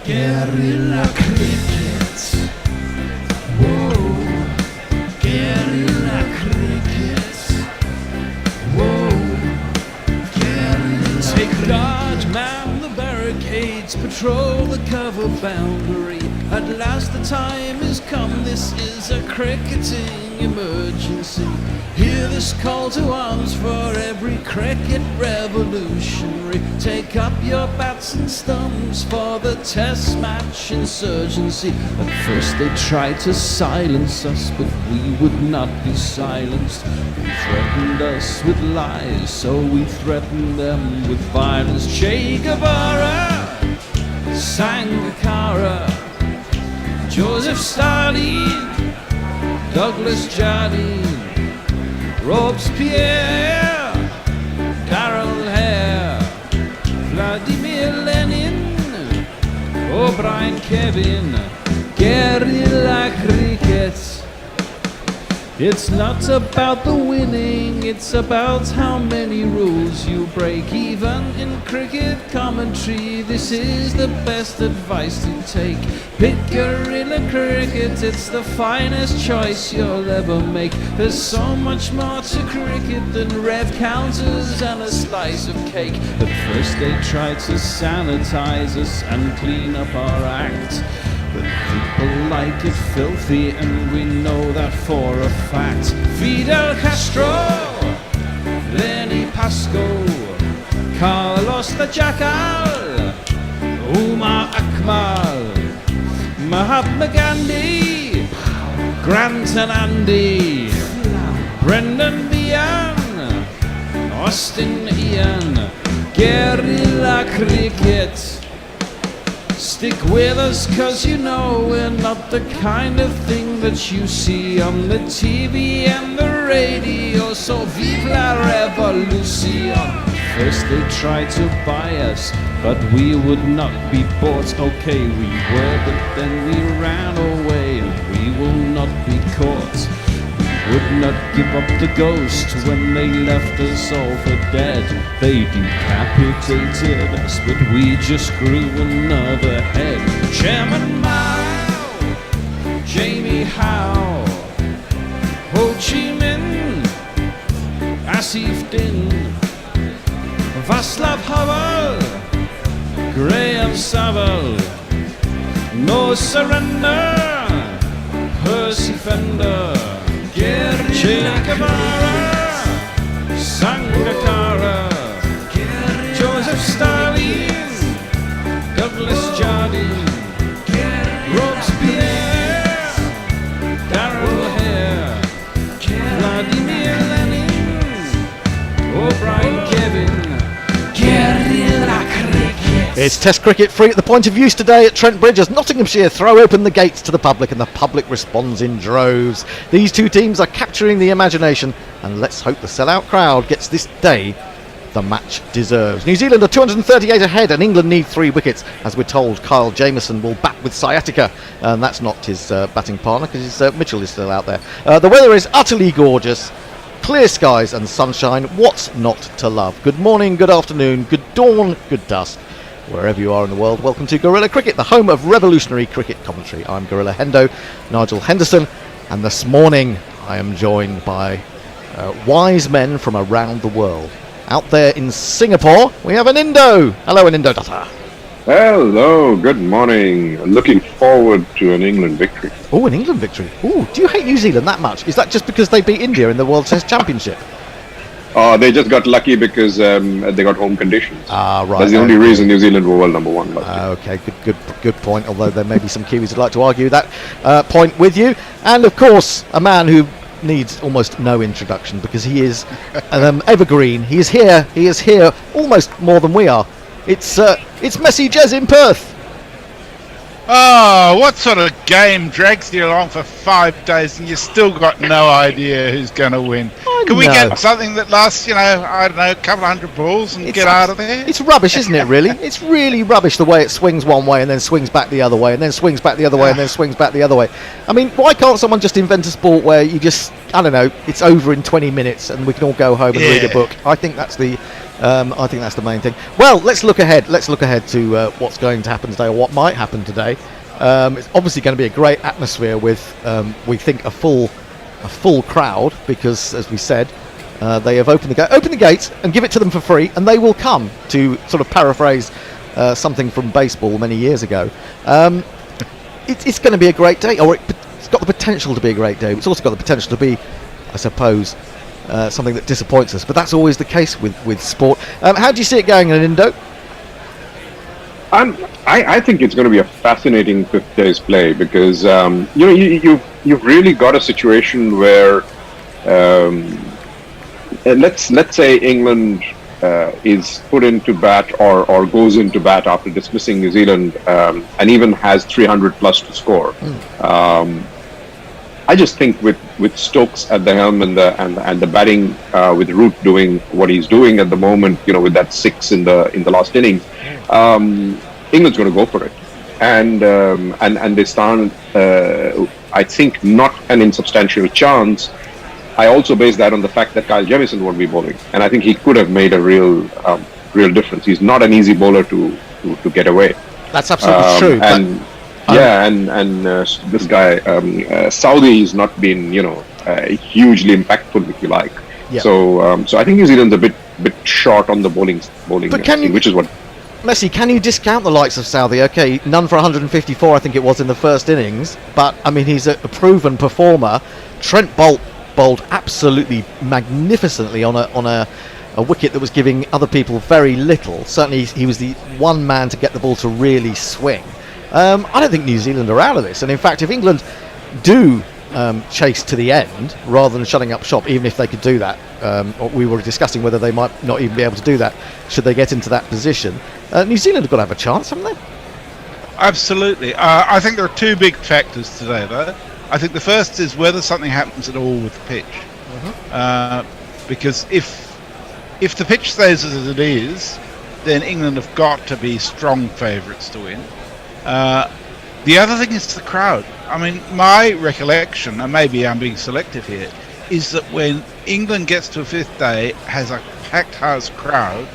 Guerrilla cricket. Whoa. Guerrilla cricket. Whoa. Guerrilla. Take guard, man the barricades, patrol the cover boundary. At last the time has come, this is a cricketing emergency. Hear this call to arms for every cricket revolutionary. Take up your bats and stumps for the test match insurgency. At first they tried to silence us, but we would not be silenced. They threatened us with lies, so we threatened them with violence. Che Guevara, Sangakkara, Joseph Stalin, Douglas Jardine, Robespierre, Darrell Hare, Vladimir Lenin, O'Brien Kevin, guerrilla cricket. It's not about the winning, it's about how many rules you break. Even in cricket commentary, this is the best advice to take. Pick guerrilla cricket, it's the finest choice you'll ever make. There's so much more to cricket than rev counters and a slice of cake. At first they tried to sanitize us and clean up our act, but people like it filthy, and we know that for a fact. Fidel Castro, Lenny Pascoe, Carlos the Jackal, Umar Akmal, Mahatma Gandhi, Grant and Andy, Brendan Behan, Austin Ian, guerrilla cricket. Stick with us, cause you know we're not the kind of thing that you see on the TV and the radio. So vive la revolution. First they tried to buy us, but we would not be bought. Okay, we were, but then we ran away, and we will not be caught. Would not give up the ghost when they left us all for dead. They decapitated us, but we just grew another head. Chairman Mao, Jamie Howe, Ho Chi Minh, Asif Din, Václav Havel, Graham Saville, No Surrender, Percy Fender, Che Guevara, Sangakkara, Joseph Stalin, Douglas Jardine, Robespierre, Darrell Hare, Vladimir Lenin, O'Brien Kevin, guerrilla cricket. It's Test cricket free at the point of use today at Trent Bridge as Nottinghamshire throw open the gates to the public, and the public responds in droves. These two teams are capturing the imagination, and let's hope the sellout crowd gets this day the match deserves. New Zealand are 238 ahead, and England need 3 wickets. As we're told, Kyle Jamieson will bat with sciatica, and that's not his batting partner, because Mitchell is still out there. The weather is utterly gorgeous. Clear skies and sunshine. What's not to love? Good morning, good afternoon, good dawn, good dusk. Wherever you are in the world, welcome to Guerrilla Cricket, the home of revolutionary cricket commentary. I'm Guerrilla Hendo, Nigel Henderson, and this morning I am joined by wise men from around the world. Out there in Singapore, we have an Indo. Hello, an Indo Dutta. Hello, good morning. Looking forward to an England victory. Oh, an England victory. Oh, do you hate New Zealand that much? Is that just because they beat India in the World Test Championship? Oh, they just got lucky because they got home conditions. Ah, right. That's the only reason New Zealand were world number 1 last year. Okay, good point. Although there may be some Kiwis who'd like to argue that point with you. And of course, a man who needs almost no introduction because he is an evergreen. He is here almost more than we are. It's Messi Jez in Perth. Oh, what sort of game drags you along for 5 days and you still got no idea who's going to win? Can we get something that lasts, I don't know, a couple of 100 balls and get out of there? It's rubbish, isn't it, really? It's really rubbish the way it swings one way and then swings back the other way and then swings back the other way and then swings back the other way. I mean, why can't someone just invent a sport where you just, I don't know, it's over in 20 minutes and we can all go home and read a book? I think that's the I think that's the main thing. Well, let's look ahead. Let's look ahead to what's going to happen today, or what might happen today. It's obviously going to be a great atmosphere with, we think, a full crowd, because, as we said, they have opened the gates and give it to them for free, and they will come, to sort of paraphrase something from baseball many years ago. It's going to be a great day, or it's got the potential to be a great day. It's also got the potential to be, I suppose, something that disappoints us, but that's always the case with sport. How do you see it going in Indo? I think it's going to be a fascinating fifth day's play, because you've really got a situation where let's say England is put into bat or goes into bat after dismissing New Zealand, and even has 300 plus to score. I just think with Stokes at the helm and the batting, with Root doing what he's doing at the moment, with that 6 in the last innings, England's going to go for it, and they stand, I think, not an insubstantial chance. I also base that on the fact that Kyle Jemison won't be bowling, and I think he could have made a real difference. He's not an easy bowler to get away. That's absolutely true. And this guy Southey's not been hugely impactful, if you like. Yeah. So I think New Zealand's a bit short on the bowling, which is what. Messi, can you discount the likes of Southey? Okay, none for 154, I think it was, in the first innings, but I mean, he's a proven performer. Trent bowled absolutely magnificently on a wicket that was giving other people very little. Certainly he was the one man to get the ball to really swing. I don't think New Zealand are out of this, and in fact, if England do chase to the end rather than shutting up shop, even if they could do that, we were discussing whether they might not even be able to do that should they get into that position. New Zealand have got to have a chance, haven't they? Absolutely. I think there are two big factors today, though. I think the first is whether something happens at all with the pitch, because if the pitch stays as it is, then England have got to be strong favourites to win. The other thing is the crowd. I mean, my recollection, and maybe I'm being selective here, is that when England gets to a fifth day, has a packed house crowd,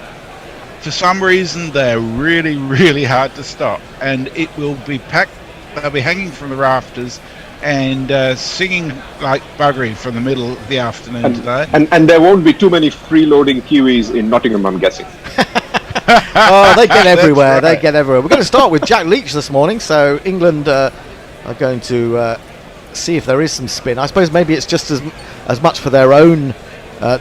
for some reason they're really, really hard to stop, and it will be packed. They'll be hanging from the rafters and singing like buggery from the middle of the afternoon today. And there won't be too many freeloading Kiwis in Nottingham, I'm guessing. Oh, they get everywhere. Right. They get everywhere. We're going to start with Jack Leach this morning. So England are going to see if there is some spin. I suppose maybe it's just as much for their own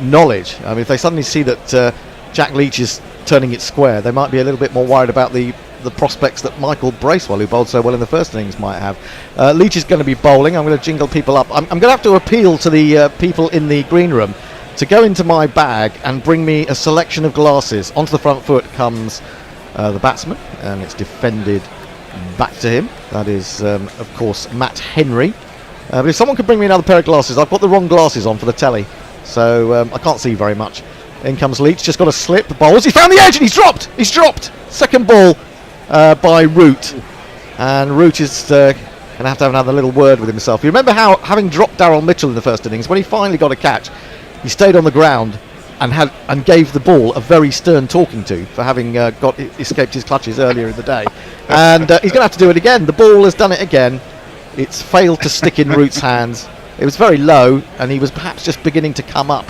knowledge. I mean, if they suddenly see that Jack Leach is turning it square, they might be a little bit more worried about the prospects that Michael Bracewell, who bowled so well in the first innings, might have. Leach is going to be bowling. I'm going to jingle people up. I'm going to have to appeal to the people in the green room to go into my bag and bring me a selection of glasses. Onto the front foot comes the batsman, and it's defended back to him. That is, of course, Matt Henry. But if someone could bring me another pair of glasses, I've got the wrong glasses on for the telly, so I can't see very much. In comes Leach, just got a slip, bowls, he found the edge and he's dropped! Second ball by Root, and Root is going to have another little word with himself. You remember how, having dropped Daryl Mitchell in the first innings, when he finally got a catch, he stayed on the ground and gave the ball a very stern talking to for having escaped his clutches earlier in the day. And he's going to have to do it again. The ball has done it again. It's failed to stick in Root's hands. It was very low, and he was perhaps just beginning to come up.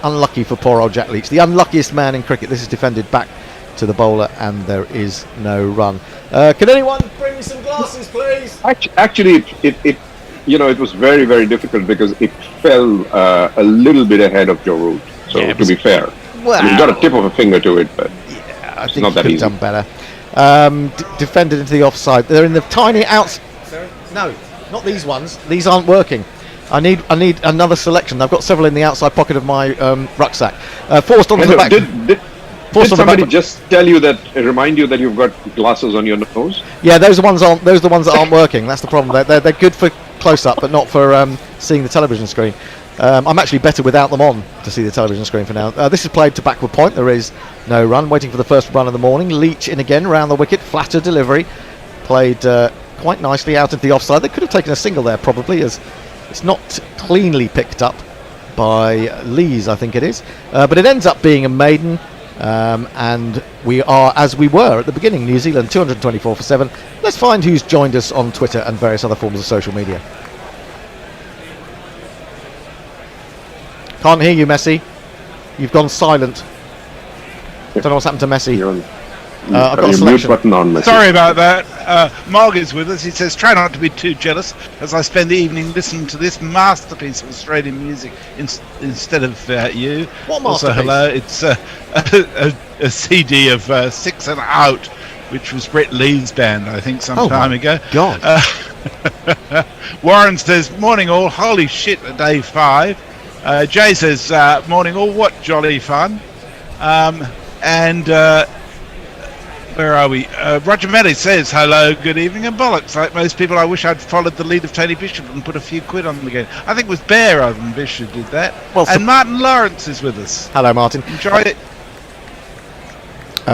Unlucky for poor old Jack Leach, the unluckiest man in cricket. This is defended back to the bowler, and there is no run. Can anyone bring me some glasses, please? Actually, it was very, very difficult because it fell a little bit ahead of Joe Root. So to be fair, well, he got a tip of a finger to it, but I think not he that could easy. have done better. Defended into the offside. They're in the tiny outs. No, not these ones. These aren't working. I need another selection. I've got several in the outside pocket of my rucksack. Forced onto the back. Did somebody just tell you remind you that you've got glasses on your nose? Yeah, those are the ones that aren't working. That's the problem. They're good for close up, but not for seeing the television screen. I'm actually better without them on to see the television screen for now. This is played to backward point. There is no run. Waiting for the first run of the morning. Leach in again round the wicket. Flatter delivery. Played quite nicely out of the offside. They could have taken a single there probably, as it's not cleanly picked up by Lees, I think it is. But it ends up being a maiden, and we are as we were at the beginning. New Zealand 224 for 7. Let's find who's joined us on Twitter and various other forms of social media. Can't hear you, Messi. You've gone silent. Don't know what's happened to Messi. I've got a mute selection. button on. Messi. Sorry about that. Marg is with us. He says, try not to be too jealous as I spend the evening listening to this masterpiece of Australian music instead of you. What Also, masterpiece? hello. It's a CD of Six and Out, which was Brett Lee's band, I think, some time ago. God. Warren says, morning all. Holy shit, day 5. Jay says, morning all. What jolly fun. And where are we? Roger Melly says, hello, good evening, and bollocks. Like most people, I wish I'd followed the lead of Tony Bishop and put a few quid on the game. I think it was Bear other than Bishop did that. Well, and Martin Lawrence is with us. Hello, Martin. Enjoy it.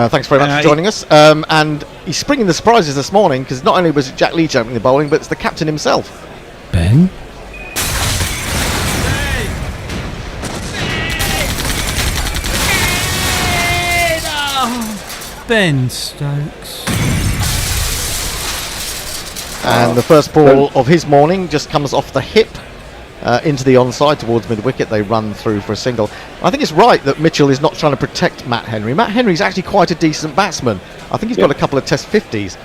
Thanks very much for joining us. And he's springing the surprises this morning, because not only was it Jack Leach opening the bowling, but it's the captain himself. Ben? Ben Stokes. And the first ball of his morning just comes off the hip into the onside towards mid-wicket. They run through for a single. I think it's right that Mitchell is not trying to protect Matt Henry. Matt Henry's actually quite a decent batsman. I think he's got a couple of Test 50s.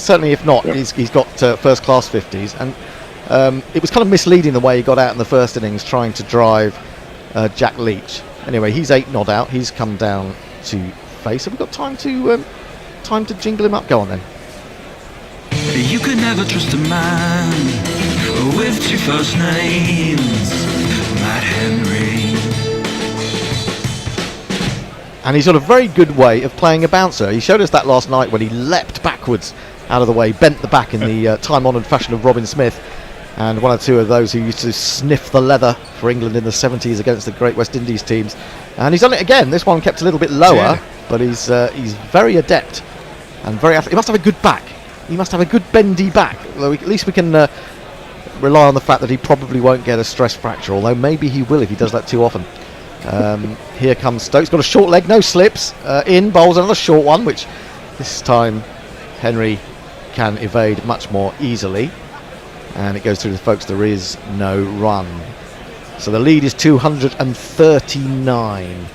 Certainly, if not, he's got first-class 50s. And it was kind of misleading the way he got out in the first innings trying to drive Jack Leach. Anyway, he's 8 not out. He's come down to face. Have we got time to jingle him up? Go on then. You could never trust a man with 2 first names, Matt Henry. And he's got a very good way of playing a bouncer. He showed us that last night when he leapt backwards out of the way, bent the back in the time-honoured fashion of Robin Smith, and one or two of those who used to sniff the leather for England in the 70s against the Great West Indies teams. And he's done it again. This one kept a little bit lower, but he's very adept and very athletic. He must have a good back. He must have a good bendy back. Although at least we can rely on the fact that he probably won't get a stress fracture, although maybe he will if he does that too often. Here comes Stokes. Got a short leg, no slips. In, bowls another short one, which this time Henry can evade much more easily. And it goes through the folks. There is no run. So the lead is 239.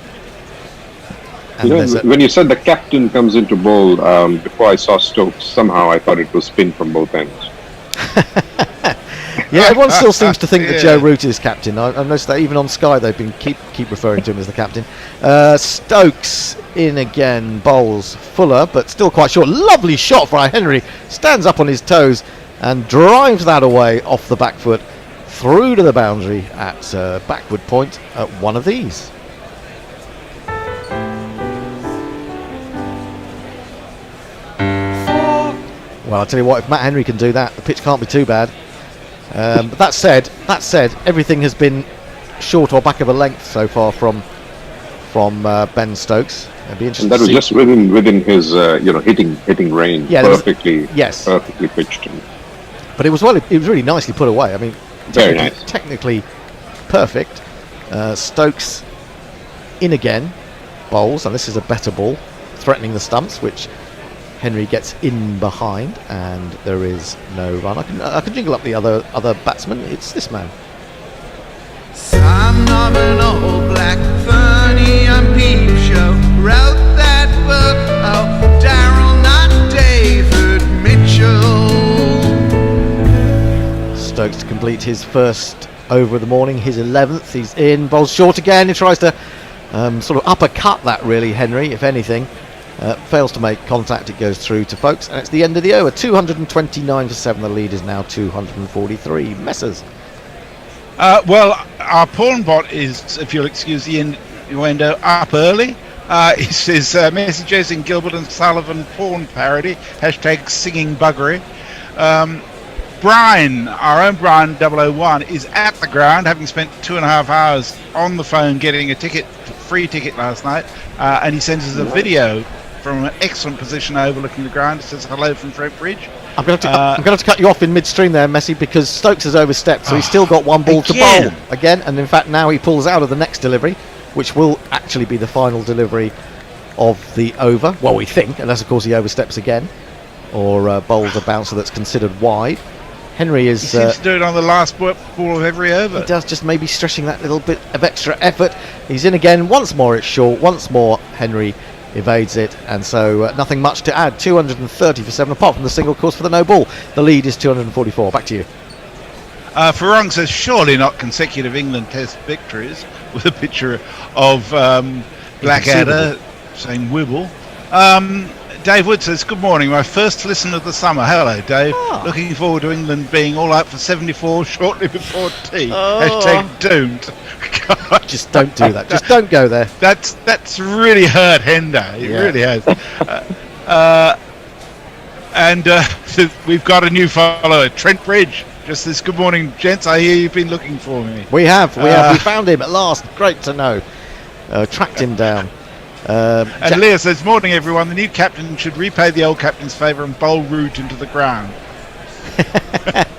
When you said the captain comes into bowl, before I saw Stokes, somehow I thought it was spin from both ends. Yeah, everyone still seems to think that Joe Root is captain. I've noticed that even on Sky they've been keep referring to him as the captain. Stokes in again, bowls Fuller, but still quite short. Lovely shot by Henry. Stands up on his toes and drives that away off the back foot through to the boundary at backward point at one of these. Well, I'll tell you what, if Matt Henry can do that, the pitch can't be too bad. But that said, everything has been short or back of a length so far from Ben Stokes. It'd be interesting. And that was just within his hitting range. Yeah, perfectly pitched. But it was really nicely put away. I mean, very nice. Technically perfect. Stokes in again, bowls, and this is a better ball, threatening the stumps, which Henry gets in behind, and there is no run. I can jingle up the other batsman. It's this man. Son of an old black Fernie and Peep Show wrote that book. Oh, Darryl, not David Mitchell. Stokes to complete his first over of the morning, his 11th. He's in, bowls short again. He tries to sort of uppercut that, really, Henry, if anything. Fails to make contact. It goes through to folks, and it's the end of the over. 229 for 7. The lead is now 243. Messers. Well, our porn bot is, if you'll excuse the innuendo, up early. He says messages in Gilbert and Sullivan porn parody. # singing buggery. Brian, our own Brian 001, is at the ground, having spent 2.5 hours on the phone getting a free ticket last night, and he sends us a video from an excellent position overlooking the ground. It says hello from Trent Bridge. I'm going to have to cut you off in midstream there, Messi, because Stokes has overstepped, so he's still got one ball to bowl again. And in fact, now he pulls out of the next delivery, which will actually be the final delivery of the over. Well, we think, unless of course he oversteps again, or bowls a bouncer that's considered wide. Henry is. He seems to do it on the last ball of every over. He does, just maybe stretching that little bit of extra effort. He's in again. Once more, it's short. Once more, Henry evades it, and so nothing much to add. 230 for 7, apart from the single course for the no ball. The lead is 244. Back to you. Farong says surely not consecutive England Test victories, with a picture of Blackadder saying Wibble. Dave Wood says, good morning, my first listen of the summer. Hello, Dave. Looking forward to England being all out for 74 shortly before tea. Hashtag doomed. God. Just don't do that. Just don't go there. That's really hurt Hendo. It really has. And we've got a new follower, Trent Bridge. Just this, good morning, gents. I hear you've been looking for me. We have. We found him at last. Great to know. Tracked him down. And Leah says, morning everyone, the new captain should repay the old captain's favour and bowl Root into the ground.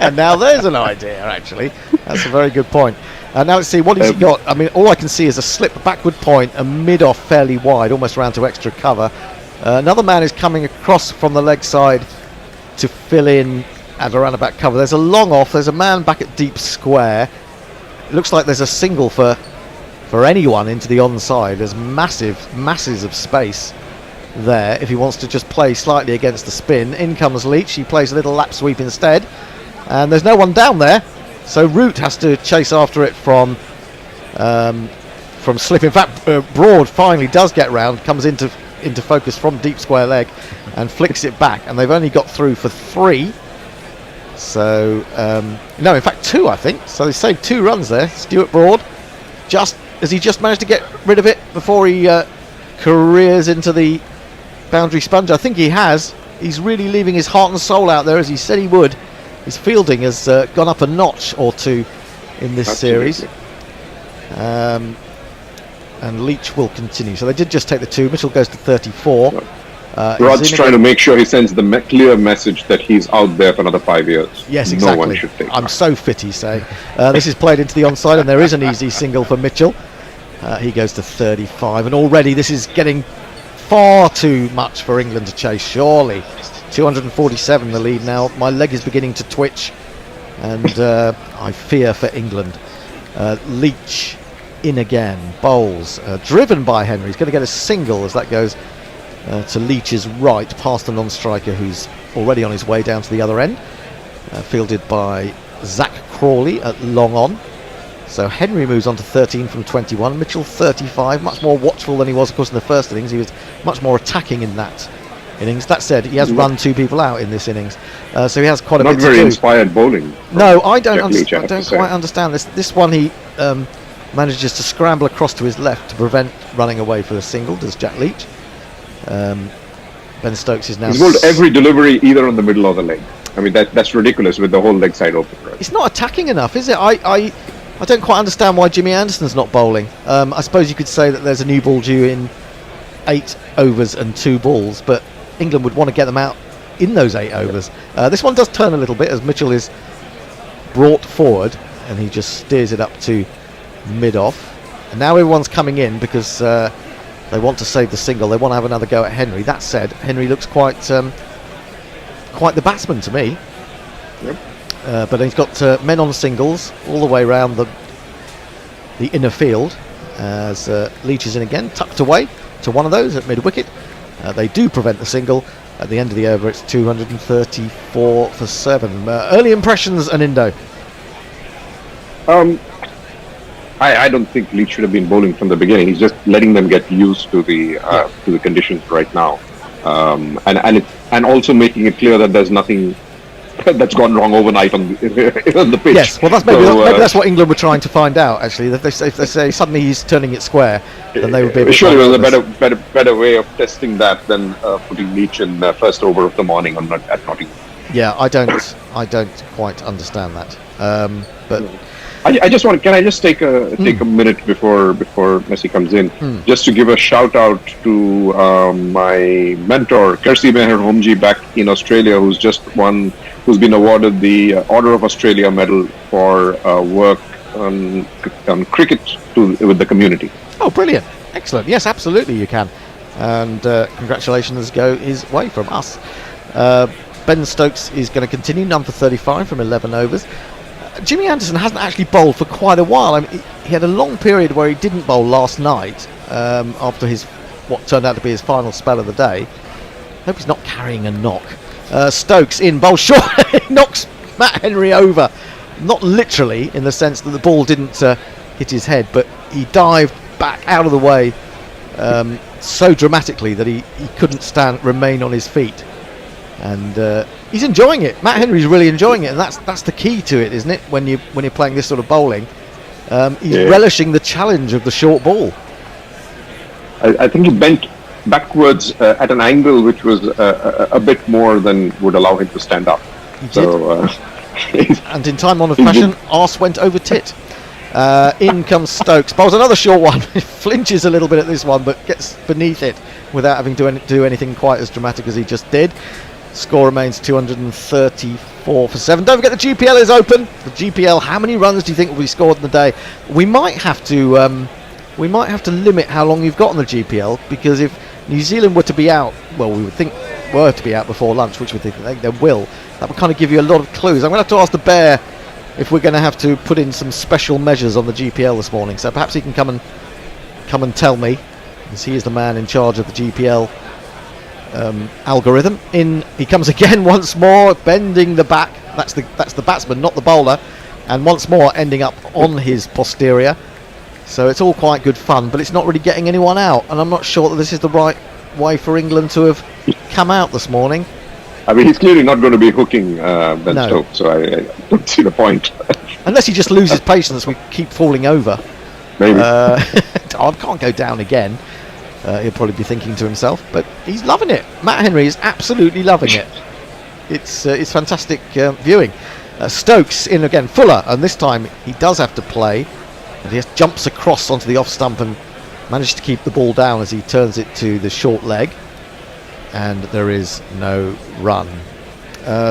And now there's an idea, actually. That's a very good point. Now let's see, what has he got? I mean, all I can see is a slip backward point, a mid-off fairly wide, almost round to extra cover. Another man is coming across from the leg side to fill in at around about cover. There's a long off, there's a man back at deep square. It looks like there's a single for anyone into the onside. There's masses of space there if he wants to just play slightly against the spin. In comes Leach, he plays a little lap sweep instead, and there's no one down there, so Root has to chase after it from slip. In fact, Broad finally does get round, comes into focus from deep square leg and flicks it back, and they've only got through for 3. So no, in fact 2, I think. So they saved 2 runs there. Stuart Broad, has he just managed to get rid of it before he careers into the boundary sponge? I think he has. He's really leaving his heart and soul out there, as he said he would. His fielding has gone up a notch or 2 in this series. And Leach will continue. So they did just take the 2. Mitchell goes to 34. Rod's trying to make sure he sends the clear message that he's out there for another 5 years. Yes, exactly. No one should take I'm so fit, he's saying. This is played into the onside, and there is an easy single for Mitchell. He goes to 35, and already this is getting far too much for England to chase, surely. 247 the lead now. My leg is beginning to twitch, and I fear for England. Leach in again, bowls, driven by Henry. He's going to get a single as that goes to Leach's right, past the non-striker who's already on his way down to the other end. Fielded by Zach Crawley at long on. So Henry moves on to 13 from 21. Mitchell 35, much more watchful than he was, of course, in the first innings. He was much more attacking in that innings. That said, he has run 2 people out in this innings, so he has quite a bit to do. Not very inspired bowling. No, I don't quite understand this. This one he manages to scramble across to his left to prevent running away for a single, does Jack Leach. Ben Stokes is now... He's bowled every delivery either on the middle or the leg. I mean, that's ridiculous with the whole leg side open. Right? It's not attacking enough, is it? I don't quite understand why Jimmy Anderson's not bowling. I suppose you could say that there's a new ball due in 8 overs and 2 balls, but England would want to get them out in those 8 overs. This one does turn a little bit as Mitchell is brought forward, and he just steers it up to mid-off. And now everyone's coming in because they want to save the single. They want to have another go at Henry. That said, Henry looks quite the batsman to me. Yep. But he's got men on singles all the way around the inner field as Leach is in again, tucked away to one of those at mid-wicket. They do prevent the single. At the end of the over, it's 234 for 7. Early impressions, Anindo? I don't think Leach should have been bowling from the beginning. He's just letting them get used to the conditions right now, and also making it clear that there's nothing that's gone wrong overnight on the pitch. Yes, well, maybe that's what England were trying to find out. Actually, if they say suddenly he's turning it square, then they would be. Surely, there was a better way of testing that than putting Leach in the first over of the morning at Nottingham. Yeah, I don't quite understand that. But I just want. Can I just take a minute before Messi comes in, just to give a shout out to my mentor, Kersi Meher Homji, back in Australia, who's been awarded the Order of Australia medal for work on cricket with the community. oh, brilliant, excellent. Yes, absolutely, you can. And congratulations go his way from us. Ben Stokes is going to continue, none for 35 from 11 overs. Jimmy Anderson hasn't actually bowled for quite a while. I mean, he had a long period where he didn't bowl last night after what turned out to be his final spell of the day. Hope he's not carrying a knock. Stokes in, bowl short. He knocks Matt Henry over. Not literally, in the sense that the ball didn't hit his head, but he dived back out of the way so dramatically that he couldn't remain on his feet. And he's enjoying it. Matt Henry's really enjoying it, and that's the key to it, isn't it? When you're playing this sort of bowling, he's relishing the challenge of the short ball. I think he bent backwards at an angle which was a bit more than would allow him to stand up. He did. So, and in time-honoured fashion, arse went over tit. In comes Stokes, bowls another short one. Flinches a little bit at this one, but gets beneath it without having to do anything quite as dramatic as he just did. Score remains 234 for 7. Don't forget the GPL is open. The GPL, how many runs do you think will be scored in the day? We might have to limit how long you've got on the GPL, because if New Zealand were to be out, well, we would think were to be out before lunch, which we think they will. That would kind of give you a lot of clues. I'm going to have to ask the Bear if we're going to have to put in some special measures on the GPL this morning. So perhaps he can come and tell me, as he is the man in charge of the GPL algorithm. In he comes again once more, bending the back. That's the batsman, not the bowler, and once more ending up on his posterior. So it's all quite good fun, but it's not really getting anyone out, and I'm not sure that this is the right way for England to have come out this morning. I mean, he's clearly not going to be hooking Ben No. Stokes, so I don't see the point. Unless he just loses patience, we keep falling over. Maybe. I can't go down again. He'll probably be thinking to himself, but he's loving it. Matt Henry is absolutely loving it. It's fantastic viewing. Stokes in again, Fuller, and this time he does have to play. And he just jumps across onto the off stump and manages to keep the ball down as he turns it to the short leg. And there is no run.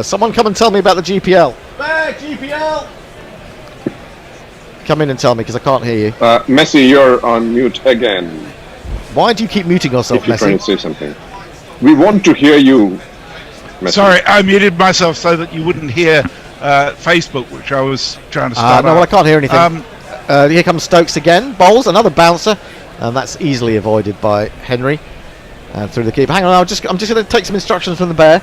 Someone come and tell me about the GPL. Bear, GPL! Come in and tell me, because I can't hear you. Messi, you're on mute again. Why do you keep muting yourself, If you're trying Messi? to say something. We want to hear you, Messi. Sorry, I muted myself so that you wouldn't hear Facebook, which I was trying to start. No, well, I can't hear anything. Um, Here comes Stokes again. Bowls, another bouncer. And that's easily avoided by Henry. Through the keeper. Hang on, I'm just going to take some instructions from the Bear.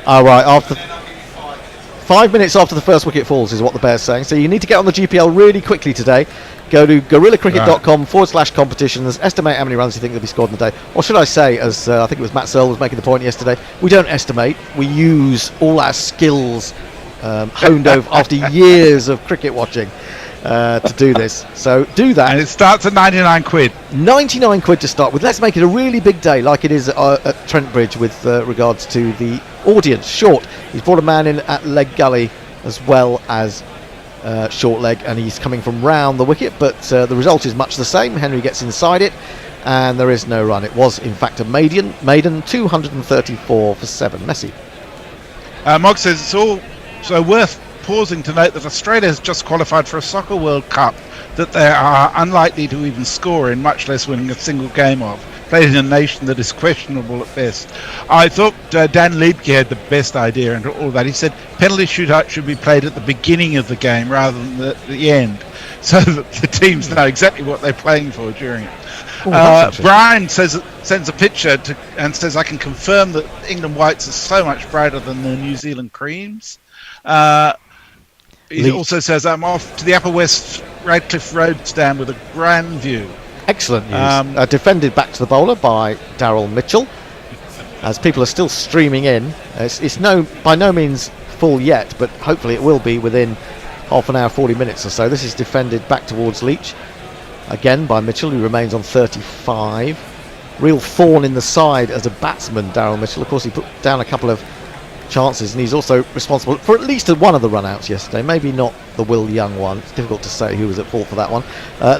Oh, right, after 5 minutes after the first wicket falls is what the Bear's saying. So you need to get on the GPL really quickly today. Go to gorillacricket.com/competitions. Estimate how many runs you think will be scored in the day. Or should I say, as I think it was Matt Searle was making the point yesterday, we don't estimate. We use all our skills honed over after years of cricket watching to do this. So do that. and it starts at 99 quid. 99 quid to start with. Let's make it a really big day like it is at Trent Bridge with regards to the audience. Short, he's brought a man in at leg gully as well as short leg, and he's coming from round the wicket, but the result is much the same. Henry gets inside it and there is no run. It was in fact a maiden 234 for 7. Messi. Mog says it's all so worth pausing to note that Australia has just qualified for a Soccer World Cup that they are unlikely to even score in, much less winning a single game of, played in a nation that is questionable at best. I thought Dan Liebke had the best idea and all that. He said penalty shootout should be played at the beginning of the game rather than the end, so that the teams know exactly what they're playing for during it. Brian sends a picture and says, I can confirm that England whites are so much brighter than the New Zealand creams. He also says, I'm off to the Upper West Radcliffe Road stand with a grand view. Excellent news. Defended back to the bowler by Daryl Mitchell. As people are still streaming in, it's by no means full yet, but hopefully it will be within half an hour, 40 minutes or so. This is defended back towards Leach, again by Mitchell, who remains on 35. real thorn in the side as a batsman, Daryl Mitchell. Of course, he put down a couple of chances, and he's also responsible for at least one of the run-outs yesterday. Maybe not the Will Young one. It's difficult to say who was at fault for that one.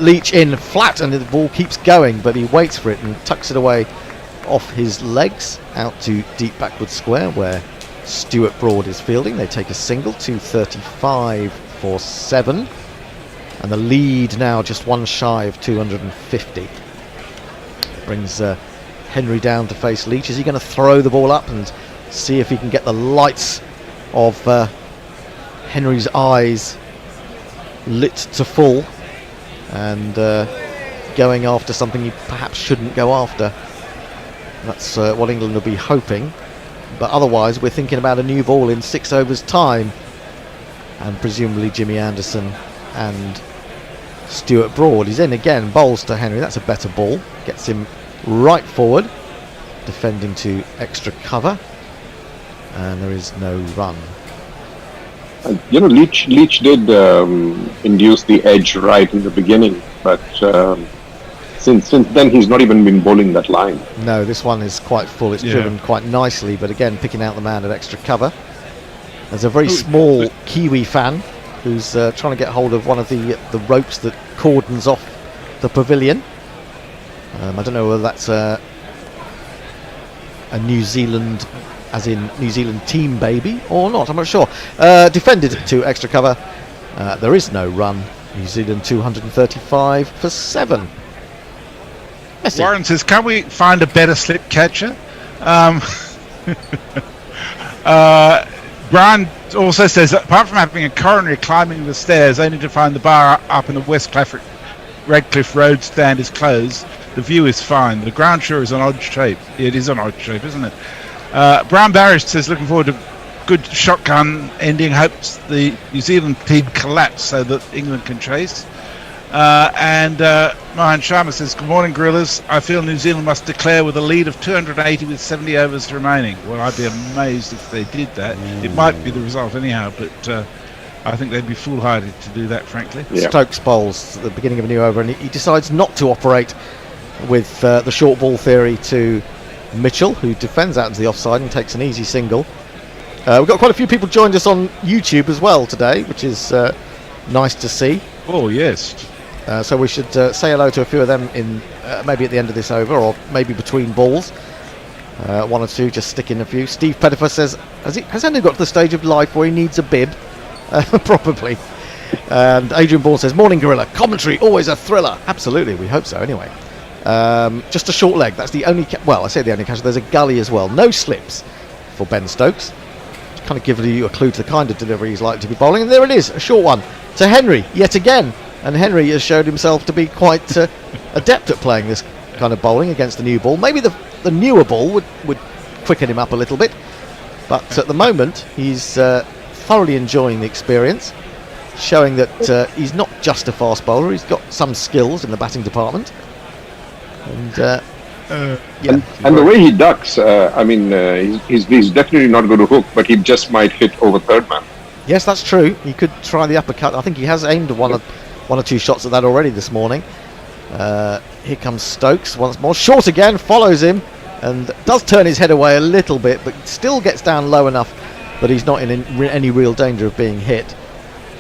Leach in flat, and the ball keeps going, but he waits for it and tucks it away off his legs out to deep backward square where Stuart Broad is fielding. They take a single, 235 for 7, and the lead now just one shy of 250. Brings Henry down to face Leach. Is he going to throw the ball up and see if he can get the lights of Henry's eyes lit to full and going after something he perhaps shouldn't go after? That's what England will be hoping, but otherwise we're thinking about a new ball in 6 overs time, and presumably Jimmy Anderson and Stuart Broad. He's in again, bowls to Henry. That's a better ball, gets him right forward, defending to extra cover, and there is no run. Leach did induce the edge right in the beginning, but since then he's not even been bowling that line. No, this one is quite full. It's driven quite nicely, but again picking out the man at extra cover. There's a very small Kiwi fan who's trying to get hold of one of the ropes that cordons off the pavilion. I don't know whether that's a New Zealand, as in New Zealand team baby, or not. I'm not sure. Defended to extra cover. There is no run. New Zealand 235 for 7. Messi. Warren says, can we find a better slip catcher? Brian also says that apart from having a coronary climbing the stairs only to find the bar up in the West Redcliffe Road stand is closed, the view is fine. The ground sure is an odd shape. It is an odd shape, isn't it? Brian Barish says, looking forward to good shotgun ending, hopes the New Zealand team collapse so that England can chase. And Mohan Sharma says, good morning, Gorillas. I feel New Zealand must declare with a lead of 280 with 70 overs remaining. Well, I'd be amazed if they did that. It might be the result anyhow, but I think they'd be foolhardy to do that, frankly. Yeah. Stokes bowls at the beginning of a new over, and he decides not to operate with the short ball theory to Mitchell, who defends out into the offside and takes an easy single. We've got quite a few people joined us on YouTube as well today, which is nice to see. Oh, yes. So we should say hello to a few of them in maybe at the end of this over, or maybe between balls. One or two, just stick in a few. Steve Pettifer says, has Henry got to the stage of life where he needs a bib? Probably. And Adrian Ball says, morning Gorilla, commentary always a thriller. Absolutely, we hope so anyway. Just a short leg, that's the only I say the only catch. There's a gully as well, no slips for Ben Stokes. To kind of give you a clue to the kind of delivery he's likely to be bowling, and there it is, a short one to Henry yet again, and Henry has showed himself to be quite adept at playing this kind of bowling against the new ball. Maybe the newer ball would quicken him up a little bit, but at the moment he's thoroughly enjoying the experience, showing that he's not just a fast bowler, he's got some skills in the batting department. And the way he ducks, he's definitely not going to hook, but he just might hit over third man. Yes, that's true. He could try the uppercut. I think he has aimed one or two shots at that already this morning. Here comes Stokes once more. Short again, follows him, and does turn his head away a little bit, but still gets down low enough that he's not in any real danger of being hit.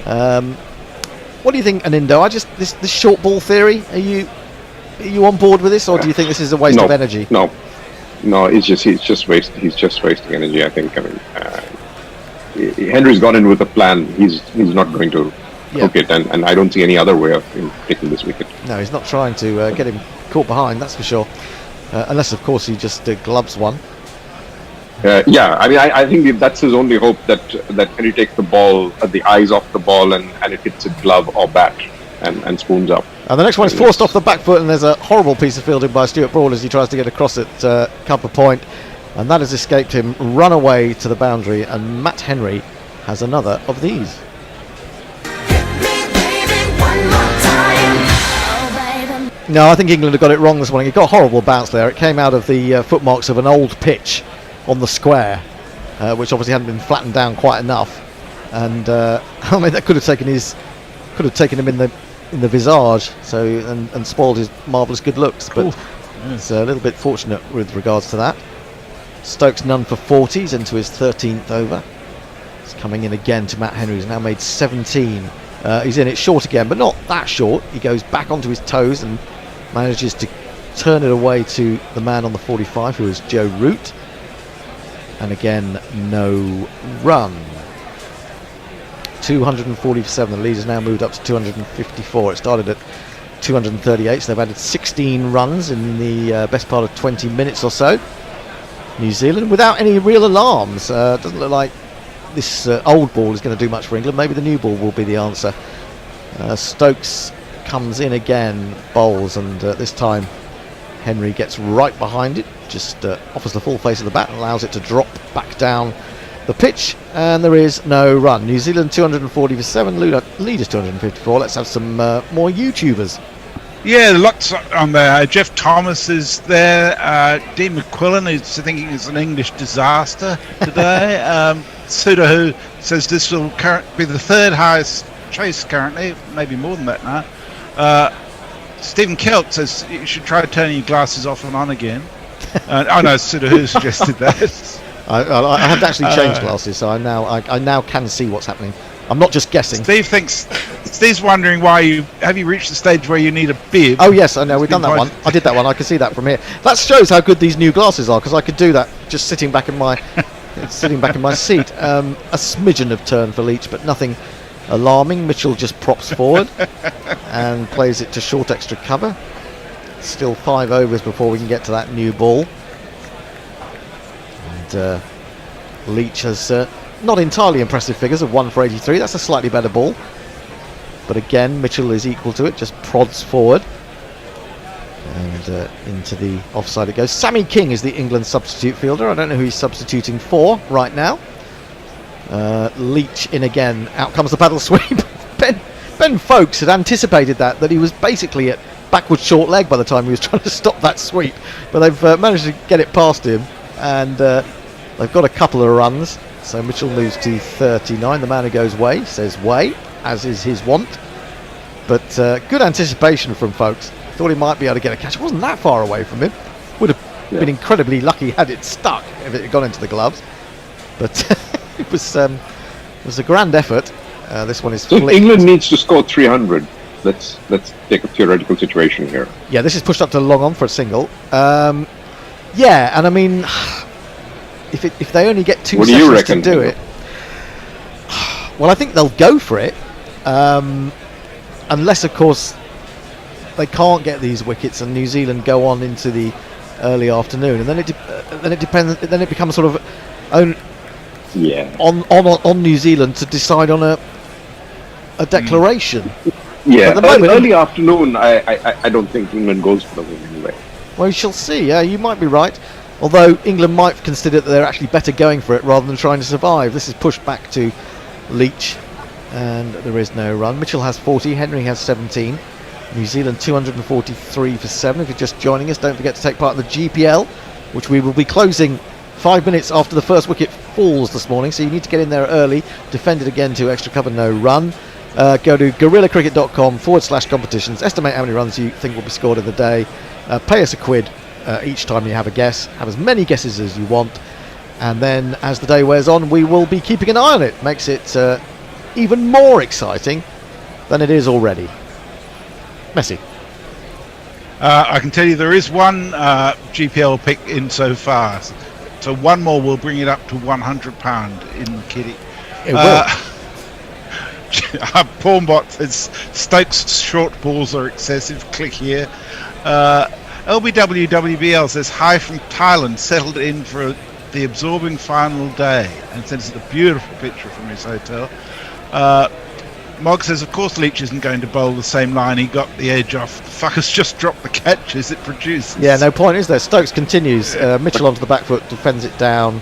What do you think, Anindo? This short ball theory, are you on board with this, or do you think this is a waste of energy? No, he's just wasting energy. I think. Henry's gone in with a plan. He's not going to hook it, and I don't see any other way of him taking this wicket. No, he's not trying to get him caught behind. That's for sure. Unless, of course, he just gloves one. I think that's his only hope, that Henry takes the ball, the eyes off the ball, and it hits a glove or bat and spoons up. And the next one is forced off the back foot, and there's a horrible piece of fielding by Stuart Broad as he tries to get across at cover point, and that has escaped him. Run away to the boundary, and Matt Henry has another of these. No, I think England have got it wrong this morning. It got a horrible bounce there. It came out of the footmarks of an old pitch on the square, which obviously hadn't been flattened down quite enough, and that could have taken him in the visage, and spoiled his marvellous good looks. But It's a little bit fortunate with regards to that. Stokes none for 40. He's into his 13th over. He's coming in again to Matt Henry. He's now made 17. He's in it short again, but not that short. He goes back onto his toes and manages to turn it away to the man on the 45, who is Joe Root. And again, no run. 247. The lead has now moved up to 254. It started at 238, so they've added 16 runs in the best part of 20 minutes or so. New Zealand without any real alarms. Doesn't look like this old ball is going to do much for England. Maybe the new ball will be the answer. Stokes comes in again, bowls, and this time Henry gets right behind it, just offers the full face of the bat and allows it to drop back down the pitch, and there is no run. New Zealand 240 for 7, lead is 254. Let's have some more YouTubers. Yeah, lots on there. Jeff Thomas is there. Dean McQuillan, who's thinking it's an English disaster today. Sudahu says this will be the third highest chase currently, maybe more than that now. Stephen Kelt says you should try turning your glasses off and on again. Oh no, Sudahu suggested that. I have actually changed glasses, so I now can see what's happening. I'm not just guessing. Steve's wondering why you reached the stage where you need a bib. Oh yes, I know, we've done that one. I did that one. I can see that from here. That shows how good these new glasses are, because I could do that just sitting back in my seat. A smidgen of turn for Leach, but nothing alarming. Mitchell just props forward and plays it to short extra cover. Still 5 overs before we can get to that new ball. And Leach has not entirely impressive figures of 1 for 83. That's a slightly better ball, but again Mitchell is equal to it, just prods forward and into the offside it goes. Sammy King is the England substitute fielder. I don't know who he's substituting for right now. Leach in again, out comes the paddle sweep. Ben Folkes had anticipated that he was basically at backward short leg by the time he was trying to stop that sweep, but they've managed to get it past him, and they've got a couple of runs. So Mitchell moves to 39. The man who goes way says way, as is his wont. But good anticipation from Folkes. Thought he might be able to get a catch. It wasn't that far away from him. Would have been incredibly lucky had it stuck, if it had gone into the gloves. But it was a grand effort. This one is so flicked. England needs to score 300. Let's take a theoretical situation here. Yeah, this is pushed up to long on for a single. Yeah, and I mean, if they only get 2 sessions to do it, well, I think they'll go for it, unless of course they can't get these wickets and New Zealand go on into the early afternoon, and then it depends. Then it becomes sort of on New Zealand to decide on a declaration. Yeah, at the moment, early afternoon. I don't think England goes for the win anyway. Well, we shall see. Yeah, you might be right. Although England might consider that they're actually better going for it rather than trying to survive. This is pushed back to Leach, and there is no run. Mitchell has 40, Henry has 17. New Zealand 243 for 7. If you're just joining us, don't forget to take part in the GPL, which we will be closing 5 minutes after the first wicket falls this morning. So you need to get in there early, defend it again to extra cover, no run. Go to guerrillacricket.com/competitions, estimate how many runs you think will be scored in the day, pay us £1 each time you have a guess, have as many guesses as you want, and then as the day wears on we will be keeping an eye on it. Makes it even more exciting than it is already. Messi. I can tell you there is one GPL pick in so far, so one more will bring it up to £100 in the kitty. It will. Pornbot says Stokes short balls are excessive. Click here. LBWWBL says hi from Thailand, settled in for the absorbing final day, and sends a beautiful picture from his hotel. Mog says of course Leach isn't going to bowl the same line he got the edge off. The fuckers just dropped the catches it produces. Yeah, no point is there. Stokes continues. Mitchell onto the back foot, defends it down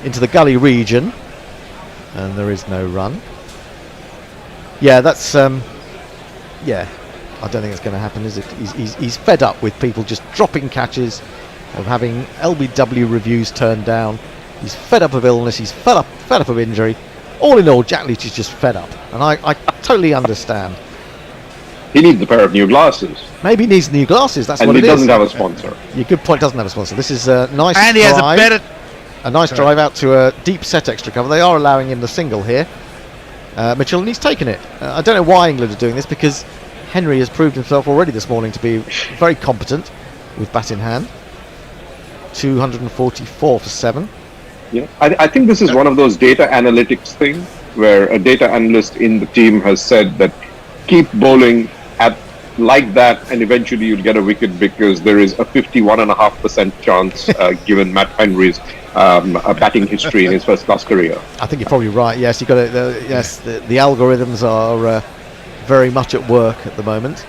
into the gully region, and there is no run. Yeah, that's yeah, I don't think it's going to happen, is it? He's fed up with people just dropping catches, of having LBW reviews turned down. He's fed up of illness. He's fed up of injury. All in all, Jack Leach is just fed up, and I totally understand. He needs a pair of new glasses. Maybe he needs new glasses. That's And what he it is. doesn't have a sponsor. Your good point. Doesn't have a sponsor. This is a nice And he drive. has a better. A nice drive out to a deep set extra cover. They are allowing him the single here. Mitchell, and he's taken it. I don't know why England are doing this, because Henry has proved himself already this morning to be very competent with bat in hand. 244 for 7. Yeah, I think this is one of those data analytics things where a data analyst in the team has said that keep bowling at like that and eventually you'll get a wicket, because there is a 51.5% chance given Matt Henry's a batting history in his first class career. I think you're probably right. Yes, you got it. Yes, the algorithms are very much at work at the moment.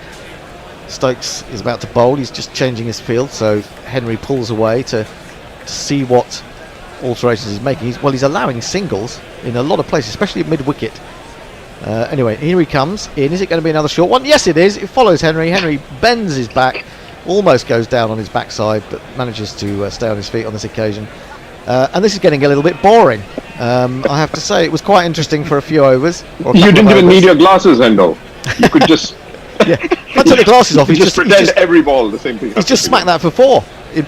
Stokes is about to bowl. He's just changing his field, so Henry pulls away to see what alterations he's making. He's allowing singles in a lot of places, especially at mid-wicket. Anyway, here he comes in. Is it going to be another short one? Yes, it is. It follows Henry. Henry bends his back, almost goes down on his backside, but manages to stay on his feet on this occasion. And this is getting a little bit boring. I have to say, it was quite interesting for a few overs. You didn't even need your glasses, Endo. You could just... Yeah. If I took the glasses off, he's just pretend every ball the same thing. He's just smacked that for 4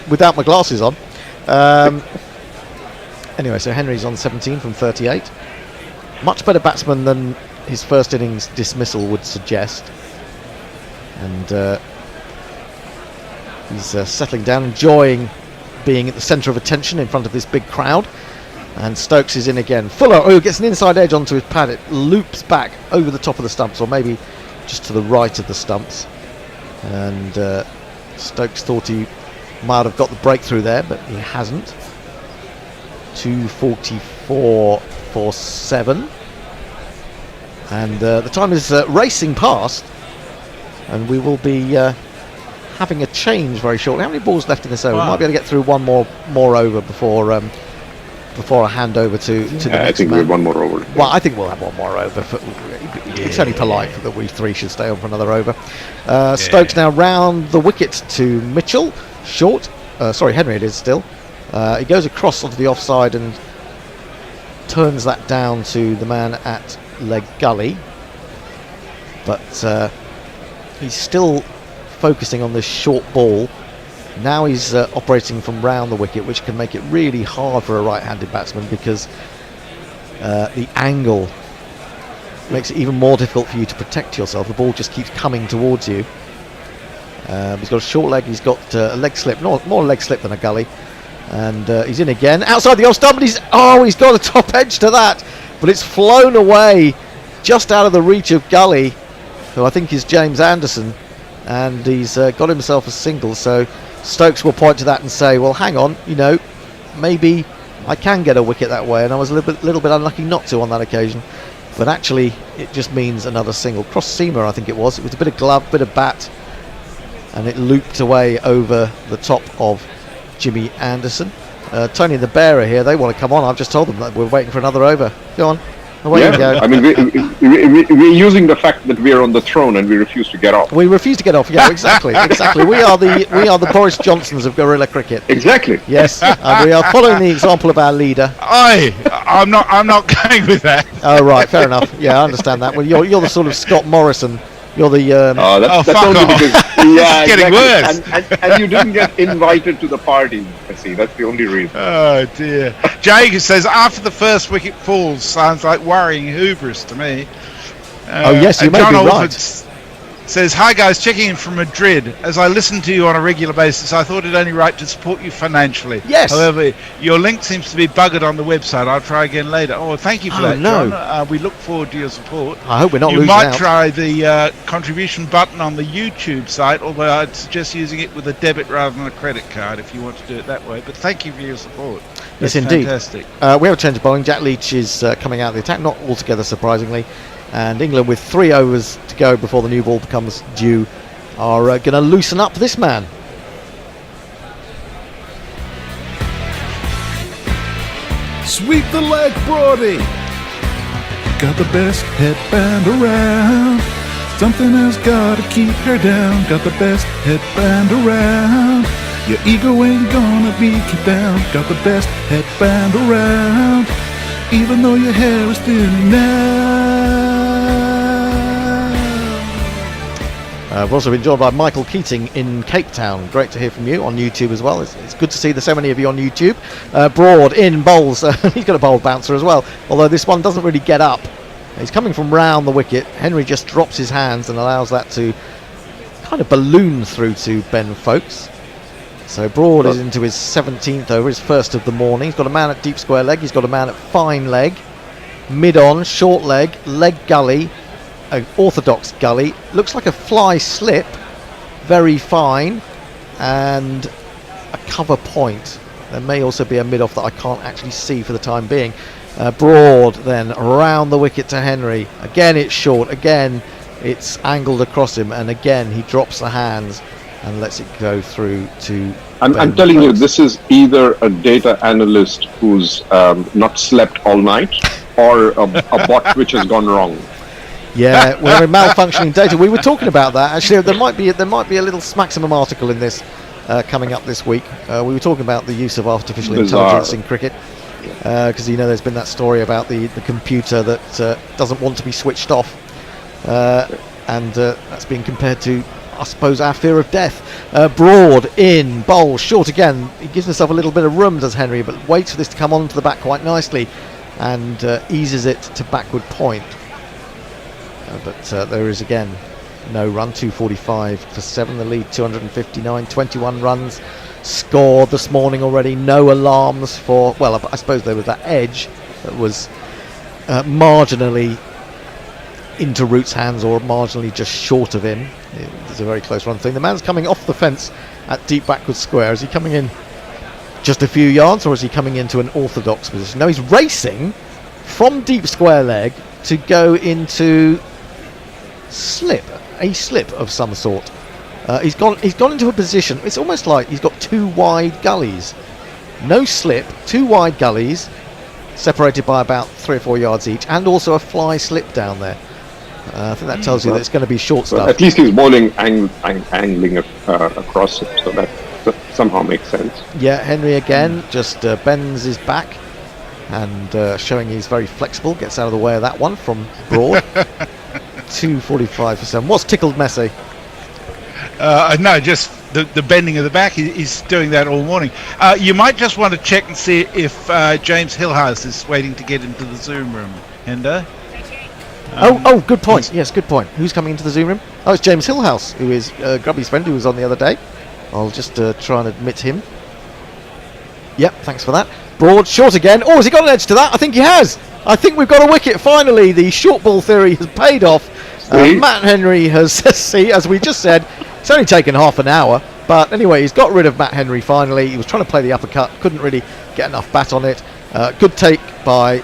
without my glasses on. Anyway, so Henry's on 17 from 38. Much better batsman than his first innings dismissal would suggest. And he's settling down, enjoying being at the centre of attention in front of this big crowd. And Stokes is in again. Fuller, gets an inside edge onto his pad. It loops back over the top of the stumps, or maybe just to the right of the stumps. And Stokes thought he might have got the breakthrough there, but he hasn't. 244 for 7. And the time is racing past, and we will be having a change very shortly. How many balls left in this over? We might be able to get through one more over before I hand over to the next I think man. we have one more over. Well, I think we'll have one more over. It's only polite that we three should stay on for another over. Stokes now round the wicket to Mitchell. Short. Henry it is still. He goes across onto the offside and turns that down to the man at leg gully. But he's still focusing on this short ball. Now he's operating from round the wicket, which can make it really hard for a right-handed batsman, because the angle makes it even more difficult for you to protect yourself. The ball just keeps coming towards you. He's got a short leg. He's got a leg slip, more leg slip than a gully, and he's in again outside the off stump. But he's got a top edge to that, but it's flown away just out of the reach of Gully, who I think is James Anderson, and he's got himself a single. So Stokes will point to that and say, well, hang on, maybe I can get a wicket that way, and I was a little bit unlucky not to on that occasion. But actually, it just means another single. Cross seamer, I think it was. It was a bit of glove, bit of bat, and it looped away over the top of Jimmy Anderson. Tony and the Bearer here, they want to come on. I've just told them that we're waiting for another over. Go on. Away you go. I mean, we're using the fact that we are on the throne and we refuse to get off. We refuse to get off. Yeah, exactly. We are the Boris Johnsons of guerrilla cricket. Exactly. Yes, and we are following the example of our leader. I'm not going with that. Oh right, fair enough. Yeah, I understand that. Well, you're the sort of Scott Morrison. You're the. That's fuck only off. because It's getting worse. And you didn't get invited to the party. See, that's the only reason. Oh dear. Jake says after the first wicket falls sounds like worrying hubris to me. Yes, you may John be Alford right. Says, hi guys, checking in from Madrid. As I listen to you on a regular basis, I thought it only right to support you financially. Yes. However, your link seems to be buggered on the website. I'll try again later. Oh, thank you for that, no. John. We look forward to your support. I hope we're not You losing might out. try the contribution button on the YouTube site, although I'd suggest using it with a debit rather than a credit card if you want to do it that way. But thank you for your support. Yes, That's indeed. Fantastic. We have a change of bowling. Jack Leach is coming out of the attack, not altogether surprisingly. And England, with 3 overs to go before the new ball becomes due, are going to loosen up this man. Sweep the leg, Brody. Got the best headband around. Something has gotta keep her down. Got the best headband around. Your ego ain't gonna be kept down. Got the best headband around. Even though your hair is thinning now. I've also been joined by Michael Keating in Cape Town. Great to hear from you on YouTube as well. It's good to see there's so many of you on YouTube. Broad in bowls. He's got a bowl bouncer as well, although this one doesn't really get up. He's coming from round the wicket. Henry just drops his hands and allows that to kind of balloon through to Ben Folkes. So Broad is into his 17th over, his first of the morning. He's got a man at deep square leg. He's got a man at fine leg. Mid-on, short leg, leg gully, an orthodox gully. Looks like a fly slip, very fine, and a cover point. There may also be a mid-off that I can't actually see for the time being. Broad then around the wicket to Henry. Again it's short, again it's angled across him, and again he drops the hands and lets it go through to I'm telling you, this is either a data analyst who's not slept all night, or a bot which has gone wrong. Yeah, we're in malfunctioning data. We were talking about that actually. There might be a little Maximum article in this coming up this week. We were talking about the use of artificial intelligence in cricket, because there's been that story about the computer that doesn't want to be switched off, and that's being compared to, I suppose, our fear of death. Broad in, bowl, short again. He gives himself a little bit of room, does Henry, but waits for this to come onto the bat quite nicely, and eases it to backward point. But there is again no run. 245 for 7. The lead 259. 21 runs scored this morning already. No alarms for, well, I suppose there was that edge that was marginally into Root's hands, or marginally just short of him. It's a very close run thing. The man's coming off the fence at deep backward square. Is he coming in just a few yards, or is he coming into an orthodox position? No, he's racing from deep square leg to go into a slip of some sort. He's gone into a position. It's almost like he's got two wide gullies. No slip, two wide gullies, separated by about 3 or 4 yards each, and also a fly slip down there. I think that tells you that it's going to be short stuff. At least he's bowling angling across it, so that somehow makes sense. Yeah, Henry again just bends his back and showing he's very flexible. Gets out of the way of that one from Broad. 245 for 7. What's tickled Messi? No, just the bending of the back. He's doing that all morning. You might just want to check and see if James Hillhouse is waiting to get into the Zoom room, Hendo. Oh, good point. Yes, good point. Who's coming into the Zoom room? Oh, it's James Hillhouse, who is Grubby's friend, who was on the other day. I'll just try and admit him. Yep, thanks for that. Broad, short again. Oh, has he got an edge to that? I think he has. I think we've got a wicket finally. The short ball theory has paid off. Matt Henry has, see, as we just said, it's only taken half an hour. But anyway, he's got rid of Matt Henry finally. He was trying to play the uppercut, couldn't really get enough bat on it. Good take by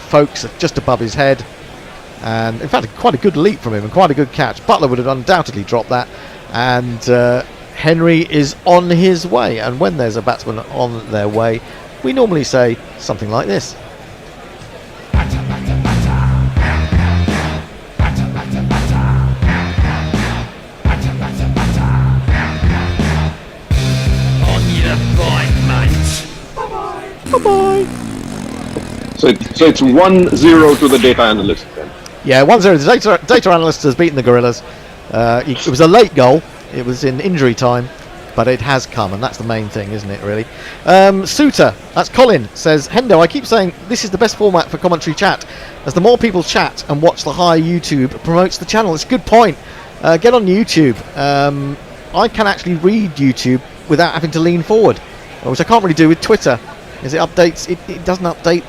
Folkes just above his head. And in fact, quite a good leap from him and quite a good catch. Butler would have undoubtedly dropped that. And Henry is on his way. And when there's a batsman on their way, we normally say something like this. Bye-bye. So it's 1-0 to the data analyst then. Yeah, 1-0. The data analyst has beaten the Gorillas. It was a late goal. It was in injury time, but it has come, and that's the main thing, isn't it, really? Suitor, that's Colin, says, Hendo, I keep saying this is the best format for commentary chat, as the more people chat and watch the higher YouTube promotes the channel. It's a good point. Get on YouTube. I can actually read YouTube without having to lean forward, which I can't really do with Twitter, because it updates. It doesn't update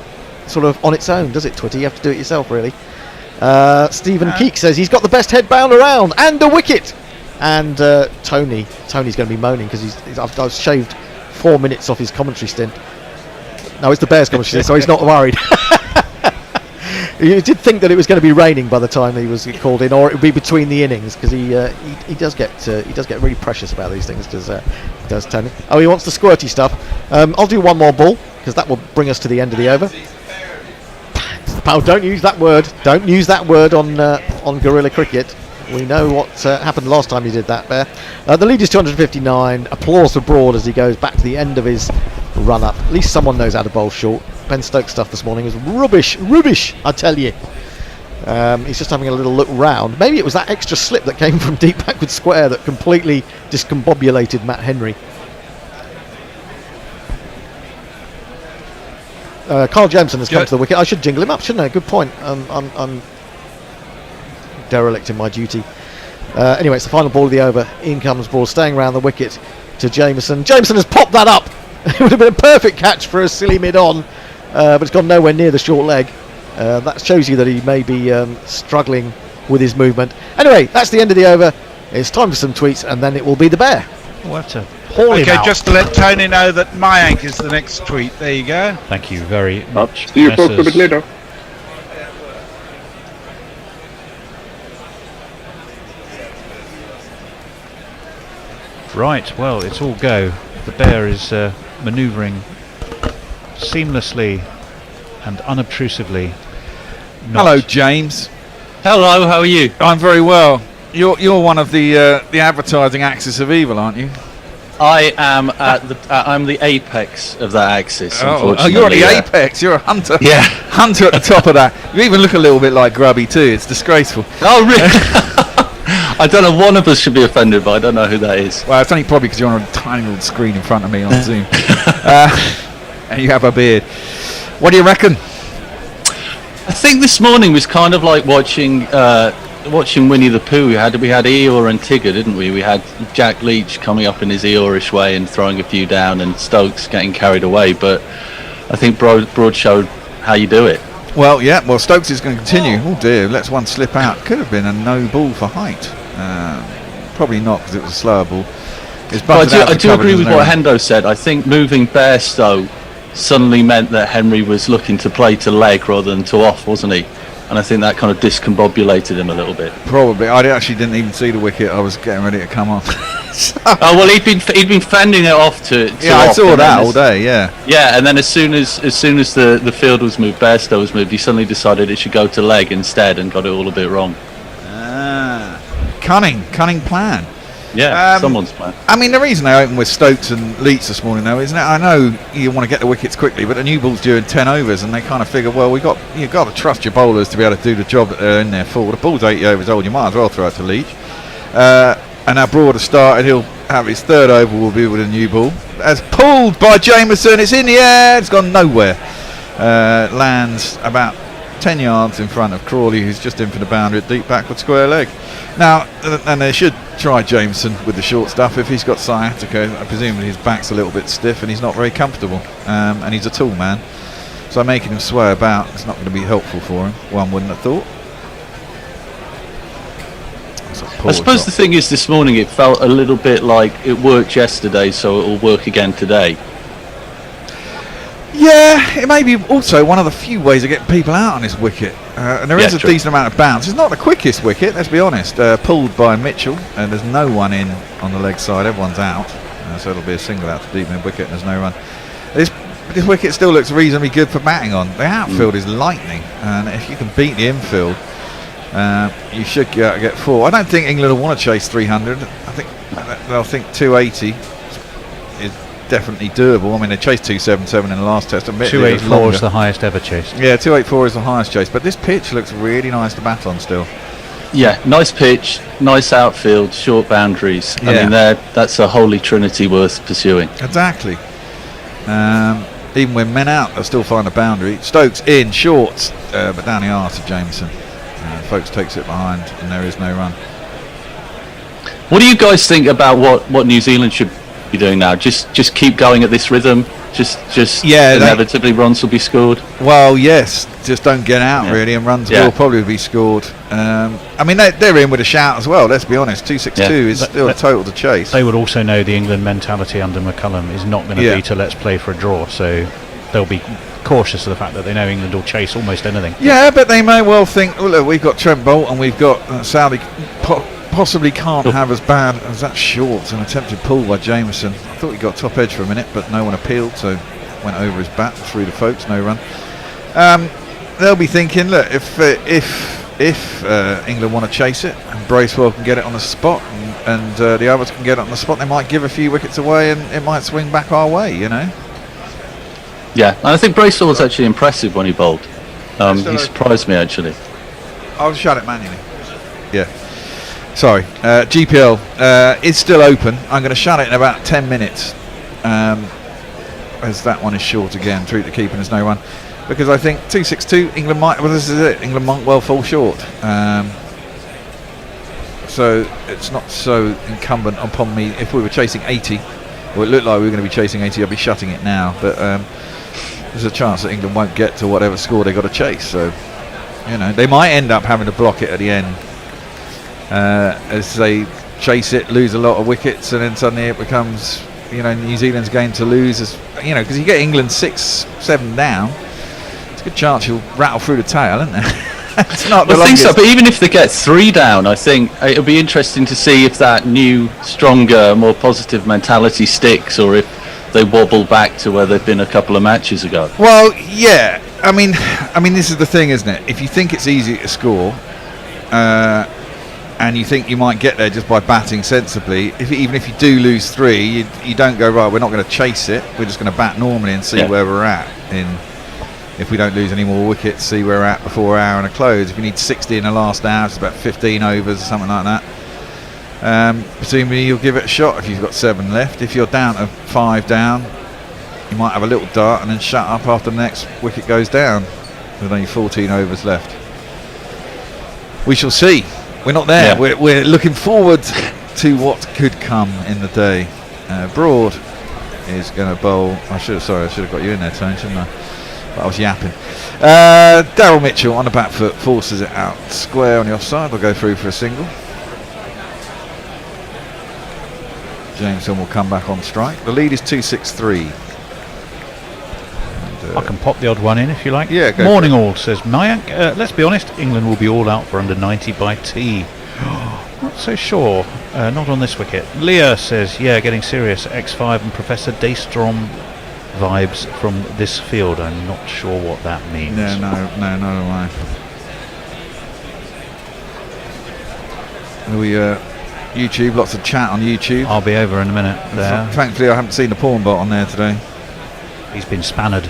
sort of on its own, does it, Twitter? You have to do it yourself, really. Stephen Keek says he's got the best headbound around and a wicket. And Tony's going to be moaning because I've shaved 4 minutes off his commentary stint. No, it's the Bears commentary stint, so he's not worried. You did think that it was going to be raining by the time he was called in, or it would be between the innings, because he does get really precious about these things. Does Tony? Oh, he wants the squirty stuff. I'll do one more ball because that will bring us to the end of the over. Oh, don't use that word. Don't use that word on Gorilla Cricket. We know what happened last time you did that, Bear. The lead is 259. Applause for Broad as he goes back to the end of his run-up. At least someone knows how to bowl short. Ben Stokes stuff this morning was rubbish, I tell you. He's just having a little look round. Maybe it was that extra slip that came from deep backward square that completely discombobulated Matt Henry. Carl Jameson has come to the wicket. I should jingle him up, shouldn't I? Good point. I'm derelict in my duty. Anyway, it's the final ball of the over. In comes ball, staying around the wicket to Jameson. Jameson has popped that up. It would have been a perfect catch for a silly mid-on, but it's gone nowhere near the short leg. That shows you that he may be struggling with his movement. Anyway, that's the end of the over. It's time for some tweets, and then it will be the bear. What a Okay, just to let Tony know that Mayank is the next tweet. There you go. thank you very much. See you folks a bit Messrs. later. Right, well, it's all go. The bear is manoeuvring seamlessly and unobtrusively. Hello, James. Hello, how are you? I'm very well. You're one of the advertising axis of evil, aren't you? I am at I'm the apex of that axis. Oh, Unfortunately, you're at the yeah. apex. You're a hunter. Yeah. Hunter at the top of that. You even look a little bit like Grubby too. It's disgraceful. Oh, really? I don't know. One of us should be offended, but I don't know who that is. Well, it's only probably because you're on a tiny little screen in front of me on Zoom, and you have a beard. What do you reckon? I think this morning was kind of like watching Winnie the Pooh. We had Eeyore and Tigger, didn't we? We had Jack Leach coming up in his Eeyore-ish way and throwing a few down, and Stokes getting carried away. But I think Broad showed how you do it. Well, yeah. Well, Stokes is going to continue. Oh dear, lets one slip out. Could have been a no ball for height. Probably not because it was a slower ball. But I do agree with what Hendo said. I think moving Bairstow suddenly meant that Henry was looking to play to leg rather than to off, wasn't he? And I think that kind of discombobulated him a little bit. Probably. I actually didn't even see the wicket. I was getting ready to come on. Oh well, he'd been fending it off to yeah, off, I saw that all day. Yeah. Yeah, and then as soon as the field was moved, Bairstow was moved, he suddenly decided it should go to leg instead and got it all a bit wrong. Cunning plan. Yeah, someone's plan. I mean, the reason they opened with Stokes and Leach this morning, though, isn't it? I know you want to get the wickets quickly, but the new ball's due in 10 overs, and they kind of figure, well, you've got to trust your bowlers to be able to do the job that they're in there for. The ball's 80 overs old, you might as well throw it to Leach. And now Broad has started. He'll have his third over will be with a new ball. As pulled by Jameson, it's in the air. It's gone nowhere. Lands about 10 yards in front of Crawley, who's just in for the boundary at deep backward square leg. Now, and they should try Jameson with the short stuff if he's got sciatica. Presumably his back's a little bit stiff and he's not very comfortable. And he's a tall man, so making him sway about is not going to be helpful for him. One wouldn't have thought. I suppose the thing is, this morning it felt a little bit like it worked yesterday, so it will work again today. Yeah, it may be also one of the few ways of getting people out on this wicket. And there is a decent amount of bounce. It's not the quickest wicket, let's be honest. Pulled by Mitchell, and there's no one in on the leg side. Everyone's out. So it'll be a single out to deep mid wicket, and there's no run. This wicket still looks reasonably good for batting on. The outfield is lightning, and if you can beat the infield, you should get 4. I don't think England will want to chase 300. I think they'll think 280 is definitely doable. I mean, they chased 277 in the last test. 284 is the highest ever chased. Yeah, 284 is the highest chase. But this pitch looks really nice to bat on still. Yeah, nice pitch, nice outfield, short boundaries. Yeah. I mean, that's a holy trinity worth pursuing. Exactly. Even when men out, they'll still find a boundary. Stokes in, short, but down the arse of Jameson. Folks takes it behind, and there is no run. What do you guys think about what New Zealand should be doing now? Just keep going at this rhythm. Just inevitably runs will be scored. Well, yes, just don't get out really, and runs will probably be scored. I mean, they're in with a shout as well. Let's be honest, 262 is still a total to chase. They would also know the England mentality under McCullum is not going to be to let's play for a draw, so they'll be cautious of the fact that they know England will chase almost anything. Yeah, but they may well think, well, look, we've got Trent Bolt and we've got Saudi possibly can't have as bad as that short. An attempted pull by Jameson. I thought he got top edge for a minute, but no one appealed, so went over his bat through the folks, no run. They'll be thinking, look, if England want to chase it and Bracewell can get it on the spot and the others can get it on the spot, they might give a few wickets away and it might swing back our way, you know. Yeah, and I think Bracewell was actually impressive when he bowled. He surprised me actually. I'll shut it manually. Yeah. Sorry. GPL is still open. I'm going to shut it in about 10 minutes. As that one is short again. Through the keeper, there's no run. Because I think 262, England might. Well, this is it. England might well fall short. So it's not so incumbent upon me. If we were chasing 80, or it looked like we were going to be chasing 80, I'd be shutting it now. But there's a chance that England won't get to whatever score they got to chase. So, you know, they might end up having to block it at the end as they chase it, lose a lot of wickets, and then suddenly it becomes, you know, New Zealand's game to lose. As you know, because you get England 6-7 down, it's a good chance you'll rattle through the tail, isn't there? It's not the longest. I think so, but even if they get 3 down, I think it'll be interesting to see if that new, stronger, more positive mentality sticks, or if they wobble back to where they've been a couple of matches ago. Well, yeah. I mean, this is the thing, isn't it? If you think it's easy to score, and you think you might get there just by batting sensibly, even if you do lose 3, you don't go, right, we're not going to chase it. We're just going to bat normally and see where we're at. If we don't lose any more wickets, see where we're at before our hour and a close. If you need 60 in the last hour, it's about 15 overs or something like that. Presumably you'll give it a shot if you've got 7 left. If you're down to 5 down, you might have a little dart and then shut up after the next wicket goes down with only 14 overs left. We shall see. We're not there. Yeah. We're looking forward to what could come in the day. Broad is going to bowl. I should have got you in there, Tony, shouldn't I? But I was yapping. Daryl Mitchell on the back foot forces it out square on the offside. They'll go through for a single. Jameson will come back on strike. The lead is 263. I can pop the odd one in if you like. Yeah, go Morning all, says Mayank. Let's be honest, England will be all out for under 90 by tea. Not so sure. Not on this wicket. Leah says, yeah, getting serious. X5 and Professor Daystrom vibes from this field. I'm not sure what that means. No, not am I. We YouTube, lots of chat on YouTube. I'll be over in a minute there. Thankfully I haven't seen the porn bot on there today. He's been spannered.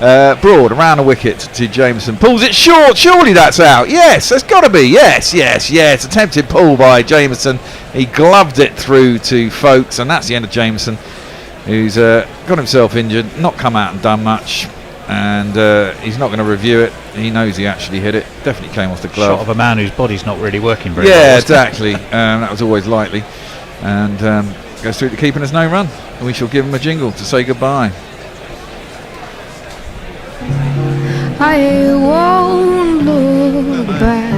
Broad around the wicket to Jameson, pulls it short. Surely that's out. Yes, that's got to be. Yes. Attempted pull by Jameson. He gloved it through to Folkes, and that's the end of Jameson, who's got himself injured, not come out and done much, and he's not going to review it. He knows he actually hit it. Definitely came off the glove. Shot of a man whose body's not really working very well. Yeah, exactly. That was always likely, and goes through to keeper, and there's no run. And we shall give him a jingle to say goodbye. I won't look back,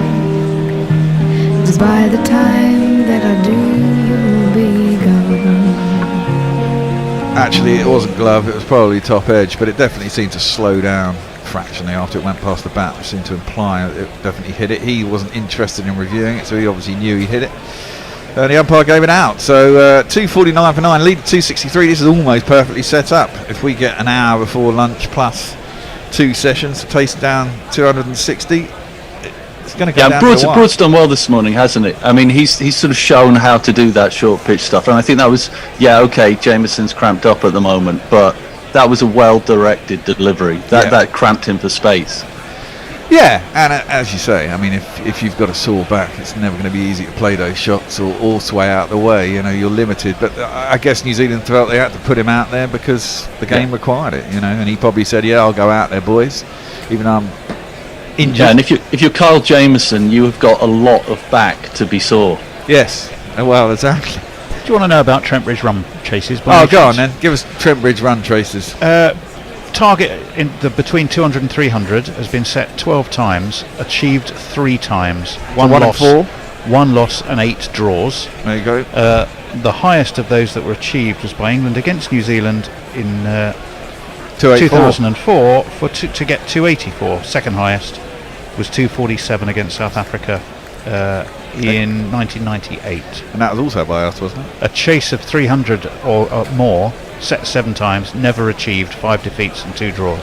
'cause by the time that I do, you'll be gone. Actually, it wasn't glove, it was probably top edge, but it definitely seemed to slow down fractionally after it went past the bat, which seemed to imply it definitely hit it. He wasn't interested in reviewing it, so he obviously knew he hit it. And the umpire gave it out. So 2:49 for 9, lead 263. This is almost perfectly set up. If we get an hour before lunch plus 2 sessions to taste down 260, it's going to go down to one. Broad's done well this morning, hasn't it? I mean, he's sort of shown how to do that short pitch stuff, and I think that was, Jameson's cramped up at the moment, but that was a well-directed delivery. That cramped him for space. Yeah, and as you say, I mean, if you've got a sore back, it's never going to be easy to play those shots or sway out the way. You know, you're limited. But I guess New Zealand felt they had to put him out there because the game required it. You know, and he probably said, "Yeah, I'll go out there, boys," even though I'm injured. Yeah, and if you're Kyle Jameson, you have got a lot of back to be sore. Yes, well, exactly. Do you want to know about Trent Bridge run chases? Oh, go on then. Give us Trent Bridge run traces. Target in the between 200 and 300 has been set 12 times, achieved 3 times. One loss, 1 loss and 8 draws. There you go. The highest of those that were achieved was by England against New Zealand in 2004 to get 284. Second highest was 247 against South Africa in 1998. And that was also by us, wasn't it? A chase of 300 or more, set 7 times, never achieved, 5 defeats and 2 draws.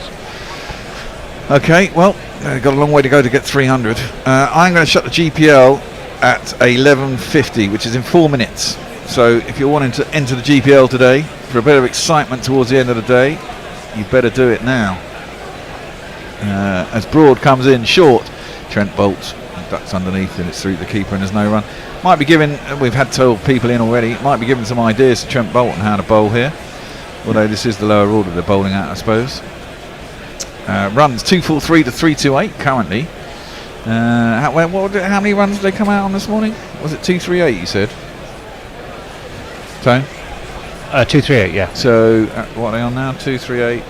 Okay, well, got a long way to go to get 300. I'm going to shut the GPL at 11:50, which is in 4 minutes. So if you're wanting to enter the GPL today for a bit of excitement towards the end of the day, you better do it now. as Broad comes in short. Trent Bolt ducks underneath and it's through the keeper and there's no run. Might be giving, we've had told people in already, might be giving some ideas to Trent Bolt on how to bowl here. Although this is the lower order they're bowling at, I suppose. Runs 243 to 328 currently. How many runs did they come out on this morning? Was it 238 you said? Tone? 238, yeah. So what are they on now? 238?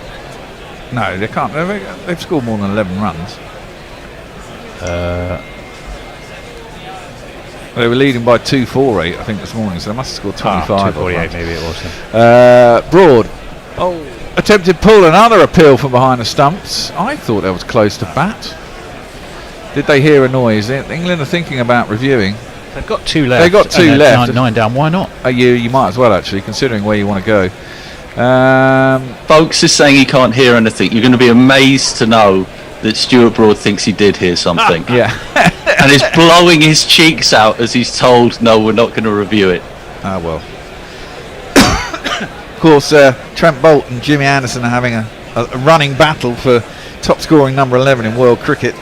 No, they can't. They've scored more than 11 runs. They were leading by 248, I think, this morning. So they must have scored 25. 248, maybe it was. Broad. Attempted pull, another appeal from behind the stumps. I thought that was close to bat. Did they hear a noise? England are thinking about reviewing. They've got 2 left. They've got 2 left. 9 down. Why not? You might as well, actually, considering where you want to go. Folks is saying he can't hear anything. You're going to be amazed to know that Stuart Broad thinks he did hear something. Yeah. And is blowing his cheeks out as he's told, no, we're not going to review it. Ah, well. Of course, Trent Bolt and Jimmy Anderson are having a running battle for top scoring number 11 in world cricket.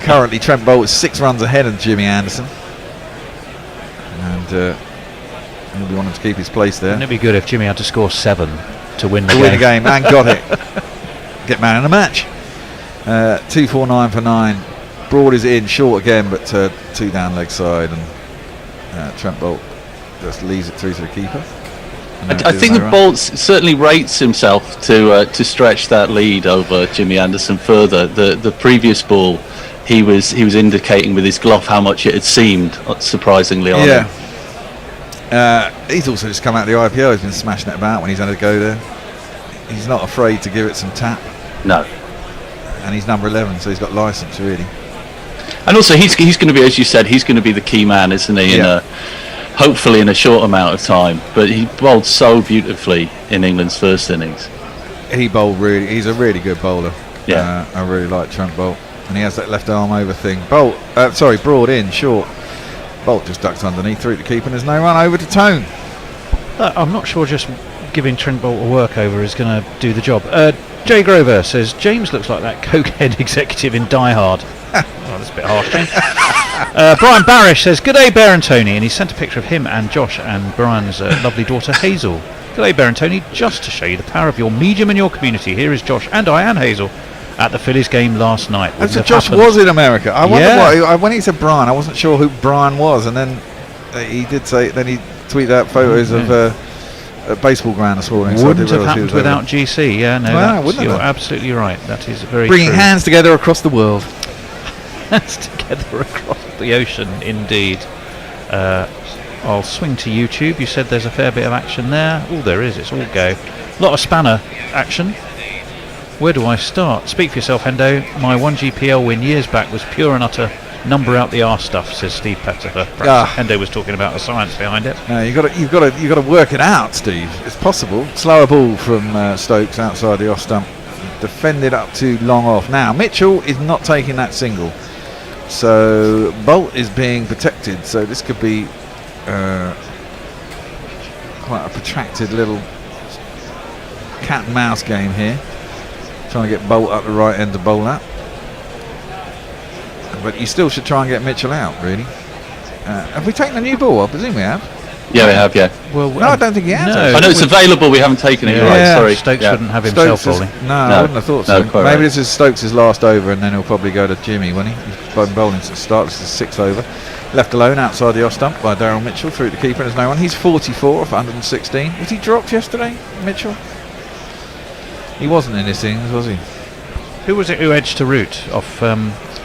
Currently, Trent Bolt is 6 runs ahead of Jimmy Anderson. And he'll be wanting to keep his place there. Wouldn't it be good if Jimmy had to score 7 to win the to game? win the game, and got it. Get man in the match. 249 for 9. Broad is in short again, but 2 down leg side, and Trent Bolt just leaves it through to the keeper. I think the Bolt certainly rates himself to stretch that lead over Jimmy Anderson further. The previous ball, he was indicating with his glove how much it had seemed, surprisingly on him. He's also just come out of the IPL. He's been smashing it about when he's had a go there. He's not afraid to give it some tap. No. And he's number 11, so he's got licence really. And also he's going to be, as you said, he's going to be the key man, isn't he? Yeah. Hopefully in a short amount of time. But he bowled so beautifully in England's first innings. He bowled really. He's a really good bowler. Yeah. I really like Trent Bolt, and he has that left arm over thing. Broad in short. Bolt just ducks underneath through the keeper, and there's no run over to Tone. I'm not sure just giving Trent Bolt a workover is going to do the job. Jay Grover says James looks like that cokehead executive in Die Hard. Oh, that's a bit harsh. Brian Barish says, "Good day, Bear and Tony," and he sent a picture of him and Josh and Brian's lovely daughter Hazel. "Good day, Bear and Tony. Just to show you the power of your medium and your community, here is Josh and Diane Hazel at the Phillies game last night." So Josh was in America. I wonder why. When he said Brian, I wasn't sure who Brian was, and then he did say. Then he tweeted out photos of a baseball ground this morning. Wouldn't so have happened without GC. Yeah, no, you're absolutely right. That is very bringing true. hands together across the world. Hands together across the ocean, indeed. I'll swing to YouTube. You said there's a fair bit of action there. Oh, there is. It's all go. A lot of spanner action. Where do I start? Speak for yourself, Hendo. My 1GPL win years back was pure and utter number out the arse stuff, says Steve Pettifer. Perhaps Hendo was talking about the science behind it. You've got to work it out, Steve. It's possible. Slower ball from Stokes outside the off stump. Defended up to long off. Now Mitchell is not taking that single, so Bolt is being protected. So this could be quite a protracted little cat and mouse game here. Trying to get Bolt up the right end to bowl at. But you still should try and get Mitchell out, really. Have we taken the new ball? I presume we have. Yeah, we have, yeah. Well, no, I don't think he has. No. I know it's available, we haven't taken it. Right, sorry. Stokes wouldn't have himself bowling. No, I wouldn't have thought so. No, maybe this is Stokes' last over, and then he'll probably go to Jimmy, won't he? He's been bowling to start. This is 6th over. Left alone outside the off stump by Daryl Mitchell through the keeper, and there's no one. He's 44 off 116. Was he dropped yesterday, Mitchell? He wasn't in this innings, was he? Who was it who edged to root off?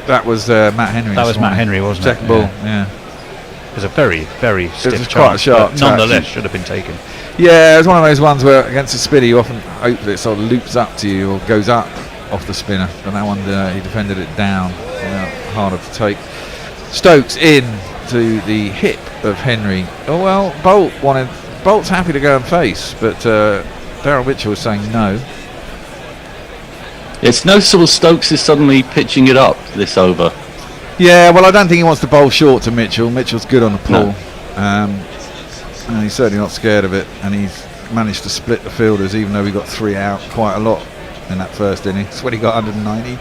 That was Matt Henry. That was Matt Henry, wasn't it? Second ball, yeah. It was a very, very stiff quite a sharp but nonetheless should have been taken. Yeah, it was one of those ones where against a spinner you often hope that it sort of loops up to you or goes up off the spinner. But that one he defended it down, harder to take. Stokes in to the hip of Henry. Oh well, Bolt's happy to go and face, but Daryl Mitchell was saying no. It's noticeable Stokes is suddenly pitching it up this over. Yeah, well, I don't think he wants to bowl short to Mitchell. Mitchell's good on the pull. No. And he's certainly not scared of it. And he's managed to split the fielders, even though we got 3 out quite a lot in that first innings when he got 190.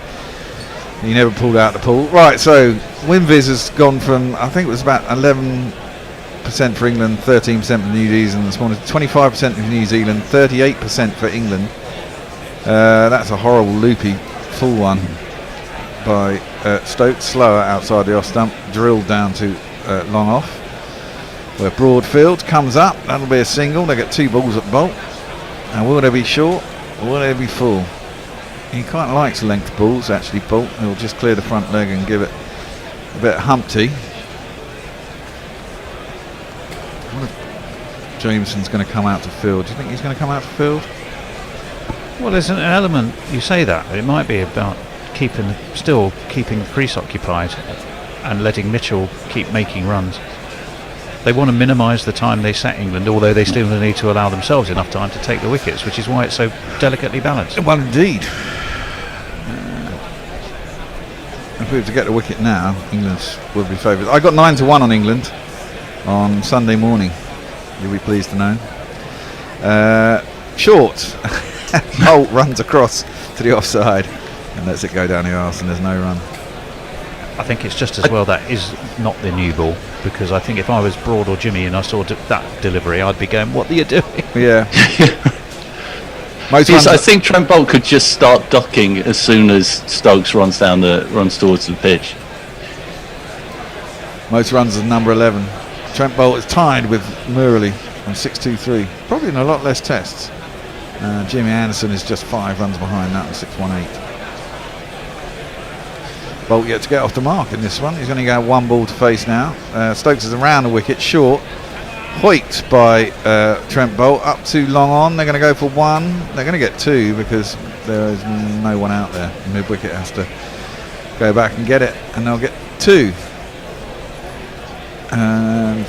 He never pulled out the pull. Right, so WinViz has gone from, I think it was about 11% for England, 13% for New Zealand this morning, 25% for New Zealand, 38% for England. That's a horrible loopy full one by Stokes, slower outside the off stump, drilled down to long off, where Broadfield comes up. That'll be a single. They get 2 balls at Bolt. And will they be short or will they be full? He quite likes length balls, actually, Bolt. He'll just clear the front leg and give it a bit of Humpty. What if Jameson's going to come out to field? Do you think he's going to come out to field? Well, there's an element, you say that, it might be about still keeping the crease occupied and letting Mitchell keep making runs. They want to minimise the time they set England, although they still need to allow themselves enough time to take the wickets, which is why it's so delicately balanced. Well, indeed. If we were to get the wicket now, England would be favourites. I got 9 to 1 on England on Sunday morning. You'll be pleased to know. Short. Holt runs across to the offside and lets it go down the arse, and there's no run. I think it's just as well that is not the new ball, because I think if I was Broad or Jimmy and I saw that delivery, I'd be going, what are you doing? Yeah. I think Trent Bolt could just start ducking as soon as Stokes runs towards the pitch. Most runs is number 11. Trent Bolt is tied with Murley on 623. Probably in a lot less tests. Jimmy Anderson is just 5 runs behind that on 618. Bolt yet to get off the mark in this one. He's going to go 1 ball to face now. Stokes is around the wicket, short. Hoiked by Trent Bolt, up to long on. They're going to go for 1. They're going to get 2 because there is no one out there. Mid wicket has to go back and get it, and they'll get 2. And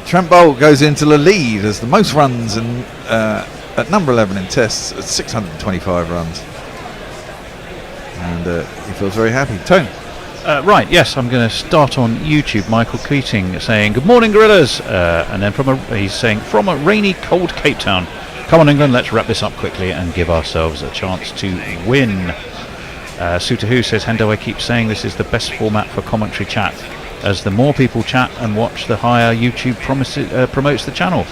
Trent Bolt goes into the lead as the most runs at number 11 in tests at 625 runs. And he feels very happy. Tone. Right, yes, I'm going to start on YouTube. Michael Keating saying, "Good morning, Gorillas," and then he's saying, "From a rainy, cold Cape Town. Come on, England, let's wrap this up quickly and give ourselves a chance to win." Suitahu says, "Hendo, I keep saying this is the best format for commentary chat, as the more people chat and watch, the higher YouTube promotes the channel."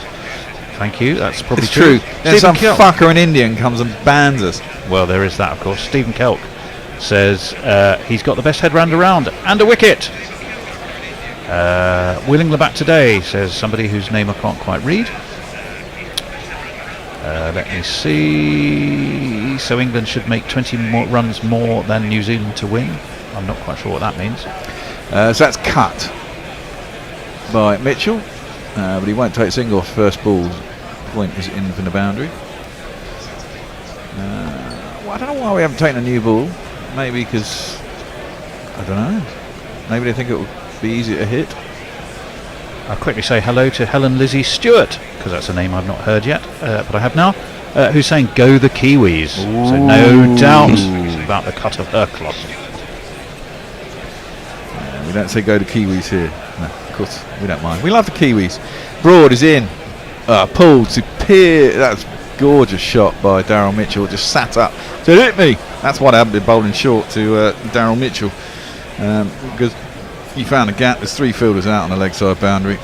Thank you, that's probably it's true. Then some Kelk, fucker in Indian comes and bans us. Well, there is that, of course. Stephen Kelk says he's got the best head round around and a wicket. Will England back today, says somebody whose name I can't quite read. Let me see. So England should make 20 more runs more than New Zealand to win. I'm not quite sure what that means. So that's cut by Mitchell, but he won't take single off first ball. Point is in from the boundary. Well, I don't know why we haven't taken a new ball. Maybe because, I don't know, maybe they think it will be easier to hit. I'll quickly say hello to Helen Lizzie Stewart, because that's a name I've not heard yet, but I have now, who's saying go the Kiwis. Ooh. So no doubt about the cut of her cloth. We don't say go the Kiwis here. No, of course, we don't mind. We love the Kiwis. Broad is in. Pulled to Pier. That's gorgeous shot by Daryl Mitchell. Just sat up to hit me. That's what happened in bowling short to Daryl Mitchell, because he found a gap. There's 3 fielders out on the leg side boundary.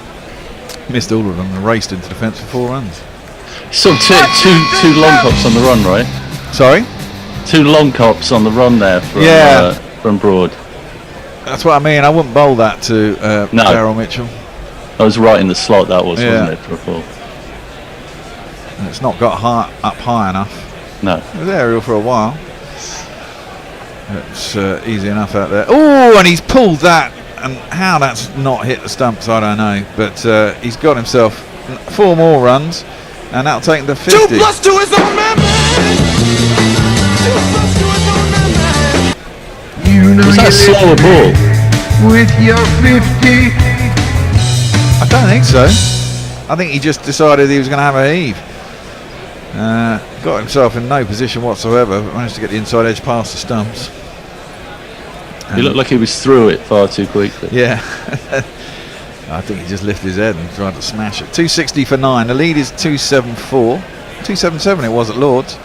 Missed all of them and raced into defence for 4 runs. So two long cops on the run, right? Sorry? 2 long cops on the run there from Broad. That's what I mean. I wouldn't bowl that to Daryl Mitchell. I was right in the slot, that was, wasn't it, for a ball? And it's not got up high enough. No. It was aerial for a while. It's easy enough out there. Oh, and he's pulled that. And how that's not hit the stumps, I don't know. But he's got himself 4 more runs. And that'll take him to 50. 2 + 2 is on man. 2 + 2 is on man. You know was that a slower ball? With your 50. I don't think so. I think he just decided he was going to have a heave. Got himself in no position whatsoever, but managed to get the inside edge past the stumps. He looked like he was through it far too quickly. Yeah. I think he just lifted his head and tried to smash it. 260 for 9. The lead is 274. 277 it was at Lord's.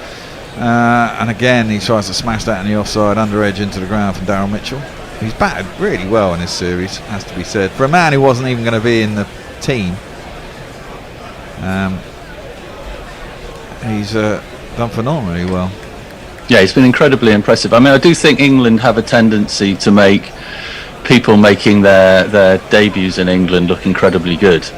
And again, he tries to smash that in the offside, under edge into the ground from Daryl Mitchell. He's batted really well in this series, has to be said. For a man who wasn't even going to be in the team, he's done phenomenally well. Yeah, he's been incredibly impressive. I mean, I do think England have a tendency to make people making their debuts in England look incredibly good.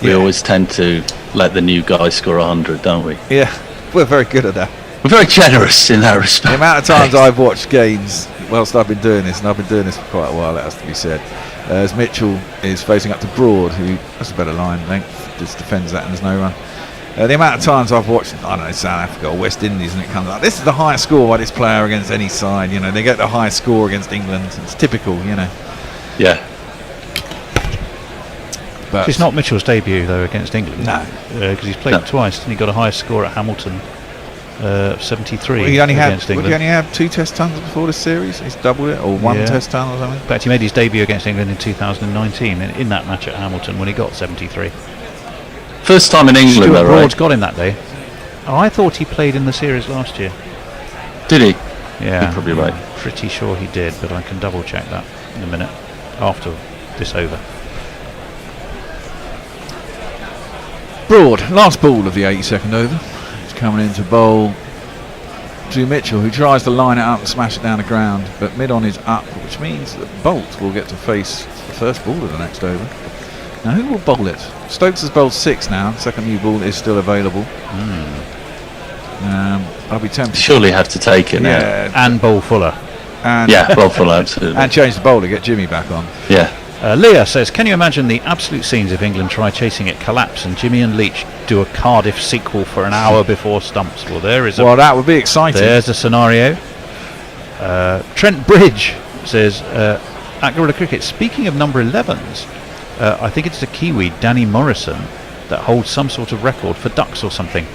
We always tend to let the new guy score 100, don't we? Yeah, we're very good at that. We're very generous in that respect. The amount of times I've watched games whilst I've been doing this, and I've been doing this for quite a while, that has to be said, as Mitchell is facing up to Broad, who has a better line length, just defends that and there's no run. The amount of times I've watched, I don't know, South Africa or West Indies, and it comes up, this is the highest score by this player against any side, you know, they get the highest score against England. It's typical, you know. Yeah. But it's not Mitchell's debut, though, against England. No. Because he's played twice, and he got a high score at Hamilton, 73 well, he only against had, England. Would he only have 2 test tons before this series? He's doubled it, or 1 test ton or something? In fact, he made his debut against England in 2019, in that match at Hamilton, when he got 73. First time in England, Stuart though, Broad's right? got him that day. Oh, I thought he played in the series last year. Did he? Yeah, You're probably right. Pretty sure he did, but I can double check that in a minute after this over. Broad, last ball of the 82nd over. He's coming in to bowl to Mitchell, who tries to line it up and smash it down the ground, but mid-on is up, which means that Bolt will get to face the first ball of the next over. Now, who will bowl it? Stokes has bowled 6 now. Second new ball is still available. I'll be tempted. Surely have to take it now. And bowl Fuller. And Bowl Fuller, absolutely. And change the bowler, get Jimmy back on. Yeah. Leah says, can you imagine the absolute scenes if England try chasing it collapse and Jimmy and Leach do a Cardiff sequel for an hour before stumps? Well, well, that would be exciting. There's a scenario. Trent Bridge says, at Gorilla Cricket, speaking of number 11s, I think it's a Kiwi, Danny Morrison, that holds some sort of record for ducks or something.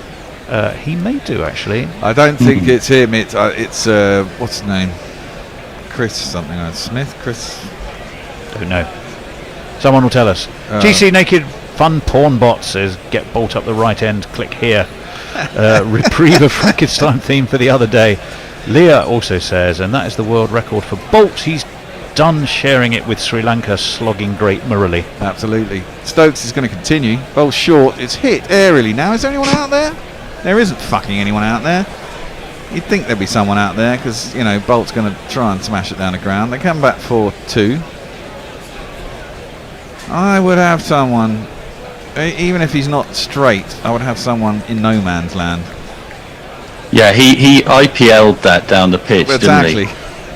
He may do, actually. I don't think it's him. It's what's his name? Chris something. Smith? Chris? Don't know. Someone will tell us. GC Naked Fun Porn Bot says, get Bolt up the right end, click here. Reprieve of Frankenstein theme for the other day. Leah also says, and that is the world record for Bolt. He's done sharing it with Sri Lanka, slogging Great Murali. Absolutely. Stokes is going to continue. Bowl short. It's hit aerially now. Is there anyone out there? There isn't fucking anyone out there. You'd think there'd be someone out there because, you know, Bolt's going to try and smash it down the ground. They come back 4-2. I would have someone, even if he's not straight, I would have someone in no man's land. Yeah, he IPL'd that down the pitch, didn't he?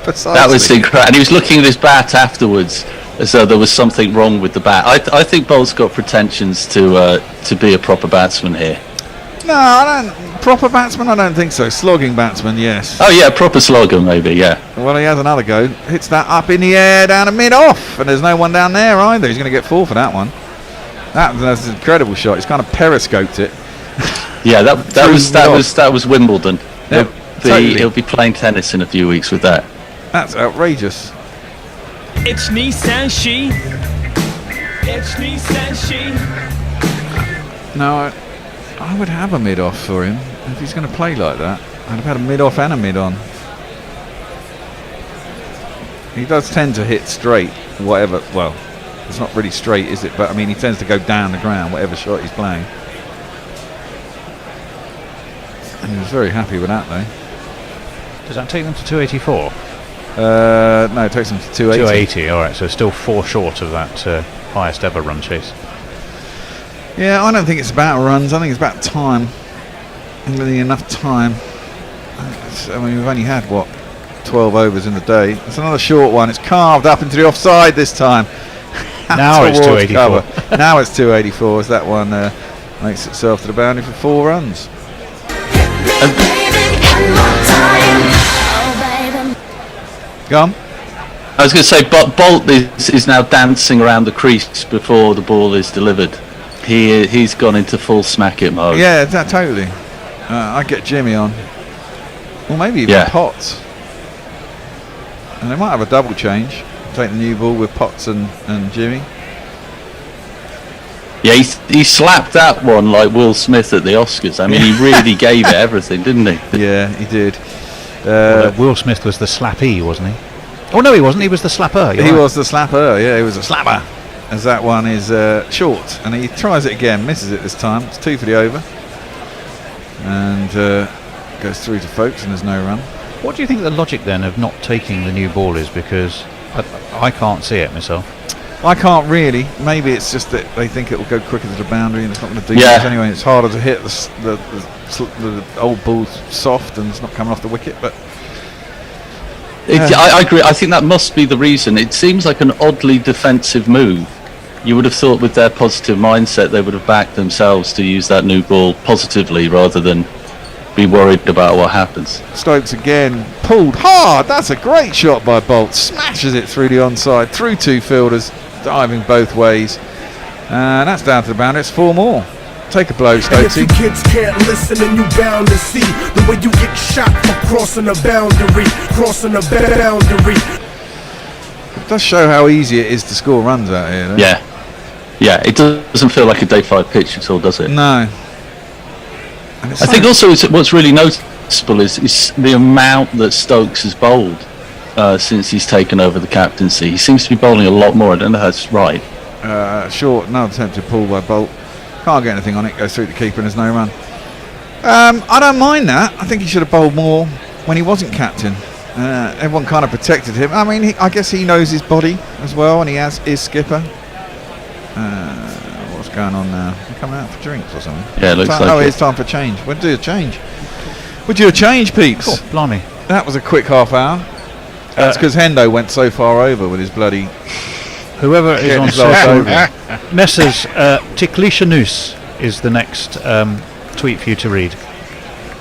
Precisely. That was incredible. And he was looking at his bat afterwards as though there was something wrong with the bat. I think Bolt's got pretensions to be a proper batsman here. No, I don't. Proper batsman? I don't think so. Slogging batsman, yes. Oh yeah, proper slogger maybe, yeah. Well, he has another go. Hits that up in the air down a mid-off, and there's no one down there either. He's going to get 4 for that one. That's an incredible shot. He's kind of periscoped it. Yeah, that was Wimbledon. Yep, He'll be playing tennis in a few weeks with that. That's outrageous. It's Nissan She. It's Nissan She. No, I would have a mid-off for him if he's going to play like that. I'd have had a mid-off and a mid-on. He does tend to hit straight, whatever. Well, it's not really straight, is it? But I mean, he tends to go down the ground, whatever shot he's playing. And he was very happy with that, though. Does that take them to 284? No, it takes them to 280. 280, alright, so still 4 short of that highest ever run chase. Yeah, I don't think it's about runs. I think it's about time. Really enough time. I mean, we've only had, 12 overs in the day. It's another short one. It's carved up into the offside this time. Now it's 284. Now it's 284 as that one makes itself to the boundary for 4 runs. Go on. I was going to say, but Bolt is now dancing around the crease before the ball is delivered. He's gone into full smack it mode. Yeah, totally. I get Jimmy on. Or maybe even Potts. And they might have a double change. Take the new ball with Potts and Jimmy. Yeah, he slapped that one like Will Smith at the Oscars. I mean, he really gave it everything, didn't he? Yeah, he did. Will Smith was the slappee, wasn't he? Oh no, he wasn't. He was the slapper. He was the slapper. Yeah, he was a slapper. As that one is short, and he tries it again, misses it this time. It's 2 for the over, and goes through to Folks, and there's no run. What do you think the logic then of not taking the new ball is? Because I can't see it myself. I can't really. Maybe it's just that they think it will go quicker to the boundary, and it's not going to do Yeah. much anyway. It's harder to hit the old ball's soft, and it's not coming off the wicket. But I agree. I think that must be the reason. It seems like an oddly defensive move. You would have thought with their positive mindset they would have backed themselves to use that new ball positively rather than be worried about what happens. Stokes again pulled hard. That's a great shot by Bolt. Smashes it through the onside, through 2 fielders, diving both ways. And that's down to the boundary. It's 4 more. Take a blow, Stokesy. If you kids can't listen and you bound to see the way you get shot for crossing the boundary, crossing the boundary. It does show how easy it is to score runs out here, though. Yeah, it doesn't feel like a day 5 pitch at all, does it? No. I think also what's really noticeable is the amount that Stokes has bowled since he's taken over the captaincy. He seems to be bowling a lot more. I don't know if that's right. Short, no attempted pull by Bolt. Can't get anything on it, goes through the keeper and there's no run. I don't mind that. I think he should have bowled more when he wasn't captain. Everyone kind of protected him. I mean, I guess he knows his body as well, and he is skipper. What's going on now? You coming out for drinks or something? Yeah, it looks like Oh, it. it's time for change. We'll do a change. We'll do a change, peeps. Cool, blimey. That was a quick half hour. That's because Hendo went so far over with his bloody... Whoever is Getting on his last social, over. Messrs. Ticklishanus is the next tweet for you to read.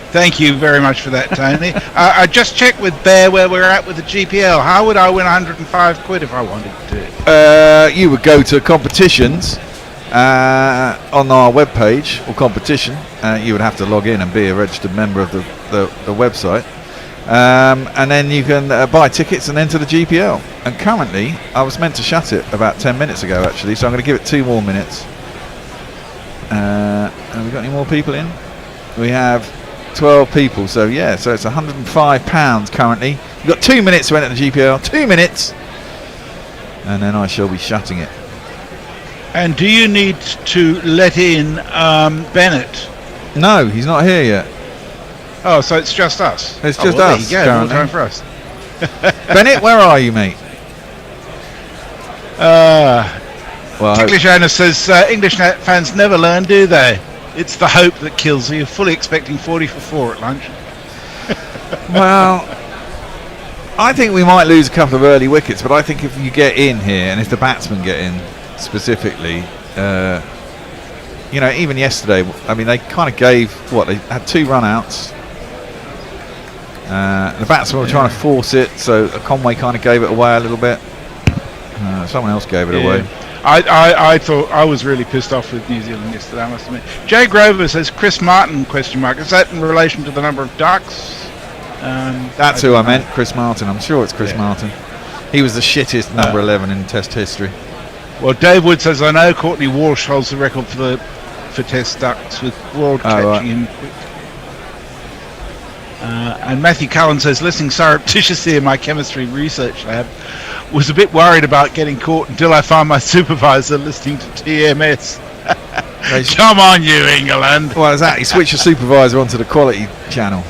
Thank you very much for that, Tony. I just checked with Bear where we're at with the GPL. How would I win 105 quid if I wanted to? You would go to competitions on our webpage or competition. You would have to log in and be a registered member of the website. And then you can buy tickets and enter the GPL. And currently, I was meant to shut it about 10 minutes ago actually, so I'm going to give it 2 more minutes. Have we got any more people in? We have 12 people, so yeah, so it's £105 currently. You've got 2 minutes to enter the GPL, 2 minutes, and then I shall be shutting it. And do you need to let in Bennett? No, he's not here yet. Oh, so it's just us. It's just well, us. There you go. More currently. time for us. Bennett, where are you, mate? Well, Ticklish owner says English fans never learn, do they? It's the hope that kills you. Fully expecting 40 for 4 at lunch. well, I think we might lose a couple of early wickets, but I think if you get in here, and if the batsmen get in specifically, even yesterday, I mean, they kind of gave, they had 2 run-outs. The batsmen were trying to force it, so Conway kind of gave it away a little bit. Someone else gave it away. I thought I was really pissed off with New Zealand yesterday, I must admit. Jay Grover says Chris Martin ? Is that in relation to the number of ducks? That's who I meant, Chris Martin. I'm sure it's Chris Martin. He was the shittest number 11 in Test history. Well, Dave Wood says I know Courtney Walsh holds the record for Test ducks with world catching him quick. And Matthew Cullen says, listening surreptitiously in my chemistry research lab, was a bit worried about getting caught until I found my supervisor listening to TMS. Come on, you England. Well, exactly. Switch your supervisor onto the quality channel.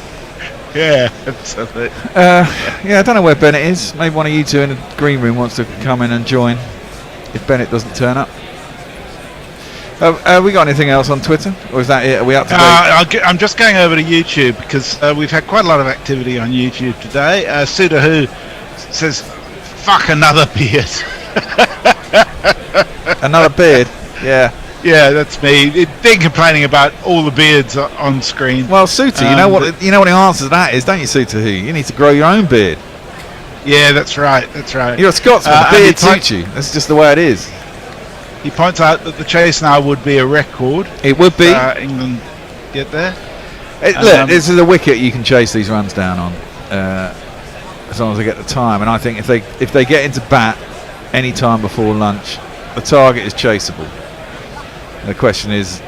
Yeah, absolutely. I don't know where Bennett is. Maybe one of you two in the green room wants to come in and join if Bennett doesn't turn up. Have we got anything else on Twitter? Or is that it? Are we up to date? I'm just going over to YouTube because we've had quite a lot of activity on YouTube today. Suda Who says, fuck another beard. Another beard? Yeah. Yeah, that's me. Been complaining about all the beards on screen. Well, Suta, you know what the answer to that is, don't you, Suta Who? You need to grow your own beard. Yeah, that's right. That's right. You're a Scotsman. The beard suits you. That's just the way it is. He points out that the chase now would be a record. It would be. England get there. Look, this is a wicket you can chase these runs down on, as long as they get the time. And I think if they get into bat any time before lunch, the target is chaseable. The question is,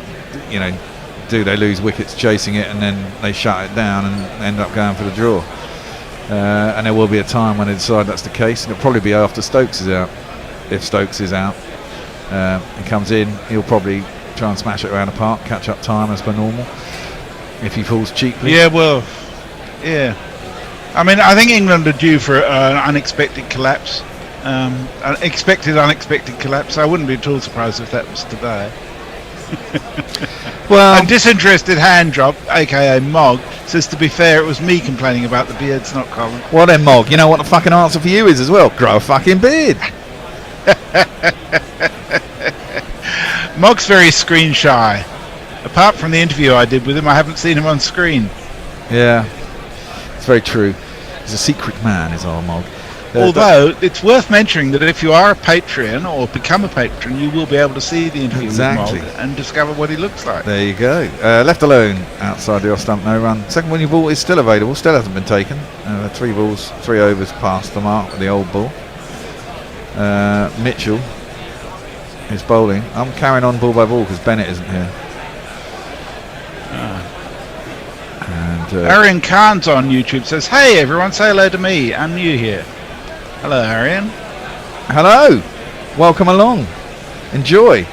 do they lose wickets chasing it and then they shut it down and end up going for the draw? And there will be a time when they decide that's the case, and it'll probably be after Stokes is out. If Stokes is out, he comes in, he'll probably try and smash it around the park, catch up time as per normal. If he falls cheaply. Yeah, well, yeah. I mean, I think England are due for an unexpected collapse. An unexpected collapse. I wouldn't be at all surprised if that was today. Well, a disinterested hand drop, aka Mog, says to be fair, it was me complaining about the beards, not Colin. Well then, Mog, you know what the fucking answer for you is as well? Grow a fucking beard. Mog's very screen shy. Apart from the interview I did with him, I haven't seen him on screen. Yeah, it's very true. He's a secret man, is our Mog. Although it's worth mentioning that if you are a Patreon or become a patron, you will be able to see the interview with Mog and discover what he looks like. There you go. Left alone outside the off stump, no run. Second winning ball is still available, still hasn't been taken. 3 balls, 3 overs past the mark with the old ball. Mitchell is bowling. I'm carrying on ball by ball because Bennett isn't here. And Arian Khan's on YouTube says, "Hey everyone, say hello to me. I'm new here." Hello, Arian. Hello. Welcome along. Enjoy.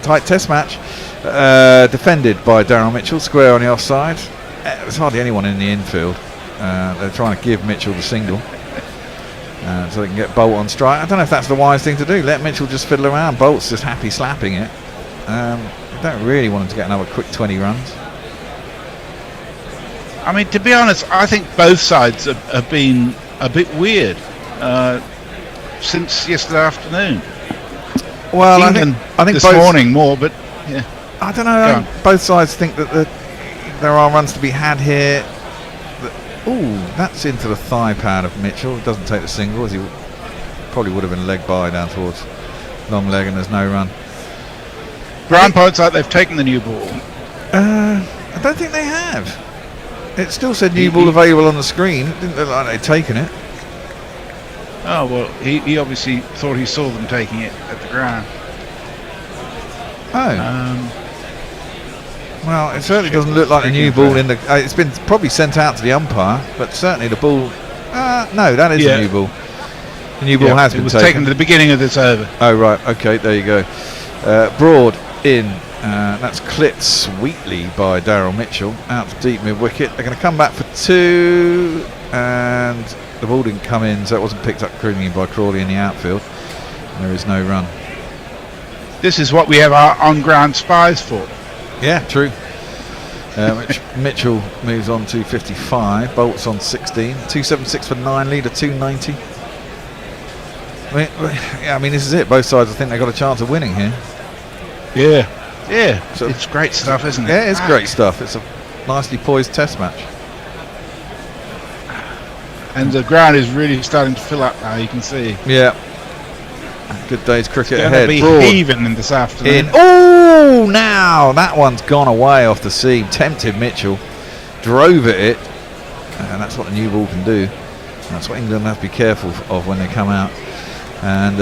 Tight test match. Defended by Daryl Mitchell, square on the offside. There's hardly anyone in the infield. They're trying to give Mitchell the single. So they can get Bolt on strike. I don't know if that's the wise thing to do. Let Mitchell just fiddle around. Bolt's just happy slapping it. You don't really want him to get another quick 20 runs. I mean, to be honest, I think both sides have been a bit weird since yesterday afternoon. Well, England I think this both, morning more, but yeah. I don't know. Both sides think that there are runs to be had here. Ooh, that's into the thigh pad of Mitchell. Doesn't take the single, as he probably would have been leg by down towards long leg, and there's no run. Brian points out they've taken the new ball. I don't think they have. It still said new ball available on the screen. It didn't look like they'd taken it. Oh, well, he obviously thought he saw them taking it at the ground. Oh. Well, it certainly doesn't look like a new ball in the... it's been probably sent out to the umpire, but certainly the ball... no, that is a new ball. The new ball has been taken. It was taken at the beginning of this over. Oh, right. OK, there you go. Broad in. That's clipped sweetly by Daryl Mitchell. Out to deep mid-wicket. They're going to come back for 2. And the ball didn't come in, so it wasn't picked up cleanly by Crawley in the outfield. There is no run. This is what we have our on-ground spies for. Yeah, true. Mitchell moves on to 55. Bolt's on 16. 276 for 9, leader 290. I mean, this is it. Both sides, I think they've got a chance of winning here. Yeah. So it's great stuff, isn't it? Yeah, it's great stuff. It's a nicely poised test match. And the ground is really starting to fill up now, you can see. Yeah. Good day's cricket it's ahead. It's going to be heaving in this afternoon. Oh, now that one's gone away off the seam. Tempted Mitchell. Drove at it. And that's what the new ball can do. That's what England have to be careful of when they come out. And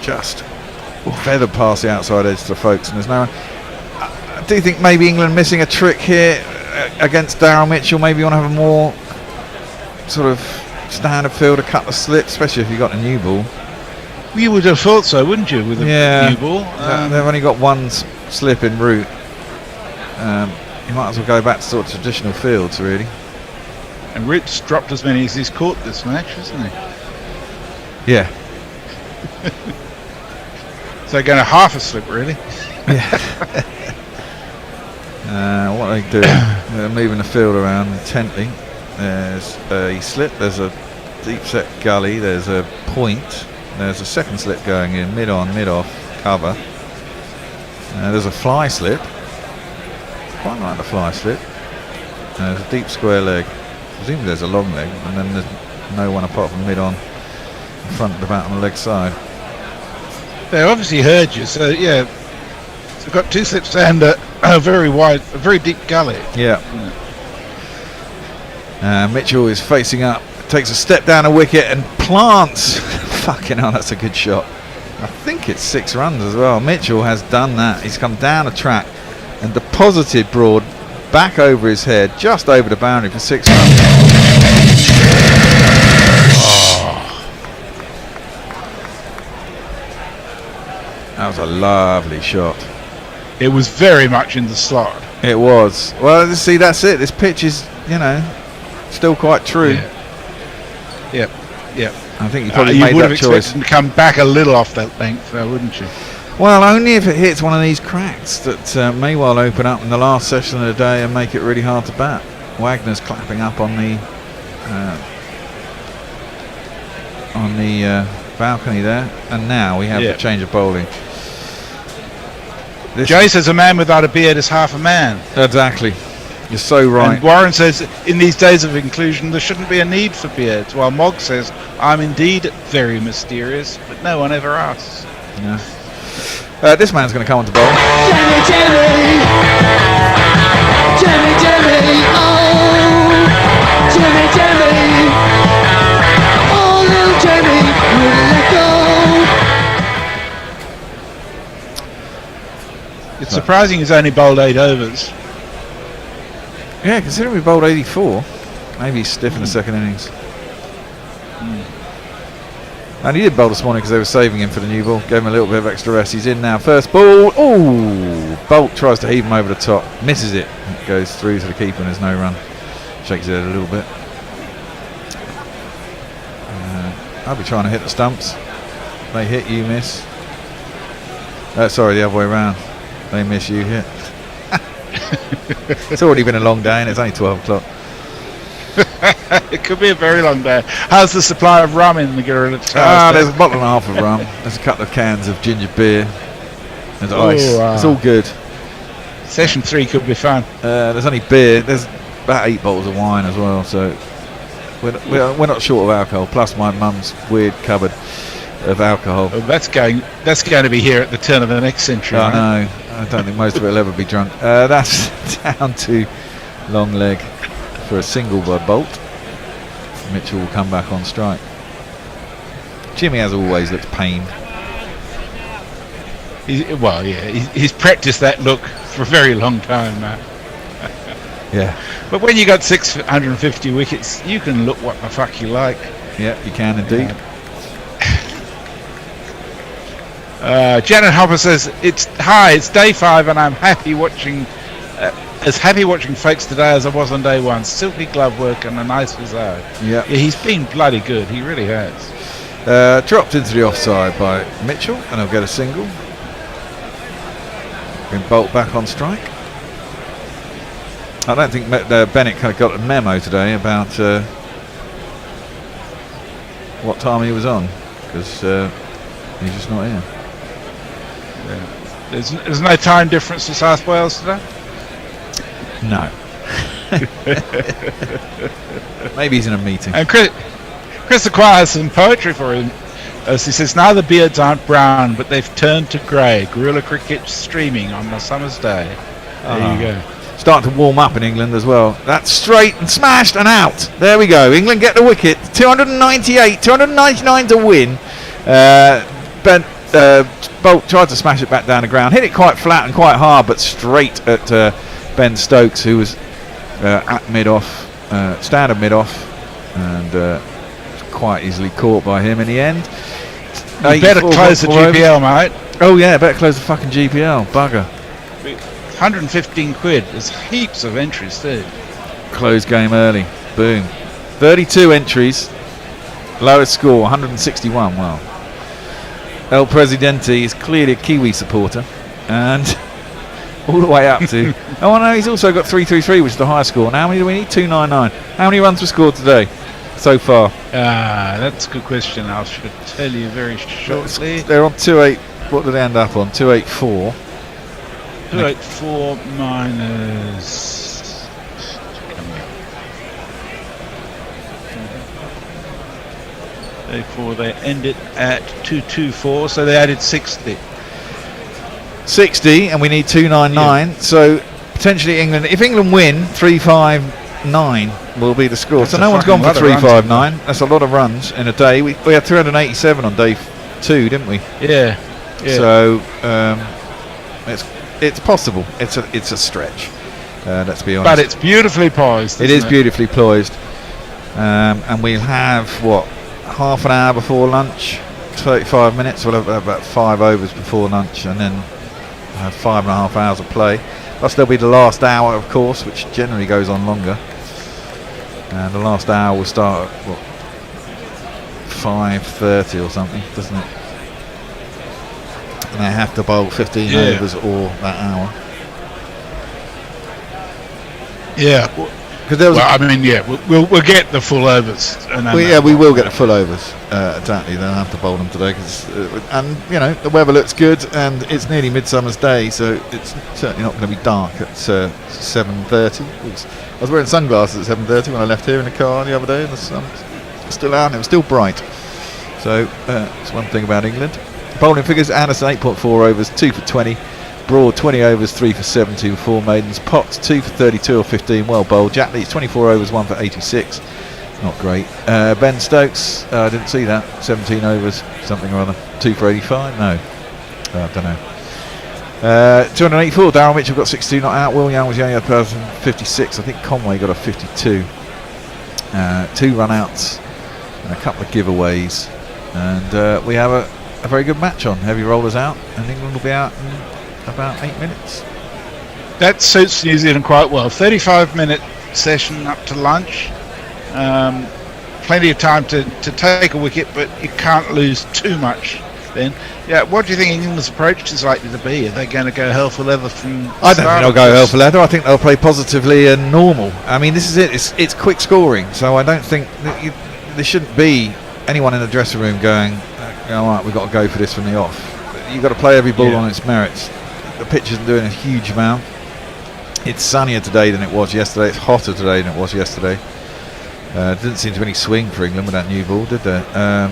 just feathered past the outside edge to the folks. And there's no... I do think maybe England missing a trick here against Daryl Mitchell. Maybe you want to have a more sort of standard field, a couple of slips, especially if you've got a new ball. You would have thought so, wouldn't you, with a new ball? They've only got one slip en route. You might as well go back to sort of traditional fields, really. And Ritt's dropped as many as he's caught this match, hasn't he? Yeah. So going to half a slip, really. Yeah. What are they doing? They're moving the field around intently. There's a slip, there's a deep set gully, there's a point, there's a second slip going in, mid on, mid off, cover. There's a fly slip. Quite like the fly slip. There's a deep square leg. Presumably there's a long leg, and then there's no one apart from mid on, front, the back, on the leg side. They obviously heard you, so yeah. So we've got 2 slips and a very wide, a very deep gully. Yeah. Mitchell is facing up, takes a step down a wicket and plants. Fucking hell, that's a good shot. I think it's 6 runs as well. Mitchell has done that. He's come down the track and deposited Broad back over his head, just over the boundary for 6 runs. That was a lovely shot. It was very much in the slot. It was. Well, see, that's it. This pitch is, still quite true. Yep. I think you probably would made have that choice. expected him to come back a little off that length, though, wouldn't you? Well, only if it hits one of these cracks that may well open up in the last session of the day and make it really hard to bat. Wagner's clapping up on the balcony there, and now we have the change of bowling. Jay says a man without a beard is half a man. Exactly. You're so right. And Warren says, in these days of inclusion, there shouldn't be a need for beards. While Mog says, I'm indeed very mysterious, but no one ever asks. Yeah. This man's going to come on to bowl. Jimmy, Jimmy! Jimmy, Jimmy! Oh! Jimmy, Jimmy! Oh, little Jimmy, will let go! It's surprising he's only bowled 8 overs. Yeah, considering we bowled 84, maybe he's stiff in the second innings. And he did bowl this morning because they were saving him for the new ball. Gave him a little bit of extra rest. He's in now. First ball. Oh! Bolt tries to heave him over the top. Misses it. It goes through to the keeper and there's no run. Shakes his head a little bit. I'll be trying to hit the stumps. They hit, you miss. Sorry, the other way around. They miss, you hit. It's already been a long day and it's only 12 o'clock. It could be a very long day. How's the supply of rum in the Gorilla Towers? There's a bottle and a half of rum. There's a couple of cans of ginger beer. There's ice. It's all good. Session 3 could be fun. There's only beer. There's about 8 bottles of wine as well. So we're not short of alcohol. Plus my mum's weird cupboard of alcohol. Well, that's going to be here at the turn of the next century. I know. I don't think most of it will ever be drunk. That's down to long leg for a single by Bolt. Mitchell will come back on strike. Jimmy, as always, looks pained. He's practiced that look for a very long time now. Yeah. But when you got 650 wickets, you can look what the fuck you like. Yeah, you can indeed. Janet Hopper says, it's day 5 and I'm happy watching folks today as I was on day 1. Silky glove work and a nice result. Yeah, he's been bloody good. He really has. Dropped into the offside by Mitchell and he'll get a single. Bring Bolt back on strike. I don't think Bennett kind of got a memo today about what time he was on because he's just not here. Yeah. There's no time difference to South Wales today? No. Maybe he's in a meeting. And Chris Acquire has some poetry for him. As he says, now the beards aren't brown, but they've turned to grey. Guerrilla cricket streaming on a summer's day. There you go. Starting to warm up in England as well. That's straight and smashed and out. There we go. England get the wicket. 298, 299 to win. Bolt tried to smash it back down the ground. Hit it quite flat and quite hard, but straight at Ben Stokes, who was at mid-off, standard mid-off, and quite easily caught by him in the end. You better close the GPL, mate. Oh yeah, better close the fucking GPL. Bugger. 115 quid. There's heaps of entries too. Close game early. Boom. 32 entries. Lowest score, 161. Wow. El Presidente is clearly a Kiwi supporter, and all the way up to. Oh no, he's also got 333, which is the highest score. Now how many do we need? 299. How many runs were scored today so far? That's a good question. I should tell you very shortly. They're on 28. What did they end up on? 284. 284 minus. Therefore, they ended at 224, so they added 60. 60, and we need 299. Yeah. So potentially England, if England win, 359 will be the score. That's so no one's gone for 359. That's a lot of runs in a day. We had 387 on day 2, didn't we? Yeah. So it's possible. It's a stretch. Let's be honest. But it's beautifully poised. It is beautifully poised. And we'll have half an hour before lunch, 35 minutes. We'll have about 5 overs before lunch, and then have 5.5 hours of play. Plus there'll be the last hour, of course, which generally goes on longer. And the last hour will start at 5:30 or something, doesn't it? And they have to bowl 15 overs or that hour. Yeah. We'll get the full overs. We will get the full overs. Exactly, they'll have to bowl them today, and the weather looks good, and it's nearly Midsummer's Day, so it's certainly not going to be dark at 7:30. I was wearing sunglasses at 7:30 when I left here in the car the other day, and the sun's still out, and it was still bright. So it's one thing about England. Bowling figures: Anderson 8.4 overs, 2 for 20. Broad 20 overs, 3 for 70 with 4 maidens. Potts 2 for 32 or 15, well bowled. Jack Leach 24 overs, 1 for 86, not great. Ben Stokes, I didn't see that, 17 overs, something or other, 2 for 85, no, I don't know. 284, Darryl Mitchell got 62 not out. Will Young was the only other person, 56. I think Conway got a 52. 2 run outs and a couple of giveaways, and we have a very good match on. Heavy rollers out, and England will be out in about 8 minutes. That suits New Zealand quite well. 35-minute session up to lunch. Plenty of time to take a wicket, but you can't lose too much then. Yeah, what do you think England's approach is likely to be? Are they going to go hell for leather from I don't think they'll go hell for leather. I think they'll play positively and normal. I mean, this is it. It's quick scoring, so I don't think there shouldn't be anyone in the dressing room going, all right, we've got to go for this from the off. You've got to play every ball on its merits. The pitch isn't doing a huge amount. It's sunnier today than it was yesterday. It's hotter today than it was yesterday. Didn't seem to be any swing for England with that new ball, did there? No.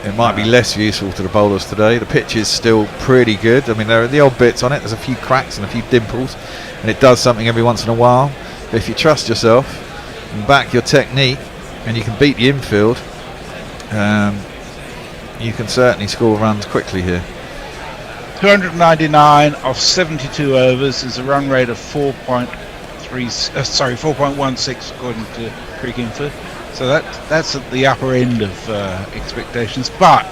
It might be less useful to the bowlers today. The pitch is still pretty good. I mean, there are the odd bits on it. There's a few cracks and a few dimples, and it does something every once in a while. But if you trust yourself and back your technique, and you can beat the infield, you can certainly score runs quickly here. 299 off 72 overs is a run rate of 4.16 according to Cricinfo. So that's at the upper end of expectations. But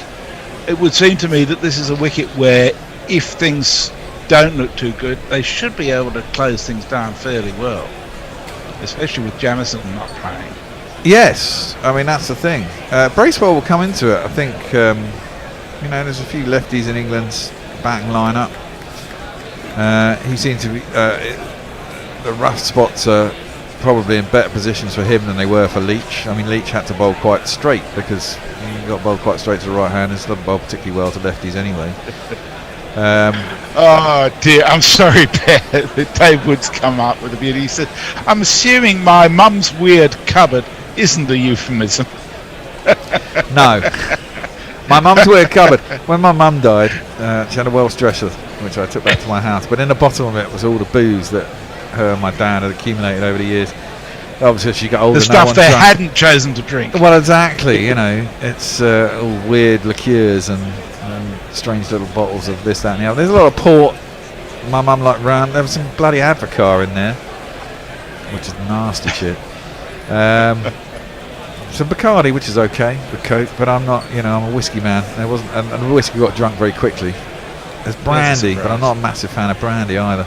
it would seem to me that this is a wicket where if things don't look too good, they should be able to close things down fairly well, especially with Jamieson not playing. Yes, I mean that's the thing. Bairstow will come into it. I think there's a few lefties in England's batting lineup. He seems to be the rough spots are probably in better positions for him than they were for Leach. I mean, Leach had to bowl quite straight because he got bowled quite straight to the right hand. He's not bowled particularly well to lefties anyway. Oh dear, I'm sorry, Dave Wood's come up with a beauty. He said, I'm assuming my mum's weird cupboard isn't a euphemism. No. My mum's weird cupboard. When my mum died, she had a Welsh dresser, which I took back to my house. But in the bottom of it was all the booze that her and my dad had accumulated over the years. Obviously, as she got older, the stuff they hadn't chosen to drink. Well, exactly. It's all weird liqueurs and strange little bottles of this, that, and the other. There's a lot of port. My mum liked round. There was some bloody Advocar in there, which is nasty shit. Some Bacardi, which is okay with Coke, but I'm not. I'm a whiskey man. There wasn't, and the whiskey got drunk very quickly. There's brandy, but I'm not a massive fan of brandy either.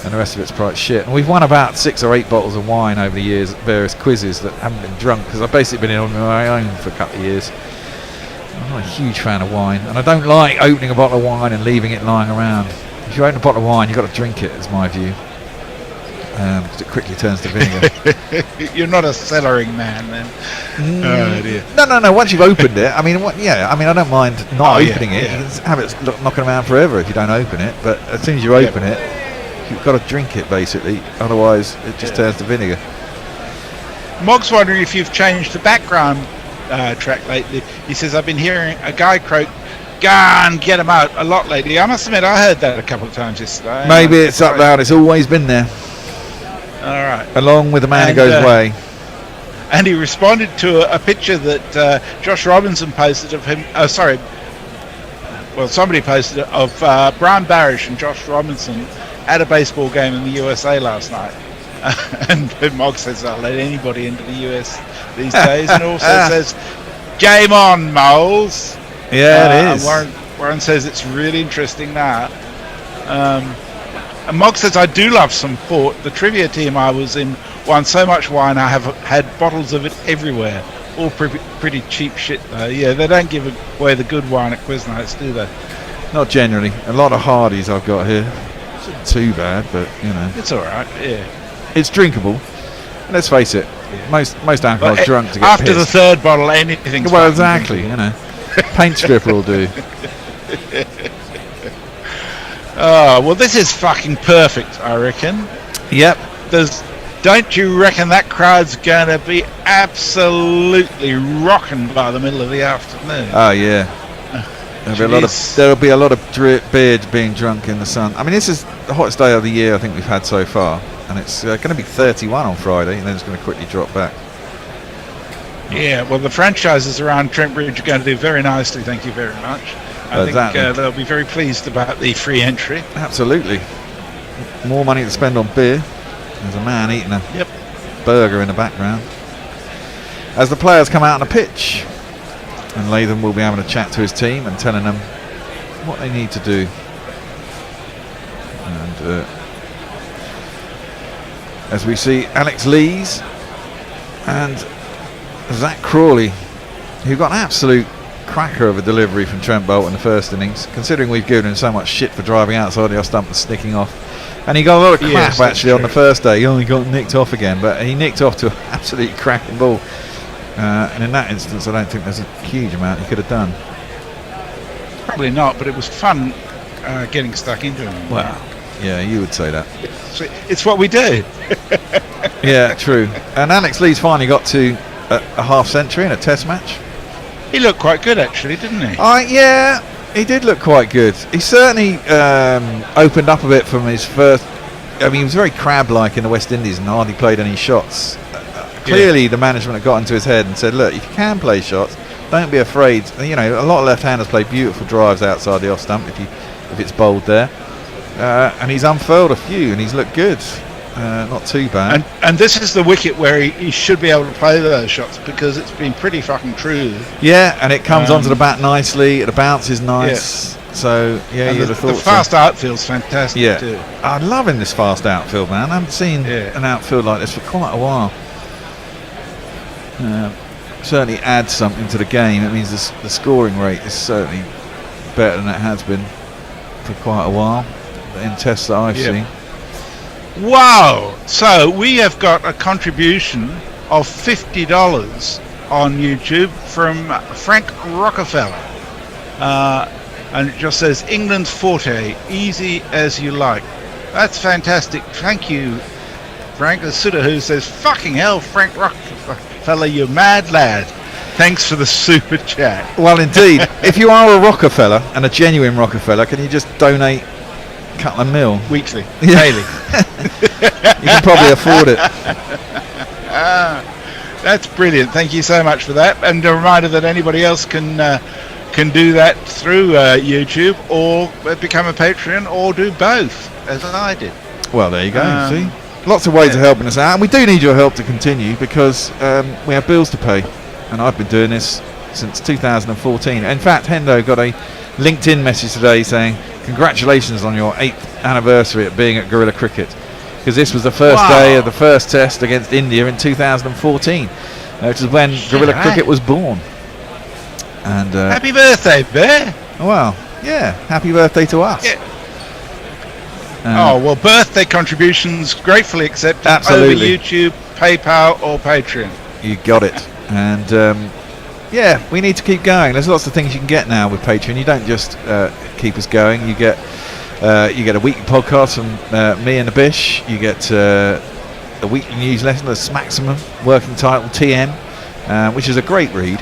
And the rest of it's quite shit. And we've won about 6 or 8 bottles of wine over the years at various quizzes that haven't been drunk because I've basically been on my own for a couple of years. I'm not a huge fan of wine, and I don't like opening a bottle of wine and leaving it lying around. If you open a bottle of wine, you've got to drink it, is my view. Because it quickly turns to vinegar. You're not a cellaring man, then. Oh dear. No. Once you've opened it, I mean, I don't mind not opening it. Yeah. You can have it knocking around forever if you don't open it. But as soon as you open it, you've got to drink it basically. Otherwise, it just turns to vinegar. Mog's wondering if you've changed the background track lately. He says, I've been hearing a guy croak, "Gone, get him out," a lot lately. I must admit, I heard that a couple of times yesterday. Maybe it's up loud. It's always been there. All right. Along with the man who goes away. and he responded to a picture that Josh Robinson posted of him. Somebody posted it of Brian Barish and Josh Robinson at a baseball game in the USA last night. And Mog says, "I'll let anybody into the US these days," and also says, "Game on, Moles." Yeah, it is. Warren says it's really interesting now. And Mog says, "I do love some port. The trivia team I was in won so much wine I have had bottles of it everywhere. All pretty cheap shit though. Yeah, they don't give away the good wine at quiz nights, do they?" Not generally. A lot of Hardies I've got here. It's not too bad, but you know. It's all right. Yeah. It's drinkable. Let's face it. Most alcohol's drunk to get after pissed. the third bottle, anything's well, exactly. You know, paint stripper will do. Oh well, this is fucking perfect, I reckon. Yep. Don't you reckon that crowd's going to be absolutely rocking by the middle of the afternoon? Oh yeah. There'll be a lot of beer being drunk in the sun. I mean, this is the hottest day of the year I think we've had so far, and it's going to be 31 on Friday, and then it's going to quickly drop back. Yeah, well, the franchises around Trent Bridge are going to do very nicely. Thank you very much. I think they'll be very pleased about the free entry. Absolutely. More money to spend on beer. There's a man eating a burger in the background. As the players come out on the pitch, and Latham will be having a chat to his team and telling them what they need to do. And as we see Alex Lees and Zach Crawley, who got an absolute cracker of a delivery from Trent Boult in the first innings, considering we've given him so much shit for driving outside the off stump and sticking off. And he got a lot of crap actually on the first day. He only got nicked off again, but he nicked off to an absolutely cracking ball. And in that instance, I don't think there's a huge amount he could have done. Probably not, but it was fun getting stuck into him. Well, yeah, you would say that. It's what we do. Yeah, true. And Alex Lees finally got to a half century in a test match. He looked quite good actually, didn't he? Yeah, he did look quite good. He certainly opened up a bit from his first. I mean, he was very crab-like in the West Indies and hardly played any shots. Clearly, the management had got into his head and said, "Look, if you can play shots, don't be afraid." You know, a lot of left-handers play beautiful drives outside the off stump if it's bowled there. And he's unfurled a few, and he's looked good. Not too bad. And this is the wicket where he should be able to play those shots because it's been pretty fucking true. Yeah, and it comes onto the bat nicely. The bounce is nice. Yeah. So yeah, you'd have thought the fast outfield's fantastic too. I'm loving this fast outfield, man. I haven't seen an outfield like this for quite a while. Certainly adds something to the game. It means the scoring rate is certainly better than it has been for quite a while in tests that I've seen. Wow! So we have got a contribution of $50 on YouTube from Frank Rockefeller, and it just says England's forte, easy as you like. That's fantastic. Thank you, Frank. The Suda who says, "Fucking hell, Frank Rockefeller, you mad lad. Thanks for the super chat." Well, indeed. If you are a Rockefeller and a genuine Rockefeller, can you just donate a couple of mil? Weekly. Yeah. Daily. You can probably afford it. That's brilliant. Thank you so much for that. And a reminder that anybody else can do that through YouTube or become a Patreon or do both, as I did. Well, there you go. See? Lots of ways of helping us out, and we do need your help to continue because we have bills to pay, and I've been doing this since 2014. In fact, Hendo got a LinkedIn message today saying congratulations on your 8th anniversary at being at Guerrilla Cricket, because this was the first day of the first test against India in 2014, which is when Guerrilla Cricket was born. And happy birthday, Bear. Well, yeah, happy birthday to us. Yeah. Well, birthday contributions gratefully accepted absolutely. Over YouTube, PayPal or Patreon. You got it. And yeah, we need to keep going. There's lots of things you can get now with Patreon. You don't just keep us going. You get a weekly podcast from me and the Bish. You get a weekly newsletter, the Maximum working title TM, which is a great read.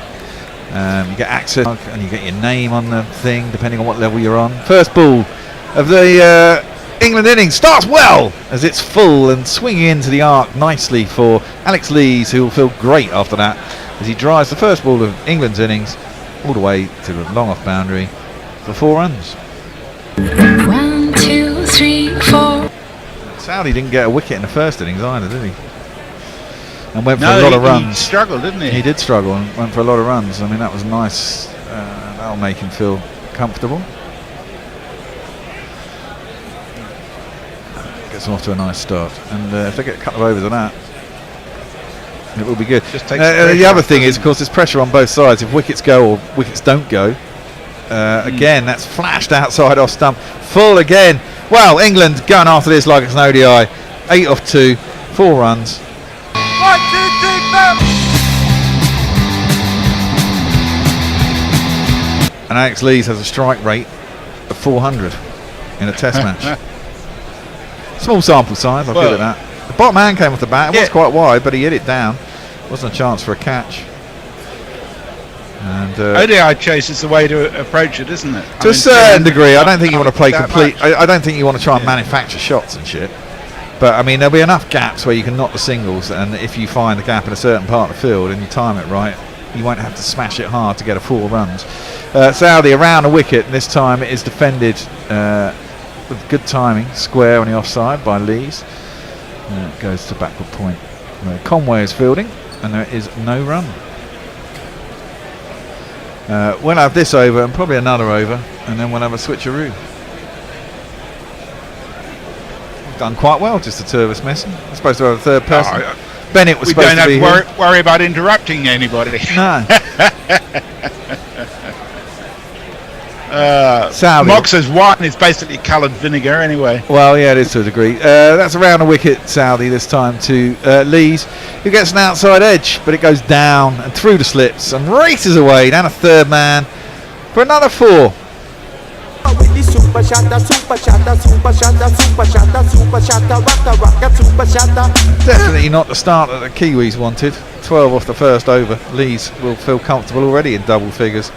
You get access and you get your name on the thing depending on what level you're on. First ball of the England innings starts well as it's full and swinging into the arc nicely for Alex Lees, who will feel great after that as he drives the first ball of England's innings all the way to the long off boundary for 4 runs. 1, 2, 3, 4. Saudi didn't get a wicket in the first innings either, did he? And went for a lot of runs. He struggled, didn't he? He did struggle and went for a lot of runs. I mean, that was nice. That'll make him feel comfortable. Gets off to a nice start. And if they get a couple of overs of that, it will be good. The other thing is, of course, there's pressure on both sides. If wickets go or wickets don't go, again, that's flashed outside off stump. Full again. Well, England going after this like it's an ODI. 8 off 2, 4 runs. 1, 2, 3, 4. And Alex Lees has a strike rate of 400 in a test match. Small sample size, I'll give it that. The bottom hand came off the bat. It was quite wide, but he hit it down. Wasn't a chance for a catch. And ODI chase is the way to approach it, isn't it? To a certain degree. I don't think you want to play complete. I don't think you want to try and manufacture shots and shit. But I mean, there'll be enough gaps where you can knock the singles, and if you find the gap in a certain part of the field and you time it right, you won't have to smash it hard to get a 4 runs. Saudi around a wicket, and this time it is defended with good timing, square on the offside by Lees. It goes to backward point. Conway is fielding, and there is no run. We'll have this over and probably another over, and then we'll have a switcheroo. We've done quite well, just the two of us messing. I'm supposed to have a third person. Bennett was supposed to be here. We don't have to worry about interrupting anybody. No. Mox's wine is basically coloured vinegar anyway. Well, yeah, it is to a degree. That's around a wicket, Saudi, this time to Lees, who gets an outside edge, but it goes down and through the slips and races away down a third man for another 4. Definitely not the start that the Kiwis wanted. 12 off the first over. Lees will feel comfortable already in double figures.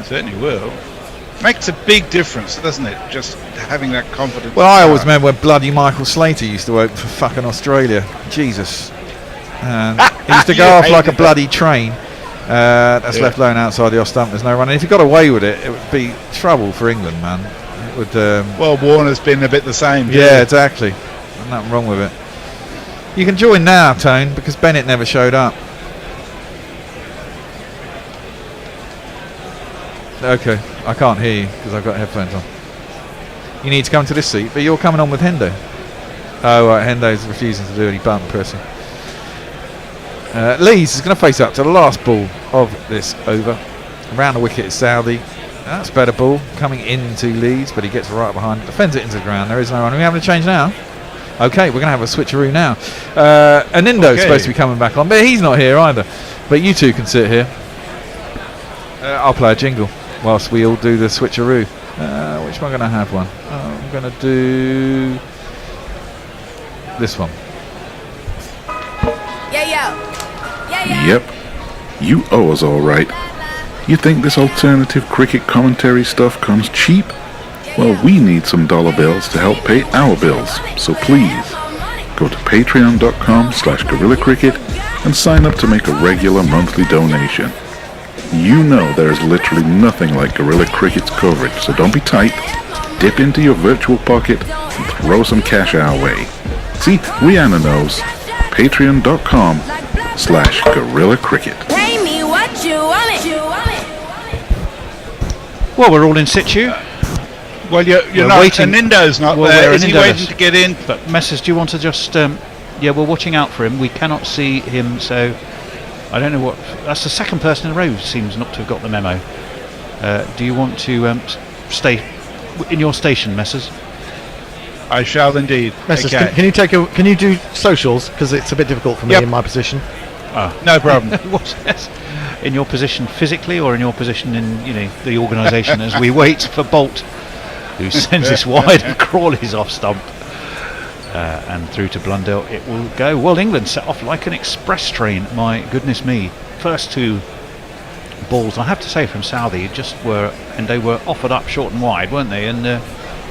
Certainly will. Makes a big difference, doesn't it? Just having that confidence. Well, I always remember when bloody Michael Slater used to open for fucking Australia. Jesus. And he used to go off like a bloody train. That's left alone outside the off stump. There's no run. And if he got away with it, it would be trouble for England, man. It would. Well, Warner's been a bit the same. Yeah, exactly. There's nothing wrong with it. You can join now, Tone, because Bennett never showed up. Okay, I can't hear you because I've got headphones on. You need to come to this seat, but you're coming on with Hendo. Oh, right, Hendo's refusing to do any button pressing. Lees is going to face up to the last ball of this over. Around the wicket is Saudi. That's a better ball coming into Lees, but he gets right behind it, defends it into the ground. There is no run. Are we having a change now? Okay, we're going to have a switcheroo now. Anindo's supposed to be coming back on, but he's not here either. But you two can sit here. I'll play a jingle whilst we all do the switcheroo. Which one am I going to have one? I'm going to do this one. Yep, you owe us all right. You think this alternative cricket commentary stuff comes cheap? Well, we need some dollar bills to help pay our bills, so please go to patreon.com/Gorilla Cricket and sign up to make a regular monthly donation. You know there's literally nothing like Gorilla Cricket's coverage, so don't be tight. Dip into your virtual pocket and throw some cash our way. See, Rihanna knows. Patreon.com/Gorilla Cricket. Pay me what you want it. Well, we're all in situ. Well, you're not waiting. Anindo's not there. Is he waiting to get in? But Messrs, do you want to just? Yeah, we're watching out for him. We cannot see him, so I don't know what. That's the second person in a row who seems not to have got the memo. Do you want to stay in your station, Messrs? I shall indeed. Messrs, can you do socials, because it's a bit difficult for me in my position. No problem. In your position physically, or in your position in the organisation as we wait for Bolt, who sends this wide and Crawley's off stump and through to Blundell it will go. Well, England set off like an express train. My goodness me! First 2 balls, I have to say, from Saudi, they were offered up short and wide, weren't they? And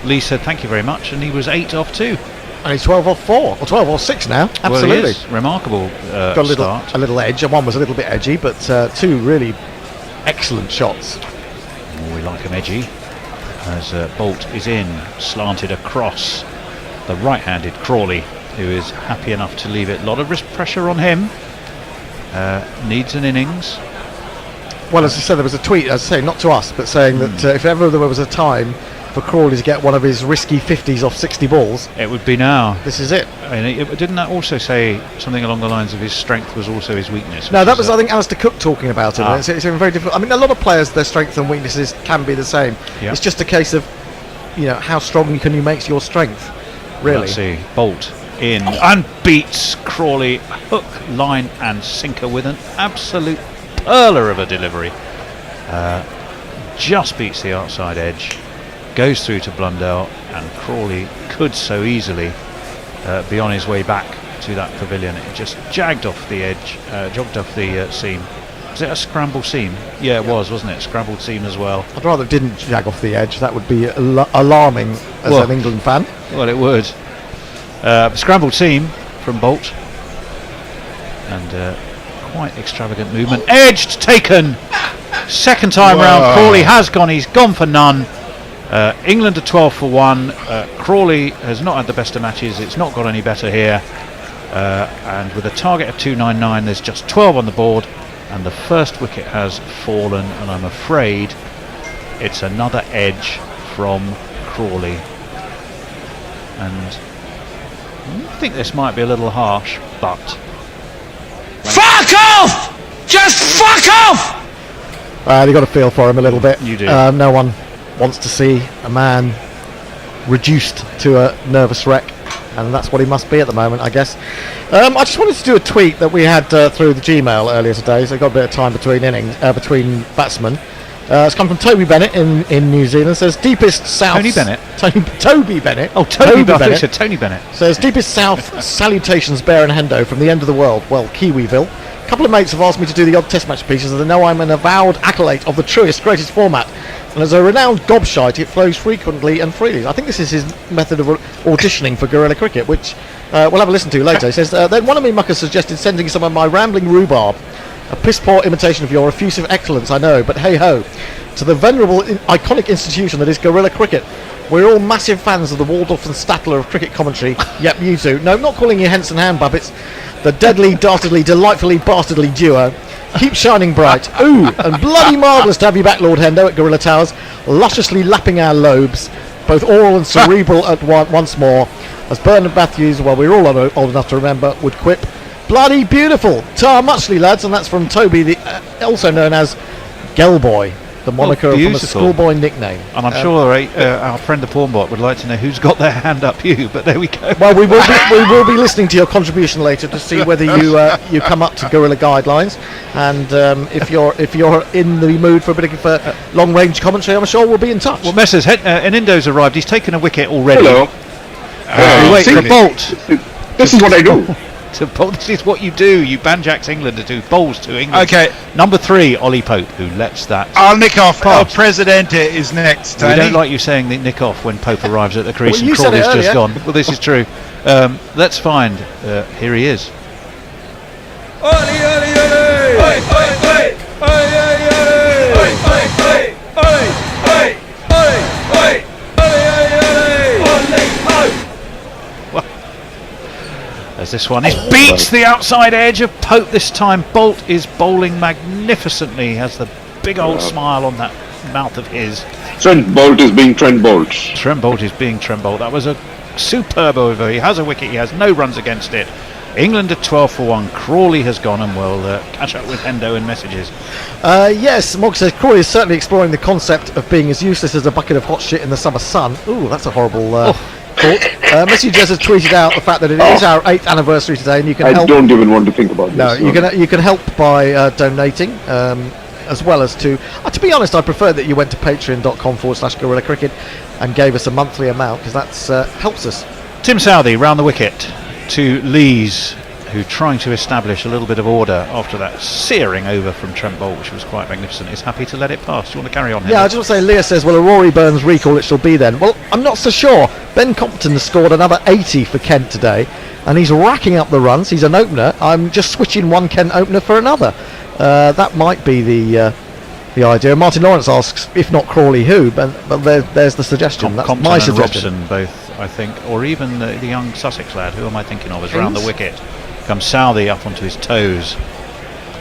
Lee said thank you very much, and he was 8 off 2. And he's 12 off 4, or 12 off 6 now. Absolutely. Well, he is. Remarkable Got start. a little edge, and one was a little bit edgy, but 2 really excellent shots. We like him edgy. As Bolt is in, slanted across the right-handed Crawley, who is happy enough to leave it. A lot of risk pressure on him. Needs an innings. Well, as I said, there was a tweet, as I say, not to us, but saying that if ever there was a time for Crawley to get one of his risky 50s off 60 balls, it would be now. This is it. I mean, didn't that also say something along the lines of his strength was also his weakness? No, that was, I think, Alistair Cook talking about it. It's very difficult. I mean, a lot of players, their strengths and weaknesses can be the same. Yep. It's just a case of, how strong can you make your strength, really. Let's see. Bolt in and beats Crawley hook, line and sinker with an absolute perler of a delivery. Just beats the outside edge, goes through to Blundell, and Crawley could so easily be on his way back to that pavilion. It just jagged off the edge, jogged off the seam. Was it a scramble seam? Yeah, it was, wasn't it? Scrambled seam as well. I'd rather it didn't jag off the edge. That would be alarming as an England fan. Well, it would. Scrambled seam from Bolt, and quite extravagant movement. Edged, taken. Second time round, Crawley has gone. He's gone for none. England are 12 for 1. Crawley has not had the best of matches. It's not got any better here. And with a target of 299, there's just 12 on the board, and the first wicket has fallen. And I'm afraid it's another edge from Crawley. And I think this might be a little harsh, but fuck off! Just fuck off! You've got to feel for him a little bit. You do. No one wants to see a man reduced to a nervous wreck, and that's what he must be at the moment, I guess. I just wanted to do a tweet that we had through the Gmail earlier today, so I got a bit of time between between batsmen. It's come from Toby Bennett in New Zealand. It says deepest south. Tony Bennett. Toby Bennett. Oh, Toby Bennett. Said Tony Bennett. Says deepest south salutations, Bear and Hendo from the end of the world. Well, Kiwiville. A couple of mates have asked me to do the odd test match pieces, and they know I'm an avowed acolyte of the truest, greatest format. And as a renowned gobshite, it flows frequently and freely. I think this is his method of auditioning for guerrilla cricket, which we'll have a listen to later. He says, then one of me muckers suggested sending some of my rambling rhubarb, a piss-poor imitation of your effusive excellence, I know, but hey-ho, to the venerable, iconic institution that is guerrilla cricket. We're all massive fans of the Waldorf and Statler of cricket commentary. Yep, you two. No, I'm not calling you Henson Hand Puppets. The deadly, dastardly, delightfully, bastardly duo. Keep shining bright. Ooh, and bloody marvellous to have you back, Lord Hendo, at Gorilla Towers, lusciously lapping our lobes, both oral and cerebral at once more, as Bernard Matthews, well, we're all old enough to remember, would quip, bloody beautiful. Tar muchly, lads, and that's from Toby, also known as Gelboy, the moniker from a schoolboy nickname. And I'm sure our friend the Pornbot would like to know who's got their hand up you, but there we go. Well, we will be listening to your contribution later to see whether you come up to guerrilla guidelines, and if you're in the mood for a bit of long range commentary, I'm sure we'll be in touch. Well, Messrs. Enindo's arrived. He's taken a wicket already. Hello. Wait for Bolt. This is what I do. This is what you do. You banjacks England to do bowls to England. Okay. Number 3, Ollie Pope, who lets that. I'll nick off. El Presidente is next. We don't like you saying nick off when Pope arrives at the crease Well, and Crawley's just gone. Well, this is true. Let's find. Here he is. Oi, oi, oi! Oi, oi, oi! Oi, oi, oi! Oi, oi, oi! Oi, oi, oi! Oi, oi, oi! Ollie Pope! As this one beats the outside edge of Pope this time. Bolt is bowling magnificently. He has the big old smile on that mouth of his. Trent Bolt is being Trent Bolt. Trent Bolt is being Trent Bolt. That was a superb over. He has a wicket. He has no runs against it. England are 12 for 1. Crawley has gone, and we'll catch up with Hendo in messages. Yes, Mog says Crawley is certainly exploring the concept of being as useless as a bucket of hot shit in the summer sun. Ooh, that's a horrible thought. Messi just has tweeted out the fact that it is our 8th anniversary today, and you can help. I don't even want to think about this. No, you can help by donating, as well as to be honest, I prefer that you went to patreon.com/guerrilla cricket and gave us a monthly amount, because that helps us. Tim Southey round the wicket to Lees, who, trying to establish a little bit of order after that searing over from Trent Bolt, which was quite magnificent, is happy to let it pass. Do you want to carry on, Henry? Yeah, I just want to say, Leah says, well, a Rory Burns recall it shall be then. Well, I'm not so sure. Ben Compton has scored another 80 for Kent today, and he's racking up the runs. He's an opener. I'm just switching one Kent opener for another. That might be the idea. Martin Lawrence asks, if not Crawley, who? But there's the suggestion. That's Compton my and suggestion. Robson both, I think, or even the young Sussex lad. Who am I thinking of? Is round the wicket. Comes Southey up onto his toes.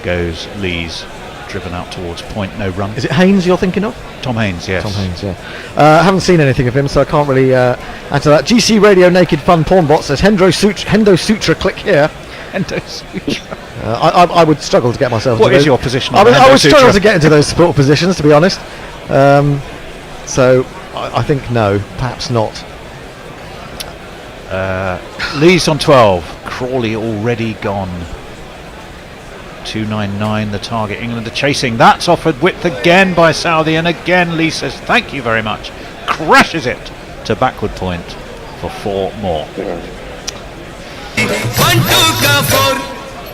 Goes Lees, driven out towards point. No run. Is it Haynes you're thinking of? Tom Haynes, yes. Tom Haynes, yeah. I haven't seen anything of him, so I can't really answer that. GC Radio Naked Fun Pornbot says Hendo Sutra, click here. Hendo Sutra. I would struggle to get myself. What is your position? I would struggle Sutra? to get into those sport positions, to be honest. So I think no, perhaps not. Lees on 12. Crawley already gone. 299 the target. England are chasing. That's offered width again by Southey, and again Lee says thank you very much. Crashes it to backward point for 4 more. 1 2 ka 4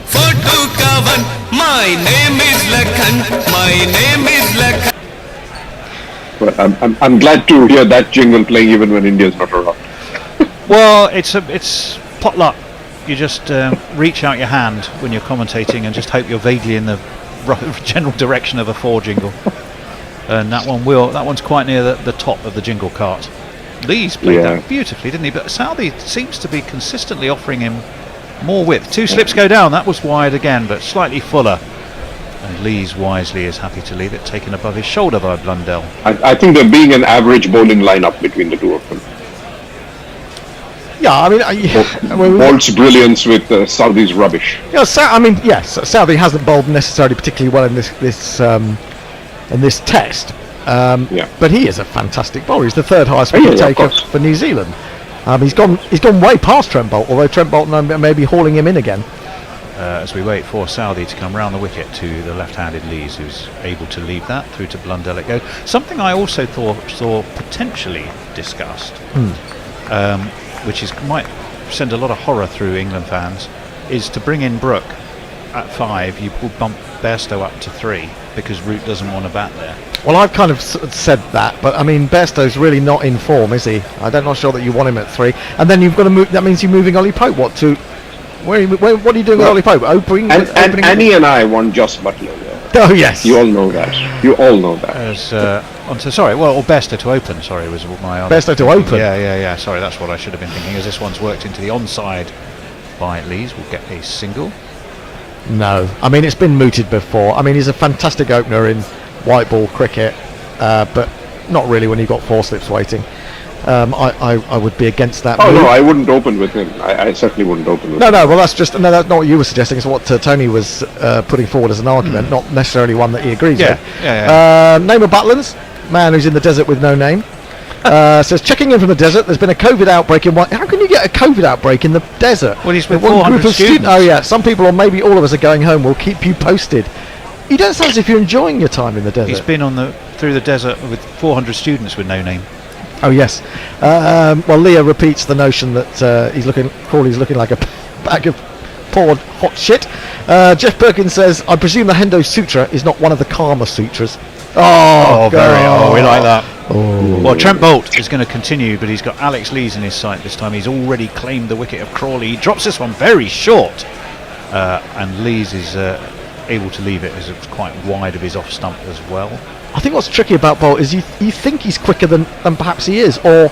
4 2 ka 1. My name is Lakhan. But I'm glad to hear that jingle playing even when India's not around. Well, it's potluck. You just reach out your hand when you're commentating and just hope you're vaguely in the general direction of a 4 jingle. And that one's quite near the top of the jingle cart. Lees played that beautifully, didn't he? But Southey seems to be consistently offering him more width. 2 slips go down. That was wide again, but slightly fuller. And Lees wisely is happy to leave it, taken above his shoulder by Blundell. I think they're being an average bowling lineup between the two of them. Yeah, I mean, Bolt's brilliance with Southey's rubbish. Yeah, yes, Southey hasn't bowled necessarily particularly well in this test. But he is a fantastic bowler. He's the 3rd highest wicket taker for New Zealand. He's gone way past Trent Bolt, although Trent Bolt may be hauling him in again. As we wait for Southey to come round the wicket to the left-handed Lees, who's able to leave that through to Blundell it goes. Something I also saw potentially discussed, which might send a lot of horror through England fans, is to bring in Brooke at 5. You will bump Bairstow up to 3 because Root doesn't want to bat there. Well, I've kind of said that, but I mean, Bairstow's really not in form, is he? I'm not sure that you want him at 3. And then you've got to move. That means you're moving Ollie Pope. What are you doing with Ollie Pope? Opening and Annie and I want Joss Butler. Oh yes, you all know that. You all know that. Or Bairstow to open. Sorry, was my other. Bairstow to open. Yeah. Sorry, that's what I should have been thinking. As this one's worked into the onside by Lees, we'll get a single. No, I mean it's been mooted before. I mean he's a fantastic opener in white ball cricket, but not really when you've got 4 slips waiting. I would be against that. Oh move. No, I wouldn't open with him. I certainly wouldn't open with him. No. Well, that's not what you were suggesting. It's what Tony was putting forward as an argument, not necessarily one that he agrees with. Name of Butlands, man who's in the desert with no name, says checking in from the desert. There's been a COVID outbreak in How can you get a COVID outbreak in the desert? Well, he's with 400 students. Oh yeah, some people or maybe all of us are going home. We'll keep you posted. You don't sound as if you're enjoying your time in the desert. He's been through the desert with 400 students with no name. Oh yes. Well, Leah repeats the notion that Crawley's looking like a bag of poured hot shit. Jeff Perkins says, I presume the Hendo Sutra is not one of the Karma Sutras. We like that. Well, Trent Bolt is going to continue, but he's got Alex Lees in his sight this time. He's already claimed the wicket of Crawley. He drops this one very short, and Lees is able to leave it as it's quite wide of his off stump as well. I think what's tricky about Bolt is you think he's quicker than perhaps he is, or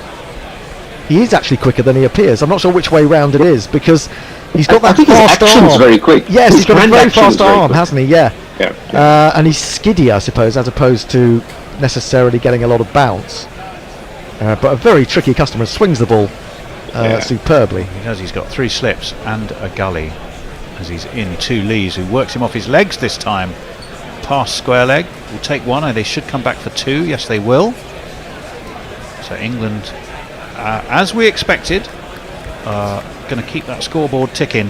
he is actually quicker than he appears. I'm not sure which way round it is, because he's got that fast arm. His very quick. Yes, he's got a very fast arm, hasn't he? Yeah. Yeah. And he's skiddy, I suppose, as opposed to necessarily getting a lot of bounce. But a very tricky customer, swings the ball superbly. He does. He's got 3 slips and a gully as he's in to Lees, who works him off his legs this time. Past square leg, will take 1, and they should come back for 2. Yes, they will. So England, as we expected, are going to keep that scoreboard ticking.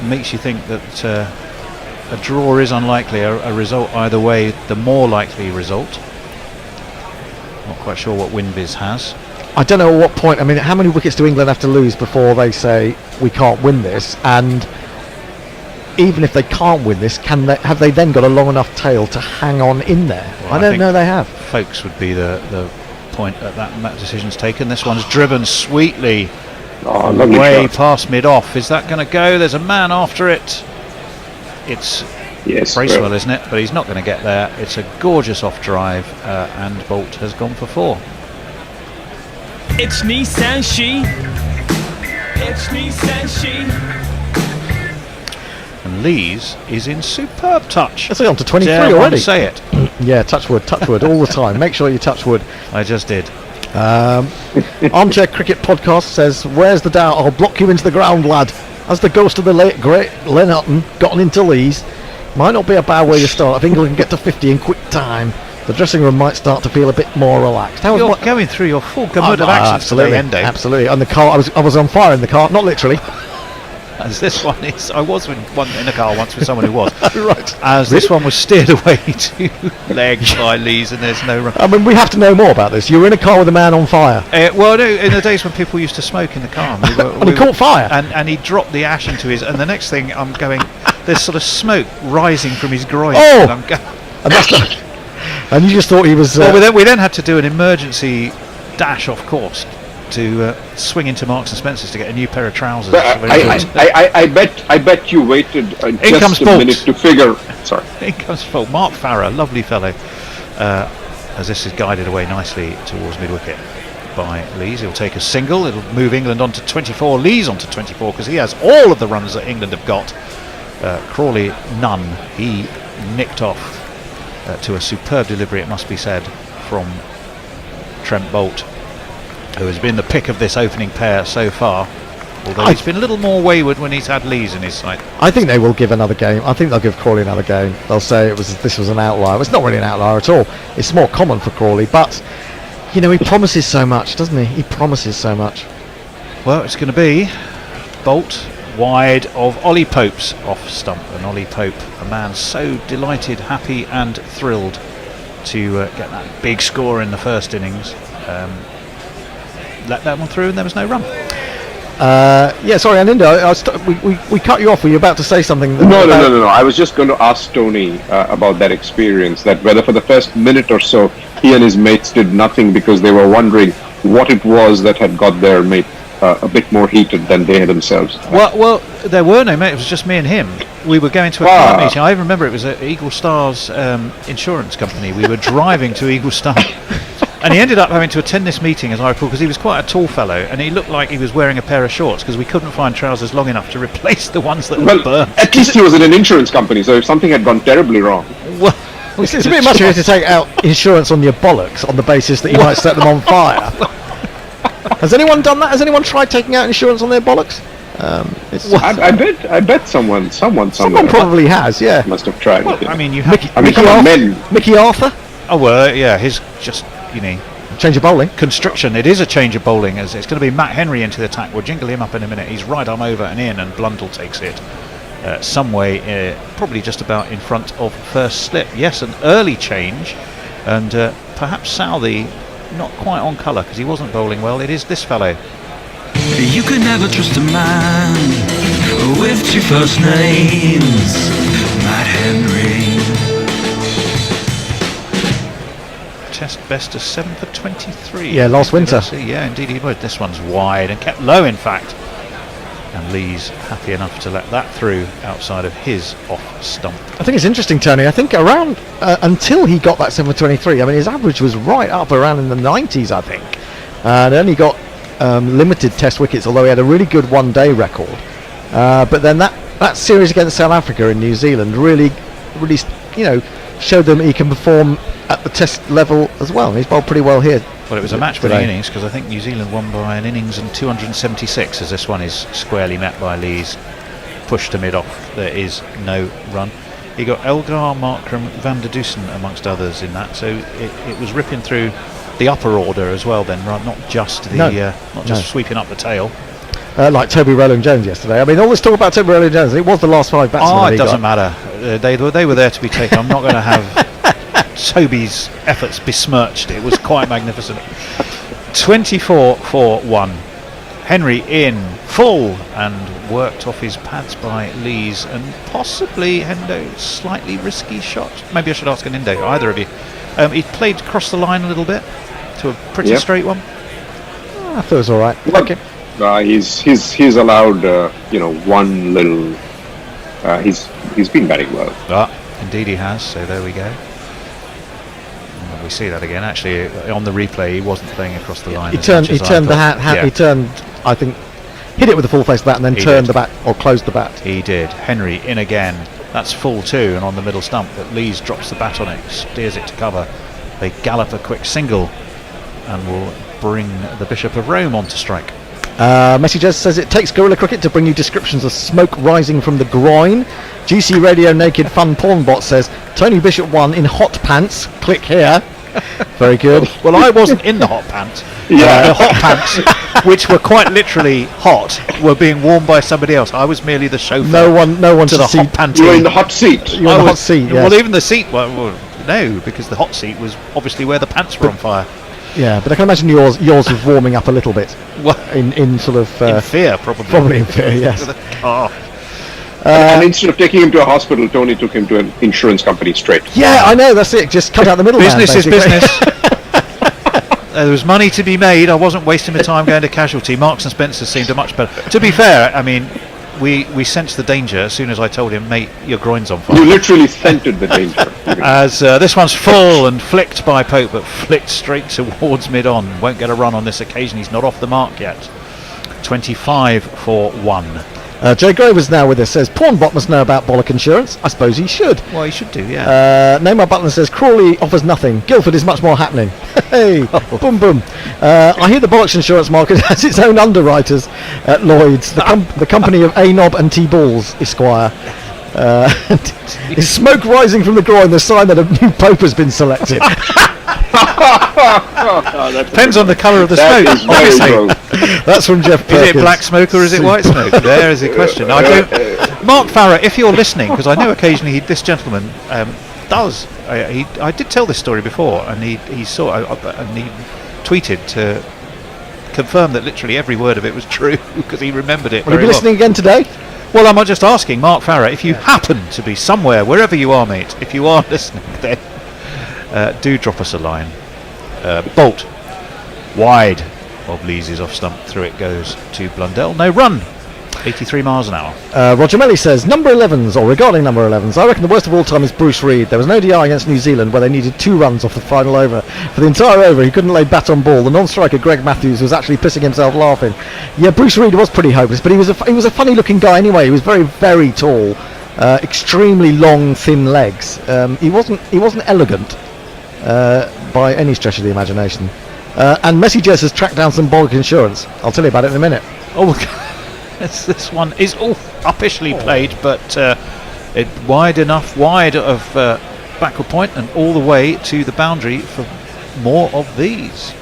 Makes you think that a draw is unlikely. A result either way, the more likely result. Not quite sure what WinBiz has. I don't know at what point. I mean, how many wickets do England have to lose before they say we can't win this? And even if they can't win this, have they then got a long enough tail to hang on in there? Well, I don't know they have. Folks would be the point at that decision's taken. This one's driven sweetly way past mid-off. Is that going to go? There's a man after it. It's Bracewell, isn't it? But he's not going to get there. It's a gorgeous off drive, and Bolt has gone for 4. It's me, Sanshi. It's me, Sanshi. And Lees is in superb touch. It's on to 23 Dare already. one say it. Yeah, touch wood all the time. Make sure you touch wood. I just did. Armchair Cricket Podcast says, "Where's the doubt? I'll block you into the ground, lad." As the ghost of the late great Len Hutton gotten into Lees, might not be a bad way to start. If England can get to 50 in quick time, the dressing room might start to feel a bit more relaxed. You're going through your full gamut of actions today, Endo. Absolutely. And the car, I was on fire in the car, not literally. As this one is, I was in a car once with someone who was. Right. As this one was steered away to leg by Lees, and there's no run. I mean, we have to know more about this. You were in a car with a man on fire. Well, no, in the days when people used to smoke in the car. And he caught fire. And he dropped the ash into his, and the next thing I'm going, there's sort of smoke rising from his groin. Oh! And I'm And that's not, and you just thought he was... well, we then had to do an emergency dash off course to swing into Marks and Spencer's to get a new pair of trousers. I bet you waited just a minute to figure. Sorry. In comes Bolt. Mark Farrer, lovely fellow. As this is guided away nicely towards mid-wicket by Lees. He'll take a single. It'll move England on to 24. Lees on to 24 because he has all of the runs that England have got. Crawley, none. He nicked off to a superb delivery, it must be said, from Trent Bolt, who has been the pick of this opening pair so far, although he's been a little more wayward when he's had Lees in his sight. I think they will give another game. I think they'll give Crawley another game. They'll say this was an outlier. It's not really an outlier at all. It's more common for Crawley, but you know, he promises so much, doesn't he? He promises so much. Well, it's going to be Bolt wide of Ollie Pope's off stump, and Ollie Pope, a man so delighted, happy and thrilled to get that big score in the first innings. Let that one through and there was no run. Sorry, Anindo, we cut you off. Were you about to say something? No. I was just going to ask Tony about that experience, that whether for the first minute or so he and his mates did nothing because they were wondering what it was that had got their mate a bit more heated than they themselves. Well, there were no mates. It was just me and him. We were going to a club meeting. I remember it was at Eagle Star's insurance company. We were driving to Eagle Star. And he ended up having to attend this meeting, as I recall, because he was quite a tall fellow, and he looked like he was wearing a pair of shorts because we couldn't find trousers long enough to replace the ones that were burnt. At least he was in an insurance company, so if something had gone terribly wrong. Well, it's a bit much to take out insurance on your bollocks on the basis that you might set them on fire. Has anyone done that? Has anyone tried taking out insurance on their bollocks? I bet someone probably has. Yeah, must have tried. Well, I mean, Mickey Arthur. Oh well, yeah, his just change of bowling. Construction. It is a change of bowling. As it's going to be Matt Henry into the attack. We'll jingle him up in a minute. He's right arm over and in, and Blundell takes it some way, probably just about in front of first slip. Yes, an early change, and perhaps Southey not quite on colour because he wasn't bowling well. It is this fellow. You can never trust a man with two first names, Matt Henry. Test best of 7 for 23. Yeah, last winter. Yeah, indeed he would. This one's wide and kept low, in fact. And Lee's happy enough to let that through outside of his off stump. I think it's interesting, Tony. I think around until he got that 7 for 23, I mean, his average was right up around in the 90s, I think. And then he got limited test wickets, although he had a really good one-day record. But then that series against South Africa in New Zealand really, showed them he can perform at the test level as well. And he's bowled pretty well here. Well, it was a match-winning innings because I think New Zealand won by an innings and 276, as this one is squarely met by Lees. Pushed to mid-off. There is no run. He got Elgar, Markram, Van der Dusen amongst others in that. So it was ripping through the upper order as well then, right? Not just sweeping up the tail. Like Toby Rowland-Jones yesterday. I mean, all this talk about Toby Rowland-Jones, it was the last 5 batsmen. It doesn't matter. They were there to be taken. I'm not going to have Toby's efforts besmirched. It was quite magnificent. 24 for 1. Henry in full and worked off his pads by Lees, and possibly Hendo slightly risky shot. Maybe I should ask an Indo, either of you. He played across the line a little bit to a pretty straight one. I thought it was all right. Okay. He's allowed one little. He's been batting well. Indeed he has. So there we go. We see that again. Actually, on the replay, he wasn't playing across the line. He turned the hat. He turned. I think hit it with the full face bat and then turned the bat or closed the bat. He did. Henry in again. That's full 2 and on the middle stump. But Lees drops the bat on it, steers it to cover. They gallop a quick single and will bring the Bishop of Rome onto strike. Messi says it takes guerrilla cricket to bring you descriptions of smoke rising from the groin. GC Radio Naked Fun Porn Bot says Tony Bishop won in hot pants. Click here. Very good. Well, I wasn't in the hot pants. The hot pants, which were quite literally hot, were being worn by somebody else. I was merely the chauffeur. No one to the hot pants. You were in the hot seat. You were in the hot seat. Yes. Well, even the seat. Well, no, because the hot seat was obviously where the pants were on fire. Yeah, but I can imagine yours was warming up a little bit. Well, in sort of in fear, probably. Probably in fear, yes. And instead of taking him to a hospital, Tony took him to an insurance company straight. Yeah, I know, that's it. Just cut out the middle. Business is business. There was money to be made. I wasn't wasting my time going to casualty. Marks and Spencer seemed a much better. To be fair, I mean, we sensed the danger as soon as I told him, mate, your groin's on fire. You literally scented the danger. As this one's full and flicked by Pope, but flicked straight towards mid-on. Won't get a run on this occasion. He's not off the mark yet. 25 for 1. Jay Grover's now with us. Says Pawnbot must know about bollock insurance. I suppose he should. Well, he should do, yeah. Neymar Butler says Crawley offers nothing. Guildford is much more happening. Hey, boom boom. I hear the bollocks insurance market has its own underwriters at Lloyd's, the company of A Knob and T Balls, Esquire. Is smoke rising from the groin the sign that a new pope has been selected? Depends on the colour of the smoke, obviously. That's from Jeff Perkins. Is it black smoke or is it white smoke? There is the question. Mark Farrer, if you're listening, because I know occasionally this gentleman does. I did tell this story before, and he saw and he tweeted to confirm that literally every word of it was true because he remembered it. Will you be listening again today? Well, I'm just asking Mark Farrer, if you happen to be somewhere, wherever you are, mate, if you are listening, then do drop us a line. Bolt wide of Lees' off stump, through it goes to Blundell. No run. 83 miles an hour. Roger Melly says number 11s, or regarding number 11s, I reckon the worst of all time is Bruce Reid. There was an ODI against New Zealand where they needed 2 runs off the final over. For the entire over he couldn't lay bat on ball. The non-striker Greg Matthews was actually pissing himself laughing. Yeah, Bruce Reid was pretty hopeless, but he was a funny looking guy anyway. He was very, very tall, extremely long, thin legs. He wasn't elegant by any stretch of the imagination. And Messi Jess has tracked down some bollock insurance. I'll tell you about it in a minute. Oh, this one is uppishly played, but wide of backward point and all the way to the boundary for more of these.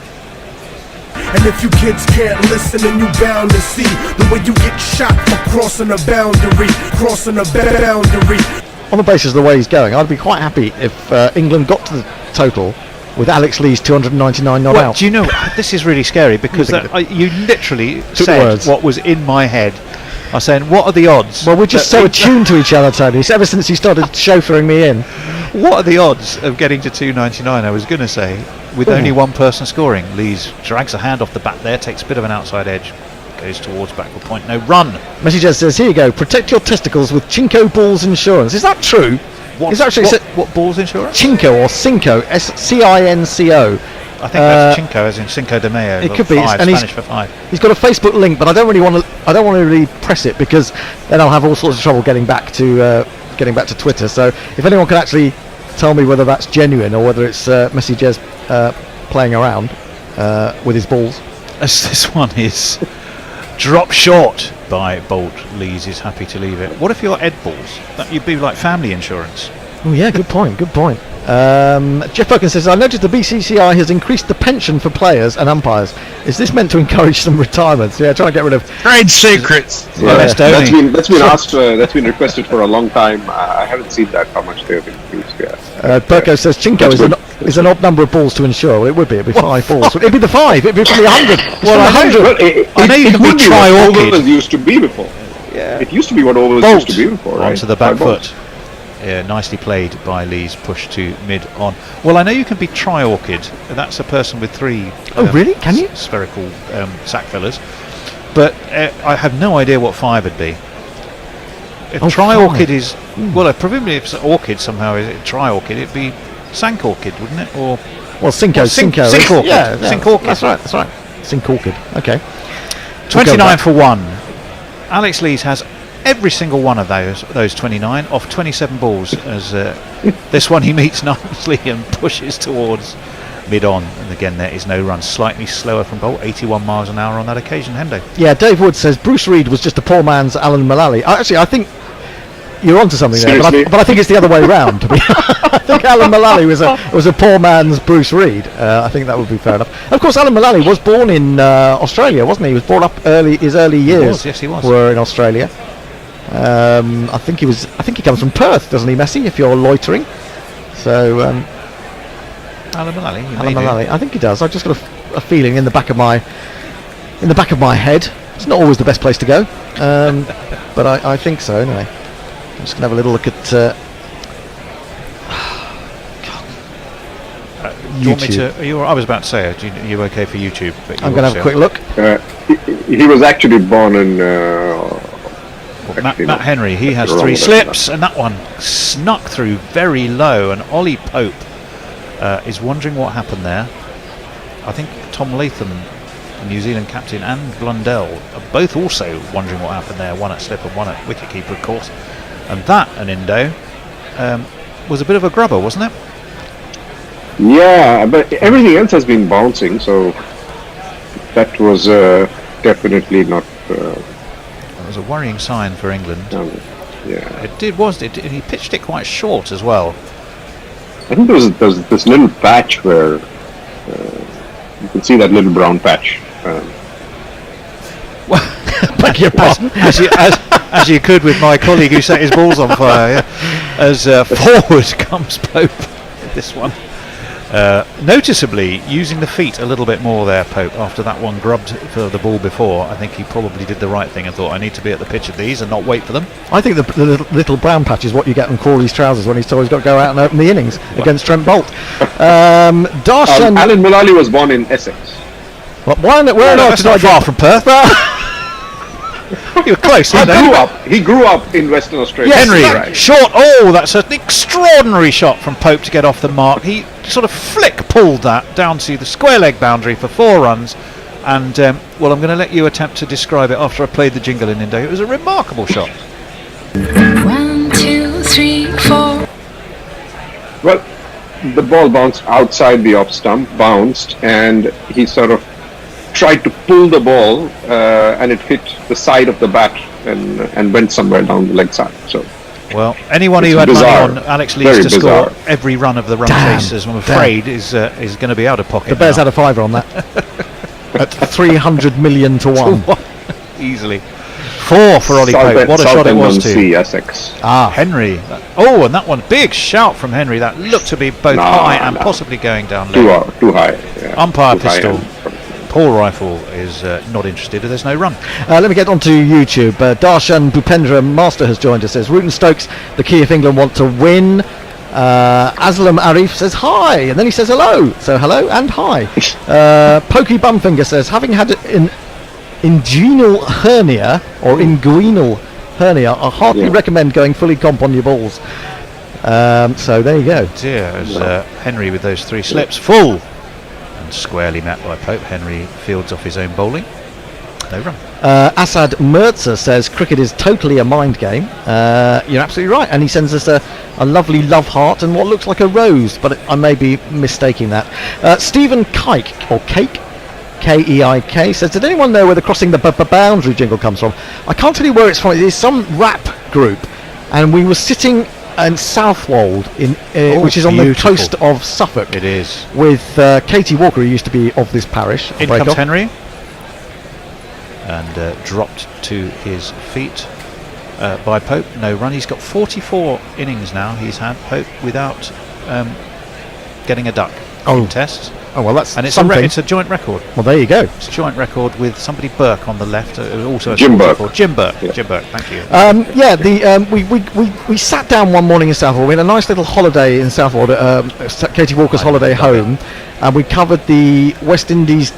And if you kids can't listen, then you bound to see the way you get shot for crossing a boundary, On the basis of the way he's going, I'd be quite happy if England got to the total with Alex Lees 299 not out. Do you know, this is really scary because you literally said what was in my head. I was saying, what are the odds? Well, we're just so attuned to each other, Tony. It's ever since you started chauffeuring me in. What are the odds of getting to 299, I was going to say, with only one person scoring? Lees drags a hand off the bat there, takes a bit of an outside edge, goes towards backward point, no run. Message says, here you go, protect your testicles with Chinko Balls Insurance. Is that true? What Balls Insurance? Chinko or Cinco, SCINCO. I think that's Chinko, as in Cinco de Mayo. It could be, and Spanish for 5. He's got a Facebook link, but I don't want to really press it because then I'll have all sorts of trouble getting back to Twitter. So if anyone can actually tell me whether that's genuine or whether it's Messi Jez playing around with his balls. As this one is drop short by Bolt. Lees is happy to leave it. What if you're Ed Balls? That you'd be like family insurance. Oh yeah, good point. Jeff Perkins says, I noticed the BCCI has increased the pension for players and umpires. Is this meant to encourage some retirements? Yeah, trying to get rid of trade secrets. Yeah. That's been asked. That's been requested for a long time. I haven't seen that how much they have increased. Yeah. Perko says Chinko is an odd number of balls to ensure. Well, it would be. It'd be 5 balls. It'd be the 5. It'd be from the 100. Well, I know. I know you can be What tri-orchid. overs used to be before. Yeah. It used to be what overs Bolt used to be before, right? onto the back 5 balls. foot. Yeah, nicely played by Lee's push to mid on. Well, I know you can be tri-orchid. That's a person with 3. Oh, really? Can you? Spherical sack fillers. But I have no idea what 5 would be. If tri-orchid 5. is well, presumably if it's orchid somehow is it tri-orchid, it'd be sank orchid, wouldn't it? Or Well, Cinco. Sink orchid. Yeah, Sink orchid. That's right. Sink orchid. Okay. 29 for 1. Alex Lees has every single one of those 29 off 27 balls as this one he meets nicely and pushes towards mid-on, and again there is no run. Slightly slower from Bolt, 81 miles an hour on that occasion. Hendo. Yeah, Dave Wood says Bruce Reid was just a poor man's Alan Mullally. Actually, I think you're onto something there, but I think it's the other way round. I think Alan Mullally was a poor man's Bruce Reid. I think that would be fair enough. Of course, Alan Mullally was born in Australia, wasn't he? He was brought up early. His early years Yes, he was. were in Australia. I think he comes from Perth, doesn't he, Messi? If you're loitering, so Alan Mullally. Alan Mullally, I think he does. I've just got a feeling in the back of my head. It's not always the best place to go, but I think so anyway. I'm just gonna have a little look at do you want me YouTube. to? I was about to say, are you okay for YouTube? But I'm gonna have a quick look. He was actually born in. Matt Henry, he has 3 slips, and that one snuck through very low, and Ollie Pope is wondering what happened there. I think Tom Latham, the New Zealand captain, and Blundell are both also wondering what happened there, one at slip and one at wicketkeeper, of course. And that, an Indo, was a bit of a grubber, wasn't it? Yeah, but everything else has been bouncing, so that was definitely not. It was a worrying sign for England. Yeah, it did. He pitched it quite short as well. I think there was this little patch where you can see that little brown patch. Beg your pardon. As you could with my colleague who set his balls on fire. Yeah. As forward comes Pope. This one. Noticeably using the feet a little bit more there, Pope, after that one grubbed for the ball before. I think he probably did the right thing and thought, I need to be at the pitch of these and not wait for them. I think the little brown patch is what you get on Crawley's trousers when he's always got to go out and open the innings against Trent Bolt. Darshan. Alan Mullally was born in Essex. Where on earth did I far get from Perth? You were close. He grew up in Western Australia. Yes, Henry, right. short. Oh, that's an extraordinary shot from Pope to get off the mark. He sort of flick pulled that down to the square leg boundary for 4 runs. And, well, I'm going to let you attempt to describe it after I played the jingle in Indo. It was a remarkable shot. 1, 2, 3, 4. Well, the ball bounced outside the off stump, bounced, and he sort of tried to pull the ball, and it hit the side of the bat and went somewhere down the leg side. So, well, anyone who had bizarre. money on Alex Lees Very to bizarre. score every run of the run chasers, I'm afraid, is going to be out of pocket. The Bears now. had a fiver on that at 300 million to 1. Easily. 4 for Ollie Pope. What a shot it was to Essex. Henry. Oh, and that one, big shout from Henry. That looked to be both high and possibly going down low. Too high. Yeah. Umpire Too high pistol. and- Paul Rifle is not interested. There's no run. Let me get on to YouTube. Darshan Bhupendra Master has joined us. Says Root and Stokes, the key if England want to win. Aslam Arif says hi, and then he says hello. So hello and hi. Pokey Bumfinger says, having had an inguinal hernia or inguinal hernia, I hardly recommend going fully comp on your balls. So there you go. Dear, as Henry with those 3 slips, full and squarely met by Pope. Henry fields off his own bowling. No run. Asad Mertza says cricket is totally a mind game. You're absolutely right, and he sends us a lovely love heart and what looks like a rose, but I may be mistaking that. Stephen Kike, or Cake, K-E-I-K, says, did anyone know where the crossing the boundary jingle comes from? I can't tell you where it's from. It is some rap group, and we were sitting in Southwold, which is on the coast of Suffolk. It is. With Katie Walker, who used to be of this parish. In comes Henry. And dropped to his feet by Pope. No run. He's got 44 innings now. He's had Pope without getting a duck in tests. Oh well, that's and it's something. It's a joint record. Well, there you go. It's a joint record with somebody Burke on the left. Also a Jim Burke. Jim Burke. Jim Burke. Thank you. We sat down one morning in Southwold. We had a nice little holiday in Southwold at Katie Walker's holiday home, and we covered the West Indies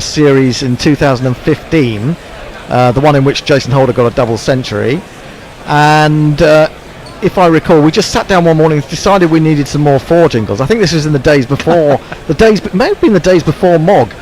series in 2015, the one in which Jason Holder got a double century, and. If I recall, we just sat down one morning and decided we needed some more 4 jingles. I think this was in the days before, it may have been the days before MOG.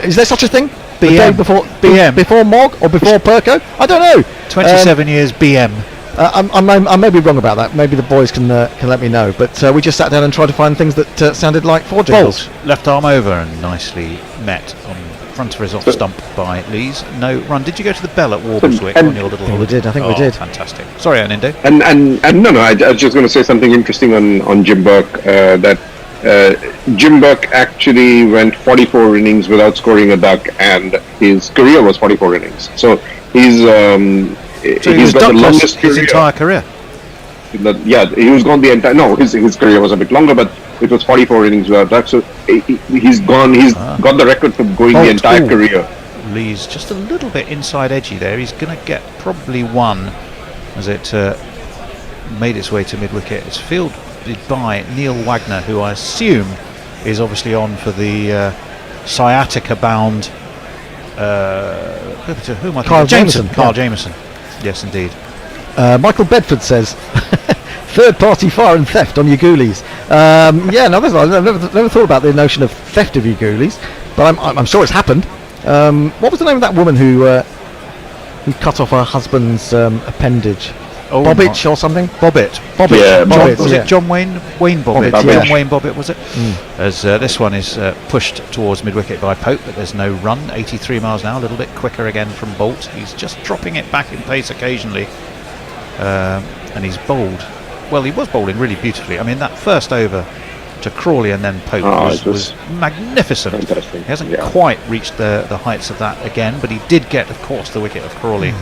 Is there such a thing? The day before BM. Before MOG or before Perco? I don't know. 27 years BM. I may be wrong about that. Maybe the boys can let me know. But we just sat down and tried to find things that sounded like 4 jingles. Bolt, left arm over and nicely met on front of his off stump by Lees. No run. Did you go to the bell at Warbleswick on your little? We did. I think we did. Fantastic. Sorry, Anindo. And no, I was just going to say something interesting on Jim Burke. That Jim Burke actually went 44 innings without scoring a duck, and his career was 44 innings. So he's got the longest his entire career. He was gone the entire. No, his career was a bit longer, but it was 44 innings without duck. So he's gone. He's got the record for going the entire career. Lee's just a little bit inside edgy there. He's going to get probably one as it made its way to mid-wicket. It's fielded by Neil Wagner, who I assume is obviously on for the sciatica-bound. Who am I Kyle Jameson. Kyle Jameson. Yes, indeed. Michael Bedford says, third-party fire and theft on your ghoulies. I've never thought about the notion of theft of your ghoulies, but I'm sure it's happened. What was the name of that woman who cut off her husband's appendage? Bobbit or something? Bobbit. Yeah, Bobbit. Was it John Wayne Bobbit? Bobbit. John Wayne Bobbit, was it? As this one is pushed towards mid-wicket by Pope, but there's no run. 83 miles an hour, a little bit quicker again from Bolt. He's just dropping it back in pace occasionally. And he's bowled. Well, he was bowling really beautifully. I mean, that first over to Crawley and then Pope was magnificent. Fantastic. He hasn't quite reached the heights of that again, but he did get, of course, the wicket of Crawley,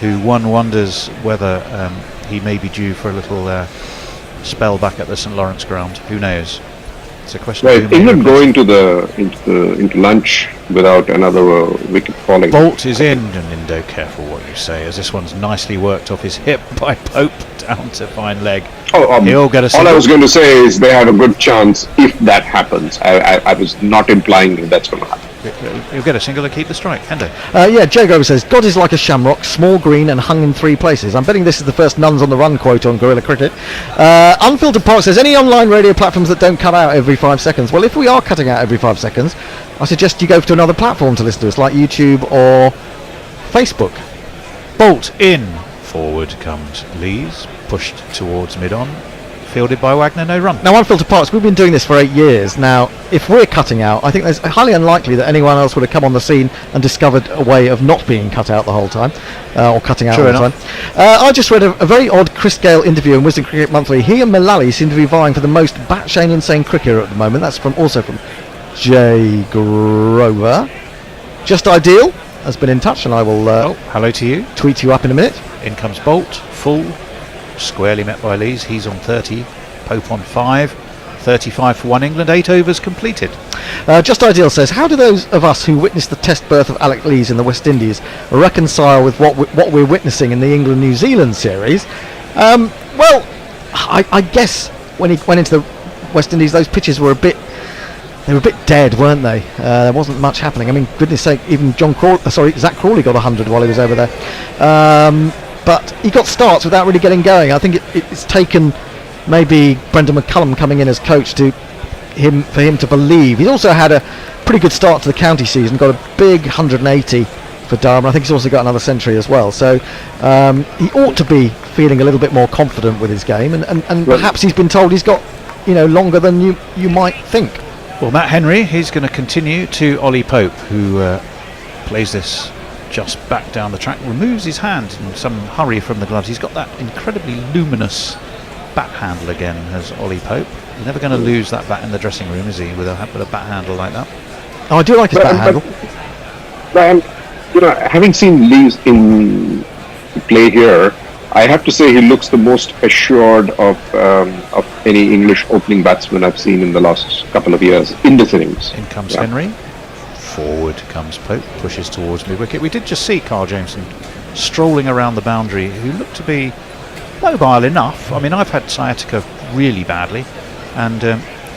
who one wonders whether he may be due for a little spell back at the St Lawrence ground. Who knows? It's a question. Right, England go into lunch without another wicket falling. Bolt is in, and Indo, careful what you say, as this one's nicely worked off his hip by Pope down to fine leg. He'll get a all I was going to say is they have a good chance if that happens. I was not implying that that's going to happen. You'll get a single and keep the strike. Hendo. Jay Grover says, God is like a shamrock, small, green and hung in 3 places. I'm betting this is the first nuns on the run quote on Guerrilla Cricket. Unfiltered Park says, any online radio platforms that don't cut out every 5 seconds? Well, if we are cutting out every 5 seconds, I suggest you go to another platform to listen to us, like YouTube or Facebook. Bolt in. Forward comes Lees, pushed towards mid-on. Fielded by Wagner, no run. Now, Unfiltered Parks, we've been doing this for 8 years. Now, if we're cutting out, I think it's highly unlikely that anyone else would have come on the scene and discovered a way of not being cut out the whole time, or cutting out all the time. I just read a very odd Chris Gale interview in Wisden Cricket Monthly. He and Mullally seem to be vying for the most batshane insane cricketer at the moment. That's also from Jay Grover. Just Ideal has been in touch, and I will hello to you. Tweet you up in a minute. In comes Bolt, full. Squarely met by Lees. He's on 30, Pope on 5, 35 for 1 England, 8 overs completed. Just Ideal says, how do those of us who witnessed the test birth of Alec Lees in the West Indies reconcile with what we're witnessing in the England-New Zealand series? Well, I guess when he went into the West Indies, those pitches were a bit dead, weren't they? There wasn't much happening. I mean, goodness sake, even Zach Crawley got 100 while he was over there. But he got starts without really getting going. I think it's taken maybe Brendan McCullum coming in as coach for him to believe. He's also had a pretty good start to the county season, got a big 180 for Durham. I think he's also got another century as well. So he ought to be feeling a little bit more confident with his game, and perhaps he's been told he's got longer than you might think. Well, Matt Henry, he's going to continue to Ollie Pope, who plays this just back down the track, removes his hand in some hurry from the gloves. He's got that incredibly luminous bat handle again, as Ollie Pope. He's never going to lose that bat in the dressing room, is he, with a bat handle like that? Oh, I do like his bat handle. Having seen Lees in play here, I have to say he looks the most assured of any English opening batsman I've seen in the last couple of years in this innings. In comes Henry. Forward comes Pope, pushes towards mid-wicket. We did just see Carl Jameson strolling around the boundary, who looked to be mobile enough. I mean, I've had sciatica really badly, and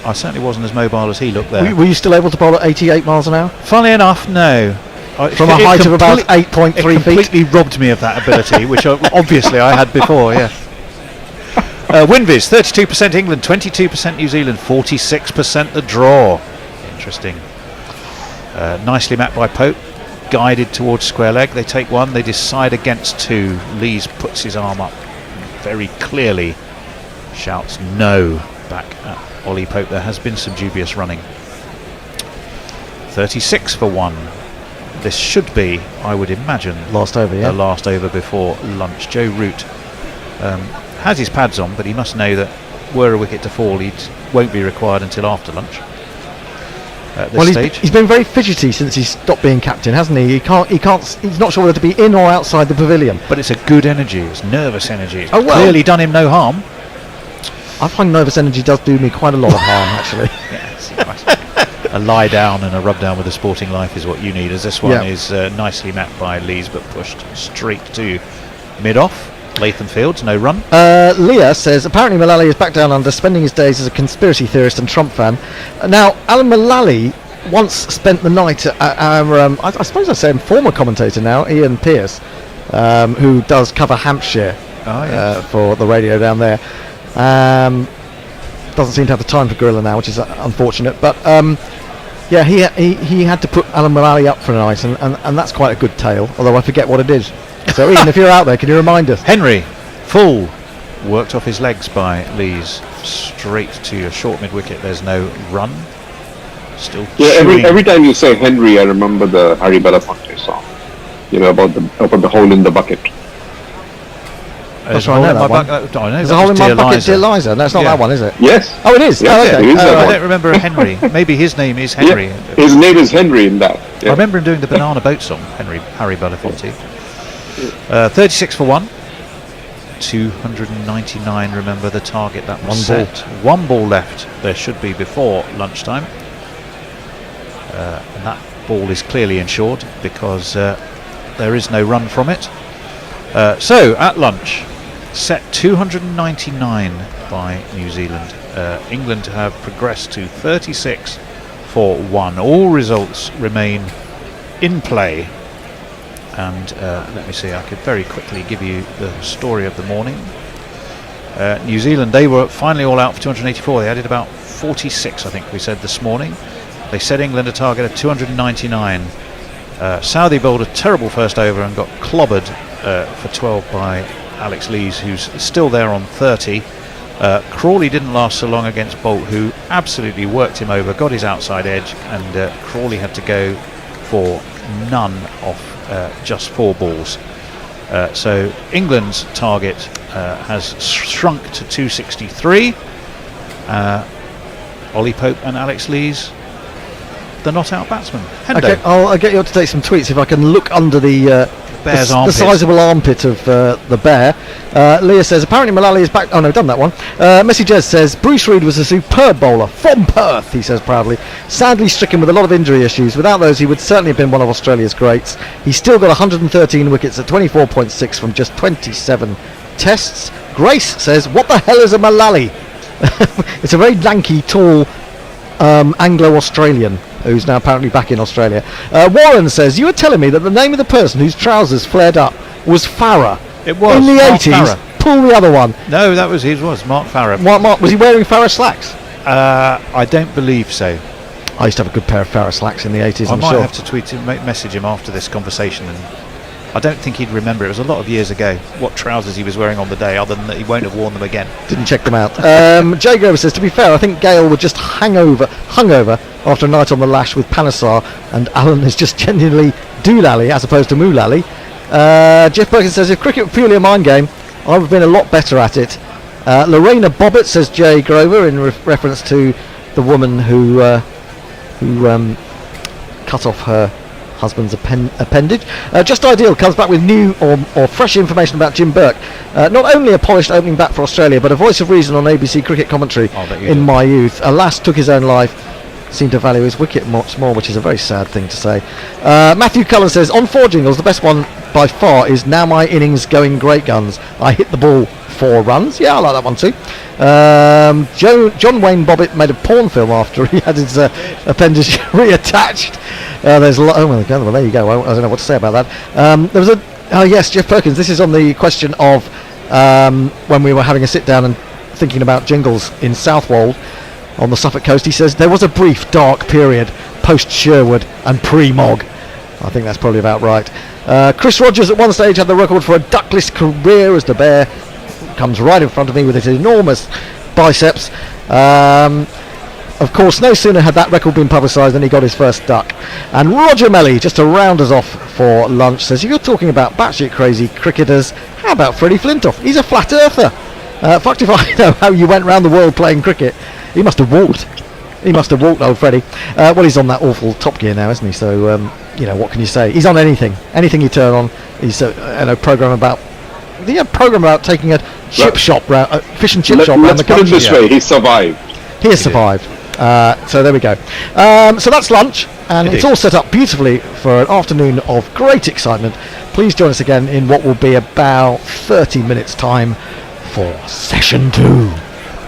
I certainly wasn't as mobile as he looked there. Were you still able to bowl at 88 miles an hour? Funnily enough, no. From a height of about 8.3 feet? It completely robbed me of that ability, which obviously I had before, yeah. Winviz, 32% England, 22% New Zealand, 46% the draw. Interesting. Nicely mapped by Pope, guided towards square leg. They take one, they decide against two. Lees puts his arm up very clearly, shouts no back at Ollie Pope. There has been some dubious running. 36 for one. This should be, I would imagine, last over, yeah. The last over before lunch. Joe Root has his pads on, but he must know that were a wicket to fall, he won't be required until after lunch. At this stage, he's been very fidgety since he stopped being captain, hasn't he? He can't. He's not sure whether to be in or outside the pavilion. But it's a good energy. It's nervous energy. It's well, clearly done him no harm. I find nervous energy does do me quite a lot of harm, actually. A lie down and a rub down with a Sporting Life is what you need, as this one is nicely mapped by Lees but pushed straight to mid-off. Latham Fields, no run. Leah says, apparently Mullally is back down under, spending his days as a conspiracy theorist and Trump fan. Now, Alan Mullally once spent the night at our, I suppose I say former commentator now, Ian Pearce, who does cover Hampshire for the radio down there. Doesn't seem to have the time for Gorilla now, which is unfortunate. But yeah, he had to put Alan Mullally up for a night, and that's quite a good tale, although I forget what it is. So Ian, if you're out there, can you remind us? Henry, full, worked off his legs by Lees, straight to a short mid-wicket. There's no run. Still every time you say Henry, I remember the Harry Belafonte song, you know, about the hole in the bucket. That's right, I know that one. There's a hole in my bucket, Dear Liza. No, it's not that one, is it? Yes. Oh, it is? Yes, okay. it is I don't remember a Henry. Maybe his name is Henry. Yeah, his name is Henry in that. Yeah. I remember him doing the Banana Boat song, Harry Belafonte. 36 for one. 299, remember the target that was set. One ball left there should be before lunchtime. And that ball is clearly insured because there is no run from it. So at lunch, set 299 by New Zealand. England have progressed to 36 for one. All results remain in play. And let me see, I could very quickly give you the story of the morning. New Zealand, they were finally all out for 284. They added about 46, I think we said this morning. They set England a target of 299. Southey bowled a terrible first over and got clobbered for 12 by Alex Lees, who's still there on 30. Crawley didn't last so long against Bolt, who absolutely worked him over, got his outside edge, and Crawley had to go for none off just 4 balls. So England's target has shrunk to 263. Ollie Pope and Alex Lees, the not out batsman. Hendo. Okay, I'll get you up to take some tweets if I can look under the sizable armpit of the bear. Leah says, apparently Mullally is back. Oh no, done that one. Messi Jez says, Bruce Reid was a superb bowler from Perth, he says proudly. Sadly stricken with a lot of injury issues. Without those, he would certainly have been one of Australia's greats. He's still got 113 wickets at 24.6 from just 27 tests. Grace says, what the hell is a Mullally? It's a very lanky, tall Anglo-Australian who's now apparently back in Australia. Warren says, you were telling me that the name of the person whose trousers flared up was Farah. It was in the Mark 80s. Farah. Pull the other one. No, that was Mark Farah. Mark, was he wearing Farah slacks? I don't believe so. I used to have a good pair of Farah slacks in the 80s. I I'm might sure. have to tweet him, message him after this conversation, and I don't think he'd remember. It was a lot of years ago what trousers he was wearing on the day, other than that he won't have worn them again. Didn't check them out. Jay Grover says, to be fair, I think Gale were just hungover after a night on the lash with Panesar, and Alan is just genuinely doolally as opposed to moolally. Jeff Perkins says, if cricket were purely a mind game, I would have been a lot better at it. Lorena Bobbitt, says Jay Grover, in reference to the woman who cut off her husband's appendage. Just Ideal comes back with new or fresh information about Jim Burke. Not only a polished opening bat for Australia, but a voice of reason on ABC cricket commentary in my youth. Alas, took his own life. Seemed to value his wicket much more, which is a very sad thing to say. Matthew Cullen says, on 4 jingles, the best one by far is Now My Innings Going Great Guns. I hit the ball 4 runs. Yeah, I like that one too. John Wayne Bobbitt made a porn film after he had his appendage reattached. There's a lot. Oh my God, well, there you go. I don't know what to say about that. There was yes, Jeff Perkins. This is on the question of when we were having a sit down and thinking about jingles in Southwold on the Suffolk coast. He says there was a brief dark period post Sherwood and pre-Mog. I think that's probably about right. Chris Rogers at one stage had the record for a duckless career as the Bear comes right in front of me with his enormous biceps. Of course, no sooner had that record been publicised than he got his first duck. And Roger Melly, just to round us off for lunch, says, if you're talking about batshit crazy cricketers, how about Freddie Flintoff? He's a flat earther. Fucked if I know how you went round the world playing cricket. He must have walked. Old Freddie. Well, he's on that awful Top Gear now, isn't he? So, what can you say? He's on anything you turn on. He's in a program about taking a chip shop round, fish and chip shop around the country. Let's put it this way: he survived. He has survived. So there we go. So that's lunch, and it's all set up beautifully for an afternoon of great excitement. Please join us again in what will be about 30 minutes' time for session 2.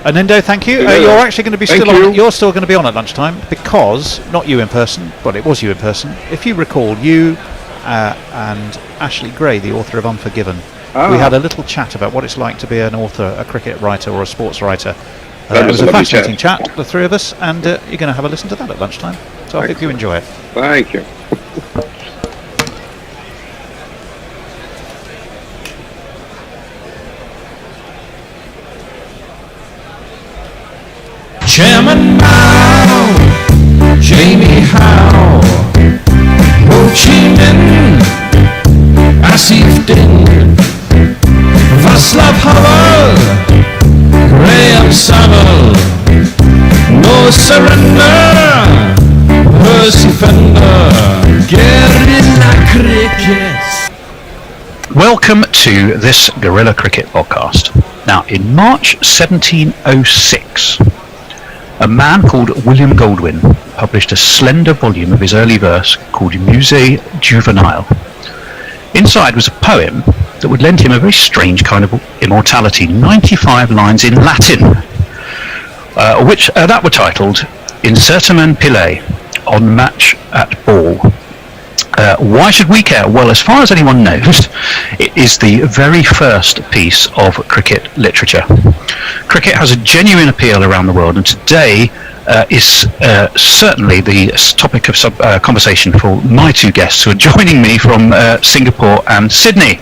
Anendo, thank you. You're actually going to be You're still going to be on at lunchtime because not you in person, but it was you in person. If you recall, you and Ashley Gray, the author of Unforgiven, we had a little chat about what it's like to be an author, a cricket writer, or a sports writer. It was a fascinating chat, the three of us, and you're going to have a listen to that at lunchtime. So I hope you enjoy it. Thank you. Chairman Mao, Jamie Howe, Ho Chi Minh, Asif Din, Václav Havel, Graham Saville, No Surrender, Percy Fender, Guerrilla Cricket. Welcome to this Guerrilla Cricket podcast. Now, in March 1706, a man called William Goldwyn published a slender volume of his early verse called Musée Juvenile. Inside was a poem that would lend him a very strange kind of immortality, 95 lines in Latin, which that were titled Incertamen Pile, on match at ball. Why should we care? Well, as far as anyone knows, it is the very first piece of cricket literature. Cricket has a genuine appeal around the world, and today is certainly the topic of conversation for my two guests who are joining me from Singapore and Sydney.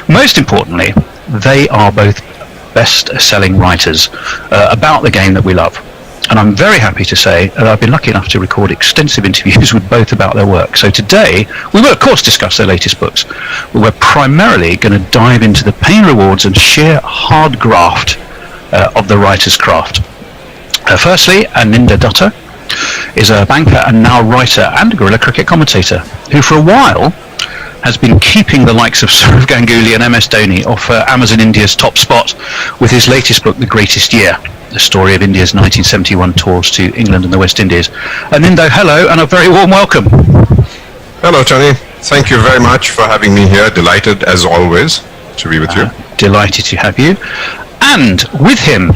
Most importantly, they are both best-selling writers about the game that we love. And I'm very happy to say that I've been lucky enough to record extensive interviews with both about their work. So today, we will of course discuss their latest books, but we're primarily going to dive into the pain, rewards and sheer hard graft of the writer's craft. Firstly, Aninda Dutta is a banker and now writer and guerrilla cricket commentator, who for a while has been keeping the likes of Sourav Ganguly and MS Dhoni off Amazon India's top spot with his latest book, The Greatest Year, the story of India's 1971 tours to England and the West Indies. Anindo, hello, and a very warm welcome. Hello, Tony. Thank you very much for having me here. Delighted, as always, to be with you. Delighted to have you. And with him,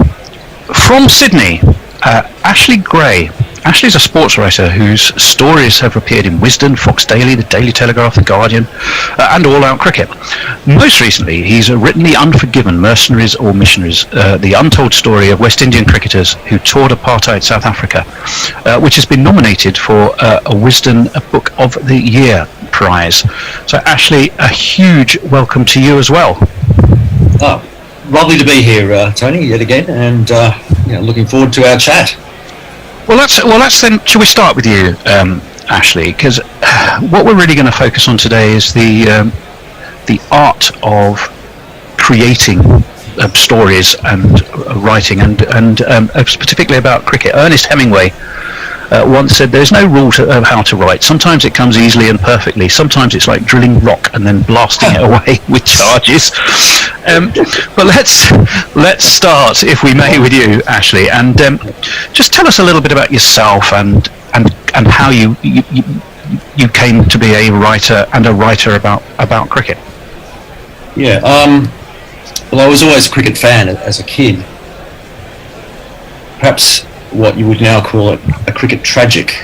from Sydney, Ashley Gray. Ashley's a sports writer whose stories have appeared in Wisden, Fox Daily, The Daily Telegraph, The Guardian, and All Out Cricket. Most recently, he's written The Unforgiven, Mercenaries or Missionaries, the untold story of West Indian cricketers who toured apartheid South Africa, which has been nominated for a Wisden Book of the Year prize. So, Ashley, a huge welcome to you as well. Oh, lovely to be here, Tony, yet again, and looking forward to our chat. Well, let's then. Shall we start with you, Ashley? Because what we're really going to focus on today is the art of creating stories and writing, and particularly about cricket. Ernest Hemingway once said, "There's no rule to how to write. Sometimes it comes easily and perfectly. Sometimes it's like drilling rock and then blasting it away with charges." But let's start, if we may, with you, Ashley, and just tell us a little bit about yourself and how you came to be a writer about cricket. Yeah, well, I was always a cricket fan as a kid. Perhaps what you would now call a cricket tragic.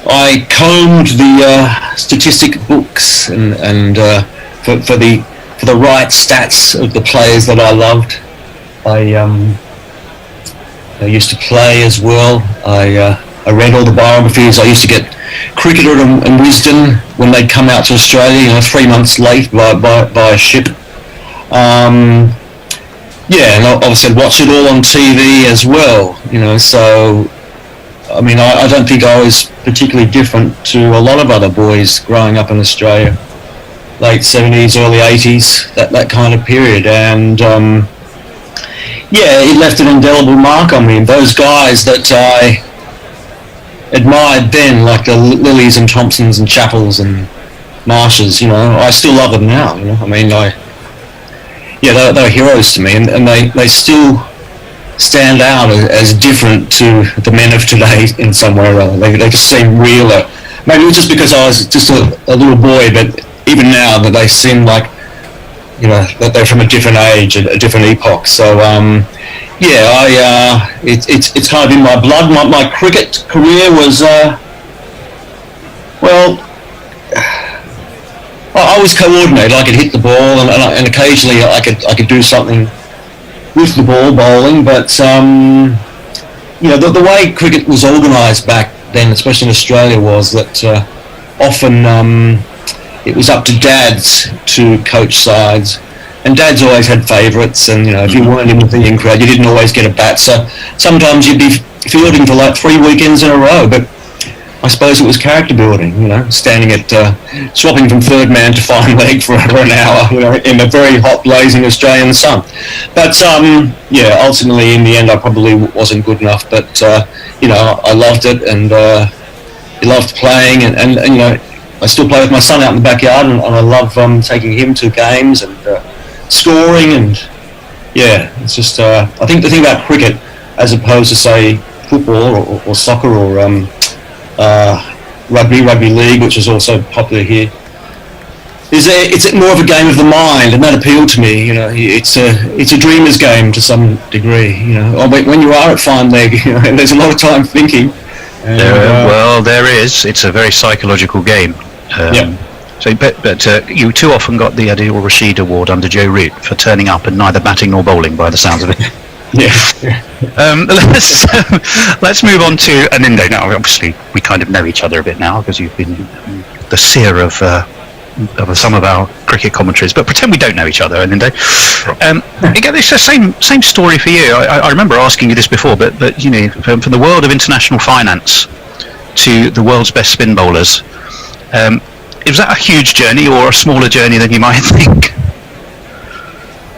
I combed the statistic books and for the right stats of the players that I loved. I used to play as well. I read all the biographies. I used to get Cricketer and Wisden when they'd come out to Australia, 3 months late by a ship. And obviously I'd watch it all on TV as well, so, I mean, I don't think I was particularly different to a lot of other boys growing up in Australia. Late 70s, early 80s, that kind of period, and it left an indelible mark on me. Those guys that I admired then, like the Lillies and Thompsons and Chappells and Marshes, I still love them now. I mean, they're heroes to me, and they still stand out as different to the men of today in some way or other. They just seem realer. Maybe it was just because I was just a little boy, but even now that they seem like, that they're from a different age, a different epoch. So, it's kind of in my blood. My cricket career was, I always coordinated. I could hit the ball, and occasionally I could do something with the ball, bowling. But the way cricket was organised back then, especially in Australia, was that often it was up to dads to coach sides, and dads always had favourites. And if you weren't in with the in crowd, you didn't always get a bat. So sometimes you'd be fielding for like 3 weekends in a row, but I suppose it was character building, standing at, swapping from third man to fine leg for an hour, in a very hot, blazing Australian sun. But, ultimately, in the end, I probably wasn't good enough. But, I loved it, and loved playing, and I still play with my son out in the backyard, and I love taking him to games and scoring, and, it's just, I think the thing about cricket, as opposed to, say, football or soccer or rugby league, which is also popular here, it's more of a game of the mind, and that appealed to me. It's a dreamer's game to some degree. When you are at fine leg, and there's a lot of time thinking. There is. It's a very psychological game. So, but you too often got the Adil Rashid Award under Joe Root for turning up and neither batting nor bowling, by the sounds of it. Let's move on to Anindo. Now, obviously, we kind of know each other a bit now because you've been the seer of some of our cricket commentaries. But pretend we don't know each other, Anindo. Again, it's the same story for you. I remember asking you this before, but from the world of international finance to the world's best spin bowlers, was that a huge journey or a smaller journey than you might think?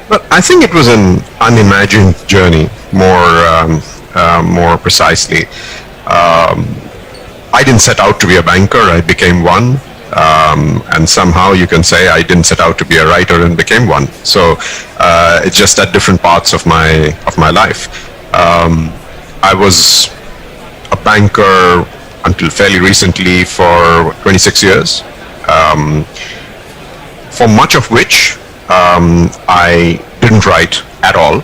Well, I think it was an unimagined journey, more precisely. I didn't set out to be a banker, I became one. And somehow you can say I didn't set out to be a writer and became one. So it's just at different parts of my life. I was a banker until fairly recently for 26 years, for much of which I didn't write at all,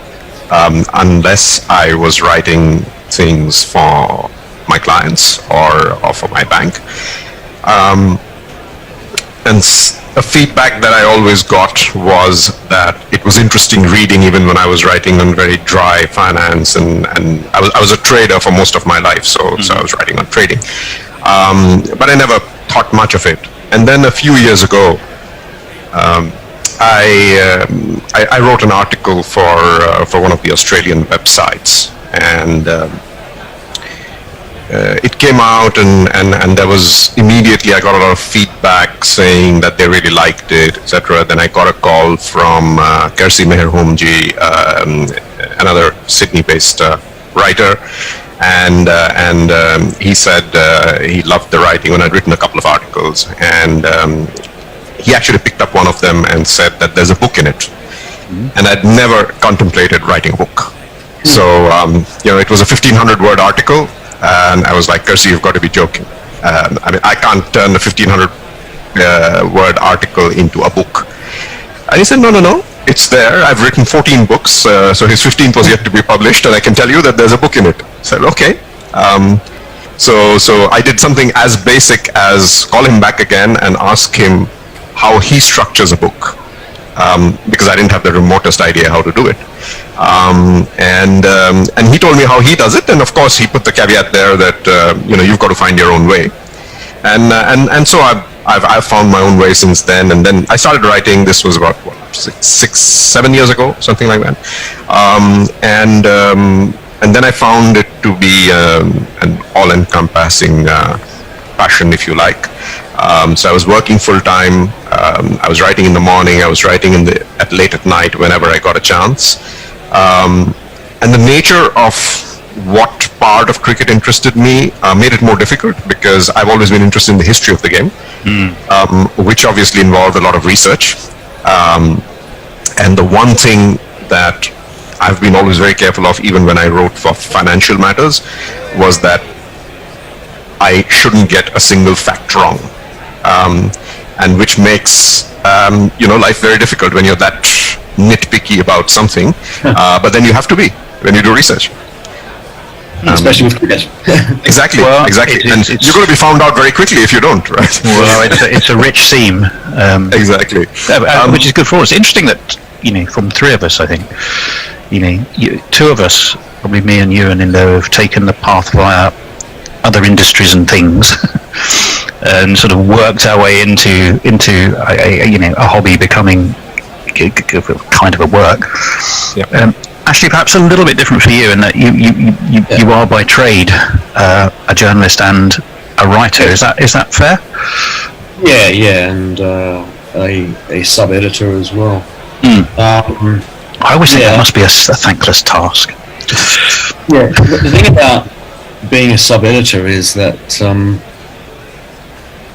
unless I was writing things for my clients or for my bank. And a feedback that I always got was that it was interesting reading even when I was writing on very dry finance, and I was a trader for most of my life, so I was writing on trading. But I never thought much of it. And then a few years ago, I wrote an article for one of the Australian websites, and it came out, and there was immediately I got a lot of feedback saying that they really liked it, etc. Then I got a call from Kersi Meher Homji, another Sydney-based writer, and he said he loved the writing when I'd written a couple of articles, and he actually picked up one of them and said that there's a book in it, and I'd never contemplated writing a book. So it was a 1,500 word article, and I was like, Kersey, you've got to be joking. I mean, I can't turn a 1,500 word article into a book. And he said, no, it's there. I've written 14 books, so his 15th was yet to be published, and I can tell you that there's a book in it. I said, okay. So I did something as basic as call him back again and ask him how he structures a book, because I didn't have the remotest idea how to do it. And he told me how he does it, and of course he put the caveat there that you've got to find your own way. And so I've found my own way since then. And then I started writing. This was about 7 years ago, something like that. And then I found it to be an all-encompassing passion, if you like. So I was working full time. I was writing in the morning. I was writing at late at night whenever I got a chance. And the nature of what part of cricket interested me made it more difficult, because I've always been interested in the history of the game, which obviously involved a lot of research. And the one thing that I've been always very careful of, even when I wrote for financial matters, was that I shouldn't get a single fact wrong, and which makes life very difficult when you're that nitpicky about something. But then you have to be when you do research. Especially with cricket. Exactly. And you're going to be found out very quickly if you don't, right? Well, it's a rich theme. Exactly. Which is good for us. Interesting that, from three of us, I think, two of us, probably me and you and Indo, have taken the path via other industries and things and sort of worked our way into a hobby becoming kind of a work. Yeah. Actually, perhaps a little bit different for you in that you are by trade a journalist and a writer. Is that fair? Yeah, and a sub-editor as well. I always think that must be a thankless task. Yeah, the thing about being a sub-editor is that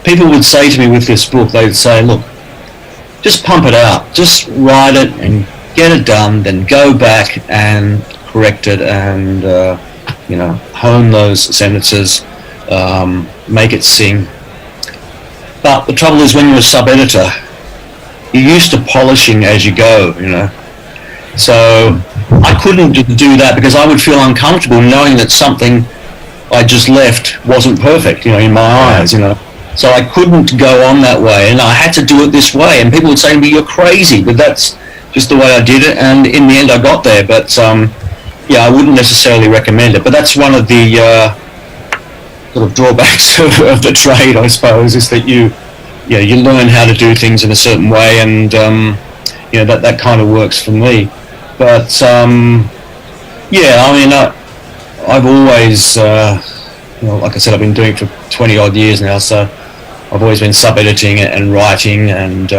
people would say to me with this book, they'd say, look, just pump it out, just write it and get it done, then go back and correct it and hone those sentences, make it sing. But the trouble is, when you're a sub-editor, you're used to polishing as you go, So I couldn't do that, because I would feel uncomfortable knowing that something I just left wasn't perfect, in my eyes, So I couldn't go on that way, and I had to do it this way. And people would say to me, "You're crazy," but that's just the way I did it. And in the end, I got there. But I wouldn't necessarily recommend it. But that's one of the sort of drawbacks of the trade, I suppose, is that you learn how to do things in a certain way, and that kind of works for me. But I've always, like I said, I've been doing it for 20 odd years now, so I've always been sub-editing and writing, and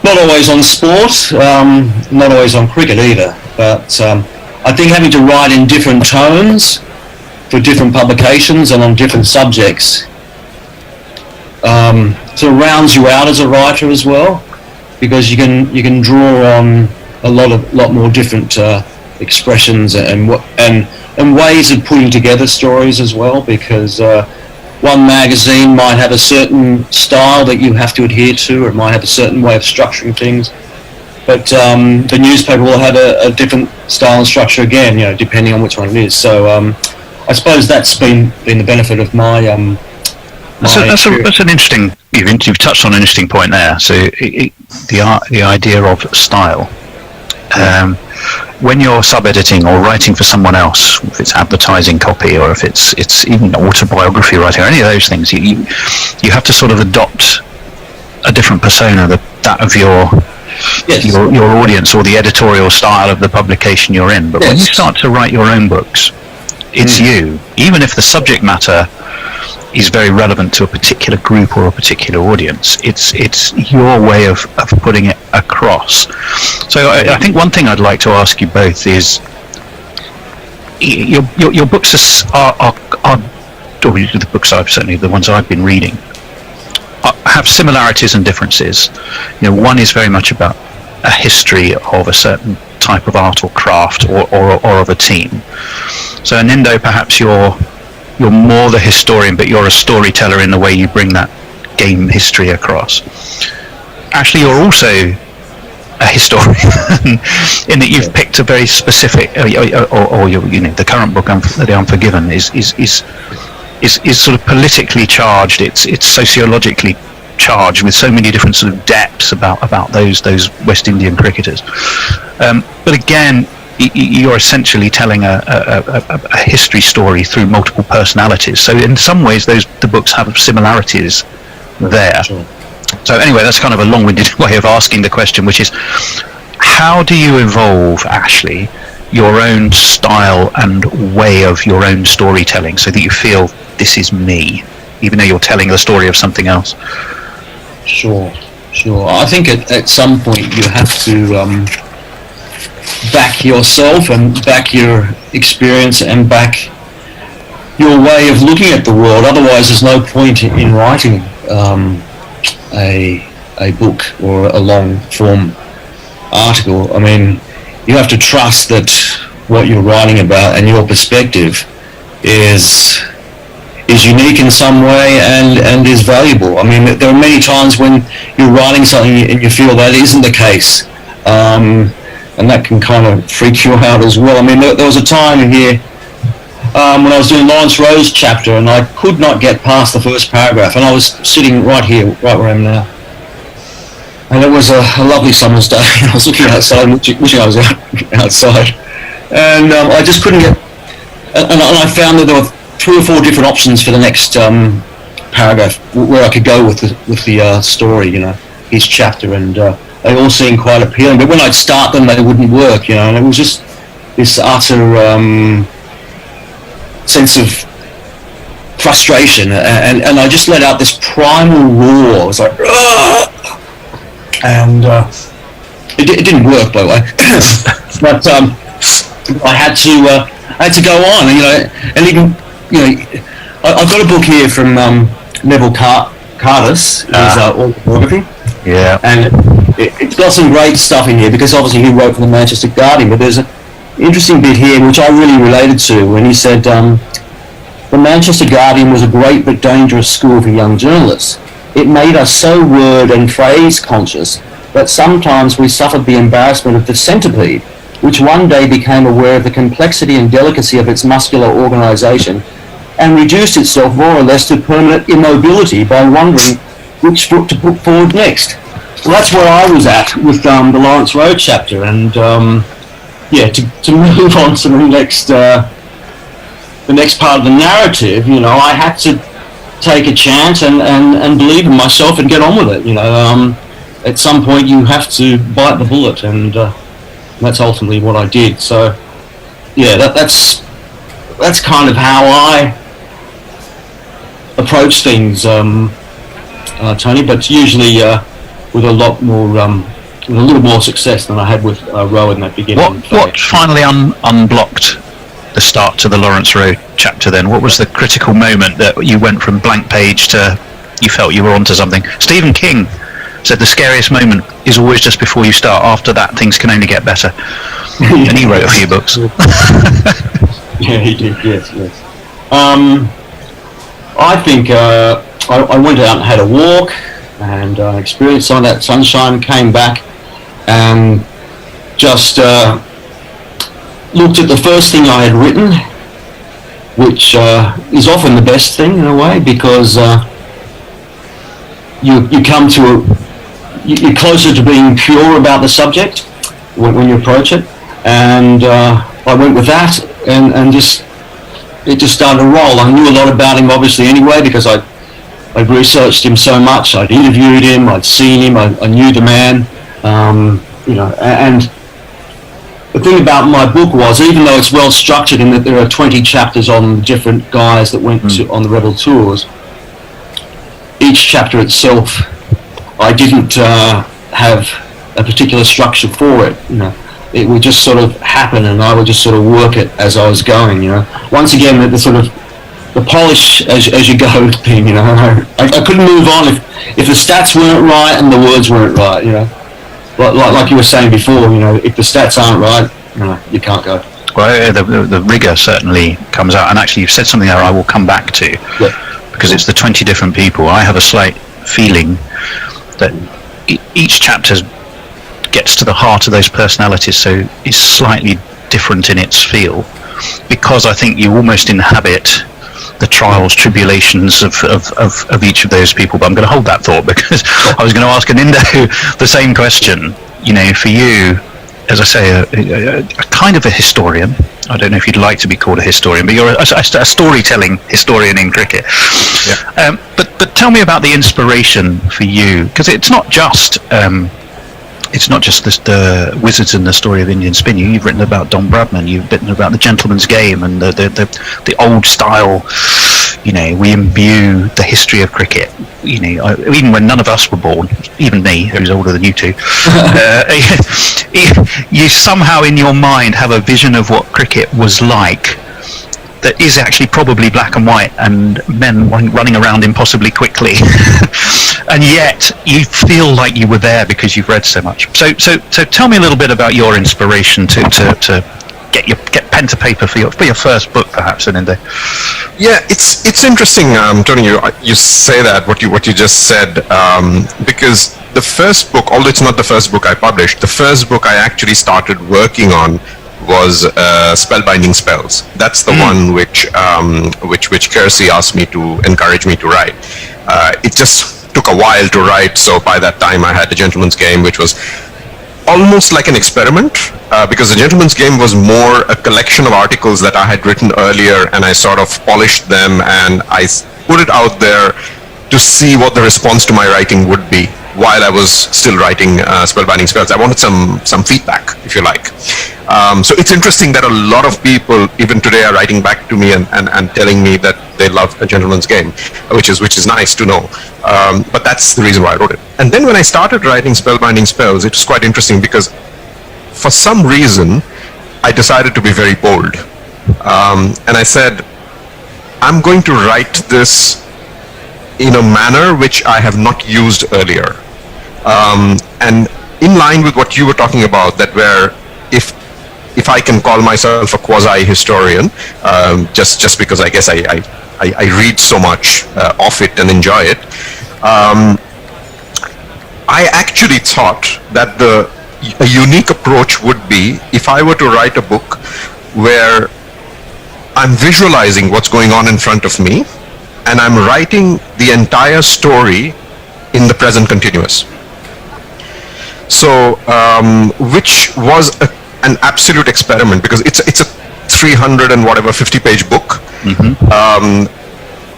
not always on sport, not always on cricket either. But I think having to write in different tones for different publications and on different subjects sort of rounds you out as a writer as well, because you can draw on a lot more different expressions and ways of putting together stories as well, because one magazine might have a certain style that you have to adhere to, or it might have a certain way of structuring things, but the newspaper will have a different style and structure again, depending on which one it is. So I suppose that's been the benefit of my that's an interesting. You've touched on an interesting point there. So the idea of style. When you're sub-editing or writing for someone else, if it's advertising copy or if it's even autobiography writing or any of those things, you have to sort of adopt a different persona, that of your audience or the editorial style of the publication you're in. But when you start to write your own books, it's you, even if the subject matter is very relevant to a particular group or a particular audience. It's your way of putting it across. So I think one thing I'd like to ask you both is, your books are or the books certainly the ones I've been reading have similarities and differences. One is very much about a history of a certain type of art or craft or of a team. So in Indo, perhaps you're more the historian, but you're a storyteller in the way you bring that game history across. Actually, you're also a historian in that you've picked a very specific, or the current book, The Unforgiven, is sort of politically charged. It's sociologically charged with so many different sort of depths about those West Indian cricketers. But again, you're essentially telling a history story through multiple personalities. So in some ways, the books have similarities there. Sure. So anyway, that's kind of a long-winded way of asking the question, which is, how do you evolve, Ashley, your own style and way of your own storytelling so that you feel this is me, even though you're telling the story of something else? Sure. I think at some point you have to back yourself and back your experience and back your way of looking at the world. Otherwise, there's no point in writing a book or a long form article. I mean, you have to trust that what you're writing about and your perspective is unique in some way and is valuable. I mean, there are many times when you're writing something and you feel that isn't the case, and that can kind of freak you out as well. I mean, there was a time here when I was doing Lawrence Rowe's chapter, and I could not get past the first paragraph, and I was sitting right here, right where I am now. And it was a lovely summer's day, and I was looking outside, wishing I was outside. And I just couldn't get... And I found that there were 3 or 4 different options for the next paragraph where I could go with the story, his chapter, and they all seemed quite appealing. But when I'd start them, they wouldn't work, and it was just this utter sense of frustration, and I just let out this primal roar. I was like, "Ugh!" And it didn't work, by the way. But I had to go on, and even I've got a book here from Neville Cardis, his autobiography. Yeah, and it's got some great stuff in here because obviously he wrote for the Manchester Guardian. But there's an interesting bit here which I really related to when he said, "The Manchester Guardian was a great but dangerous school for young journalists. It made us so word and phrase conscious that sometimes we suffered the embarrassment of the centipede, which one day became aware of the complexity and delicacy of its muscular organisation and reduced itself more or less to permanent immobility by wondering which foot to put forward next." Well, that's where I was at with the Lawrence Rowe chapter, and to move on to the next part of the narrative, I had to take a chance and believe in myself and get on with it. At some point you have to bite the bullet, and that's ultimately what I did. So that's kind of how I approach things, Tony, but usually with a lot more with a little more success than I had with Rowe in that beginning. What finally unblocked the start to the Lawrence Rowe chapter then? What was the critical moment that you went from blank page to you felt you were onto something? Stephen King said the scariest moment is always just before you start. After that, things can only get better. And he wrote a few books. Yeah, he did, yes. I think I went out and had a walk and experienced some of that sunshine, came back and just looked at the first thing I had written, which is often the best thing in a way, because you come to you're closer to being pure about the subject when you approach it, and I went with that, and it just started to roll. I knew a lot about him obviously anyway because I'd researched him so much. I'd interviewed him, I'd seen him, I knew the man, and the thing about my book was, even though it's well structured in that there are 20 chapters on different guys that went on the Rebel tours, each chapter itself, I didn't have a particular structure for it. it would just sort of happen, and I would just sort of work it as I was going. Once again, the sort of the polish as you go thing. I couldn't move on if the stats weren't right and the words weren't right. Like you were saying before. If the stats aren't right, you can't go. Well, the rigour certainly comes out, and actually you've said something there I will come back to, because it's the 20 different people. I have a slight feeling that each chapter gets to the heart of those personalities, so it's slightly different in its feel, because I think you almost inhabit the trials, tribulations of each of those people. But I'm going to hold that thought, because I was going to ask Anindo the same question. For you, as I say, a kind of a historian. I don't know if you'd like to be called a historian, but you're a storytelling historian in cricket. Yeah. But tell me about the inspiration for you, because it's not just the Wizards and the Story of Indian Spin. You've written about Don Bradman. You've written about the Gentleman's Game and the old style. We imbue the history of cricket. Even when none of us were born, even me, who's older than you two, you somehow in your mind have a vision of what cricket was like that is actually probably black and white and men running around impossibly quickly. And yet you feel like you were there because you've read so much. So tell me a little bit about your inspiration to get pen to paper for your first book, perhaps, Anindo. Yeah, it's interesting, Tony. You say that what you just said, because the first book, although it's not the first book I published, the first book I actually started working on was Spellbinding Spells. That's the one which Kersey asked me to encourage me to write. It just took a while to write, so by that time I had The Gentleman's Game, which was almost like an experiment, because The Gentleman's Game was more a collection of articles that I had written earlier, and I sort of polished them and I put it out there to see what the response to my writing would be while I was still writing Spellbinding Spells. I wanted some feedback, if you like. So it's interesting that a lot of people even today are writing back to me and telling me that they love A Gentleman's Game, which is nice to know. But that's the reason why I wrote it. And then when I started writing Spellbinding Spells, it was quite interesting because for some reason I decided to be very bold. And I said, I'm going to write this in a manner which I have not used earlier. And in line with what you were talking about, that where if I can call myself a quasi-historian, just because I guess I read so much of it and enjoy it, I actually thought that a unique approach would be if I were to write a book where I'm visualizing what's going on in front of me and I'm writing the entire story in the present continuous. So, which was an absolute experiment, because it's a 50-page book.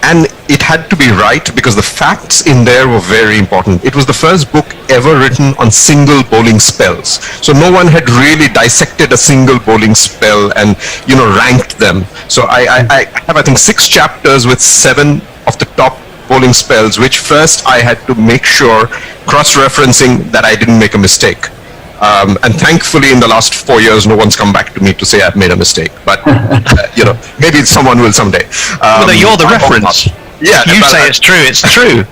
And it had to be right because the facts in there were very important. It was the first book ever written on single bowling spells. So no one had really dissected a single bowling spell and, ranked them. So I have, I think, 6 chapters with 7 of the top bowling spells, which first I had to make sure, cross-referencing, that I didn't make a mistake. And thankfully, in the last 4 years, no one's come back to me to say I've made a mistake. But maybe someone will someday. Well, you're the reference. Yeah, you say it's true. It's true.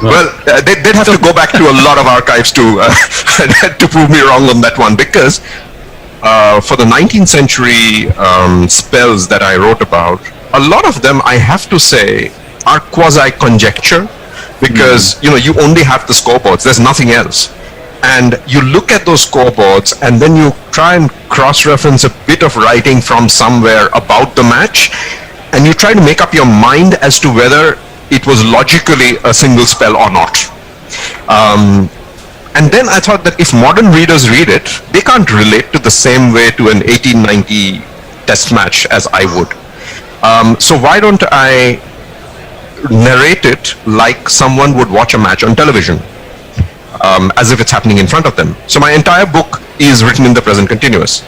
Well, they'd have to go back to a lot of archives to prove me wrong on that one, because for the 19th century spells that I wrote about, a lot of them, I have to say, are quasi-conjecture, because you only have the scoreboards. There's nothing else. And you look at those scoreboards and then you try and cross-reference a bit of writing from somewhere about the match, and you try to make up your mind as to whether it was logically a single spell or not. And then I thought that if modern readers read it, they can't relate to the same way to an 1890 test match as I would. So why don't I narrate it like someone would watch a match on television? As if it's happening in front of them. So my entire book is written in the present continuous.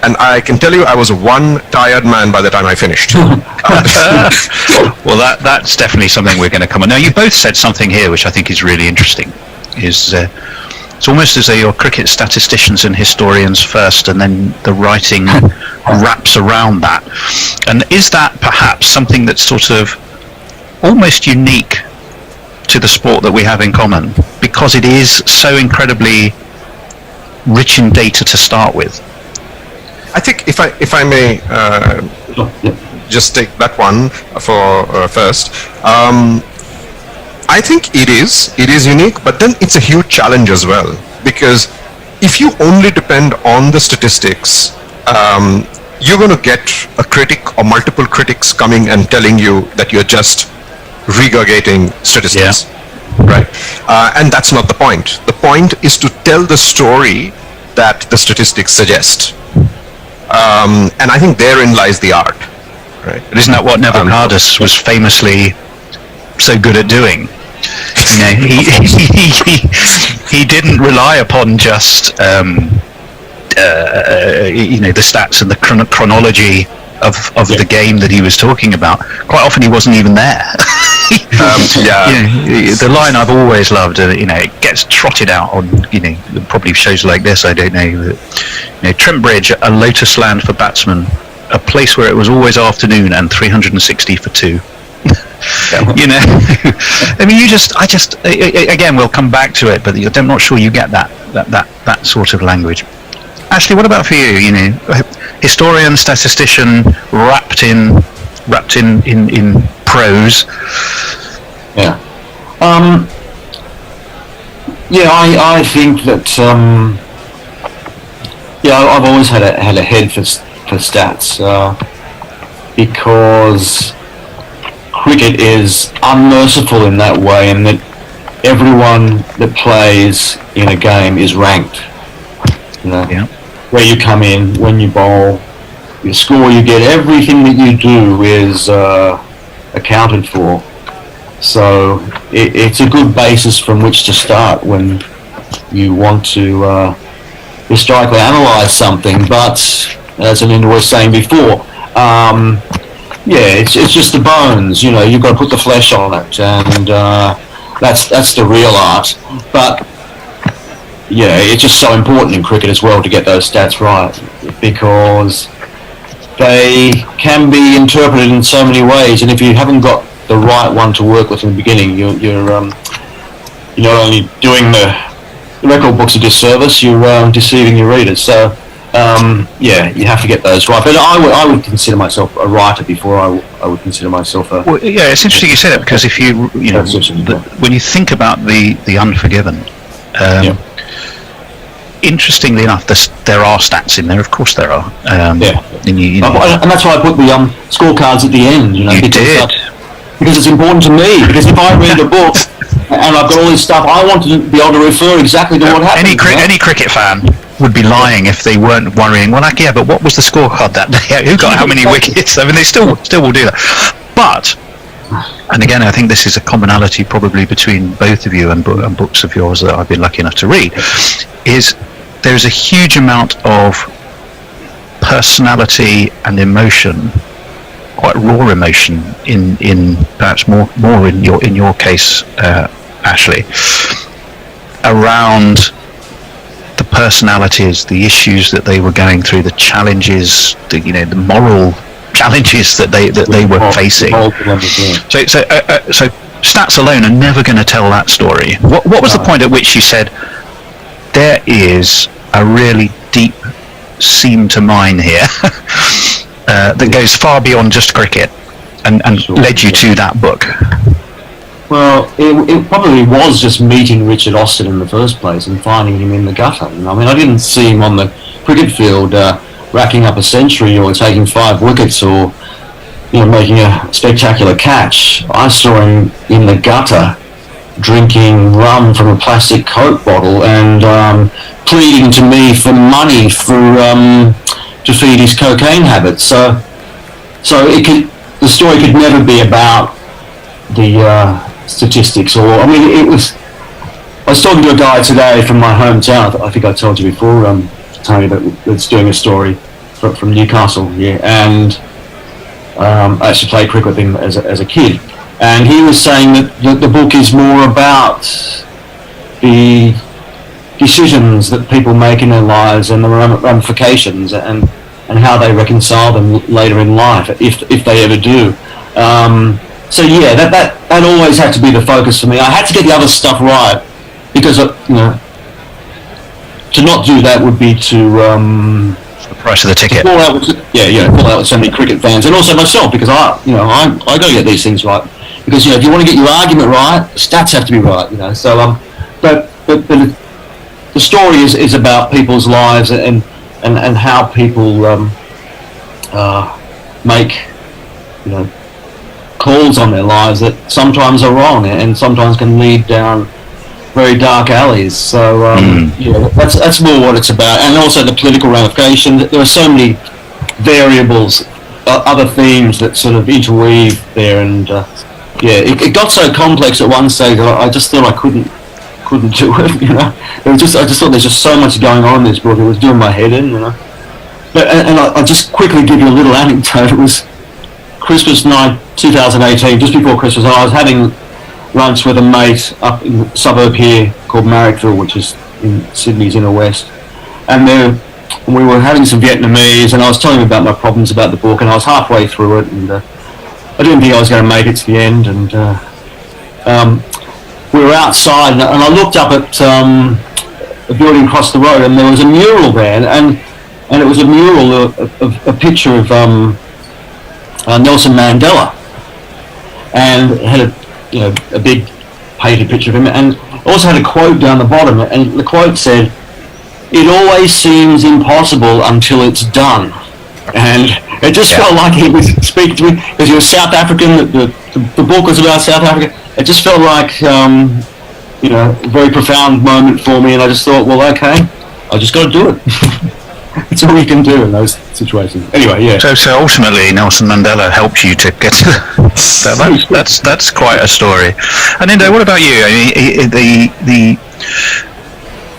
And I can tell you I was one tired man by the time I finished. Well, that's definitely something we're going to come on. Now, you both said something here which I think is really interesting, is It's almost as though you're cricket statisticians and historians first, and then the writing wraps around that. And is that perhaps something that's sort of almost unique to the sport that we have in common, because it is so incredibly rich in data to start with? I think if I may just take that one for first. I think it is unique, but then it's a huge challenge as well, because if you only depend on the statistics, you're going to get a critic or multiple critics coming and telling you that you're just regurgitating statistics, right? And that's not the point. The point is to tell the story that the statistics suggest. And I think therein lies the art, right? But isn't that what Neville Cardus was famously so good at doing? You know, he didn't rely upon just the stats and the chronology of the game that he was talking about. Quite often he wasn't even there. The line I've always loved, it gets trotted out on, probably shows like this, I don't know. Trent Bridge, a lotus land for batsmen, a place where it was always afternoon and 360 for two. I mean, again, we'll come back to it, but I'm not sure you get that sort of language. Ashley, what about for you? Historian, statistician, wrapped in prose. Yeah. I think that. I've always had a head for stats because cricket is unmerciful in that way, and that everyone that plays in a game is ranked. Where you come in, when you bowl, your score you get, everything that you do is accounted for. So it's a good basis from which to start when you want to historically analyse something. But as Alinda was saying before, it's just the bones. You've got to put the flesh on it, and that's the real art. But it's just so important in cricket as well to get those stats right, because they can be interpreted in so many ways, and if you haven't got the right one to work with in the beginning, you're not only doing the record books a disservice, you're deceiving your readers. So you have to get those right. But I would consider myself a writer before I would consider myself a. Well, it's interesting you say that, because if when you think about the Unforgiven. Interestingly enough, there are stats in there. Of course, there are. And that's why I put the scorecards at the end. Because it's important to me. Because if I read a book and I've got all this stuff, I want to be able to refer exactly to what happened. Any cricket fan would be lying if they weren't worrying. Well, but what was the scorecard that day? Who got how many wickets? I mean, they still will do that. But. And again, I think this is a commonality probably between both of you and books of yours that I've been lucky enough to read, is there's a huge amount of personality and emotion, quite raw emotion in perhaps more in your case, Ashley, around the personalities, the issues that they were going through, the challenges, the moral challenges that they were facing. So stats alone are never going to tell that story. What was the point at which you said there is a really deep seam to mine here that goes far beyond just cricket and led you to that book? Well, it probably was just meeting Richard Austin in the first place and finding him in the gutter. I mean, I didn't see him on the cricket field racking up a century or taking 5 wickets or making a spectacular catch. I saw him in the gutter drinking rum from a plastic Coke bottle and pleading to me for money to feed his cocaine habits. So the story could never be about the statistics, or I was talking to a guy today from my hometown. I think I told you before, Tony, that's doing a story from Newcastle, and I actually played cricket with him as a kid, and he was saying that the book is more about the decisions that people make in their lives and the ramifications and how they reconcile them later in life, if they ever do. So yeah, that always had to be the focus for me. I had to get the other stuff right, because to not do that would be to the price of the ticket. Fall out with so many cricket fans, and also myself, because I got to get these things right. Because if you want to get your argument right, stats have to be right. So but the story is about people's lives and how people make calls on their lives that sometimes are wrong and sometimes can lead down very dark alleys. So that's more what it's about, and also the political ramifications. There are so many variables, other themes that sort of interweave there, and it got so complex at one stage that I just thought I couldn't do it. I just thought there's just so much going on in this book. It was doing my head in. But I'll just quickly give you a little anecdote. It was Christmas night 2018, just before Christmas, and I was having lunch with a mate up in the suburb here called Marrickville, which is in Sydney's inner west, and we were having some Vietnamese, and I was telling him about my problems about the book, and I was halfway through it, and I didn't think I was going to make it to the end, and we were outside, and I looked up at a building across the road, and there was a mural there, and it was a mural of a picture of Nelson Mandela, and it had a big painted picture of him, and also had a quote down the bottom, and the quote said, "It always seems impossible until it's done." And it just felt like he was speaking to me, because he was South African. The book was about South Africa. It just felt like a very profound moment for me, and I just thought, well, okay, I just got to do it. That's all you can do in those situations. Anyway, yeah. So ultimately, Nelson Mandela helped you to get to that. That's quite a story. And Indo, what about you? I mean,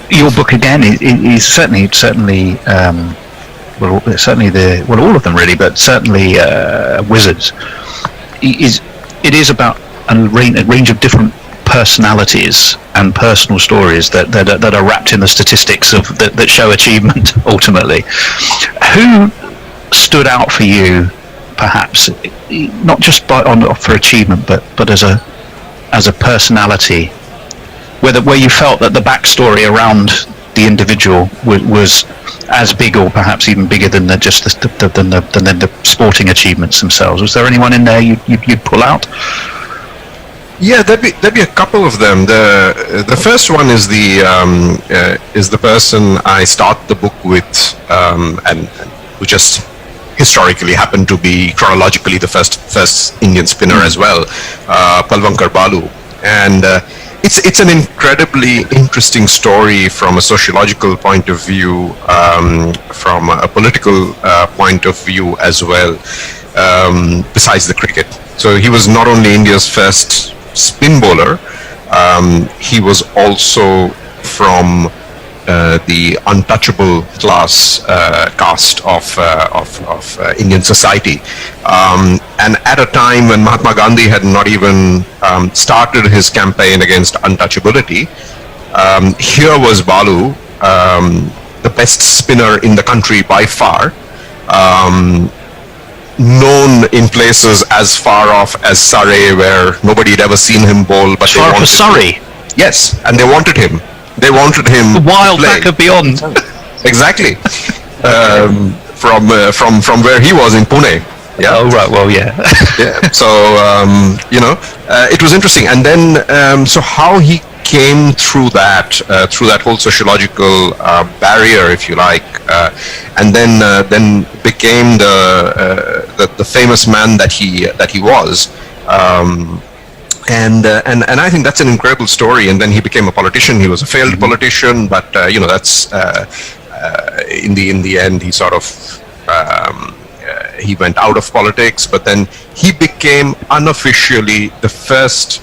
your book again is certainly all of them really, but certainly Wizards it is about a range of different personalities and personal stories that are wrapped in the statistics of that show achievement ultimately. Who stood out for you, perhaps not just for achievement, but as a personality, where you felt that the backstory around the individual was as big, or perhaps even bigger than the sporting achievements themselves? Was there anyone in there you'd pull out? Yeah, there'd be a couple of them. The first one is the person I start the book with, and who just historically happened to be chronologically the first Indian spinner as well, Palvankar Balu, and it's an incredibly interesting story from a sociological point of view, from a political point of view as well. Besides the cricket, so he was not only India's first spin bowler, he was also from the untouchable caste of Indian society, and at a time when Mahatma Gandhi had not even started his campaign against untouchability, here was Balu, the best spinner in the country by far, known in places as far off as Surrey, where nobody had ever seen him bowl. But as far off as Surrey? Yes, and they wanted him. They wanted him. The wild back of beyond. Exactly. From where he was in Pune. Yeah. Oh right. Well, yeah. Yeah. So it was interesting, and then so how he came through that whole sociological barrier, if you like, and then became the famous man that he was, and I think that's an incredible story. And then he became a politician. He was a failed politician, but that's in the end he sort of he went out of politics, but then he became unofficially the first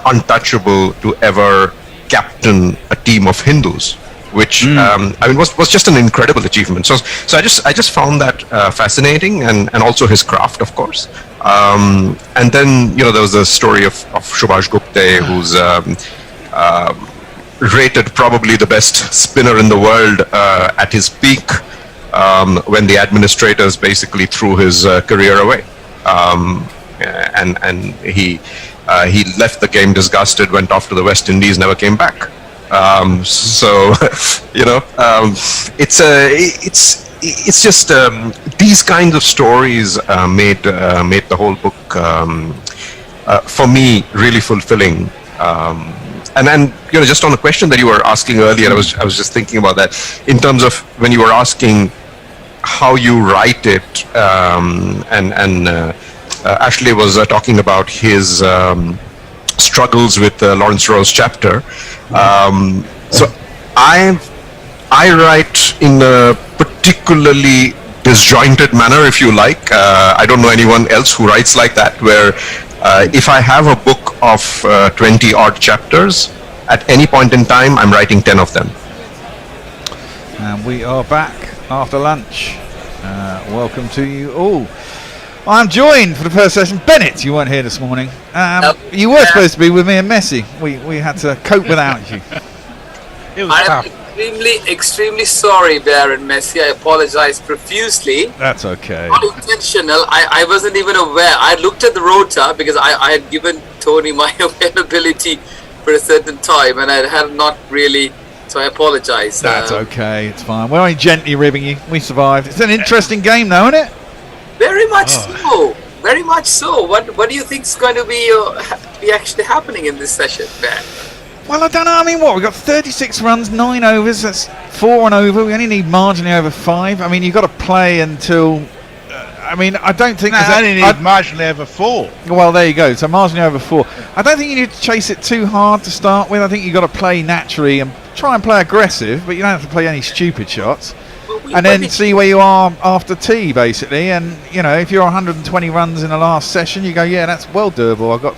untouchable to ever captain a team of Hindus, which was just an incredible achievement. So I just found that fascinating, and also his craft, of course. And then there was the story of Subhash Gupte, who's rated probably the best spinner in the world at his peak when the administrators basically threw his career away. And he left the game disgusted, went off to the West Indies, never came back. So it's just these kinds of stories made the whole book for me really fulfilling. And then just on the question that you were asking earlier, I was just thinking about that in terms of when you were asking how you write it, and Ashley was talking about his struggles with the Lawrence Rose chapter. So I write in a particularly disjointed manner, if you like. I don't know anyone else who writes like that, where if I have a book of 20 odd chapters, at any point in time, I'm writing 10 of them. And we are back after lunch. Welcome to you all. I'm joined for the first session. Bennett, you weren't here this morning. You were supposed to be with me and Messi. We had to cope without you. It was tough. Extremely sorry, Baron Messi. I apologize profusely. That's okay. Not intentional. I wasn't even aware. I looked at the rota because I had given Tony my availability for a certain time, and I had not really. So I apologize. That's okay. It's fine. We're only gently ribbing you. We survived. It's an interesting game, though, isn't it? Very much so. Very much so. What do you think is going to be actually happening in this session, Ben? Well, I don't know. I mean, what? We've got 36 runs, 9 overs. That's 4 and over. We only need marginally over 5. I mean, you've got to play until... I mean, I don't think... I only need marginally over 4. Well, there you go. So marginally over 4. I don't think you need to chase it too hard to start with. I think you've got to play naturally and try and play aggressive, but you don't have to play any stupid shots. And then see where you are after tea, basically. And, if you're 120 runs in the last session, you go, yeah, that's well doable. I've got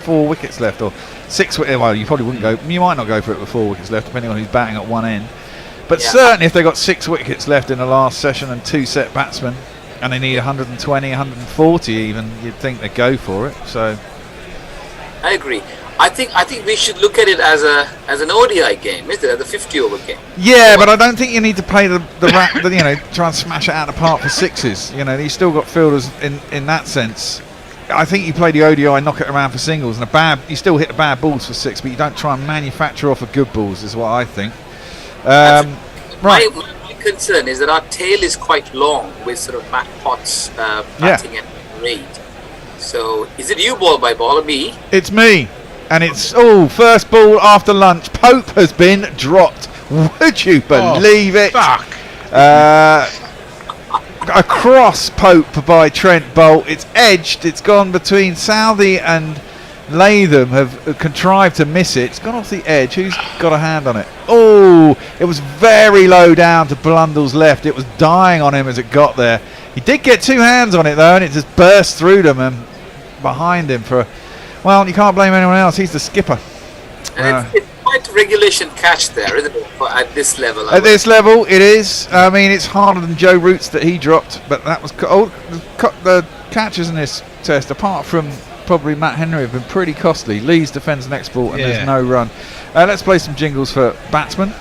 4 wickets left, or 6 wickets. Well, you probably wouldn't go. You might not go for it with 4 wickets left, depending on who's batting at one end. But certainly if they've got 6 wickets left in the last session and 2 set batsmen, and they need 120, 140 even, you'd think they'd go for it. So I agree. I think we should look at it as an ODI game, isn't it? The 50-over game. Yeah, but I don't think you need to play the try and smash it out of the park for sixes. You still got fielders in that sense. I think you play the ODI, knock it around for singles, and you still hit the bad balls for 6, but you don't try and manufacture off of good balls, is what I think. My concern is that our tail is quite long with sort of Matt Potts batting at rate. So is it you ball by ball or me? It's me. And it's first ball after lunch. Pope has been dropped. Would you believe it? Fuck. A cross Pope by Trent Bolt. It's edged. It's gone between Southey and Latham. Have contrived to miss it. It's gone off the edge. Who's got a hand on it? It was very low down to Blundell's left. It was dying on him as it got there. He did get 2 hands on it though, and it just burst through them and behind him for. Well, you can't blame anyone else. He's the skipper. And it's quite a regulation catch there, isn't it? At this level. At this level, it is. I mean, it's harder than Joe Root's that he dropped, but that was the catches in this test, apart from probably Matt Henry, have been pretty costly. Lees defends next ball, and there's no run. Let's play some jingles for batsmen.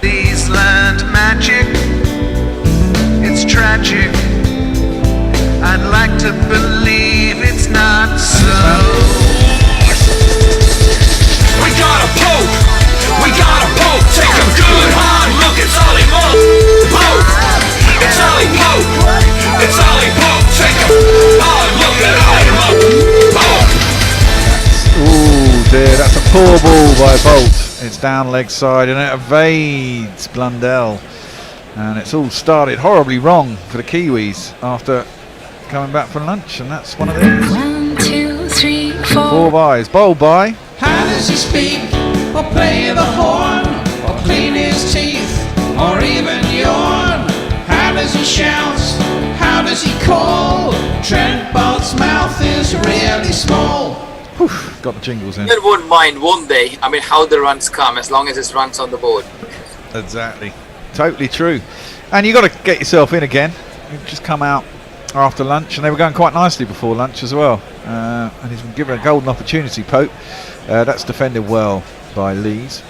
These learned magic. It's tragic. I'd like to believe it's not so. We got a poke, take a good hard look, it's Ollie Pope, it's Ollie Pope, take a hard look at Ollie Pope. Dear, that's a poor ball by Bolt. It's down leg side and it evades Blundell. And it's all started horribly wrong for the Kiwis after coming back from lunch, and that's one of these. 1, 2, 3, 4. 4 byes. Bowled by. How does he speak, or play the horn, or clean his teeth, or even yawn? How does he shout? How does he call? Trent Bolt's mouth is really small. Whew, got the jingles in. You won't mind, won't they? I mean, how the runs come, as long as it's runs on the board. Exactly. Totally true. And you got to get yourself in again. You've just come out after lunch, and they were going quite nicely before lunch as well. And he's been given a golden opportunity, Pope. That's defended well by Lees.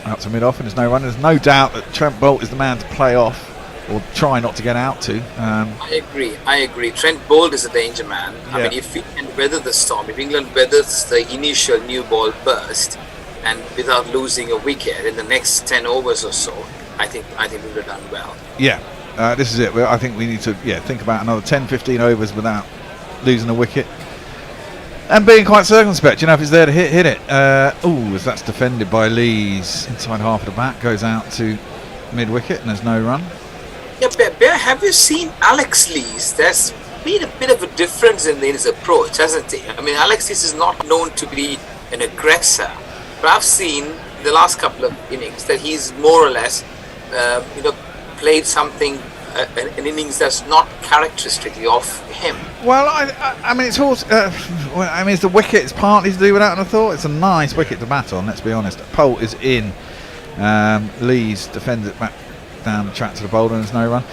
Out to mid-off, and there's no run. There's no doubt that Trent Boult is the man to play off, or try not to get out to. I agree. Trent Boult is a danger man. I mean, if we can weather the storm, if England weathers the initial new ball burst, and without losing a wicket in the next 10 overs or so, I think we would have done well. Yeah, this is it. I think we need to think about another 10-15 overs without losing a wicket. And being quite circumspect, if it's there to hit it. As that's defended by Lees. Inside half of the bat, goes out to mid-wicket, and there's no run. Yeah, Bear, have you seen Alex Lees? There's been a bit of a difference in his approach, hasn't he? I mean, Alex Lees is not known to be an aggressor, but I've seen the last couple of innings that he's more or less, played something, an innings that's not characteristically of him. Well, I mean, it's also, it's the wicket. It's partly to do with that, and I thought it's a nice wicket to bat on. Let's be honest. Boult is in. Lees defends it back down the track to the bowler, and there's no run.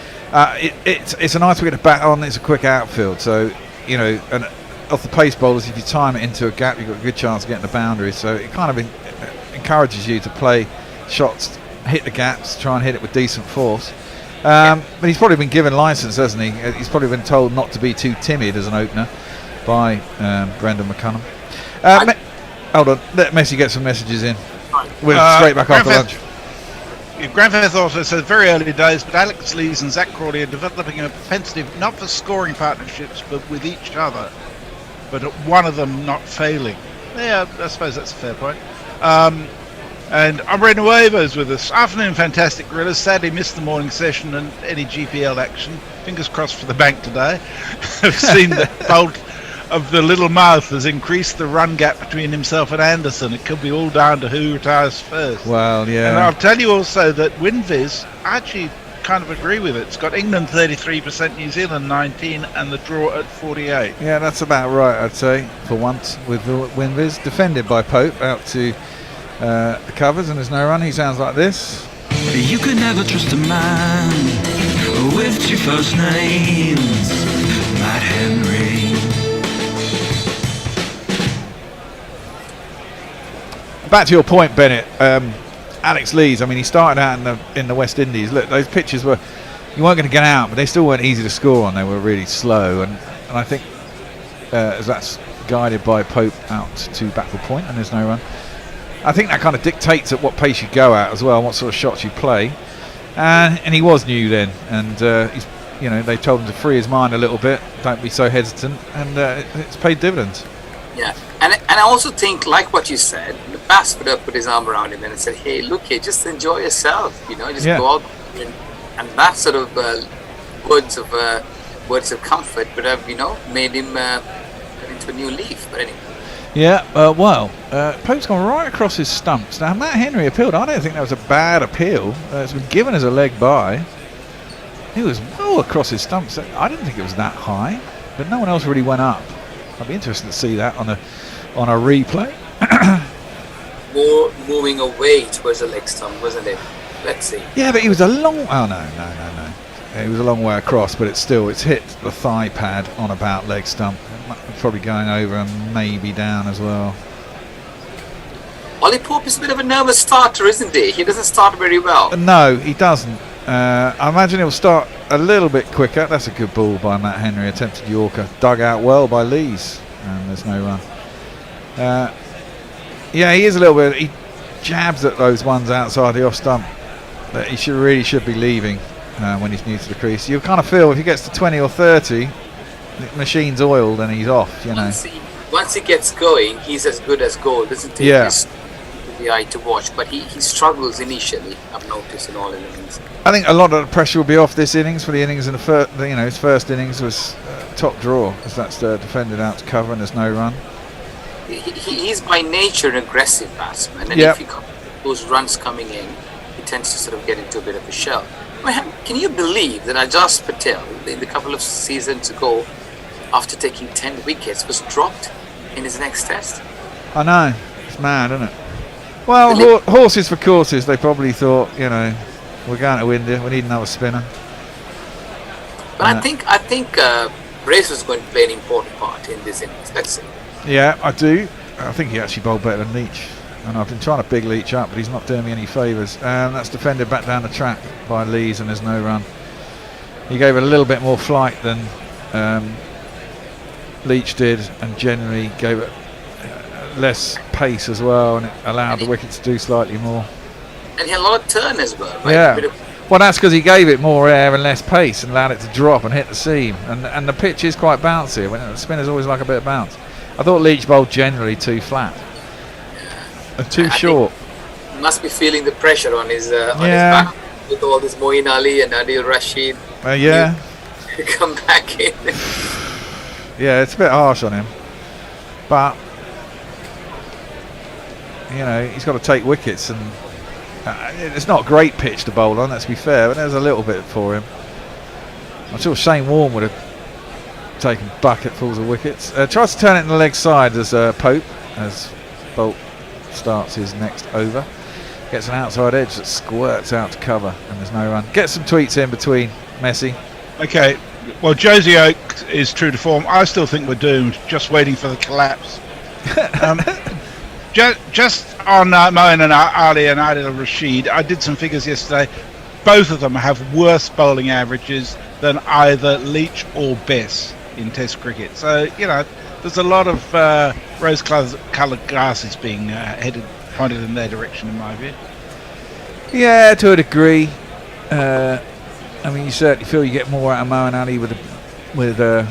It's a nice wicket to bat on. It's a quick outfield, so and off the pace bowlers, if you time it into a gap, you've got a good chance of getting the boundary. So it kind of encourages you to play shots, hit the gaps, try and hit it with decent force. But he's probably been given license, hasn't he? He's probably been told not to be too timid as an opener by Brendan McCullum. Hold on, let Messi get some messages in. We're straight back after lunch. Grandfaith also says very early days, but Alex Lees and Zach Crawley are developing a propensity not for scoring partnerships, but with each other. But one of them not failing. Yeah, I suppose that's a fair point. And Umbre Nuevo's with us. Afternoon, fantastic gorillas. Sadly missed the morning session and any GPL action. Fingers crossed for the bank today. I've seen the Boult of the little mouth has increased the run gap between himself and Anderson. It could be all down to who retires first. Well, yeah. And I'll tell you also that WinViz, I actually kind of agree with it. It's got England 33%, New Zealand 19%, and the draw at 48%. Yeah, that's about right, I'd say, for once with WinViz. Defended by Pope out to the covers, and there's no run. He sounds like this. You can never trust a man with two first names, Matt Henry. Back to your point, Bennett. Alex Lees, I mean, he started out in the West Indies. Look, those pitches you weren't going to get out, but they still weren't easy to score on. They were really slow, and I think as that's guided by Pope out to Battle Point, and there's no run. I think that kind of dictates at what pace you go at as well, what sort of shots you play. And he was new then, and they told him to free his mind a little bit, don't be so hesitant, and it's paid dividends. Yeah, and I also think, like what you said, the Bass would have put his arm around him and said, "Hey, look here, just enjoy yourself, just go out." And that sort of words of comfort would have, made him get into a new leaf. But anyway. Yeah, Pope's gone right across his stumps. Now, Matt Henry appealed. I don't think that was a bad appeal. It's been given as a leg by. He was well across his stumps. I didn't think it was that high, but no one else really went up. I'd be interested to see that on a replay. More moving away towards the leg stump, wasn't it? Let's see. Yeah, but he was a long... Oh, no. He was a long way across, but it's hit the thigh pad on about leg stump. Probably going over and maybe down as well. Ollie Pope is a bit of a nervous starter, isn't he? He doesn't start very well. No, he doesn't. I imagine he'll start a little bit quicker. That's a good ball by Matt Henry. Attempted Yorker. Dug out well by Lees. And there's no run. He is a little bit... He jabs at those ones outside the off stump that he should be leaving when he's new to the crease. You kind of feel if he gets to 20 or 30... the machine's oiled and he's off, Once he gets going, he's as good as gold, isn't he? Yeah. He's the eye to watch, but he struggles initially, I've noticed in all innings. I think a lot of the pressure will be off this innings. For the innings in the first, his first innings was top draw, as that's defended out to cover and there's no run. He's by nature an aggressive batsman, and if he got those runs coming in, he tends to sort of get into a bit of a shell. Can you believe that Ajaz Patel, in the couple of seasons ago, after taking 10 wickets, was dropped in his next test? I know, it's mad, isn't it? Well, horses for courses. They probably thought, we're going to India, we need another spinner. But I think Brace was going to play an important part in this innings. Let's see. Yeah, I do. I think he actually bowled better than Leach. And I've been trying to big Leach up, but he's not doing me any favours. And that's defended back down the track by Lees, and there's no run. He gave it a little bit more flight than Leach did, and generally gave it less pace as well, and it allowed the wicket to do slightly more. And he had a lot of turn as well, right? Yeah. Well, that's because he gave it more air and less pace and allowed it to drop and hit the seam. And the pitch is quite bouncy. When the spinners always like a bit of bounce. I thought Leach bowled generally too flat and too short. He must be feeling the pressure on his back with all this Moeen Ali and Adil Rashid. Yeah. Come back in. Yeah, it's a bit harsh on him, but you know he's got to take wickets, and it's not a great pitch to bowl on. Let's be fair, but there's a little bit for him. I'm sure Shane Warne would have taken bucketfuls of wickets. Tries to turn it in the leg side as Pope, as Bolt starts his next over. Gets an outside edge that squirts out to cover, and there's no run. Get some tweets in between, Messi. Okay. Well, Josie Oak is true to form. I still think we're doomed, just waiting for the collapse. Just on Moeen and Ali and Adil Rashid, I did some figures yesterday. Both of them have worse bowling averages than either Leach or Bess in Test cricket. So, you know, there's a lot of rose-coloured glasses being pointed in their direction, in my view. Yeah, to a degree. I mean, you certainly feel you get more out of Moeen Ali with a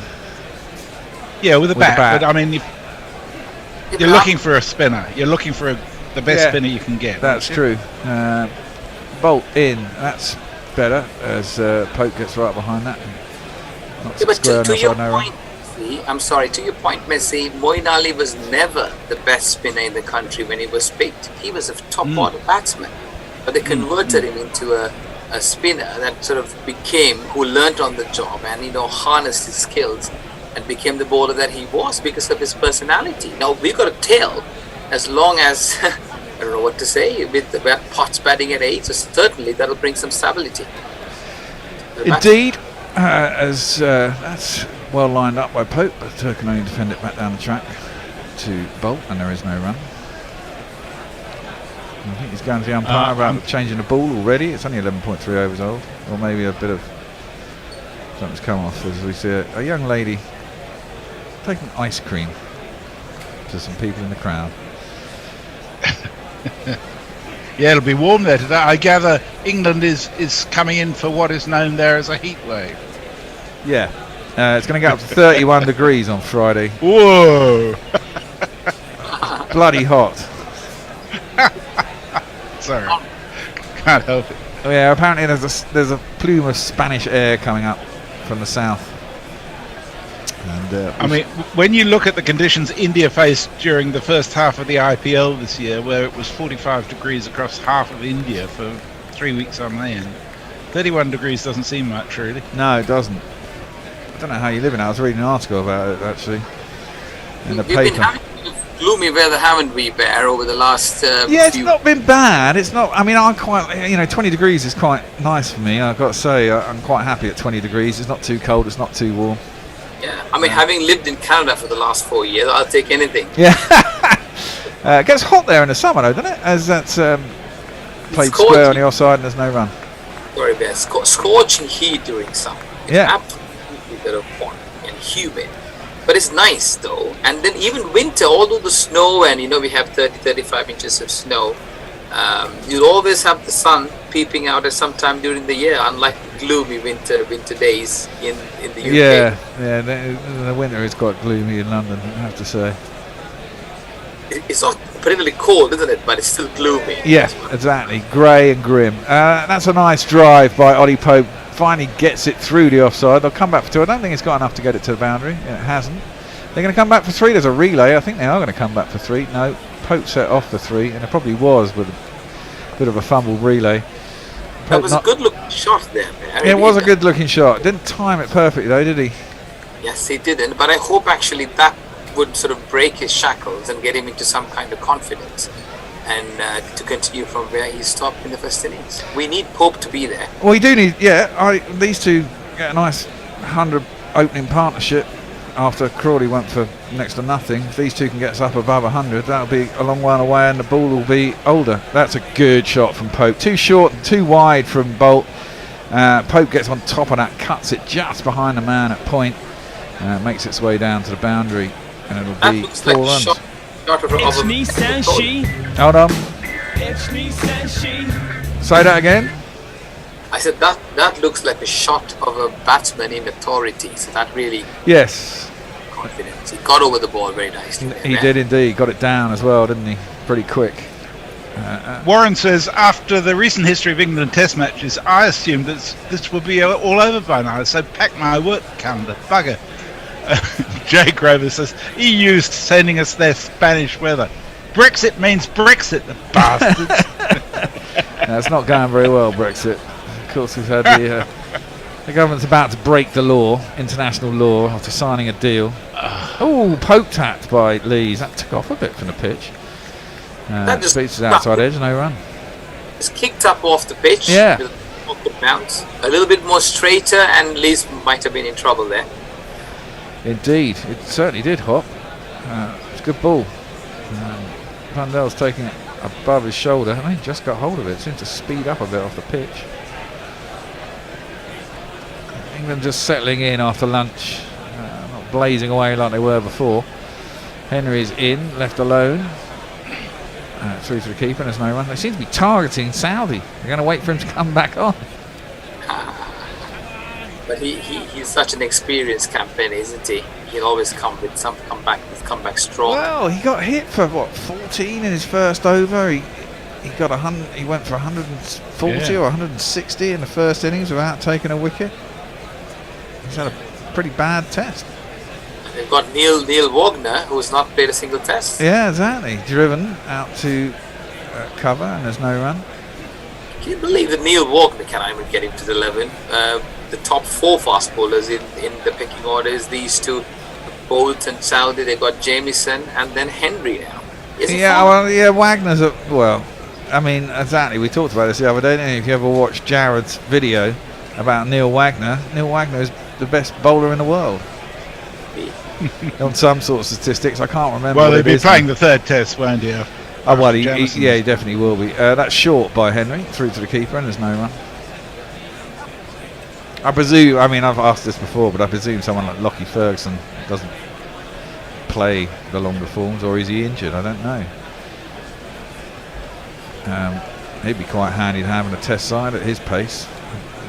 bat. But I mean, you're looking for a spinner. You're looking for the best spinner you can get. That's true. Bolt in. That's better as Pope gets right behind that. But to your point, I'm sorry. To your point, Messi, Moeen Ali was never the best spinner in the country when he was picked. He was a top order batsman, but they converted him into a spinner that sort of became, who learnt on the job and harnessed his skills and became the bowler that he was because of his personality. Now we've got a tail, as long as I don't know what to say, with Potts batting at 8, so certainly that'll bring some stability. Indeed, as that's well lined up by Pope, but can only defend it back down the track to Bolt, and there is no run. I think he's going to the umpire about changing the ball already. It's only 11.3 overs old, or maybe a bit of something's come off as we see a young lady taking ice cream to some people in the crowd. Yeah, it'll be warm there today. I gather England is coming in for what is known there as a heat wave. Yeah, it's going to get up to 31 degrees on Friday. Whoa! Bloody hot. Sorry, can't help it. Oh, yeah, apparently there's a plume of Spanish air coming up from the south. And I mean, when you look at the conditions India faced during the first half of the IPL this year, where it was 45 degrees across half of India for 3 weeks on end, 31 degrees doesn't seem much, really. No, it doesn't. I don't know how you live in it. I was reading an article about it, actually, in the We've paper. been having gloomy weather, haven't we, Bear, over the last yeah, it's not been bad. It's not. I mean, I'm quite. 20 degrees is quite nice for me. I've got to say, I'm quite happy at 20 degrees. It's not too cold. It's not too warm. Yeah, I mean, having lived in Canada for the last 4 years, I'll take anything. Yeah. It gets hot there in the summer, though, doesn't it? As that's played square on your side and there's no run. Sorry, Bear. Scorching heat during summer. It's absolutely to the point and humid. But it's nice though, and then even winter, although the snow and we have 30-35 inches of snow, you'll always have the sun peeping out at some time during the year, unlike gloomy winter days in the UK. Yeah, the winter is quite gloomy in London, I have to say. It's not particularly cold, isn't it? But it's still gloomy. Yeah, exactly. Grey and grim. That's a nice drive by Ollie Pope. Finally gets it through the offside. They'll come back for 2. I don't think it's got enough to get it to the boundary. Yeah, it hasn't. They're going to come back for 3. There's a relay. I think they are going to come back for 3. No, Pope set off for 3, and it probably was with a bit of a fumble relay. Pope that was a good looking shot there, man. It was a good looking shot. Didn't time it perfectly though, did he? Yes, he didn't. But I hope actually that would sort of break his shackles and get him into some kind of confidence. And to continue from where he stopped in the first innings. We need Pope to be there. Well, we do need, these two get a nice 100 opening partnership. after Crawley went for next to nothing. If these two can get us up above 100, that'll be a long way away, and the ball will be older. That's a good shot from Pope. Too short and too wide from Bolt. Pope gets on top of that, cuts it just behind the man at point, makes its way down to the boundary, and it'll be 4 runs. It's me, Sanshi. Hold on. It's me, Sanshi. Say that again. I said that looks like a shot of a batsman in authority. So that really Yes, confidence. He got over the ball very nicely. he did indeed. Got it down as well, didn't he? Pretty quick. Warren says, after the recent history of England Test matches, I assumed that this would be all over by now, so pack my work calendar. Bugger. Jay Grover says, EU's sending us their Spanish weather. Brexit means Brexit, the bastards. It's not going very well, Brexit. Of course, we've had the government's about to break the law, international law, after signing a deal. Oh, poke tapped by Lees. That took off a bit from the pitch. That just Beats his outside edge, no run. It's kicked up off the pitch. Yeah. With a bounce. A little bit more straighter, and Lees might have been in trouble there. Indeed, it certainly did hop. It's a good ball. Vandell's taking it above his shoulder, and he just got hold of it. Seemed to speed up a bit off the pitch. England just settling in after lunch, not blazing away like they were before. Henry's in, left alone. Through to the keeper, and there's no run. They seem to be targeting Saudi. They're going to wait for him to come back on. But he's such an experienced campaigner, isn't he? He'll always come back strong. Well, he got hit for 14 in his first over. He got 100. He went for 140 or 160 in the first innings without taking a wicket. He's had a pretty bad test. They've got Neil Wagner, who's not played a single test. Yeah, exactly. Driven out to cover, and there's no run. Can you believe that Neil Wagner can even get into the 11? The top 4 fast bowlers in the pecking order is these two, Bolt and Saudi. They got Jamieson and then Henry now. Wagner's I mean, exactly. We talked about this the other day. Didn't you? If you ever watched Jared's video about Neil Wagner is the best bowler in the world. On some sort of statistics, I can't remember. Well, they'll be playing the third test, won't he? Oh, well, he definitely will be. That's short by Henry, through to the keeper, and there's no run. I presume, I've asked this before, but I presume someone like Lockie Ferguson doesn't play the longer forms, or is he injured? I don't know. He'd be quite handy to have in a test side at his pace.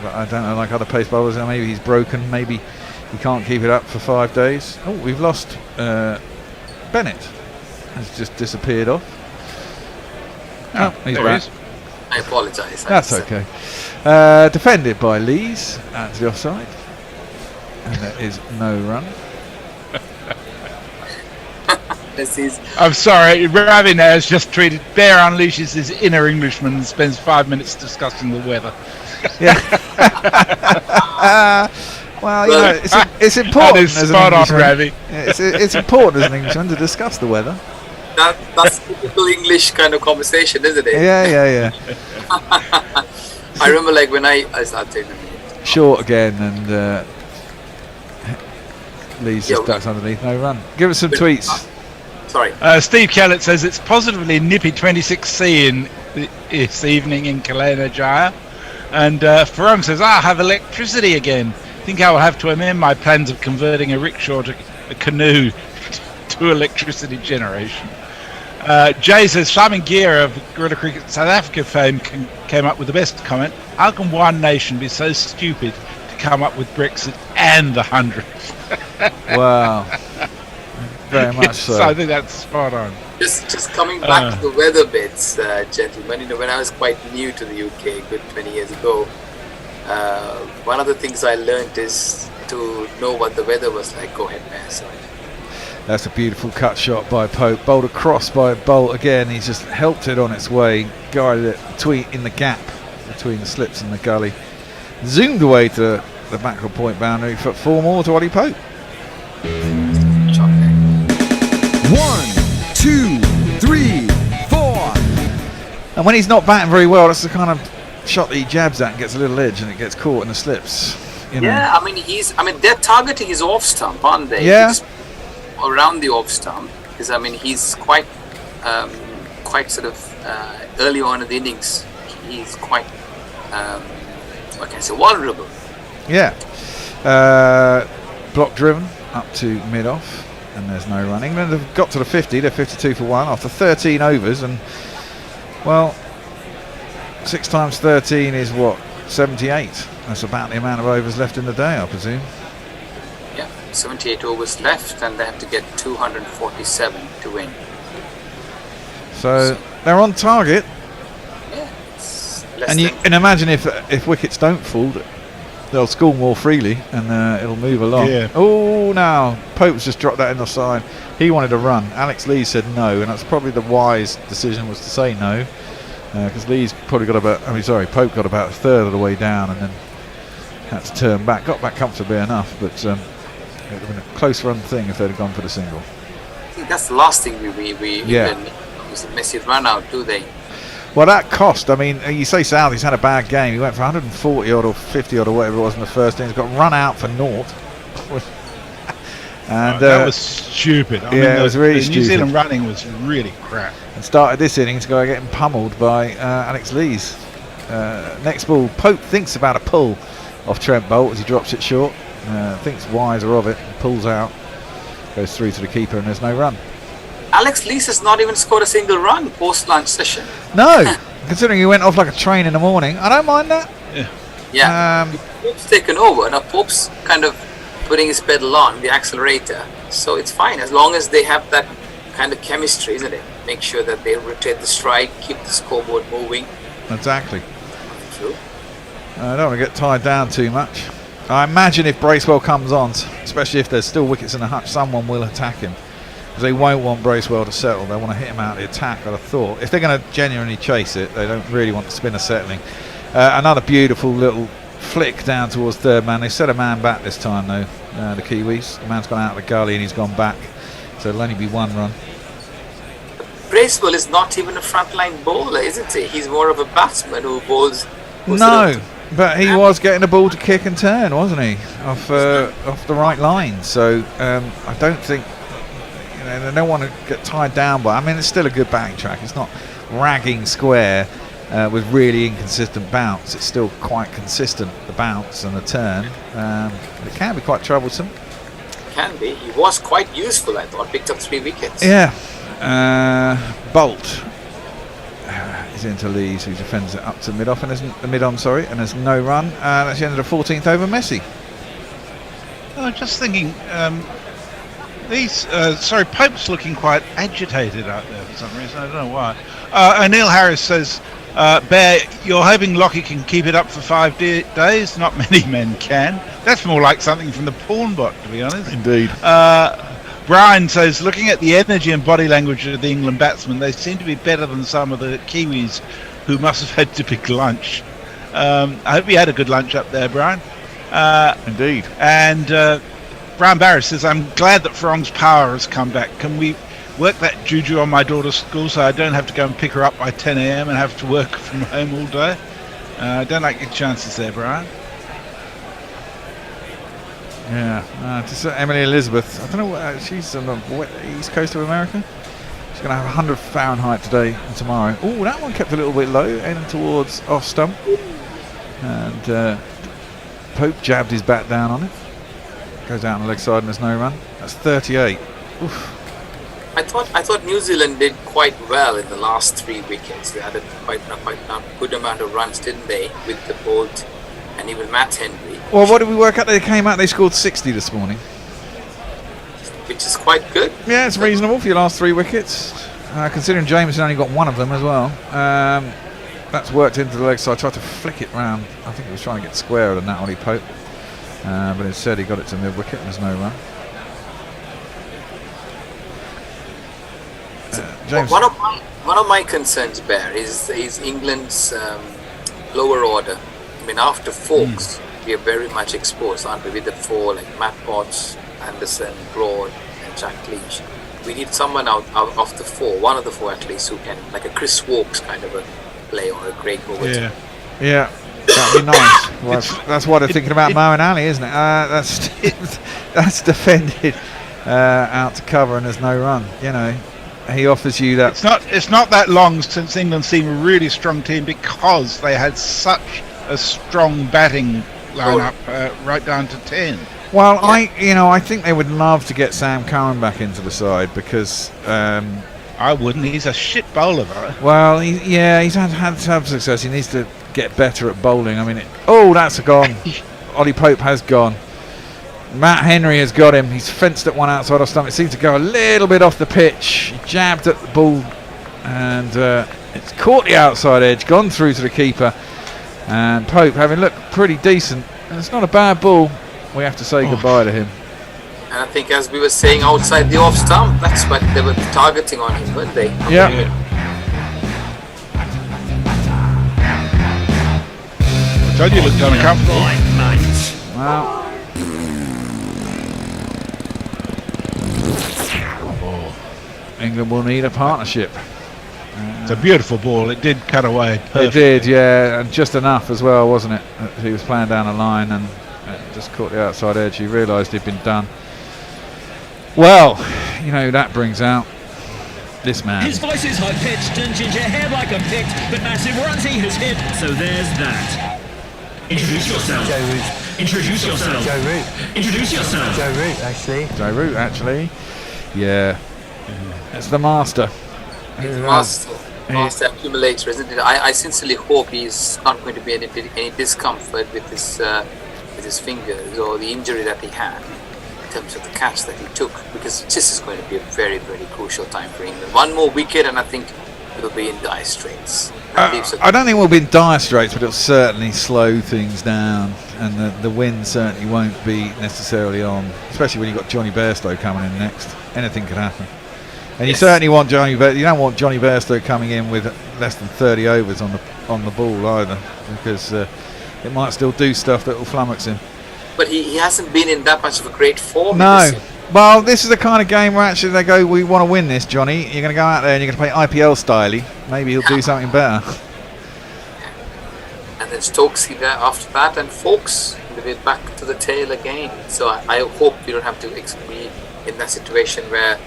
But I don't know, like other pace bowlers, maybe he's broken, maybe he can't keep it up for 5 days. Oh, we've lost Bennett. Has just disappeared off. Oh, he's back. I apologise. That's okay. Defended by Lees at the offside. And there is no run. I'm sorry, Ravi now has just tweeted, Bear unleashes his inner Englishman and spends 5 minutes discussing the weather. Yeah. Well, it's important as an Englishman. Ravi. It's important as an Englishman to discuss the weather. That's typical English kind of conversation, isn't it? Yeah. I remember like when I started. Short again, and Lee's just ducks underneath, no run. Give us some tweets. Sorry. Steve Kellett says it's positively nippy 26C in this evening in Kalena Jaya. And Farong says, I have electricity again. Think I will have to amend my plans of converting a rickshaw to a canoe to electricity generation. Jay says, Simon Gear of Guerrilla Cricket South Africa fame came up with the best comment. How can one nation be so stupid to come up with Brexit and the 100th? Wow. Very much so. I think that's spot on. Just coming back to the weather bits, gentlemen. When I was quite new to the UK, good 20 years ago, one of the things I learned is to know what the weather was like. Go ahead, man. Sorry. That's a beautiful cut shot by Pope. Bowled across by Bolt again. He's just helped it on its way, guided it in the gap between the slips and the gully. Zoomed away to the backward point boundary for 4 more to Ollie Pope. 1, 2, 3, 4. And when he's not batting very well, that's the kind of shot that he jabs at and gets a little edge and it gets caught in the slips. You know. Yeah, they're targeting his off stump, aren't they? Yeah. It's around the off stump, because he's quite sort of early on in the innings. He's quite vulnerable. Yeah. Block driven up to mid off, and there's no run. England have got to the 50. They're 52 for 1 after 13 overs, and well, 6 times 13 is what, 78. That's about the amount of overs left in the day, I presume. Yeah, 78 overs left, and they have to get 247 to win. So they're on target. Yeah, And you can imagine if wickets don't fall, they'll score more freely, and it'll move along. Yeah. Oh, now Pope's just dropped that in the side. He wanted to run. Alex Lee said no, and that's probably the wise decision, was to say no, because Lee's probably got Pope got about a third of the way down, and then had to turn back. Got back comfortably enough, but it would have been a close run thing if they'd have gone for the single. I think that's the last thing we was a massive run out, do they? Well, that cost. I mean, you say Southey's had a bad game. He went for 140 odd or 50 odd or whatever it was in the first innings. Got run out for naught. And that was stupid. I mean, it was really the stupid. New Zealand running was really crap. And started this innings by getting pummeled by Alex Lees. Next ball, Pope thinks about a pull off Trent Bolt as he drops it short. Thinks wiser of it, pulls out, goes through to the keeper, and there's no run. Alex Lees has not even scored a single run post-lunch session. No, considering he went off like a train in the morning. I don't mind that. Yeah. Pope's taken over. Now Pope's kind of putting his pedal on, the accelerator. So it's fine, as long as they have that kind of chemistry, isn't it? Make sure that they rotate the strike, keep the scoreboard moving. Exactly. True. I don't want to get tied down too much. I imagine if Bracewell comes on, especially if there's still wickets in the hutch, someone will attack him. Because they won't want Bracewell to settle. They want to hit him out of the attack, I'd have thought. If they're going to genuinely chase it, they don't really want the spinner settling. Another beautiful little flick down towards third man. They set a man back this time, though, the Kiwis. The man's gone out of the gully and he's gone back. So it'll only be one run. Bracewell is not even a frontline bowler, isn't he? He's more of a batsman who bowls. No, but he was getting the ball to kick and turn, wasn't he? Off the right line. So I don't think... they don't want to get tied down by. I mean, it's still a good batting track. It's not ragging square with really inconsistent bounce. It's still quite consistent, the bounce and the turn. It can be quite troublesome. Can be. He was quite useful, I thought. Picked up 3 wickets. Yeah. Bolt is into Lees, who defends it up to mid-off, and and there's no run. That's the end of the 14th over. Messi. I was just thinking. Pope's looking quite agitated out there for some reason. I don't know why. O'Neill Harris says, Bear, you're hoping Lockie can keep it up for 5 days? Not many men can. That's more like something from the porn bot, to be honest. Indeed. Brian says, looking at the energy and body language of the England batsmen, they seem to be better than some of the Kiwis who must have had to pick lunch. I hope you had a good lunch up there, Brian. Indeed. And... Brian Barris says, I'm glad that Farong's power has come back. Can we work that juju on my daughter's school so I don't have to go and pick her up by 10 a.m. and have to work from home all day? I don't like your chances there, Brian. Yeah. Emily Elizabeth. I don't know. She's on the east coast of America. She's going to have 100 Fahrenheit today and tomorrow. Oh, that one kept a little bit low, heading towards off stump. And Pope jabbed his bat down on it. Goes out on the leg side and there's no run. That's 38. Oof. I thought New Zealand did quite well in the last 3 wickets. They had quite a good amount of runs, didn't they? With the Bolt and even Matt Henry. Well, what did we work out? They came out, they scored 60 this morning. Which is quite good. Yeah, it's reasonable for your last 3 wickets. Considering Jameson only got 1 of them as well. That's worked into the leg side. I tried to flick it round. I think he was trying to get squarer than that Ollie Pope. But instead he got it to mid wicket and there's no run. James. One of my concerns, Bear, is England's lower order. I mean, after Stokes, we are very much exposed, aren't we? With the 4 like Matt Potts, Anderson, Broad, and Jack Leach. We need someone out of the 4, one of the 4 at least, who can, like a Chris Wokes kind of a play or a Craig Overton. Yeah. That'd be nice. Well, that's why they're thinking about Moeen Ali, isn't it? That's defended out to cover and there's no run. You know, he offers you that. It's not that long since England seemed a really strong team because they had such a strong batting lineup right down to 10. Well, I think they would love to get Sam Curran back into the side because I wouldn't. He's a shit bowler, though. Well, he's had some success. He needs to get better at bowling. I mean, that's gone. Ollie Pope has gone. Matt Henry has got him. He's fenced at one outside off stump. It seemed to go a little bit off the pitch. He jabbed at the ball, and it's caught the outside edge, gone through to the keeper. And Pope, having looked pretty decent, and it's not a bad ball. We have to say goodbye to him. And I think, as we were saying, outside the off stump, that's what they were targeting on him, weren't they? Yeah. I told you it looked uncomfortable. Well. England will need a partnership. It's a beautiful ball. It did cut away perfectly. It did, yeah, and just enough as well, wasn't it? He was playing down a line and just caught the outside edge. He realised he'd been done. Well, that brings out this man. His voice is high-pitched and ginger hair like a picked, but massive runs he has hit, so there's that. Introduce yourself. Joe Root. Introduce yourself. Joe Root. Introduce yourself. Joe Root, actually. Joe Root, actually. Yeah. It's the master. He's master accumulator, isn't it? I sincerely hope he's not going to be any discomfort with his fingers or the injury that he had in terms of the catch that he took, because this is going to be a very, very crucial time for England. One more wicket and I think we'll be in dire straits. I don't think we'll be in dire straits, but it'll certainly slow things down, and the wind certainly won't be necessarily on, especially when you've got Johnny Bairstow coming in next. Anything could happen. And you certainly want you don't want Johnny Bairstow coming in with less than 30 overs on the ball either, because it might still do stuff that will flummox him. But he hasn't been in that much of a great form. No. Well, this is the kind of game where actually they go, we want to win this, Johnny. You're going to go out there and you're going to play IPL styley. Maybe he'll do something better. And then Stokes after that, and Folks will be back to the tail again. So I hope we don't have to be in that situation where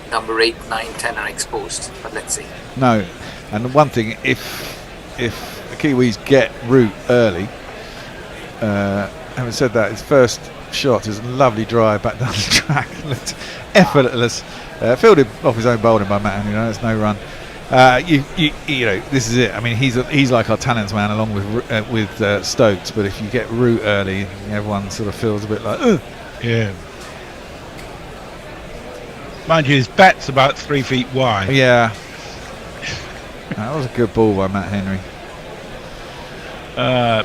number 8, 9, 10 are exposed. But let's see. No. And one thing, if the Kiwis get Root early, having said that, his first shot is a lovely drive back down the track. Looked effortless. Fielded off his own bowling by Matt Henry. There's no run. This is it. I mean, he's like our talents man along with Stokes. But if you get Root early, everyone sort of feels a bit like, ugh. Yeah. Mind you, his bat's about 3 feet wide. Yeah. That was a good ball by Matt Henry.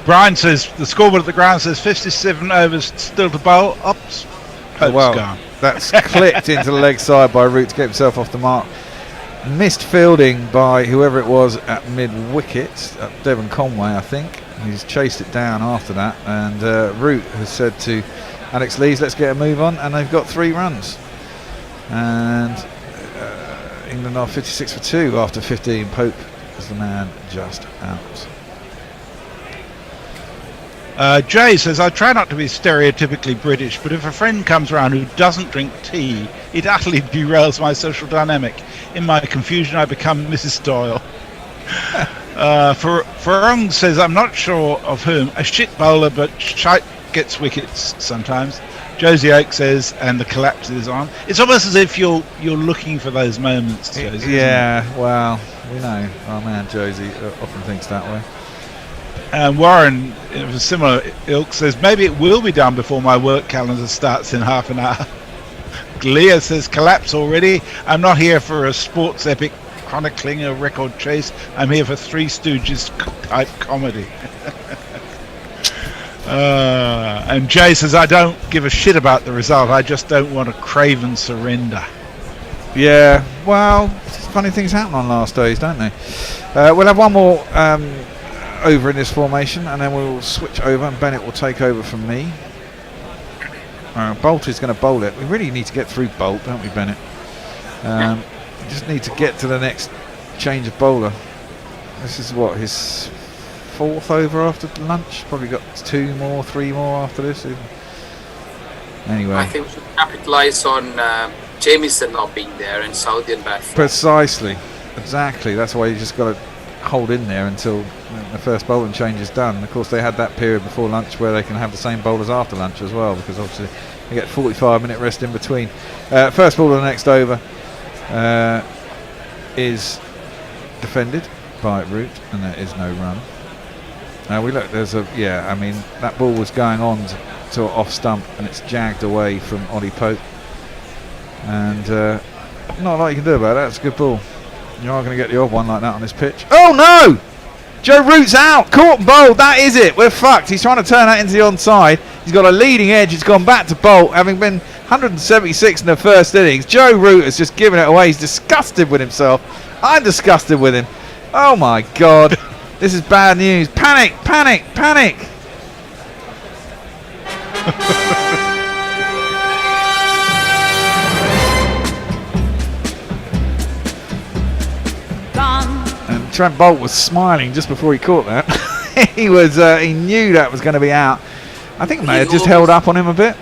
Brian says the scoreboard at the ground says 57 overs still to bowl. Oops. Pope's gone. That's clipped into the leg side by Root to get himself off the mark. Missed fielding by whoever it was at mid-wicket, Devon Conway, I think. He's chased it down after that, and Root has said to Alex Lees, let's get a move on, and they've got 3 runs. And England are 56 for 2 after 15. Pope is the man just out. Jay says, I try not to be stereotypically British, but if a friend comes around who doesn't drink tea, it utterly derails my social dynamic. In my confusion, I become Mrs. Doyle. Farong says, I'm not sure of whom. A shit bowler, but shite gets wickets sometimes. Josie Oak says, and the collapse is on. It's almost as if you're looking for those moments, Josie. Yeah, well, we know. Our man Josie often thinks that way. And Warren, of a similar ilk, says, maybe it will be done before my work calendar starts in half an hour. Leah says, collapse already. I'm not here for a sports epic chronicling a record chase. I'm here for Three Stooges type comedy. And Jay says, I don't give a shit about the result. I just don't want a craven surrender. Yeah, well, funny things happen on last days, don't they? We'll have one more over in this formation, and then we'll switch over, and Bennett will take over from me. Bolt is going to bowl it. We really need to get through Bolt, don't we, Bennett? We just need to get to the next change of bowler. This is what, his 4th over after lunch. Probably got 2 more, 3 more after this. Anyway. I think we should capitalise on Jamieson not being there and Southern bat. Precisely. Exactly. That's why you just got to hold in there until the first bowling change is done. Of course, they had that period before lunch where they can have the same bowlers after lunch as well, because obviously they get 45-minute rest in between. First ball of the next over is defended by Root, and there is no run. Now we look, there's I mean, that ball was going on to off stump, and it's jagged away from Ollie Pope, and not a lot you can do about that. It's a good ball. You are going to get the odd one like that on this pitch. Oh no! Joe Root's out, caught and bowled. That is it. We're fucked. He's trying to turn that into the onside. He's got a leading edge. It's gone back to bolt, having been 176 in the first innings. Joe Root has just given it away. He's disgusted with himself. I'm disgusted with him. Oh my God. This is bad news. Panic, panic, panic. And Trent Bolt was smiling just before he caught that. He knew that was going to be out. I think they had just held up on him a bit.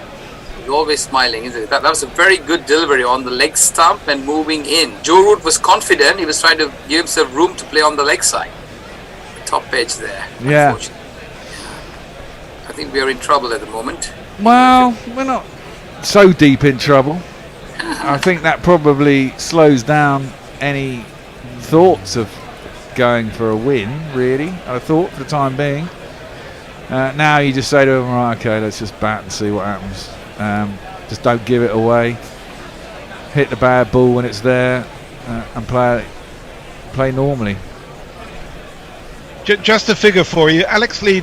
He's always smiling, isn't it? That was a very good delivery on the leg stump and moving in. Joe Root was confident. He was trying to give himself room to play on the leg side. Top edge there. Yeah. I think we are in trouble at the moment. Well, we're not so deep in trouble. I think that probably slows down any thoughts of going for a win, really, I thought, for the time being. Now you just say to them, right, okay, let's just bat and see what happens. Just don't give it away. Hit the bad ball when it's there, and play normally. Just a figure for you. Alex Lee's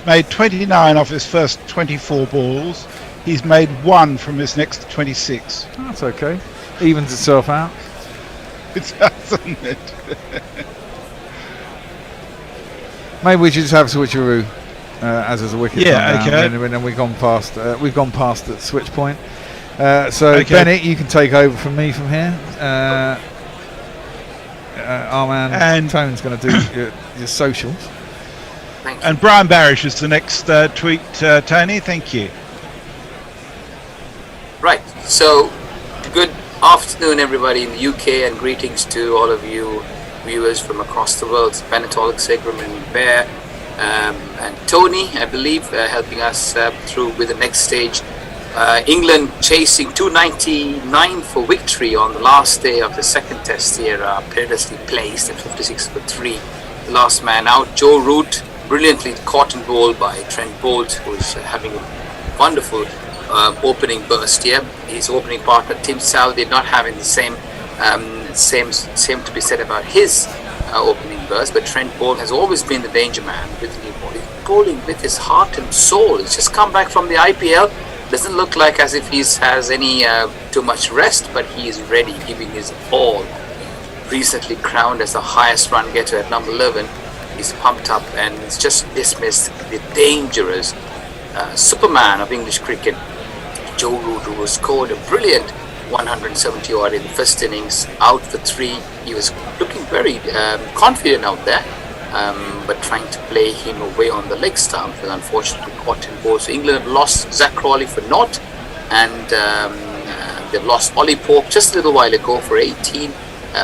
made 29 off his first 24 balls. He's made 1 from his next 26. That's okay. Evens itself out. It doesn't it? Maybe we should just have a switcheroo as a wicket. Yeah, okay. And then we've gone past the switch point. So Okay. Bennett, you can take over from me from here. Our man And Tone's going to do your socials. And Brian Barish is the next tweet, Tony. Thank you. Right, so good afternoon everybody in the UK, and greetings to all of you viewers from across the world. It's Bennett, Segram and Bear and Tony, I believe, helping us through with the next stage. England chasing 299 for victory on the last day of the second test here, perilously placed at 56 for 3. The last man out, Joe Root, brilliantly caught and bowled by Trent Bolt, who's having a wonderful opening burst here. His opening partner Tim Southey not having the same to be said about his opening burst, but Trent Bolt has always been the danger man with the ball. He's bowling with his heart and soul. He's just come back from the IPL. Doesn't look like as if he has any too much rest, but he is ready, giving his all. Recently crowned as the highest run getter at number 11. He's pumped up and it's just dismissed the dangerous Superman of English cricket, Joe Root, who scored a brilliant 170 odd in the first innings, out for 3. He was looking very confident out there, but trying to play him away on the leg stump, and unfortunately caught in ball. So England have lost Zach Crawley for naught, and they've lost Ollie Pope just a little while ago for 18,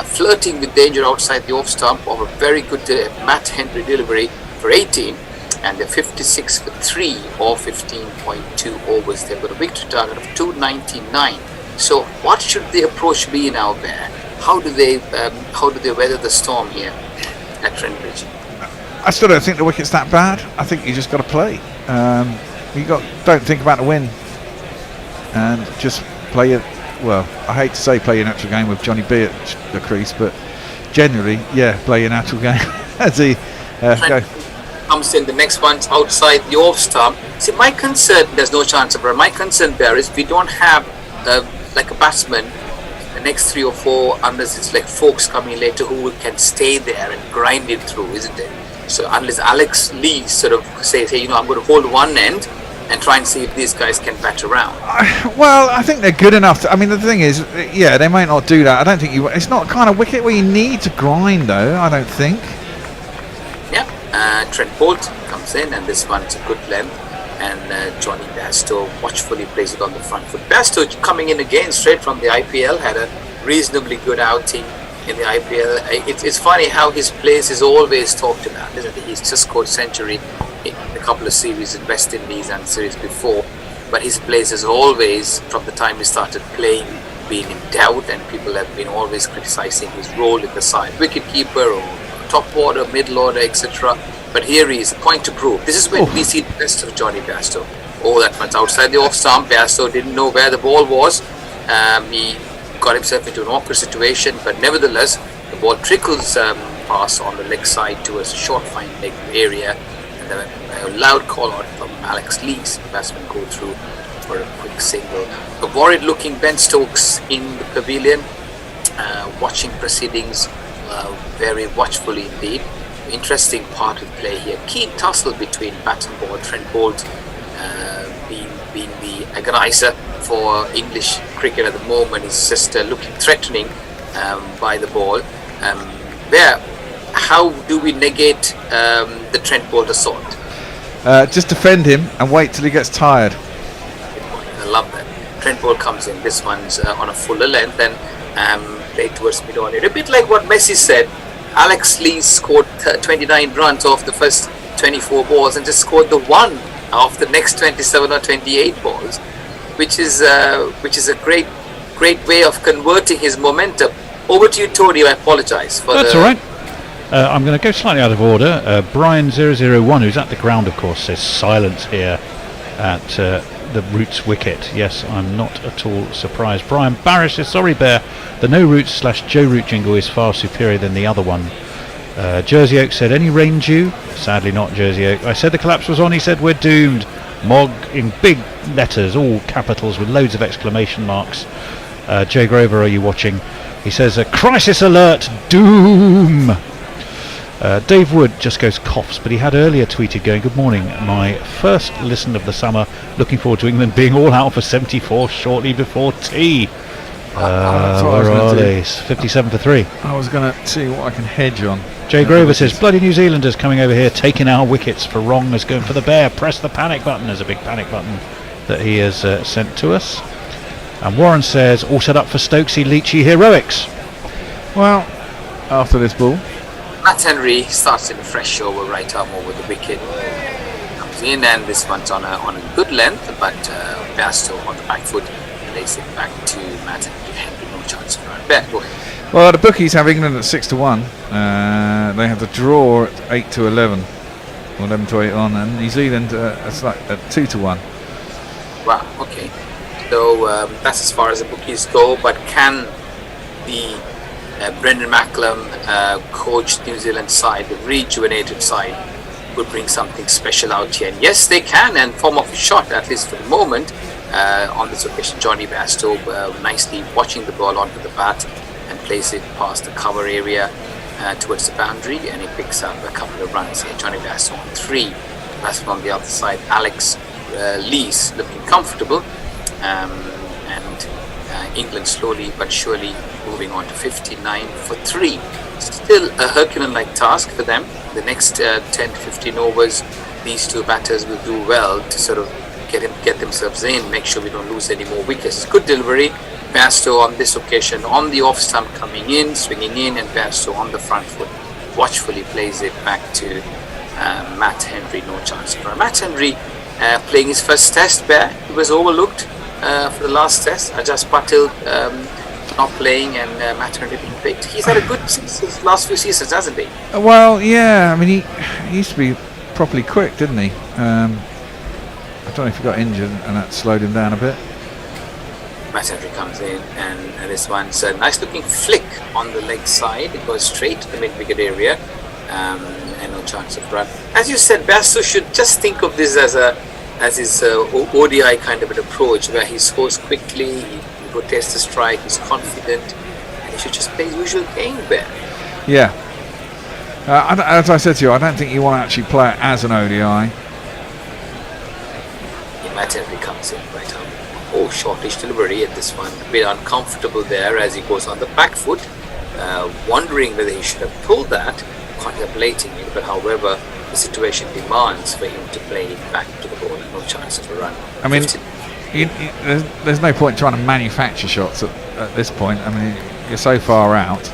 flirting with danger outside the off stump of a very good Matt Henry delivery for 18. And they're 56 for 3 or 15.2 overs. They've got a victory target of 299. So what should the approach be now there? How do they weather the storm here at Trent Bridge? I still don't think the wicket's that bad. I think you just got to play. Don't think about the win, and just play it. Well, I hate to say play your natural game with Johnny B at the crease, but generally, yeah, play your natural game as he go. Comes in, the next one's outside the off stump. See, my concern, there's no chance of it. My concern there is we don't have like a batsman the next 3 or 4, unless it's like folks coming later who can stay there and grind it through, isn't it? So unless Alex Lee sort of says, hey, I'm going to hold one end and try and see if these guys can bat around. Well, I think they're good enough. The thing is, yeah, they might not do that. I don't think it's not kind of wicket where you need to grind, though. I don't think. Yeah, Trent Bolt comes in, and this one's a good length. And Johnny Bairstow watchfully plays it on the front foot. Bairstow coming in again straight from the IPL, had a reasonably good outing in the IPL. It's funny how his place is always talked about, isn't it? He's just scored century in a couple of series in West Indies and series before, but his place has always, from the time he started playing, been in doubt, and people have been always criticising his role in the side, wicket keeper or top order, middle order, etc. But here he is, a point to prove. This is when we see the best of Johnny Bairstow. Oh, that one's outside the off stump. Bairstow didn't know where the ball was. He got himself into an awkward situation, but nevertheless, the ball trickles pass on the leg side towards a short fine leg area, and then a loud call out from Alex Lees. The batsman go through for a quick single. A worried-looking Ben Stokes in the pavilion, watching proceedings very watchfully indeed. Interesting part of play here. Keen tussle between bat and ball. Trent Bolt being the agonizer for English cricket at the moment. He's just looking threatening by the ball. How do we negate the Trent Bolt assault? Just defend him and wait till he gets tired. I love that. Trent Bolt comes in. This one's on a fuller length and played towards mid on it. A bit like what Messi said. Alex Lees scored 29 runs off the first 24 balls and just scored the one off the next 27 or 28 balls, which is a great way of converting his momentum. Over to you, Tony. I apologise for That's all right. I'm going to go slightly out of order. Brian 001, who's at the ground, of course, says silence here at the Roots wicket. Yes, I'm not at all surprised. Brian Barrish says, sorry Bear, the no Roots / Joe Root jingle is far superior than the other one. Jersey Oak said, any rain due? Sadly not, Jersey Oak. I said the collapse was on, he said we're doomed. Mog in big letters, all capitals with loads of exclamation marks. Jay Grover, are you watching? He says, a crisis alert, doom. Dave Wood just goes coughs, but he had earlier tweeted going, good morning, my first listen of the summer, looking forward to England being all out for 74 shortly before tea. Where are they? 57 for 3. I was going to see what I can hedge on. Jay Grover says, bloody New Zealanders coming over here, taking our wickets for wrongness, going for the bear, press the panic button. There's a big panic button that he has sent to us. And Warren says, all set up for Stokesy Leachy heroics. Well, after this ball, Matt Henry starts in a fresh over, right arm over the wicket. Comes in, and this one's on a good length, but Bairstow on the back foot lays it back to Matt Henry. No chance for it. Bear, go ahead. well, the bookies have England at 6-1. They have the draw at 8-11, or 11-8 on, and New Zealand it's like at 2-1. Wow. Okay. So that's as far as the bookies go. But can the Brendan Macklem coached New Zealand side, the rejuvenated side, would bring something special out here? And yes, they can, and form of a shot, at least for the moment. On this occasion, Johnny Bairstow nicely watching the ball onto the bat and plays it past the cover area towards the boundary, and he picks up a couple of runs here. Johnny Bairstow on 3. That's on the other side. Alex Lees looking comfortable, and England slowly but surely moving on to 59 for 3. Still a Herculean-like task for them. The next 10 to 15 overs, these two batters will do well to sort of get themselves in, make sure we don't lose any more wickets. Good delivery. Bairstow on this occasion on the off stump coming in, swinging in, and Bairstow on the front foot watchfully plays it back to Matt Henry. No chance for Matt Henry playing his first test. He was overlooked for the last test. Ajaz Patil not playing, and Matt Henry being picked. He's had a good last few seasons, hasn't he? Well, yeah. I mean, he used to be properly quick, didn't he? I don't know if he got injured and that slowed him down a bit. Matt Henry comes in, and this one's a nice looking flick on the leg side. It goes straight to the mid-wicket area, and no chance of run. As you said, Bairstow should just think of this as his ODI kind of an approach, where he scores quickly, he rotates the strike, he's confident, and he should just play his usual game there. Yeah. As I said to you, I don't think you want to actually play it as an ODI. Matt Henry comes in right arm. Oh, shortish delivery at this one. A bit uncomfortable there as he goes on the back foot, wondering whether he should have pulled that, contemplating it. But however, the situation demands for him to play it back to the ball. No chance of a run. I mean, there's no point trying to manufacture shots at this point. I mean, you're so far out.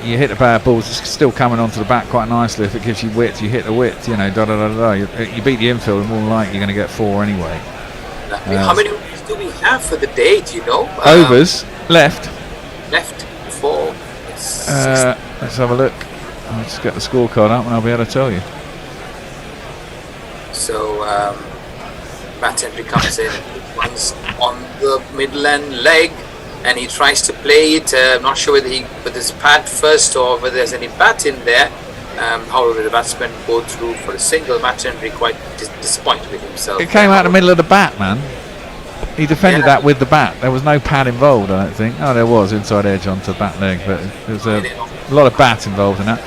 You hit the bad balls, it's still coming onto the bat quite nicely. If it gives you width, you hit the width, you know, You beat the infield, and more than likely you're going to get 4 anyway. How many overs do we have for the day, do you know? Overs, left. Left, 4. Let's have a look. I'll just get the scorecard up and I'll be able to tell you. So, Matt Henry comes in, runs on the Midland leg, and he tries to play it. I'm not sure whether with his pad first or whether there's any bat in there. However, the batsman go through for a single. Matt Henry quite disappointed with himself. It came out in the middle of the bat, man. He defended that with the bat. There was no pad involved, I don't think. Oh, there was inside edge onto the bat leg, but there's a lot of bat involved in that.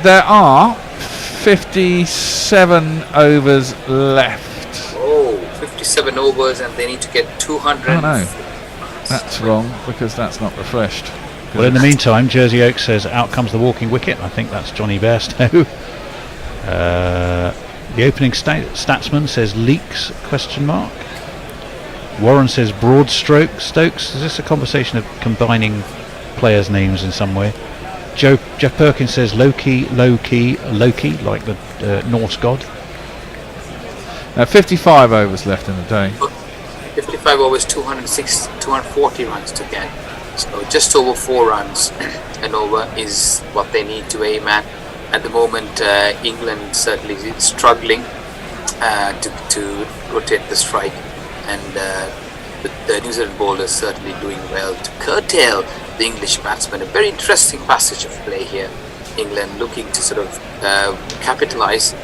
There are 57 overs left. Oh, 57 overs, and they need to get 200. Oh no, that's wrong because that's not refreshed. Well, in the meantime, Jersey Oak says out comes the walking wicket. I think that's Johnny Bairstow. The opening statsman says leaks ? Warren says broad stroke. Stokes, is this a conversation of combining players' names in some way? Jeff Perkins says Loki, like the Norse god. 55 overs left in the day. 55 overs, 240 runs to get. So just over 4 runs an over is what they need to aim at. At the moment, England certainly is struggling to rotate the strike, and the New Zealand bowlers certainly doing well to curtail the English batsmen. A very interesting passage of play here. England looking to sort of capitalise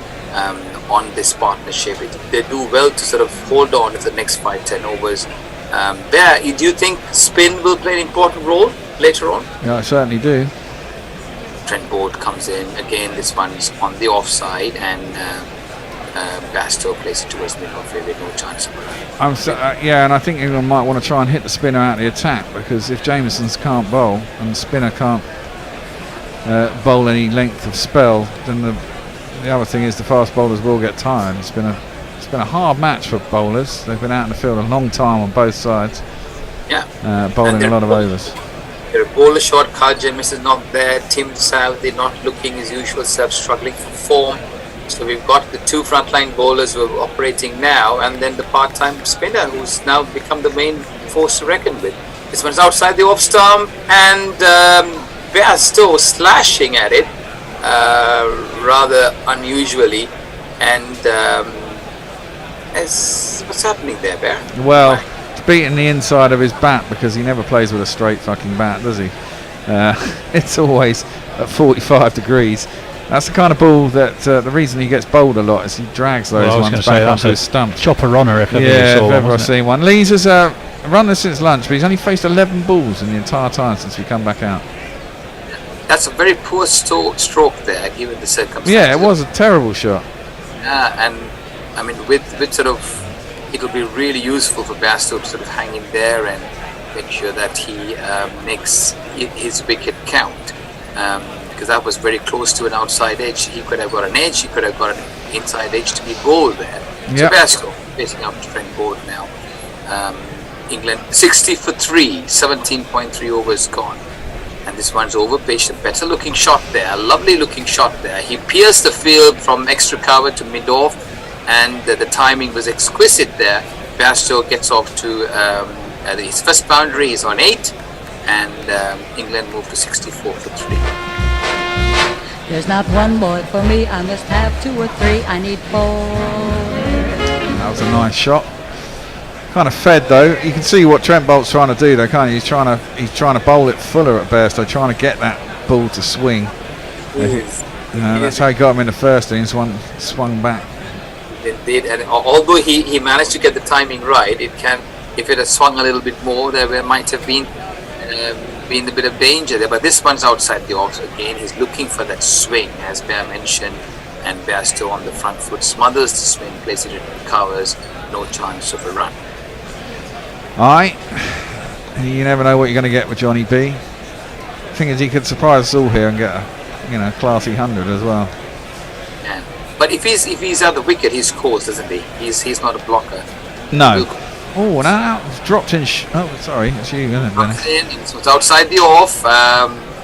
on this partnership. They do well to sort of hold on for the next 5-10 overs. Do you think spin will play an important role later on? Yeah, I certainly do. Trent Bolt comes in again. This one's on the offside, and Bairstow plays it towards middle of fairway. No chance of a run. And I think England might want to try and hit the spinner out of the attack, because if Jamieson's can't bowl and the spinner can't bowl any length of spell, then the other thing is the fast bowlers will get tired. It's been a hard match for bowlers. They've been out in the field a long time on both sides. Yeah. Bowling a lot of overs. They're bowler short. Kyle James is not there. Tim Southey not looking his usual self, struggling for form. So we've got the 2 frontline bowlers who are operating now, and then the part-time spinner who's now become the main force to reckon with. This one's outside the off stump, and Bairstow slashing at it rather unusually. And what's happening there, Bear? Well, it's beating the inside of his bat, because he never plays with a straight fucking bat, does he? It's always at 45 degrees. That's the kind of ball that the reason he gets bowled a lot is he drags those ones back onto his stump. Chopper runner, if ever if ever I've seen one. Lees has run this since lunch, but he's only faced 11 balls in the entire time since we come back out. That's a very poor stroke there, given the circumstances. Yeah, it was a terrible shot. And I mean, with sort of, it'll be really useful for Bairstow to sort of hang in there and make sure that he makes his wicket count. Because that was very close to an outside edge. He could have got an edge, he could have got an inside edge to be bowled there. Yep. So Bairstow facing up to Trent Bolt now. England 60 for 3, 17.3 overs gone. And this one's over pitched. A better looking shot there, a lovely looking shot there. He pierced the field from extra cover to mid off, and the timing was exquisite there. Bairstow gets off to his first boundary, he's on 8, and England move to 64 for 3. There's not one boy for me, I must have 2 or 3, I need 4. That was a nice shot. Kind of fed though. You can see what Trent Bolt's trying to do though, can't you? He's trying to bowl it fuller at Bairstow, trying to get that ball to swing. That's how he got him in the first innings. Swung back. Indeed, and although he managed to get the timing right, if it had swung a little bit more, there might have been a bit of danger there. But this one's outside the off again. He's looking for that swing, as Bear mentioned, and Bairstow on the front foot smothers the swing, places it in covers, no chance of a run. Aye, you never know what you're going to get with Johnny B. The thing is, he could surprise us all here and get a classy 100 as well. But if he's at the wicket, he scores, doesn't he? He's not a blocker. No. Oh, no, it's dropped in. Oh, sorry, it's you, isn't it, Dennis? So it's outside the off.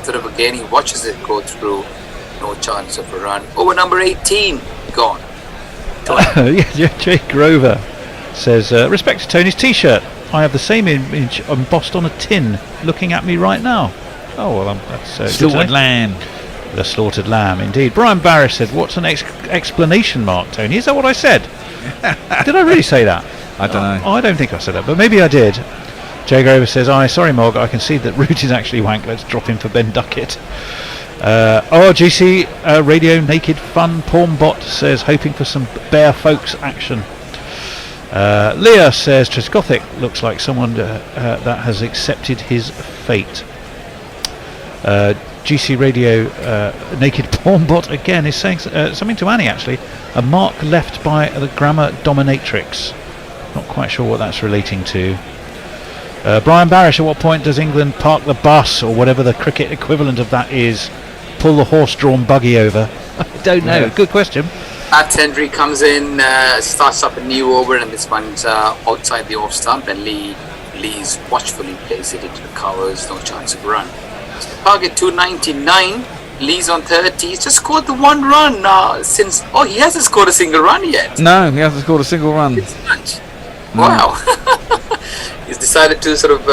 Sort of again, he watches it go through. No chance of a run. Over number 18, gone. Jay Grover says, respect to Tony's t-shirt. I have the same image embossed on a tin looking at me right now. Oh, well, that's Slaughtered lamb. The slaughtered lamb, indeed. Brian Barris said, what's an exclamation mark, Tony? Is that what I said? Did I really say that? I don't know. I don't think I said that, but maybe I did. Jay Grover says, sorry, Mog, I can see that Root is actually wank. Let's drop him for Ben Duckett. GC Radio Naked Fun Porn Bot says, hoping for some Bear Folks action. Leah says, Tresgothic looks like someone that has accepted his fate. GC Radio Naked Porn Bot again is saying something to Annie, actually. A mark left by the grammar dominatrix. Not quite sure what that's relating to. Brian Barish, at what point does England park the bus, or whatever the cricket equivalent of that is, pull the horse-drawn buggy over? I don't know. Yeah. Good question. Pat Henry comes in, starts up a new over, and this one's outside the off stump, and Lee's watchfully plays it into the covers. No chance of run. Target 299. Lee's on 30. He's just scored the one run since. Oh, he hasn't scored a single run yet. No, he hasn't scored a single run. Wow. He's decided to sort of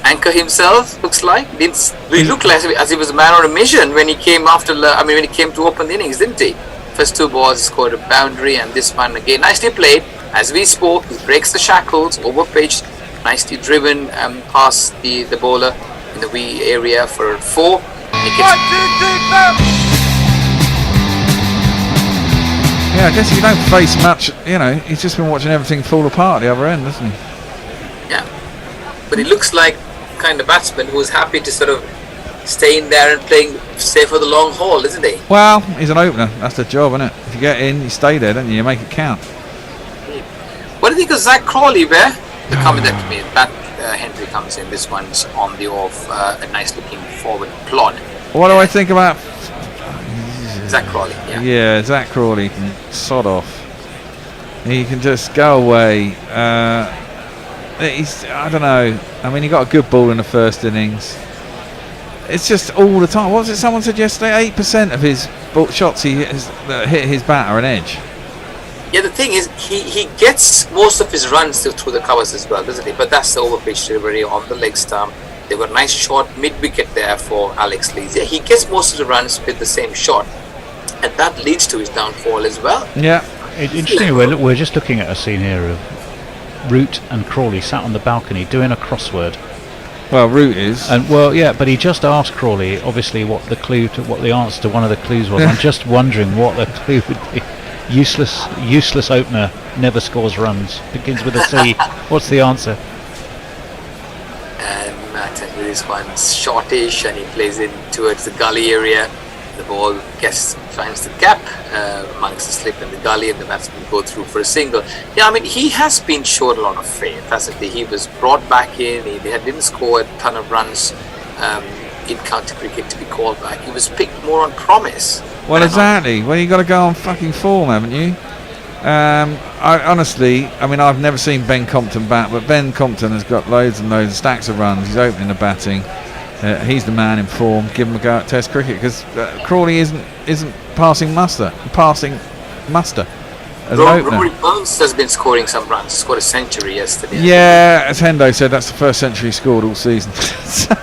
anchor himself. Looks like he looked like as he was a man on a mission when he came when he came to open the innings, didn't he? First two balls scored a boundary, and this one again nicely played. As we spoke, he breaks the shackles, over pitched, nicely driven past the bowler in the wee area for 4. Yeah, I guess if you don't face much, he's just been watching everything fall apart at the other end, hasn't he? Yeah, but he looks like kind of batsman who's happy to sort of stay in there and stay for the long haul, isn't he? Well, he's an opener. That's the job, isn't it? If you get in, you stay there, don't you? You make it count. What do you think of Zach Crawley, Bear? Coming that to me, Henry comes in. This one's on the off, a nice looking forward plod. What do I think about Zach Crawley? Yeah, Zach Crawley can sod off. He can just go away. I don't know. I mean, he got a good ball in the first innings. It's just all the time. What was it someone said yesterday? 8% of his shots that hit his bat are an edge. Yeah, the thing is, he gets most of his runs through the covers as well, doesn't he? But that's the overpitch delivery on the leg stump. They've got a nice short mid-wicket there for Alex Lees. Yeah, he gets most of the runs with the same shot, and that leads to his downfall as well. Yeah. Interesting, we're just looking at a scene here of Root and Crawley sat on the balcony doing a crossword. Well, Root is. But he just asked Crawley, obviously, what the answer to one of the clues was. I'm just wondering what the clue would be. Useless opener, never scores runs. Begins with a C. What's the answer? And Matt and this one's shortish, and he plays in towards the gully area. The ball finds the gap amongst the slip and the gully, and the batsman go through for a single. Yeah, I mean, he has been showed a lot of faith, hasn't he? He was brought back in. He didn't score a ton of runs in county cricket to be called back. He was picked more on promise. Well, exactly. Well, you got to go on fucking form, haven't you? I've never seen Ben Compton bat, but Ben Compton has got loads and loads of stacks of runs. He's opening the batting. He's the man in form. Give him a go at Test cricket, because Crawley isn't passing muster. As an opener. Rory Burns has been scoring some runs. Scored a century yesterday. Yeah, as Hendo said, that's the first century he scored all season. So,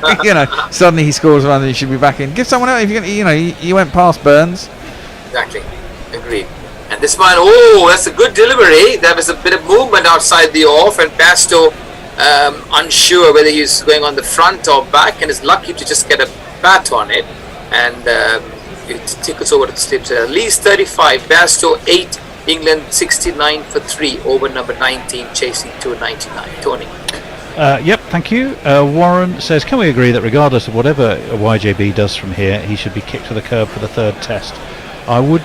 suddenly he scores a run and he should be back in. Give someone else. If you went past Burns. Exactly. Agreed. And this one, that's a good delivery. There was a bit of movement outside the off, and Bairstow unsure whether he's going on the front or back, and is lucky to just get a bat on it, and it tickles over to the slips. Lee's 35, Bairstow 8, England 69 for 3 over number 19, chasing 299. Tony. Yep, thank you. Warren says, can we agree that regardless of whatever YJB does from here, he should be kicked to the curb for the third test? I would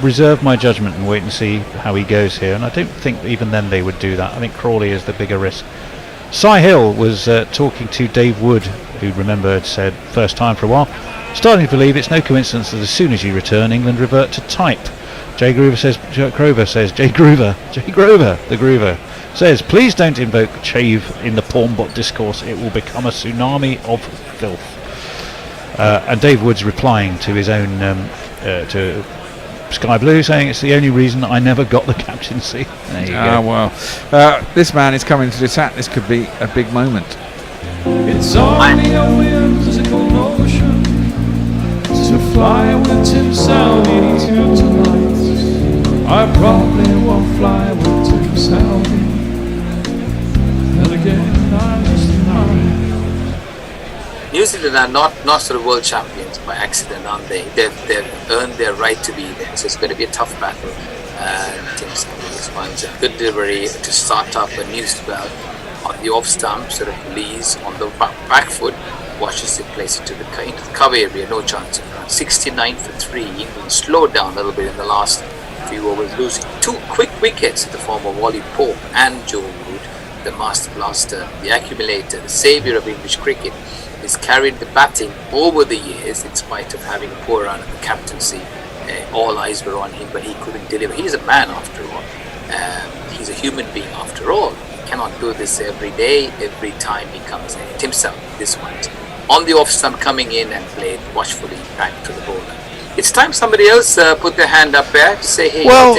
reserve my judgment and wait and see how he goes here, and I don't think even then they would do that. I think Crawley is the bigger risk. Cy Hill was talking to Dave Wood, who remember had said first time for a while. Starting to believe it's no coincidence that as soon as you return, England revert to type. Jay Grover, the Groover says, please don't invoke Chave in the Pornbot discourse. It will become a tsunami of filth. And Dave Wood's replying to his own to Sky Blue, saying it's the only reason I never got the captaincy. There you go. Well, this man is coming to the attack. This could be a big moment. It's only a whimsical notion to fly with Tim Salvi tonight. I probably won't fly with Tim Salvi. And again, I'm just not. New Zealand are not sort of world champions by accident, aren't they? They've earned their right to be there, so it's going to be a tough battle. Tim Salvi responds a good delivery to start up a new spell on the off stump, sort of Lees on the back foot, watches it place it into the cover area, no chance of run. 69 for 3. England slowed down a little bit in the last few overs, losing 2 quick wickets in the form of Wally Pope and Joe Root, the master blaster, the accumulator, the saviour of English cricket. He's carried the batting over the years in spite of having a poor run at the captaincy. All eyes were on him, but he couldn't deliver. He's a man after all. He's a human being after all. He cannot do this every day, every time he comes in. Himself, this one. On the off stump, coming in and played watchfully back to the bowler. It's time somebody else put their hand up there to say, hey, well,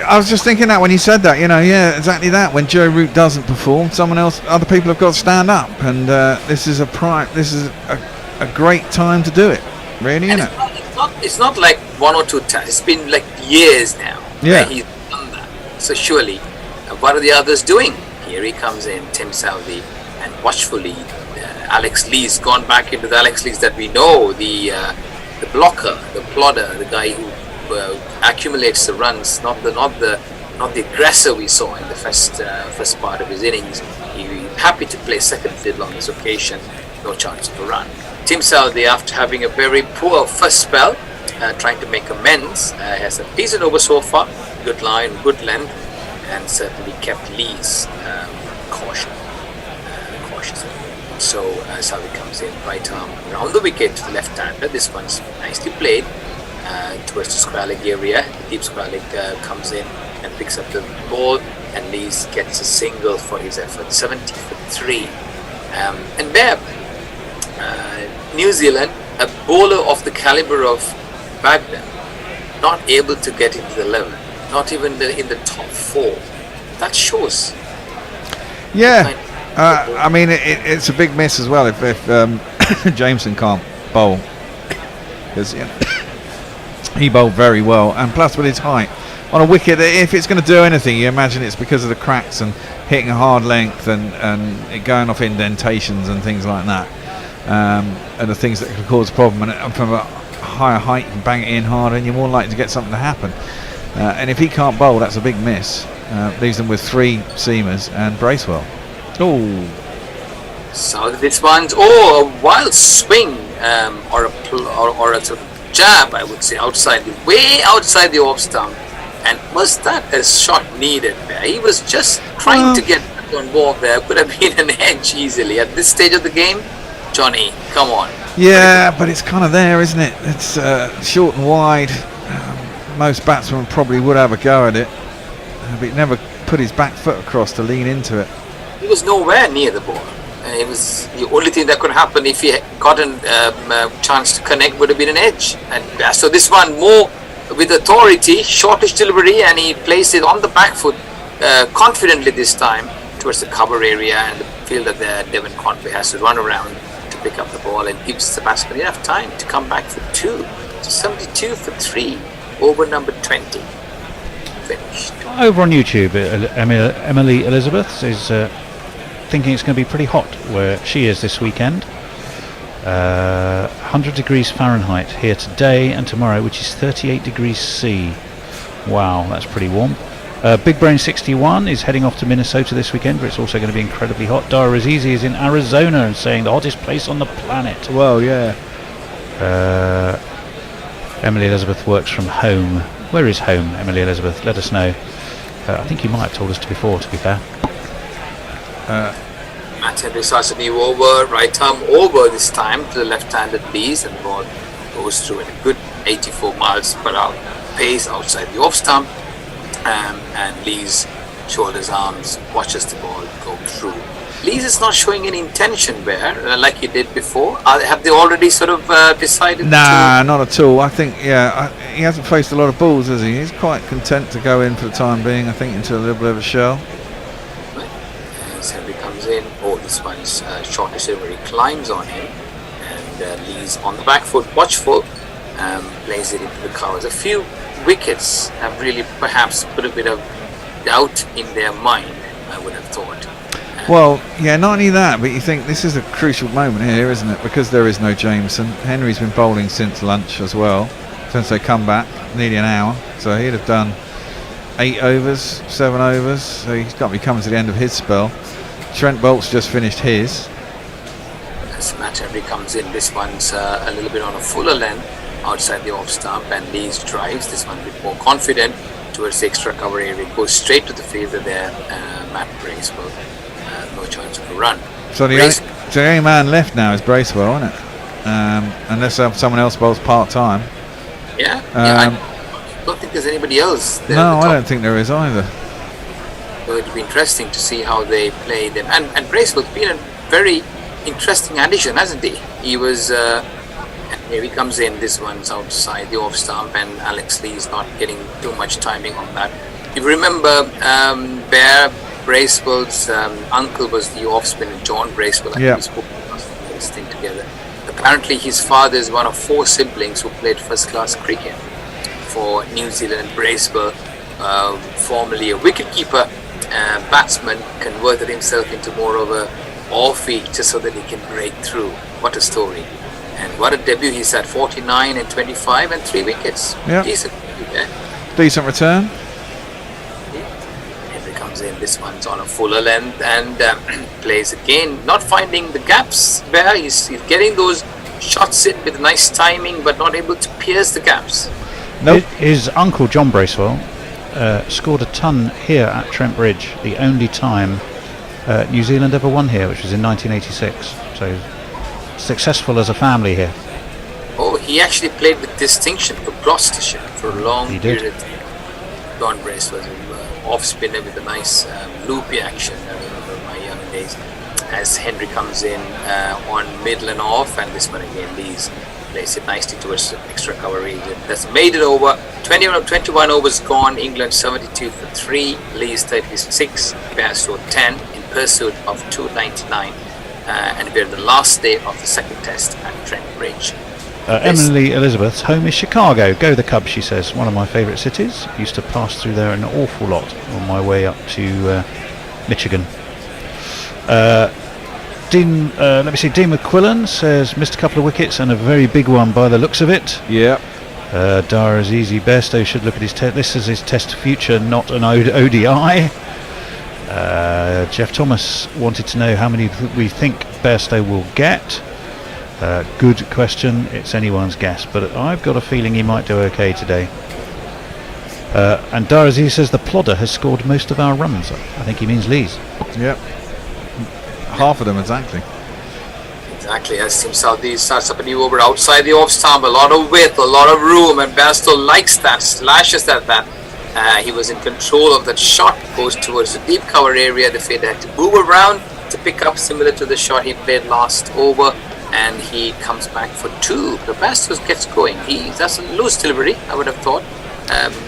I was just thinking that when you said that, yeah, exactly that. When Joe Root doesn't perform, other people have got to stand up, and this is a great time to do it, really, isn't it? It's not like 1 or 2 times. It's been like years now. Yeah, he's done that. So surely, what are the others doing? Here he comes in, Tim Salvi, and watchfully, Alex Lee's gone back into the Alex Lee's that we know, the blocker, the plodder, the guy who accumulates the runs, not the aggressor we saw in the first part of his innings. He's happy to play second fiddle on this occasion. No chance of a run. Tim Salvi, after having a very poor first spell, trying to make amends, has a decent over so far. Good line, good length, and certainly kept Lee's cautious. So Salvi comes in, right arm around the wicket to the left-hander. This one's nicely played towards the square leg area. The deep square leg comes in and picks up the ball, and Lees gets a single for his effort. 70 for 3. And there, New Zealand, a bowler of the caliber of Baghdad, not able to get into the 11, not even in the top 4. That shows. Yeah. I mean, it's a big miss as well if Jameson can't bowl, because he bowled very well, and plus with his height on a wicket, if it's going to do anything, you imagine it's because of the cracks and hitting a hard length and it going off indentations and things like that, and the things that could cause a problem. And from a higher height, you can bang it in harder, and you're more likely to get something to happen. And if he can't bowl, that's a big miss. Leaves them with 3 seamers and Bracewell. Oh, so this one's a wild swing or a sort of jab, I would say, way outside the off stump. And was that a shot needed there? He was just trying to get on board there. Could have been an edge easily at this stage of the game. Johnny, come on. Yeah, but it's kind of there, isn't it? It's short and wide. Most batsmen probably would have a go at it, but he never put his back foot across to lean into it. He was nowhere near the ball. It was the only thing that could happen if he had gotten a chance to connect would have been an edge. And so this one more with authority, shortish delivery, and he placed it on the back foot confidently this time towards the cover area, and the fielder there, Devon Conway, has to run around to pick up the ball and gives the batsman enough time to come back for 2. So 72 for 3 over number 20. Finished. Over on YouTube, Emily Elizabeth is thinking it's going to be pretty hot where she is this weekend. 100 degrees Fahrenheit here today and tomorrow, which is 38 degrees C. Wow, that's pretty warm. Big Brain 61 is heading off to Minnesota this weekend, where it's also going to be incredibly hot. Dara Azizi is in Arizona and saying the hottest place on the planet. Well, yeah. Emily Elizabeth works from home. Where is home, Emily Elizabeth? Let us know. I think you might have told us before, to be fair. Matt Henry starts a new over, right arm over this time to the left-handed Lees, and the ball goes through at a good 84 miles per hour pace outside the off stump, and Lees shoulders arms, watches the ball go through. Lees is not showing any intention there, like he did before. Have they already sort of decided? Nah, not at all. I think, he hasn't faced a lot of balls, has he? He's quite content to go in for the time being, I think, into a little bit of a shell. As Henry comes in, this one's shortish where he climbs on him, and Lees on the back foot, watchful, plays it into the covers. A few wickets have really perhaps put a bit of doubt in their mind, I would have thought. Well, not only that, but you think this is a crucial moment here, isn't it? Because there is no Jameson. Henry's been bowling since lunch as well, since they come back, nearly an hour. So he'd have done 8 overs, 7 overs. So he's got to be coming to the end of his spell. Trent Bolt's just finished his. As Matt Henry comes in, this one's a little bit on a fuller length outside the off stump, and Lees drives this one a bit more confident towards the extra cover area. Goes straight to the fielder there, Matt Bracewell. No chance of a run. So the only man left now is Bracewell, isn't it? Unless someone else bowls part-time. I don't think there's anybody else there. No, I don't think there is either. So it'll be interesting to see how they play them. And Bracewell's been a very interesting addition, hasn't he? He was, and here he comes in, this one's outside the off stump, and Alex Lee's not getting too much timing on that. If you remember, Bracewell's uncle was the off spinner, John Bracewell. I think we spoke about this thing together. Apparently his father is one of 4 siblings who played first class cricket for New Zealand. Bracewell, formerly a wicketkeeper, batsman, converted himself into more of a offie just so that he can break through. What a story. And what a debut. He's at 49 and 25 and 3 wickets. Decent return. In this one's on a fuller length and plays again, not finding the gaps where he's getting those shots in with nice timing but not able to pierce the gaps. His uncle John Bracewell scored a ton here at Trent Bridge, the only time New Zealand ever won here, which was in 1986. So successful as a family here. He actually played with distinction for Gloucestershire for a long period. John Bracewell, off spinner with a nice loopy action. I remember my young days. As Henry comes in on middle and off, and this one again, Lees plays it nicely towards the extra cover region. That's made it over. 21 overs gone. England 72 for 3. Lees 36. Bairstow 10 in pursuit of 299. And we're the last day of the second test at Trent Bridge. Emily Elizabeth's home is Chicago. Go the Cubs, she says. One of my favourite cities. Used to pass through there an awful lot on my way up to Michigan. Dean McQuillan says missed a couple of wickets and a very big one by the looks of it. Yeah. Dara Azizi, Bairstow should look at his test. This is his test future, not an ODI. Jeff Thomas wanted to know how many we think Bairstow will get. Good question. It's anyone's guess, but I've got a feeling he might do okay today. And Darazi says the plodder has scored most of our runs. I think he means Lees. Yep. Half of them exactly. Exactly. As Team Southeast starts up a new over outside the off stump, a lot of width, a lot of room, and Bairstow likes that, slashes at that. He was in control of that shot, goes towards the deep cover area. The fielder had to move around to pick up, similar to the shot he played last over. And he comes back for 2. The Bairstow gets going. He doesn't lose delivery, I would have thought.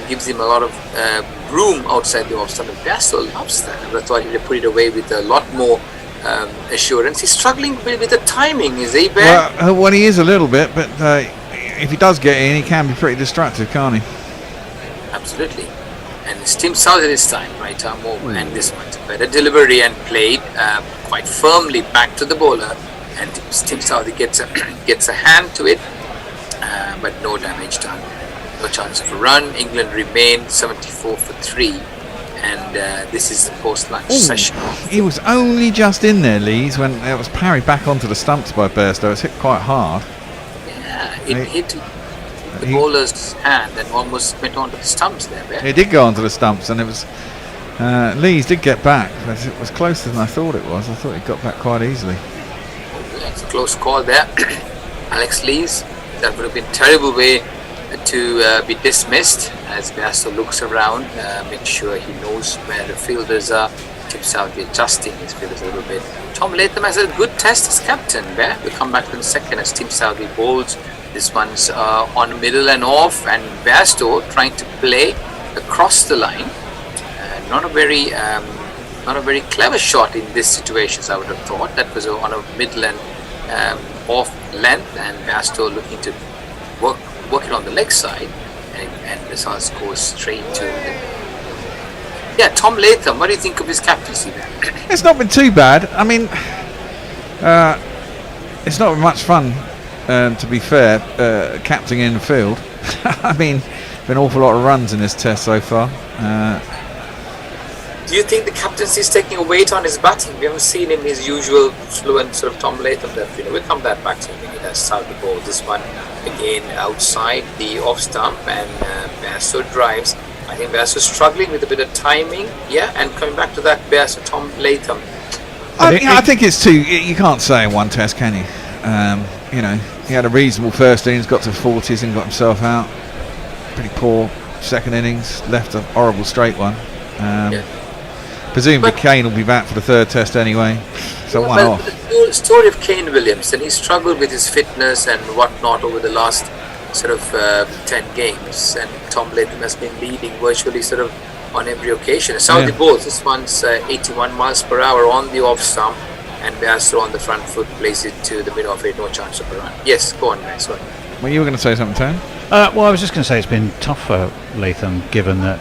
Gives him a lot of room outside the off stump. And Bairstow loves that. I thought he'd put it away with a lot more assurance. He's struggling with the timing, is he, Bear? Well, he is a little bit, but if he does get in, he can be pretty destructive, can't he? Absolutely. And it's Team South at this time, right arm over. And this one's a better delivery and played quite firmly back to the bowler. And Team Saudi gets a hand to it, but no damage done. No chance of a run. England remain 74 for 3, and this is the post-match session. He was only just in there, Lees, when it was parried back onto the stumps by Bairstow. It's hit quite hard. Yeah, it hit the bowler's hand and almost went onto the stumps there. It did go onto the stumps, and it was Lees did get back, but it was closer than I thought it was. I thought he got back quite easily. That's a close call there. Alex Lees, that would have been a terrible way to be dismissed as Bairstow looks around, make sure he knows where the fielders are. Tim Southey adjusting his fielders a little bit. Tom Latham has a good test as captain. We'll come back to him in a second as Tim Southey bowls. This one's on middle and off, and Bairstow trying to play across the line. Not a very clever shot in this situation, I would have thought. That was on a middle and off length, and Bairstow looking to work it on the leg side, and this one goes straight to the... Yeah, Tom Latham, what do you think of his captaincy there? It's not been too bad. I mean, it's not been much fun, to be fair, captaining in the field. I mean, been an awful lot of runs in this test so far. Do you think the captaincy is taking a weight on his batting? We haven't seen him his usual fluent sort of Tom Latham there. We'll come back to him when he does start the ball. This one again outside the off stump, and Bairstow drives. I think Bairstow struggling with a bit of timing, and coming back to that Bairstow, Tom Latham. I think it's too. You can't say in one test, can you? He had a reasonable first innings, got to 40s and got himself out. Pretty poor second innings, left a horrible straight one. Presumably Kane will be back for the third test anyway, so one off. The story of Kane Williamson, he struggled with his fitness and whatnot over the last sort of 10 games, and Tom Latham has been leading virtually sort of on every occasion. Saudi balls, this one's 81 miles per hour on the off stump, and Bairstow on the front foot plays it to the mid off it, no chance of a run. Yes, go on, man. Sorry. Well, you were going to say something, Tone? Well, I was just going to say it's been tough for Latham, given that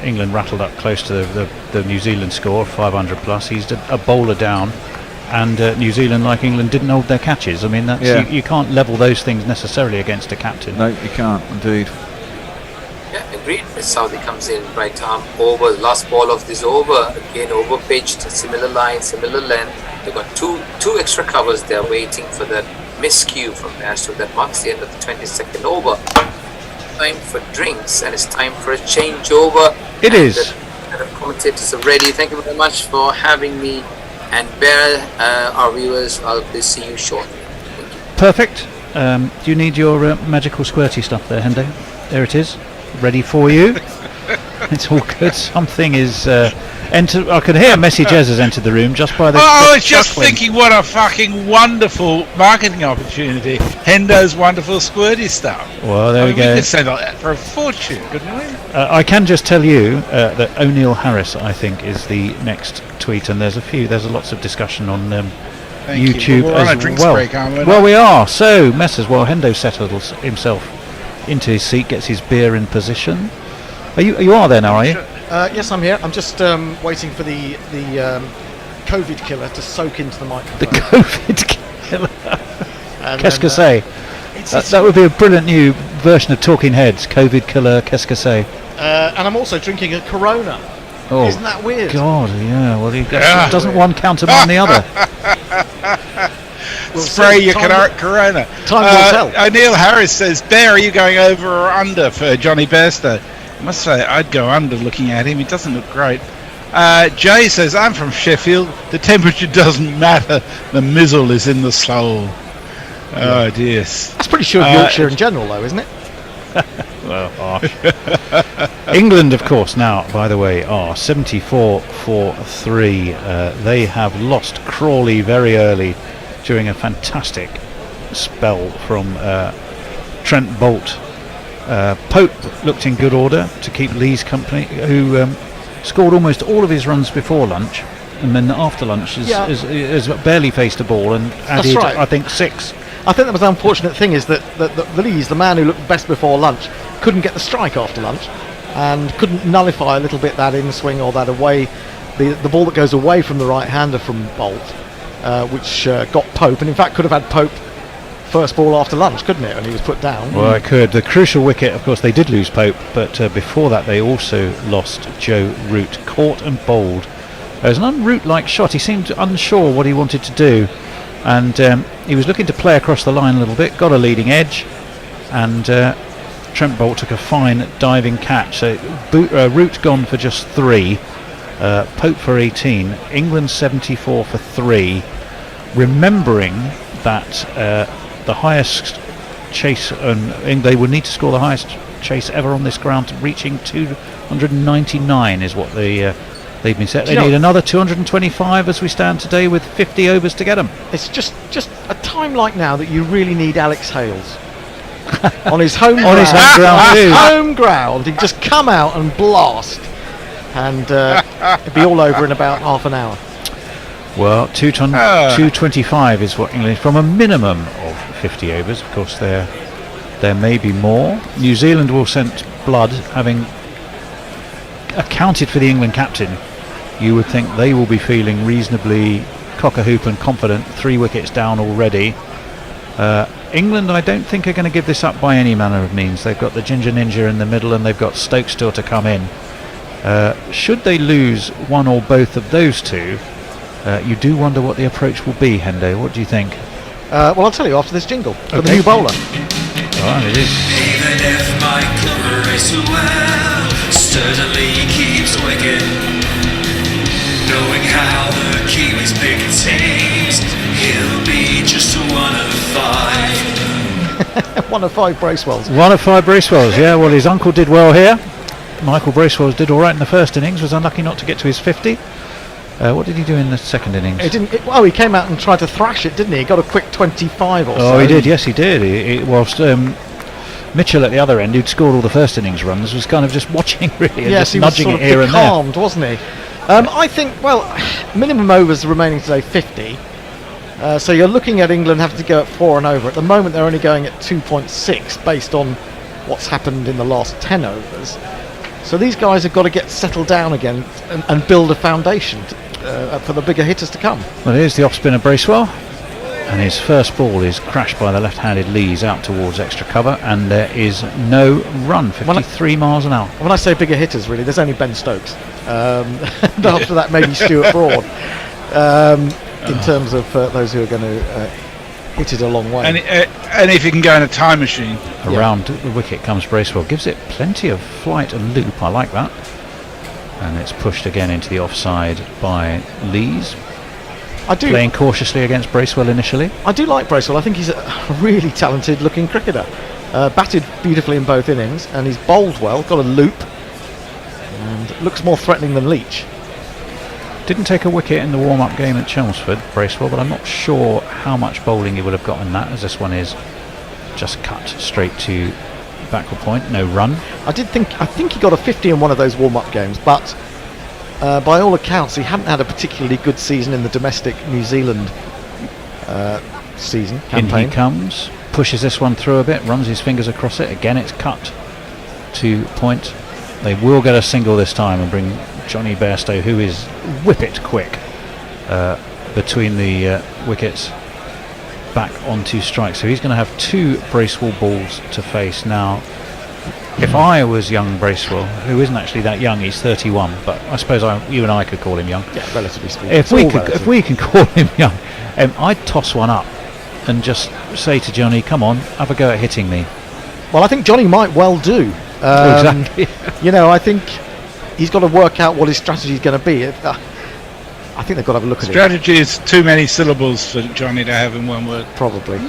England rattled up close to the New Zealand score, 500 plus. He's a bowler down, and New Zealand, like England, didn't hold their catches. I mean, that's, you can't level those things necessarily against a captain. No, you can't, indeed. Yeah, agreed. Saudi comes in, right arm over, the last ball of this over, again over pitched, similar line, similar length. They've got two extra covers there waiting for that miscue from Bairstow that marks the end of the 22nd over. Time for drinks, and it's time for a changeover. It is. The commentators are ready. Thank you very much for having me, and Bear, our viewers, I'll see you shortly. Perfect. Do you need your magical squirty stuff there, Hendo? There it is, ready for you. It's all good. Something is I could hear Messi Jez has entered the room just by the. I was just thinking, what a fucking wonderful marketing opportunity! Hendo's wonderful squirty stuff. Well, there we go. We could sell that for a fortune, couldn't we? I can just tell you that O'Neill Harris, I think, is the next tweet, and there's lots of discussion on YouTube We're on as a drinks well. break, aren't we? Well, we are. So, Messers, while Hendo settles himself into his seat, gets his beer in position. You are there now, are you? Yes, I'm here. I'm just waiting for the COVID killer to soak into the microphone. The COVID killer. Qu'est-ce que c'est? That would be a brilliant new version of Talking Heads. COVID killer, qu'est-ce que c'est? And I'm also drinking a Corona. Oh, isn't that weird? God, yeah. Well, doesn't one countermand the other? We'll spray your Corona. Time will tell. O'Neill Harris says, Bear, are you going over or under for Johnny Bairstow? I must say, I'd go under looking at him. He doesn't look great. Jay says, I'm from Sheffield. The temperature doesn't matter. The mizzle is in the soul. Oh, dear. That's pretty sure of Yorkshire in general, though, isn't it? Well, harsh. England, of course, now, by the way, are 74 for 3. They have lost Crawley very early during a fantastic spell from Trent Boult. Pope looked in good order to keep Lee's company, who scored almost all of his runs before lunch, and then after lunch has barely faced a ball and added, I think, 6. I think that was the unfortunate thing, is that Lees, the man who looked best before lunch, couldn't get the strike after lunch and couldn't nullify a little bit that in swing or that away, the ball that goes away from the right-hander from Boult, which got Pope, and in fact could have had Pope first ball after lunch, couldn't it, when he was put down? Well, it could. The crucial wicket, of course, they did lose Pope, but before that they also lost Joe Root, caught and bowled. It was an un-Root-like shot. He seemed unsure what he wanted to do, and he was looking to play across the line a little bit, got a leading edge, and Trent Boult took a fine diving catch. So Root gone for just 3, Pope for 18, England 74 for 3. Remembering that the highest chase, and they would need to score the highest chase ever on this ground, reaching 299 is what they've been set. They need another 225 as we stand today, with 50 overs to get them. It's just a time like now that you really need Alex Hales on his home ground. Home ground, he'd just come out and blast, and it'd be all over in about half an hour. Well, 225 is what England, from a minimum of 50 overs. Of course, there may be more. New Zealand will send blood, having accounted for the England captain. You would think they will be feeling reasonably cock-a-hoop and confident. 3 wickets down already. England, I don't think, are going to give this up by any manner of means. They've got the Ginger Ninja in the middle, and they've got Stokes still to come in. Should they lose one or both of those two, you do wonder what the approach will be, Hendo. What do you think? Well, I'll tell you after this jingle for the new bowler. Right, it is. Even if Michael race well, sturdily keeps wicket, knowing how the Kiwis pick teams, he'll be just 1 of 5. 1 of 5 Bracewells. 1 of 5 Bracewells, yeah. Well, his uncle did well here. Michael Bracewells did all right in the first innings, was unlucky not to get to his 50. What did he do in the second innings? He came out and tried to thrash it, didn't he? He got a quick 25 or so. Oh, he did. Yes, he did. Whilst Mitchell at the other end, who'd scored all the first innings runs, was kind of just watching really, and just nudging it here and there. Calmed, wasn't he? I think, minimum overs remaining today 50. So you're looking at England having to go at 4 and over. At the moment, they're only going at 2.6 based on what's happened in the last 10 overs. So these guys have got to get settled down again and build a foundation for the bigger hitters to come. Well, here's the off-spinner Bracewell, and his first ball is crashed by the left-handed Lees out towards extra cover, and there is no run, 53 miles an hour. When I say bigger hitters, really, there's only Ben Stokes. And after that, maybe Stuart Broad, in terms of those who are going to hit it a long way. And if you can go in a time machine. Around the wicket comes Bracewell, gives it plenty of flight and loop. I like that. And it's pushed again into the offside by Lees. Playing cautiously against Bracewell initially. I do like Bracewell. I think he's a really talented looking cricketer. Batted beautifully in both innings, and he's bowled well, got a loop, and looks more threatening than Leach. Didn't take a wicket in the warm-up game at Chelmsford, Bracewell, but I'm not sure how much bowling he would have got in that, as this one is just cut straight to backward point, no run. I think he got a 50 in one of those warm-up games, but by all accounts he hadn't had a particularly good season in the domestic New Zealand season campaign. In he comes, pushes this one through a bit, runs his fingers across it. Again, it's cut to point. They will get a single this time and bring Johnny Bairstow, who is whippet quick, between the wickets, back onto strike. So he's going to have 2 Bracewell balls to face now. If I was young Bracewell, who isn't actually that young, he's 31, but I suppose you and I could call him young. Yeah, relatively speaking. If we can call him young, I'd toss one up and just say to Johnny, come on, have a go at hitting me. Well, I think Johnny might well do. Exactly. I think he's got to work out what his strategy is going to be. I think they've got to have a look at it. Strategy is too many syllables for Johnny to have in one word. Probably.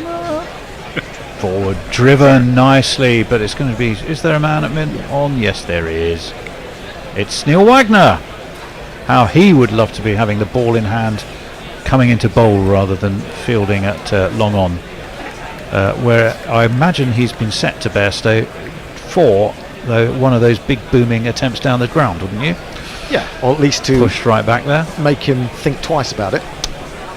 Forward driven nicely, but it's going to be. Is there a man at mid on? Yes, there is. It's Neil Wagner. How he would love to be having the ball in hand, coming into bowl rather than fielding at long on. Where I imagine he's been set to Bairstow for one of those big booming attempts down the ground, wouldn't you? Yeah, or at least to push right back there, make him think twice about it.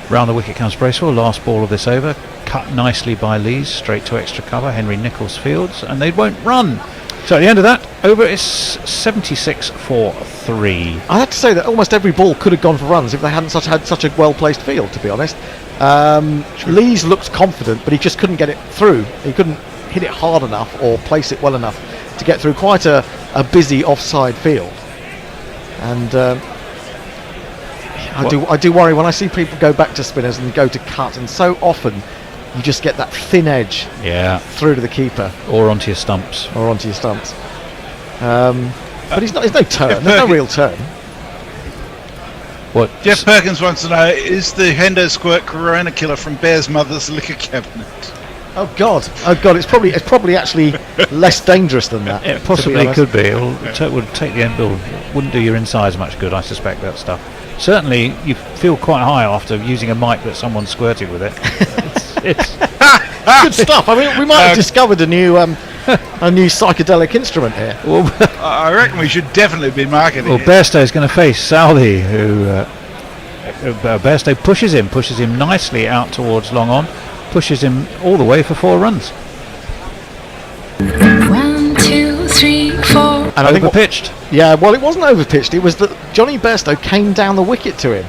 Round the wicket comes Bracewell, last ball of this over, cut nicely by Lees, straight to extra cover. Henry Nichols fields, and they won't run. So at the end of that over, is 76 for 3. I have to say that almost every ball could have gone for runs if they hadn't had such a well-placed field, to be honest. Lees looked confident, but he just couldn't get it through. He couldn't hit it hard enough or place it well enough to get through quite a busy offside field. And I do worry when I see people go back to spinners and go to cut, and so often you just get that thin edge through to the keeper or onto your stumps. But there's no turn. There's no real turn. What? Jeff Perkins wants to know: is the Hendo Squirt Corona Killer from Bear's mother's liquor cabinet? Oh God! It's probably actually less dangerous than that. It possibly could be. It would take the end build. Wouldn't do your insides much good, I suspect, that stuff. Certainly, you feel quite high after using a mic that someone squirted with it. it's good stuff. I mean, we might have discovered a new psychedelic instrument here. Well, I reckon we should definitely be marketing it. Bairstow is going to face Southey, who Bairstow pushes him nicely out towards long on, pushes him all the way for 4 runs. 1, 2, 3, 4. And overpitched. Well, it wasn't overpitched. It was that Johnny Bairstow came down the wicket to him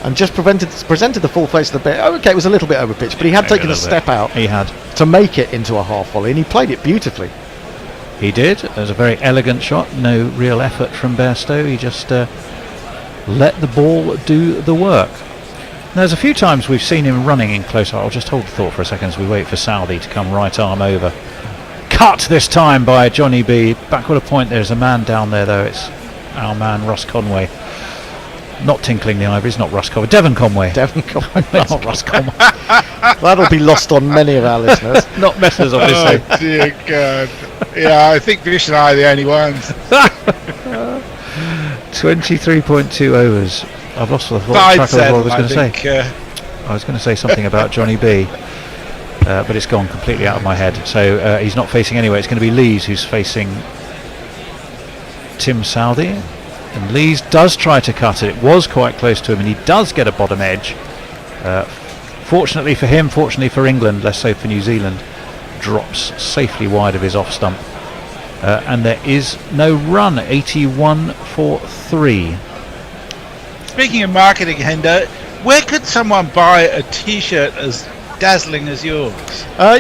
and just presented the full face of the bat. Okay, it was a little bit overpitched, but he had taken a step out. He had to make it into a half volley, and he played it beautifully. He did. It was a very elegant shot. No real effort from Bairstow. He just let the ball do the work. Now, there's a few times we've seen him running in close. I'll just hold the thought for a second as we wait for Southey to come right arm over. Cut this time by Johnny B. Backward a point. There's a man down there though. It's our man Russ Conway. Not tinkling the ivories, not Russ Conway. Devon Conway. Not Russ Conway. That'll be lost on many of our listeners. Not Messers, obviously. Oh dear God. Yeah, I think Vish and I are the only ones. 23.2 overs. I've lost the track of what I was going to say. I was going to say something about Johnny B, but it's gone completely out of my head. So he's not facing anyway. It's going to be Lees who's facing Tim Southey. And Lees does try to cut it. It was quite close to him, and he does get a bottom edge. Fortunately for him, fortunately for England, less so for New Zealand, drops safely wide of his off stump. And there is no run. 81 for 3. Speaking of marketing, Hendo, where could someone buy a T-shirt as dazzling as yours?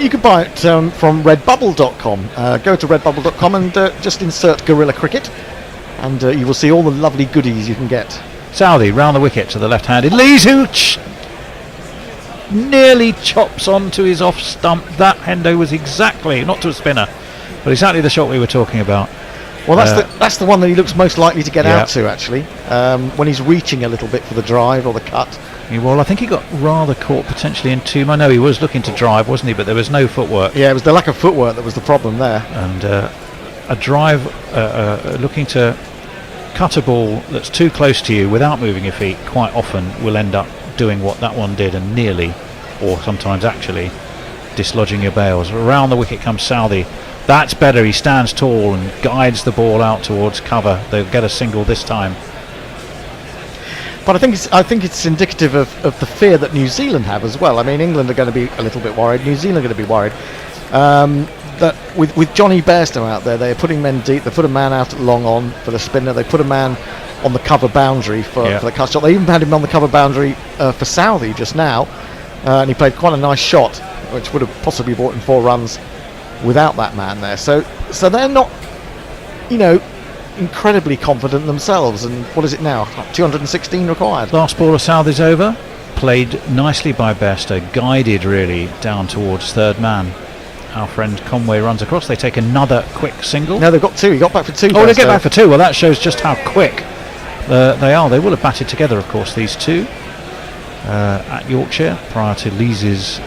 You can buy it from redbubble.com. Go to redbubble.com and just insert Gorilla Cricket, and you will see all the lovely goodies you can get. Southey round the wicket to the left-handed Lees, who nearly chops onto his off stump. That Hendo was exactly, not to a spinner, but exactly the shot we were talking about. Well, that's the one that he looks most likely to get out to, actually, when he's reaching a little bit for the drive or the cut. Well, I think he got rather caught potentially in 2. I know he was looking to drive, wasn't he? But there was no footwork. Yeah, it was the lack of footwork that was the problem there. And a drive looking to cut a ball that's too close to you without moving your feet quite often will end up doing what that one did and nearly, or sometimes actually, dislodging your bails. Around the wicket comes Southey. That's better. He stands tall and guides the ball out towards cover. They'll get a single this time. But I think it's indicative of the fear that New Zealand have as well. I mean, England are going to be a little bit worried. New Zealand are going to be worried that with Johnny Bairstow out there, they're putting men deep. They put a man out at long on for the spinner. They put a man on the cover boundary for the cut shot. They even had him on the cover boundary for Southey just now, and he played quite a nice shot, which would have possibly brought him 4 runs without that man there. So they're not, incredibly confident themselves. And what is it now? 216 required. Last ball of Southey's over. Played nicely by Bairstow, guided really down towards third man. Our friend Conway runs across. They take another quick single. No, they've got 2. He got back for 2. Oh, they get back for 2. Well, that shows just how quick they are. They will have batted together, of course, these two at Yorkshire prior to Lees's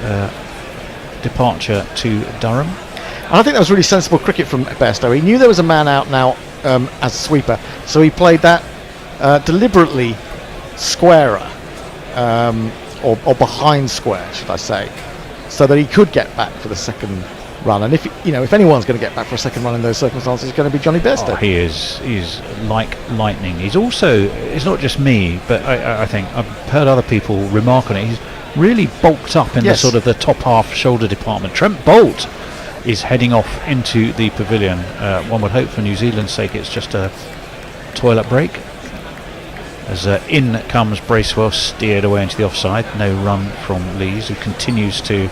departure to Durham. And I think that was really sensible cricket from Bairstow. He knew there was a man out now as a sweeper, so he played that deliberately squarer, or behind square, should I say, so that he could get back for the second run. And if anyone's going to get back for a second run in those circumstances, it's going to be Johnny Bairstow. He's like lightning. He's also, it's not just me, but I think I've heard other people remark on it. He's really bulked up in the sort of the top half shoulder department. Trent Boult is heading off into the pavilion. One would hope for New Zealand's sake it's just a toilet break. As in comes Bracewell, steered away into the offside. No run from Lees, who continues to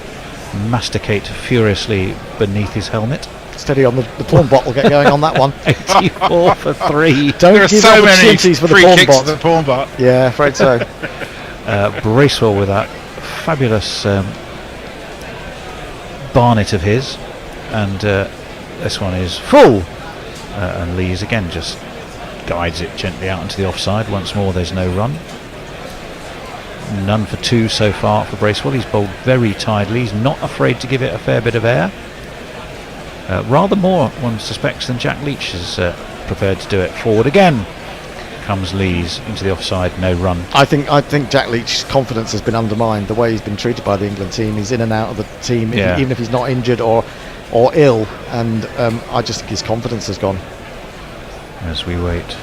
masticate furiously beneath his helmet. Steady on the porn bot will get going on that one. 84 for 3. Don't give opportunities for the porn bot. The porn bot. Yeah, afraid so. Bracewell with that fabulous Barnet of his, and this one is full, and Lees again just guides it gently out into the offside. Once more there's no run. none for 2 so far for Bracewell. He's bowled very tidily. He's not afraid to give it a fair bit of air. Rather more, one suspects, than Jack Leach is prepared to do it. Forward again comes Lees into the offside, no run. I think Jack Leach's confidence has been undermined the way he's been treated by the England team. He's in and out of the team, even if he's not injured or ill, and I just think his confidence has gone. As we wait,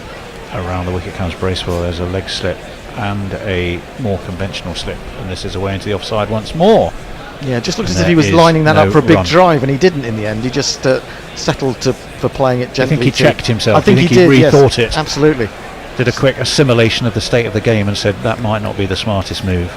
around the wicket comes Bracewell. There's a leg slip and a more conventional slip, and this is away into the offside once more. Yeah, just looked as if he was lining that up for a big drive, and he didn't in the end. He just settled for playing it gently. I think he checked himself. I think he did, yes, rethought it. Absolutely. Did a quick assimilation of the state of the game and said that might not be the smartest move.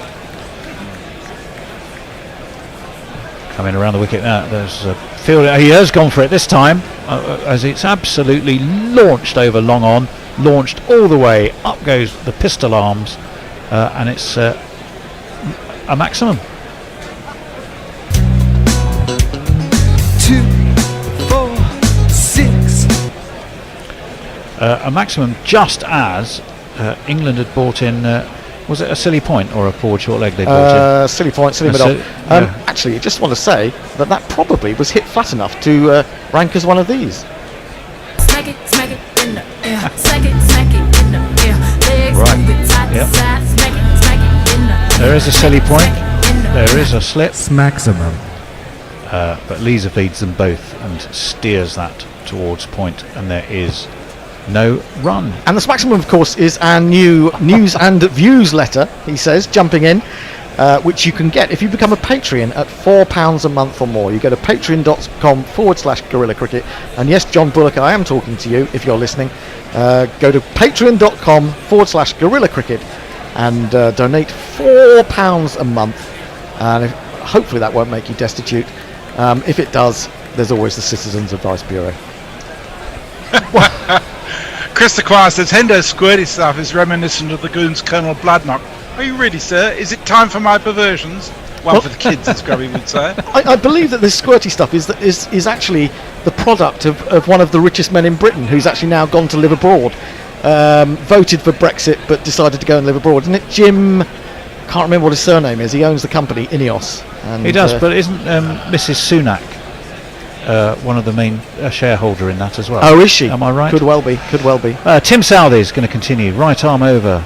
Coming around the wicket now, there's a fielder. He has gone for it this time, as it's absolutely launched over long on, launched all the way, up goes the pistol arms, and it's a maximum. 2, 4, 6. A maximum just as England had brought in, was it a silly point or a forward short leg they brought in? Silly point, silly mid-off. Actually, I just want to say that probably was hit flat enough to rank as one of these. Smack it in the air. Smack it in the air. Legs move it side to side. Smack it in the air. There is a silly point. There is a slip. Maximum. But Lees feeds them both and steers that towards point, and there is no run. And the maximum, of course, is our new news and views letter, he says, jumping in, which you can get if you become a Patreon at £4 a month or more. You go to patreon.com/Guerrilla Cricket. And yes, John Bullock, I am talking to you if you're listening. Go to patreon.com/Guerrilla Cricket and donate £4 a month. And hopefully that won't make you destitute. If it does, there's always the Citizens Advice Bureau. Chris Acquire says Hendo's squirty stuff is reminiscent of the Goon's Colonel Bloodknock. Are you really, sir? Is it time for my perversions? One for the kids, as Grubby would say. I believe that this squirty stuff is actually the product of one of the richest men in Britain, who's actually now gone to live abroad. Voted for Brexit, but decided to go and live abroad. Isn't it Jim? Can't remember what his surname is. He owns the company Ineos. And he does, but isn't Mrs. Sunak one of the main shareholder in that as well? Oh, is she? Am I right? Could well be. Tim Southey is going to continue. Right arm over.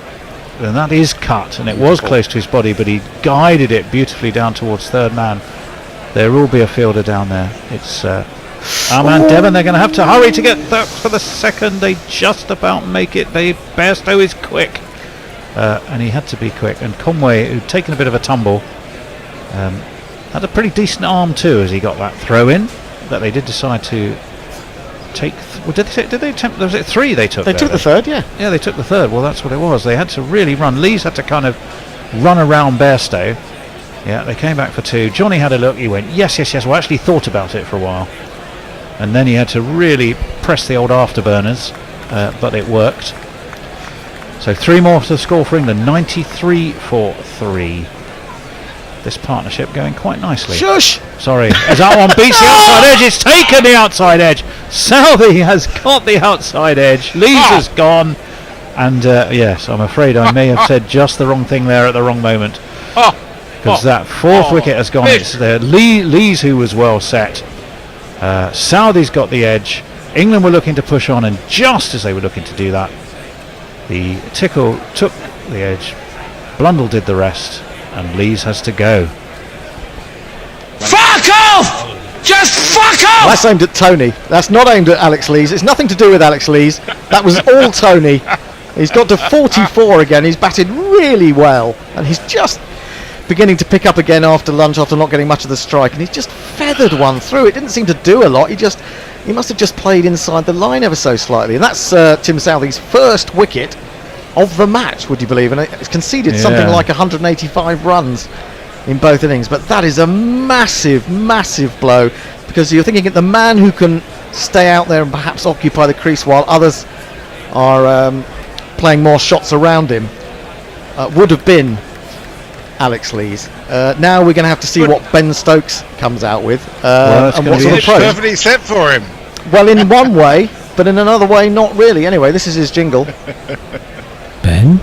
And that is cut, and it was close to his body, but he guided it beautifully down towards third man. There will be a fielder down there. It's our man Devon. They're going to have to hurry to get that for the second. They just about make it. Bairstow is quick. And he had to be quick. And Conway, who'd taken a bit of a tumble, had a pretty decent arm too as he got that throw in. That they did decide to take. Did they attempt? Was it 3 they took? They took the third, yeah. Yeah, they took the third. Well, that's what it was. They had to really run. Lees had to kind of run around Bairstow. Yeah, they came back for 2. Johnny had a look. He went, yes. Well, actually thought about it for a while. And then he had to really press the old afterburners, but it worked. So 3 more to the score for England, 93 for 3. This partnership going quite nicely. Shush! Sorry, as that one beats the outside edge, it's taken the outside edge. Southey has got the outside edge. Lees has gone. And yes, I'm afraid I may have said just the wrong thing there at the wrong moment. Because that 4th wicket has gone. It's there. Lees, who was well set. Southey's got the edge. England were looking to push on, and just as they were looking to do that, the tickle took the edge. Blundell did the rest, and Lees has to go. Fuck off! Just fuck off! That's aimed at Tony. That's not aimed at Alex Lees. It's nothing to do with Alex Lees. That was all Tony. He's got to 44 again. He's batted really well, and he's just beginning to pick up again after lunch, after not getting much of the strike, and he's just feathered one through. It didn't seem to do a lot. He must have just played inside the line ever so slightly, and that's Tim Southey's first wicket of the match, would you believe? And it's conceded something like 185 runs in both innings. But that is a massive blow, because you're thinking the man who can stay out there and perhaps occupy the crease while others are playing more shots around him would have been Alex Lees. Now we're going to have to see what Ben Stokes comes out with, and what sort of approach. Perfectly set for him. Well, in one way, but in another way, not really. Anyway, this is his jingle. Ben?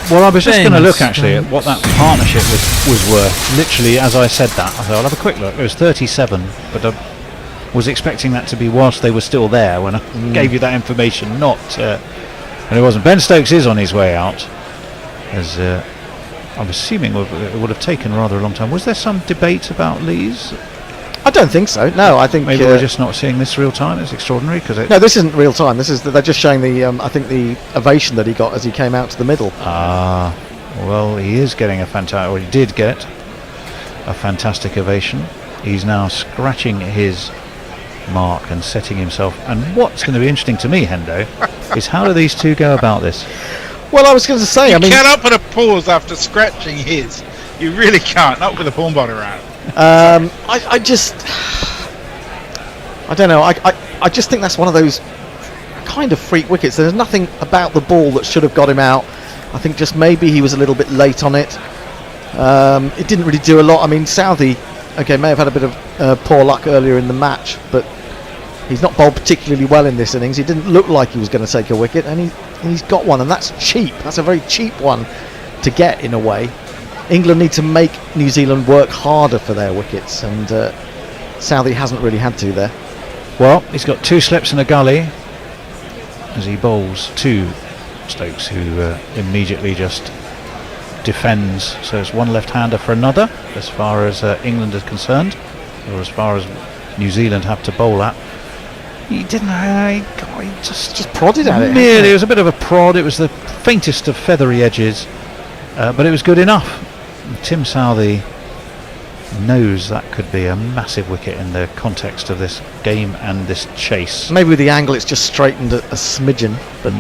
Well, I was just going to look Thanks, actually at what that partnership was worth. Literally, as I said that, I thought I'll have a quick look. It was 37, but I was expecting that to be whilst they were still there when I gave you that information. Not, and it wasn't. Ben Stokes is on his way out, as I'm assuming it would have taken rather a long time. Was there some debate about Lees? I don't think so. No, I think maybe we're just not seeing this real time. It's extraordinary because no, this isn't real time. This is they're just showing the I think the ovation that he got as he came out to the middle. Ah, well, he is getting a fantastic, or he did get a fantastic ovation. He's now scratching his mark and setting himself. And what's going to be interesting to me, Hendo, is how do these two go about this? Well, I was going to say, you cannot put a pause after scratching his. You really can't. Not with a pawn bot around. I don't know. I just think that's one of those kind of freak wickets. There's nothing about the ball that should have got him out. I think just maybe he was a little bit late on it. It didn't really do a lot. I mean, Southey, okay, may have had a bit of poor luck earlier in the match, but he's not bowled particularly well in this innings. He didn't look like he was going to take a wicket, and he's got one, and that's cheap. That's a very cheap one to get in a way. England need to make New Zealand work harder for their wickets, and Southey hasn't really had to there. Well, he's got two slips and a gully as he bowls to Stokes, who immediately just defends. So it's one left-hander for another, as far as England is concerned, or as far as New Zealand have to bowl at. He didn't. He just prodded at it. Merely, it was a bit of a prod. It was the faintest of feathery edges, but it was good enough. Tim Southey knows that could be a massive wicket in the context of this game and this chase. Maybe with the angle it's just straightened a smidgen, but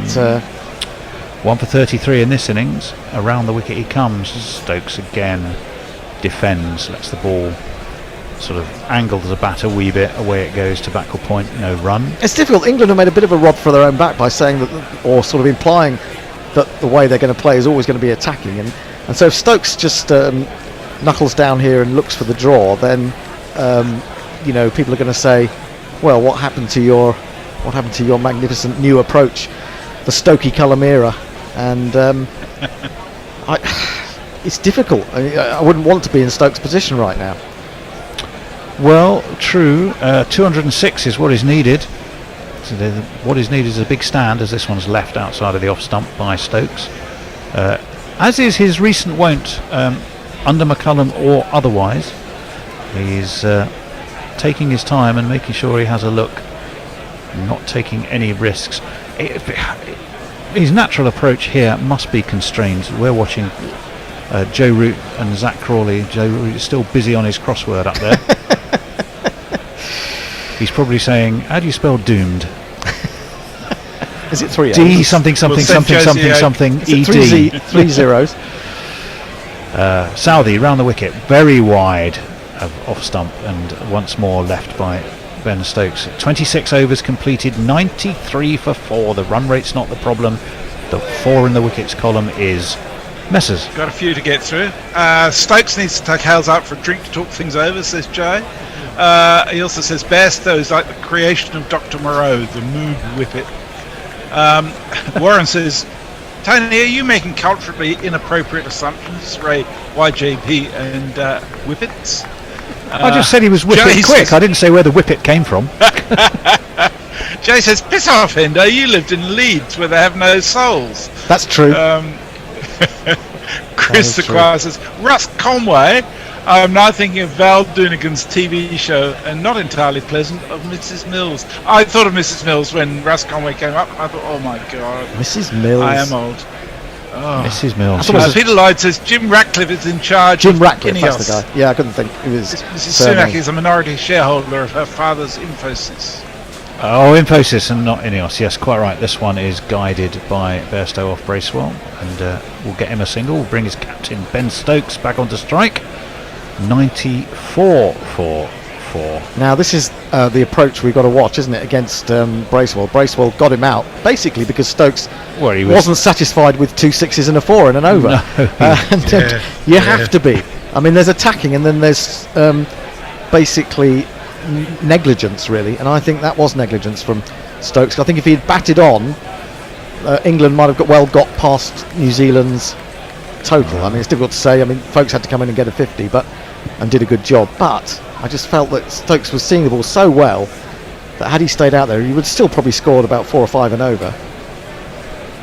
1 for 33 in this innings. Around the wicket he comes. Stokes again defends, lets the ball sort of angle the bat a wee bit. Away it goes to backward point, no run. It's difficult. England have made a bit of a rod for their own back by saying that, or sort of implying that the way they're going to play is always going to be attacking, and so if Stokes just knuckles down here and looks for the draw, then people are going to say, well, what happened to your magnificent new approach, the Stokey Cullum era? And it's difficult. I wouldn't want to be in Stokes' position right now. Well, true. 206 is what is needed. So what is needed is a big stand, as this one's left outside of the off stump by Stokes. As is his recent wont, under McCullum or otherwise. He's taking his time and making sure he has a look, not taking any risks. His natural approach here must be constrained. We're watching Joe Root and Zach Crawley. Joe Root is still busy on his crossword up there. He's probably saying, how do you spell doomed? Is it 3 D something something something something something ED? 3 zeros. Southey round the wicket, very wide of off stump, and once more left by Ben Stokes. 26 overs completed, 93 for 4. The run rate's not the problem. The 4 in the wickets column is Messers. Got a few to get through. Stokes needs to take Hales out for a drink to talk things over, says Jay. He also says Bairstow is like the creation of Dr. Moreau, the mood whippet. Warren says, Tony, are you making culturally inappropriate assumptions, Ray, YJP and whippets? I just said he was whippet Jay quick. says, I didn't say where the whippet came from. Jay says, piss off, Hendo, you lived in Leeds where they have no souls. That's true. Chris Sequire says, Russ Conway, I'm now thinking of Val Doonigan's TV show, and not entirely pleasant, of Mrs. Mills. I thought of Mrs. Mills when Russ Conway came up. I thought, oh my God. Mrs. Mills. I am old. Oh. Mrs. Mills. Peter Lloyd says Jim Ratcliffe is in charge. Jim of Ratcliffe, Ineos. that's the guy. Yeah, I couldn't think. It was Mrs. Sunak is a minority shareholder of her father's Infosys. Oh, Infosys and not Ineos. Yes, quite right. This one is guided by Bairstow off Bracewell, and we'll get him a single. We'll bring his captain Ben Stokes back onto strike. 94 for 4. Now this is the approach we've got to watch, isn't it, against Bracewell. Bracewell got him out basically because Stokes wasn't satisfied with 2 6s and a 4 in an over. No, you have to be. I mean, there's attacking and then there's basically negligence, really, and I think that was negligence from Stokes. I think if he had batted on, England might have got past New Zealand's total. I mean, it's difficult to say. I mean, folks had to come in and get a 50, and did a good job. But I just felt that Stokes was seeing the ball so well that had he stayed out there, he would still probably scored about 4 or 5 and over.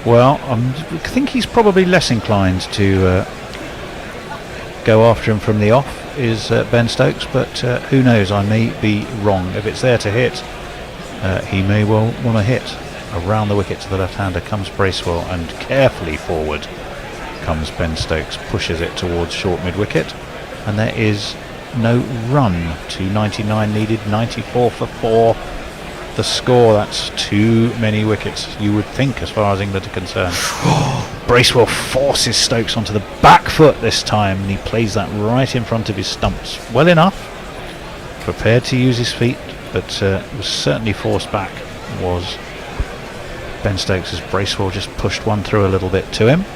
Well, I think he's probably less inclined to go after him from the off, is Ben Stokes, but who knows, I may be wrong. If it's there to hit, he may well want to hit. Around the wicket to the left-hander comes Bracewell, and carefully forward comes Ben Stokes, pushes it towards short mid-wicket, and there is no run. 299 needed, 94 for 4. The score, that's too many wickets, you would think, as far as England are concerned. Bracewell forces Stokes onto the back foot this time, and he plays that right in front of his stumps. Well enough, prepared to use his feet, but was certainly forced back, was Ben Stokes, as Bracewell just pushed one through a little bit to him.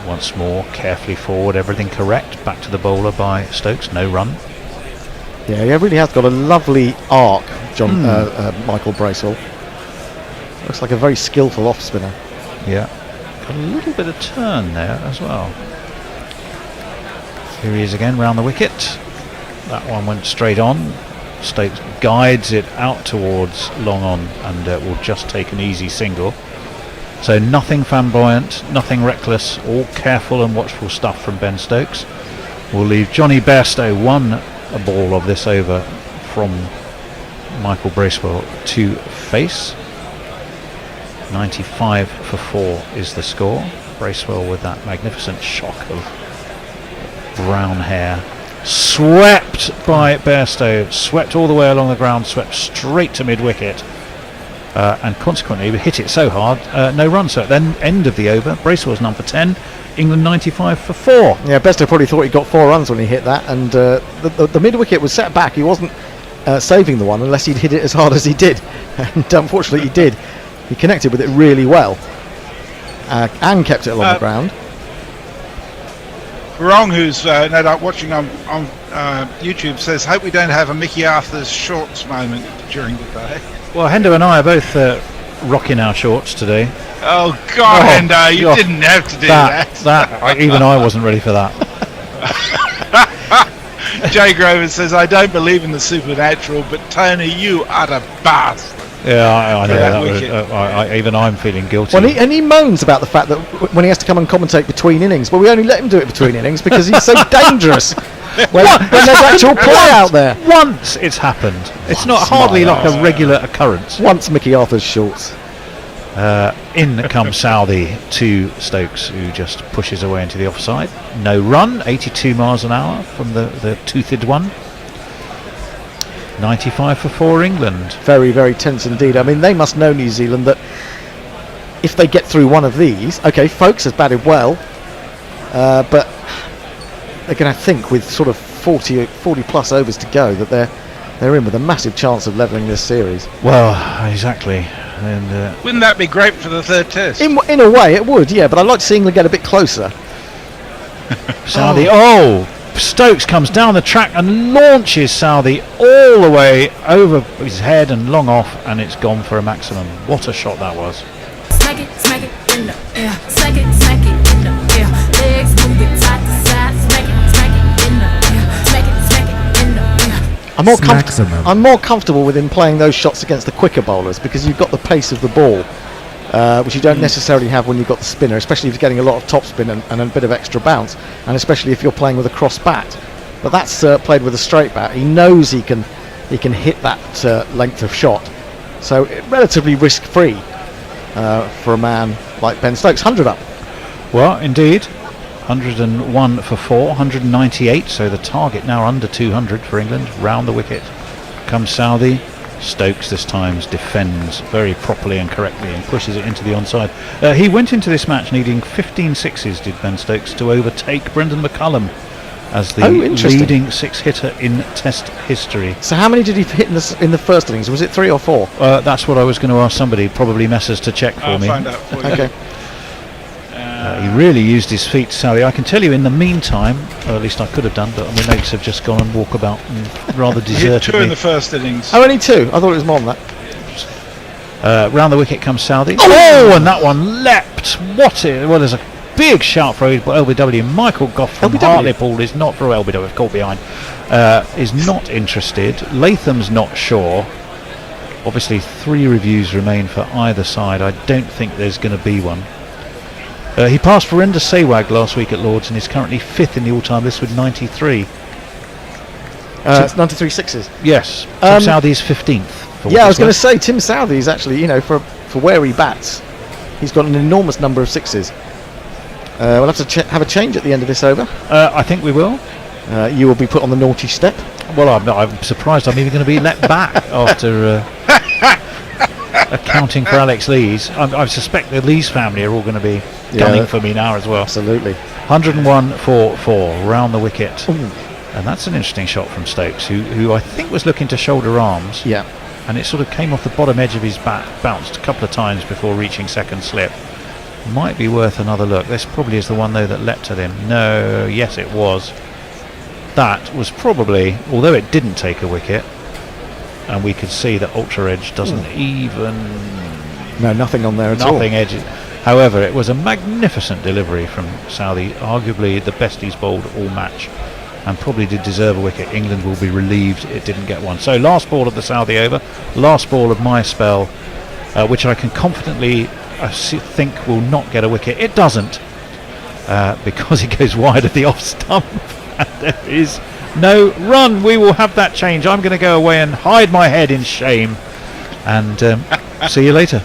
Once more, carefully forward, everything correct, back to the bowler by Stokes, no run. Yeah, he really has got a lovely arc, Michael Bracewell. Looks like a very skillful off spinner. Yeah, got a little bit of turn there as well. Here he is again, round the wicket. That one went straight on. Stokes guides it out towards long on, and will just take an easy single. So nothing flamboyant, nothing reckless, all careful and watchful stuff from Ben Stokes. We'll leave Johnny Bairstow one a ball of this over from Michael Bracewell to face. 95 for 4 is the score. Bracewell with that magnificent shock of brown hair, swept by Bairstow, swept all the way along the ground, swept straight to mid-wicket, and consequently we hit it so hard, no run. So at the end of the over, Bracewell's number 10, England 95 for 4. Yeah, Bairstow probably thought he got 4 runs when he hit that, and the mid-wicket was set back. He wasn't saving the one unless he'd hit it as hard as he did, and unfortunately he did. He connected with it really well, and kept it along the ground. Wrong, who's no doubt watching on YouTube, says, hope we don't have a Mickey Arthur's shorts moment during the day. Well, Hendo and I are both rocking our shorts today. Oh God, Hendo, you didn't have to do that. Even I wasn't ready for that. Jay Grover says, I don't believe in the supernatural, but Tony, you utter bastard. Yeah, I know that. Even I'm feeling guilty. Well, he moans about the fact that when he has to come and commentate between innings, well, we only let him do it between innings because he's so dangerous. When there's actual play out there. Once it's happened. It's not hardly like a regular occurrence. Once Mickey Arthur's shorts. In comes Southey to Stokes, who just pushes away into the offside. No run, 82 miles an hour from the toothed one. 95 for 4 England. Very, very tense indeed. I mean, they must know, New Zealand, that if they get through one of these, okay, Folkes has batted well, but they're going to think with sort of 40 plus overs to go that they're in with a massive chance of levelling this series. Well, exactly. And wouldn't that be great for the third test? In a way, it would, yeah. But I'd like to see England get a bit closer. Southey, Stokes comes down the track and launches Southey all the way over his head and long off, and it's gone for a maximum. What a shot that was. Smack it in the air. Smack it in the air. Legs move it side to side. Smack it in the air. Smack it in the air. I'm more comfortable with him playing those shots against the quicker bowlers because you've got the pace of the ball, which you don't necessarily have when you've got the spinner, especially if you're getting a lot of top spin and a bit of extra bounce, and especially if you're playing with a cross bat. But that's played with a straight bat. He knows he can hit that length of shot, so relatively risk-free for a man like Ben Stokes. 100 up. Well, indeed. 101 for 4, 198, so the target now under 200 for England. Round the wicket comes Southey. Stokes this time defends very properly and correctly and pushes it into the onside. He went into this match needing 15 sixes, did Ben Stokes, to overtake Brendan McCullum as the leading six hitter in Test history. So how many did he hit in the first innings? Was it 3 or 4? That's what I was going to ask somebody, probably Messers, to check for me. I'll find out for you. Okay. He really used his feet, Sally. I can tell you in the meantime, or at least I could have done, but my mates have just gone and walk about and rather He hit deserted 2 me. in the first innings. Oh, only 2? I thought it was more than that. Round the wicket comes Southey. Oh, and that one leapt. Well, there's a big shout for LBW. Michael Goff from Hartlepool is not for LBW, caught behind. Is not interested. Latham's not sure. Obviously 3 reviews remain for either side. I don't think there's going to be one. He passed Verinder Sehwag last week at Lords and is currently 5th in the all-time list with 93. It's 93 sixes. Yes. Tim Southey is 15th. Yeah, I was going to say Tim Southey is actually, for where he bats, he's got an enormous number of sixes. We'll have to have a change at the end of this over. I think we will. You will be put on the naughty step. Well, I'm surprised I'm even going to be let back after accounting for Alex Lees. I suspect the Lees family are all going to be gunning for me now as well. Absolutely. 101 for 4 round the wicket. Ooh. And that's an interesting shot from Stokes, who I think was looking to shoulder arms. Yeah. And it sort of came off the bottom edge of his bat, bounced a couple of times before reaching second slip. Might be worth another look. This probably is the one, though, that leapt at him. No, yes, it was. That was probably, although it didn't take a wicket, and we could see that Ultra Edge doesn't even... No, nothing on there at all. Nothing edge. However, it was a magnificent delivery from Southey, arguably the best he's bowled all match, and probably did deserve a wicket. England will be relieved it didn't get one. So last ball of the Southey over, last ball of my spell, which I can confidently think will not get a wicket. It doesn't, because it goes wide of the off stump. And there is no run. We will have that change. I'm going to go away and hide my head in shame, and see you later.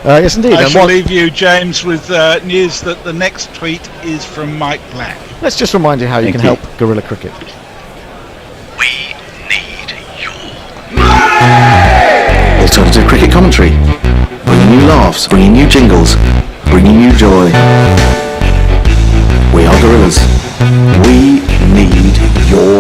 Yes, indeed. I shall leave you, James, with news that the next tweet is from Mike Black. Let's just remind you how you can help Guerrilla Cricket. Alternative cricket commentary, bringing you laughs, bringing you jingles, bringing you joy. We are Gorillas. We need your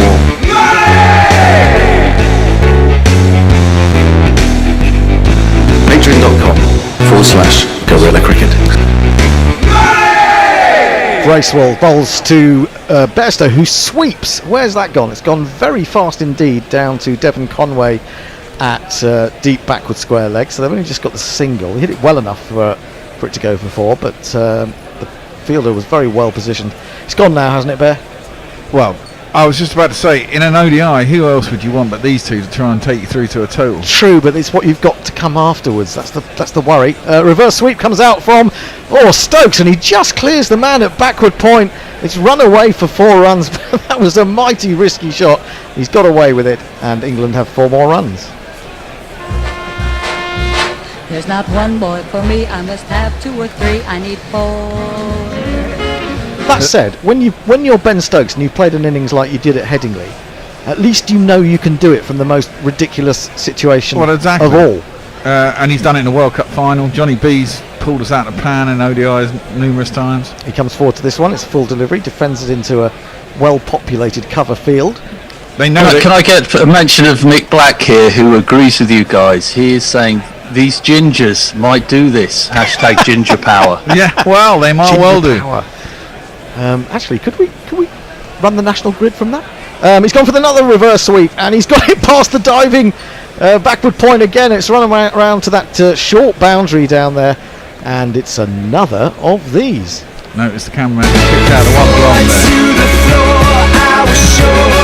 Patreon.com/Guerrilla Cricket. Bracewell bowls to Bairstow, who sweeps. Where's that gone? It's gone very fast indeed down to Devon Conway at deep backward square leg. So they've only just got the single. He hit it well enough for it to go for 4, but the fielder was very well positioned. It's gone now, hasn't it, Bear? Well, I was just about to say, in an ODI, who else would you want but these two to try and take you through to a total? True, but it's what you've got to come afterwards. That's the worry. Reverse sweep comes out from Stokes, and he just clears the man at backward point. It's run away for 4 runs. That was a mighty risky shot. He's got away with it, and England have 4 more runs. There's not one boy for me, I must have 2 or 3, I need 4. That said, when you're Ben Stokes and you've played an innings like you did at Headingley, at least you know you can do it from the most ridiculous situation of all. And he's done it in the World Cup final. Johnny B's pulled us out of plan in ODIs numerous times. He comes forward to this one. It's a full delivery, defends it into a well-populated cover field. They know. Can I get a mention of Mick Black here, who agrees with you guys? He is saying these gingers might do this. # ginger power. Yeah, well, they might well do. Actually, could we run the national grid from that? He's gone for another reverse sweep, and he's got it past the diving backward point again. It's running around to that short boundary down there, and it's another of these. Notice the cameraman picked out the one blonde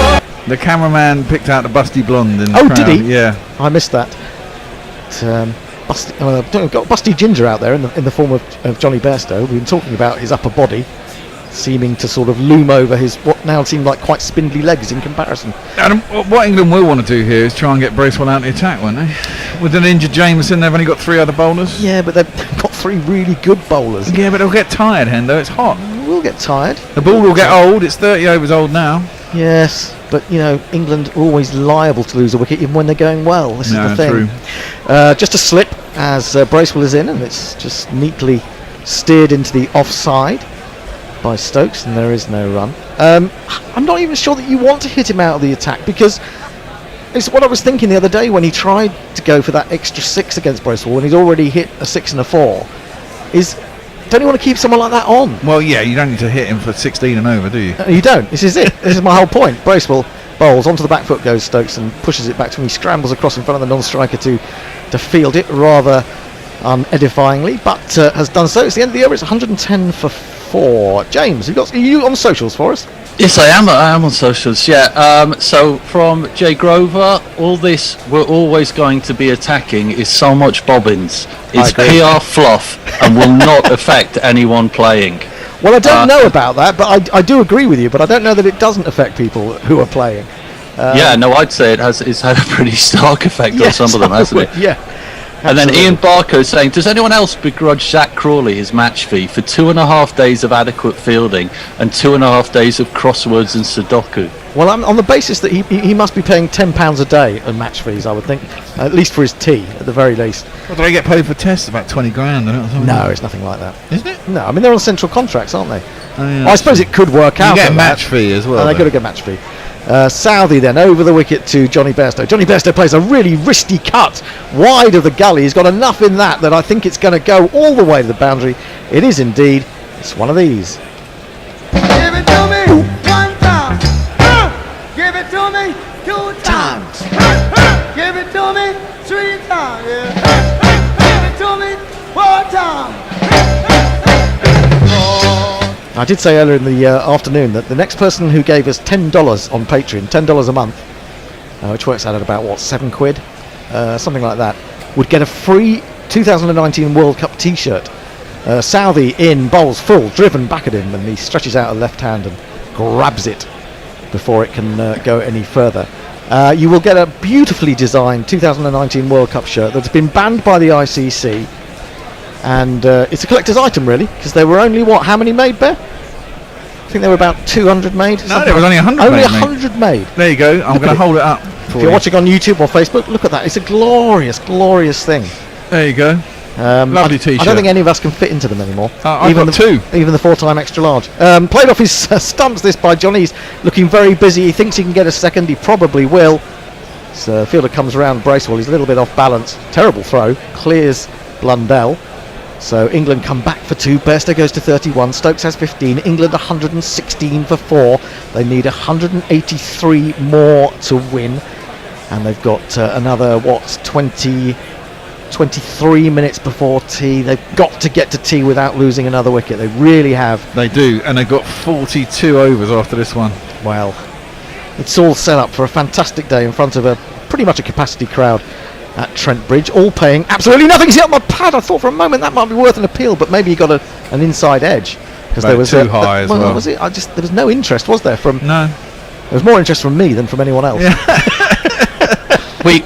there. The cameraman picked out the busty blonde in the crowd. Did he? Yeah. I missed that. We've got Busty Ginger out there in the form of Johnny Bairstow. We've been talking about his upper body seeming to sort of loom over his what now seem like quite spindly legs in comparison. Adam, what England will want to do here is try and get Bracewell out of the attack, won't they? With an injured Jameson, they've only got 3 other bowlers. Yeah, but they've got 3 really good bowlers. Yeah, but they'll get tired, Hendo. It's hot. We'll get tired. The ball will get old. It's 30 overs old now. Yes, but England are always liable to lose a wicket even when they're going well. This is the thing. True. Just a slip as Bracewell is in, and it's just neatly steered into the offside by Stokes, and there is no run. I'm not even sure that you want to hit him out of the attack, because it's what I was thinking the other day when he tried to go for that extra 6 against Bracewell and he'd already hit a 6 and a 4. Don't you want to keep someone like that on? Well, yeah, you don't need to hit him for 16 and over, do you? You don't. This is it. This is my whole point. Bracewell Bowles onto the back foot goes Stokes and pushes it back to him. He scrambles across in front of the non-striker to field it rather unedifyingly, but has done so. It's the end of the over. It's 110 for 4. James, are you on socials for us? Yes, I am on socials, yeah. So from Jay Grover, all this we're always going to be attacking is so much bobbins. It's PR fluff and will not affect anyone playing. Well, I don't know about that, but I do agree with you, but I don't know that it doesn't affect people who are playing. I'd say it's had a pretty stark effect on some of them, hasn't it? Yeah. And then Ian Barker is saying, does anyone else begrudge Zach Crawley his match fee for 2.5 days of adequate fielding and 2.5 days of crosswords and Sudoku? Well, I'm on the basis that he must be paying £10 a day in match fees, I would think, at least for his tea, at the very least. What do they get paid for tests? About 20 grand, isn't it? No, it's nothing like that. Isn't it? No, I mean, they're on central contracts, aren't they? Oh, yeah, I suppose it could work out. You get a match fee as well. And they've got to get a match fee. Southey then over the wicket to Johnny Bairstow. Johnny Bairstow plays a really wristy cut wide of the gully. He's got enough in that I think it's going to go all the way to the boundary. It is indeed. It's one of these. Give it to me one time. Give it to me 2 times. Give it to me 3 times. Yeah. Give it to me 4 times. I did say earlier in the afternoon that the next person who gave us $10 on Patreon, $10 a month, which works out at about, £7, something like that, would get a free 2019 World Cup t-shirt. Southey in, bowls full, driven back at him, and he stretches out a left hand and grabs it before it can go any further. You will get a beautifully designed 2019 World Cup shirt that's been banned by the ICC. And it's a collector's item, really, because there were only, how many made, Bear? I think there were about 200 made. No, there was only 100 only made. 100 made. There you go. I'm going to hold it up for If you're watching on YouTube or Facebook, look at that. It's a glorious, glorious thing. There you go. Lovely t-shirt. I don't think any of us can fit into them anymore. I've got 2. Even the 4-time extra large. Played off his stumps this by Johnny. He's looking very busy. He thinks he can get a second. He probably will. So fielder comes around Bracewell. He's a little bit off balance. Terrible throw. Clears Blundell. So England come back for 2. Bairstow goes to 31. Stokes has 15. England 116 for 4. They need 183 more to win. And they've got another, 23 minutes before tea. They've got to get to tea without losing another wicket. They really have. They do. And they've got 42 overs after this one. Well, it's all set up for a fantastic day in front of pretty much a capacity crowd at Trent Bridge, all paying absolutely nothing. See, up my pad, I thought for a moment that might be worth an appeal, but maybe he got an inside edge because there was too high as well. Was it? There was no interest, was there? No. There was more interest from me than from anyone else. Yeah.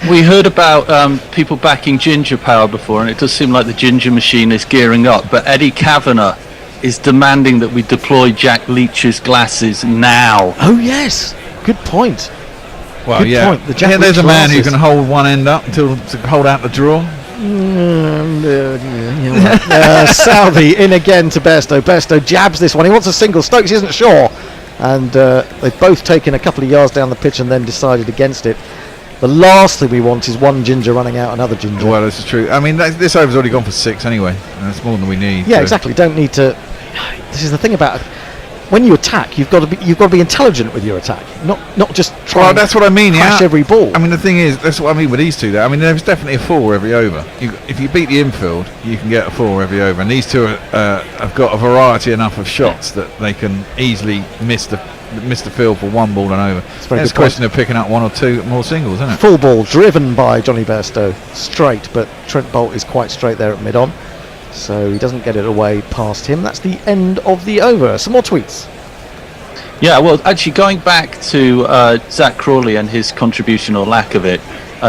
We heard about people backing Ginger Power before, and it does seem like the Ginger machine is gearing up. But Eddie Kavanagh is demanding that we deploy Jack Leach's glasses now. Oh yes, good point. Well, good yeah. point. There's a man who can hold one end up to hold out the draw. Southey in again to Bairstow. Bairstow jabs this one. He wants a single. Stokes isn't sure, and they've both taken a couple of yards down the pitch and then decided against it. The last thing we want is one Ginger running out another Ginger. Well, this is true. I mean, this over's already gone for 6 anyway. That's more than we need. Yeah, exactly. Don't need to. This is the thing about when you attack, you've got to be intelligent with your attack, not just try. Well, that's what I mean. Crash every ball. I mean, the thing is, that's what I mean with these two. There, I mean, there's definitely a 4 every over. If you beat the infield, you can get a 4 every over, and these two have got a variety enough of shots that they can easily miss the field for 1 ball and over. It's a question of picking up 1 or 2 more singles, isn't it? Full ball driven by Johnny Bairstow, straight, but Trent Bolt is quite straight there at mid-on, so he doesn't get it away past him. That's the end of the over. Some more tweets. Yeah, well, actually, going back to Zach Crawley and his contribution or lack of it,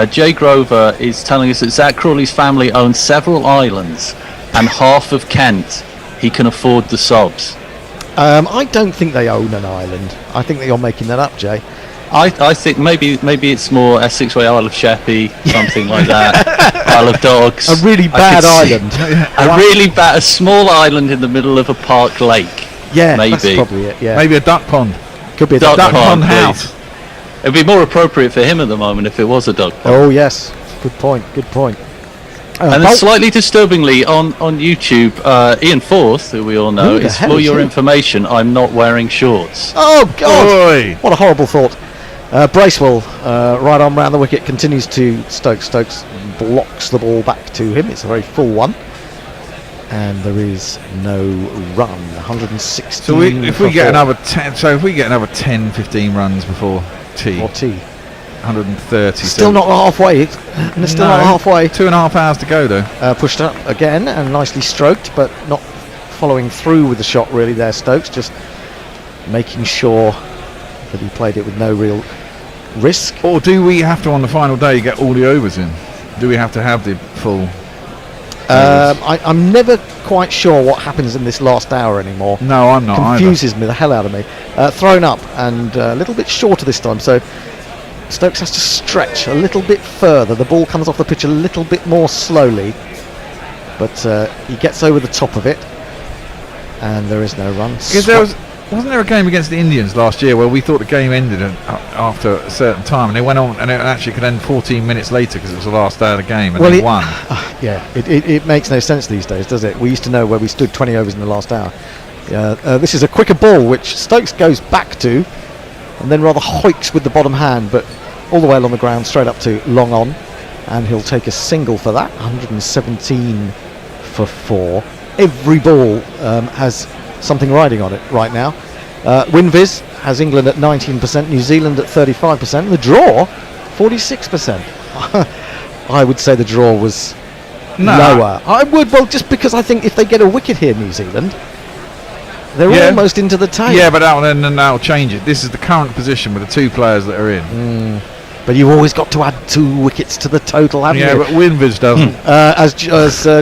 Jay Grover is telling us that Zach Crawley's family owns several islands and half of Kent. He can afford the sobs. I don't think they own an island. I think that you're making that up, Jay. I think maybe it's more Essex Way, Isle of Sheppey, something like that. Isle of Dogs. A really bad island. A small island in the middle of a park lake. Yeah, maybe. That's probably it. Yeah, maybe a duck pond. Could be a duck pond house. It'd be more appropriate for him at the moment if it was a duck pond. Oh yes, good point. Good point. And then slightly disturbingly on YouTube, Ian Forth, who we all know, is for your information, I'm not wearing shorts. Oh God! What a horrible thought. Bracewell, right on round the wicket, continues to Stokes. Stokes blocks the ball back to him. It's a very full one. And there is no run. 116. So if we get another 10, if we get another 10, 15 runs before tea. 130. Still not halfway. Still not halfway. 2.5 hours to go though. Pushed up again and nicely stroked, but not following through with the shot really there, Stokes. Just making sure that he played it with no real risk. Or do we have to on the final day get all the overs in? Do we have to have the full? I'm never quite sure what happens in this last hour anymore. No, I'm not. Confuses me the hell out of me. Thrown up and a little bit shorter this time, so Stokes has to stretch a little bit further. The ball comes off the pitch a little bit more slowly, but he gets over the top of it, and there is no run. Because wasn't there a game against the Indians last year where we thought the game ended after a certain time, and they went on, and it actually could end 14 minutes later because it was the last day of the game, and they won. It makes no sense these days, does it? We used to know where we stood 20 overs in the last hour. This is a quicker ball, which Stokes goes back to, and then rather hoiks with the bottom hand, but all the way along the ground, straight up to long on, and he'll take a single for that. 117 for 4. Every ball has something riding on it right now. WinViz has England at 19%, New Zealand at 35%. The draw, 46%. I would say the draw was lower. I would, well, just because I think if they get a wicket here, New Zealand, they're almost into the tail. Yeah, but that'll change it. This is the current position with the 2 players that are in. But you've always got to add 2 wickets to the total, haven't you? Yeah, but WinViz doesn't. As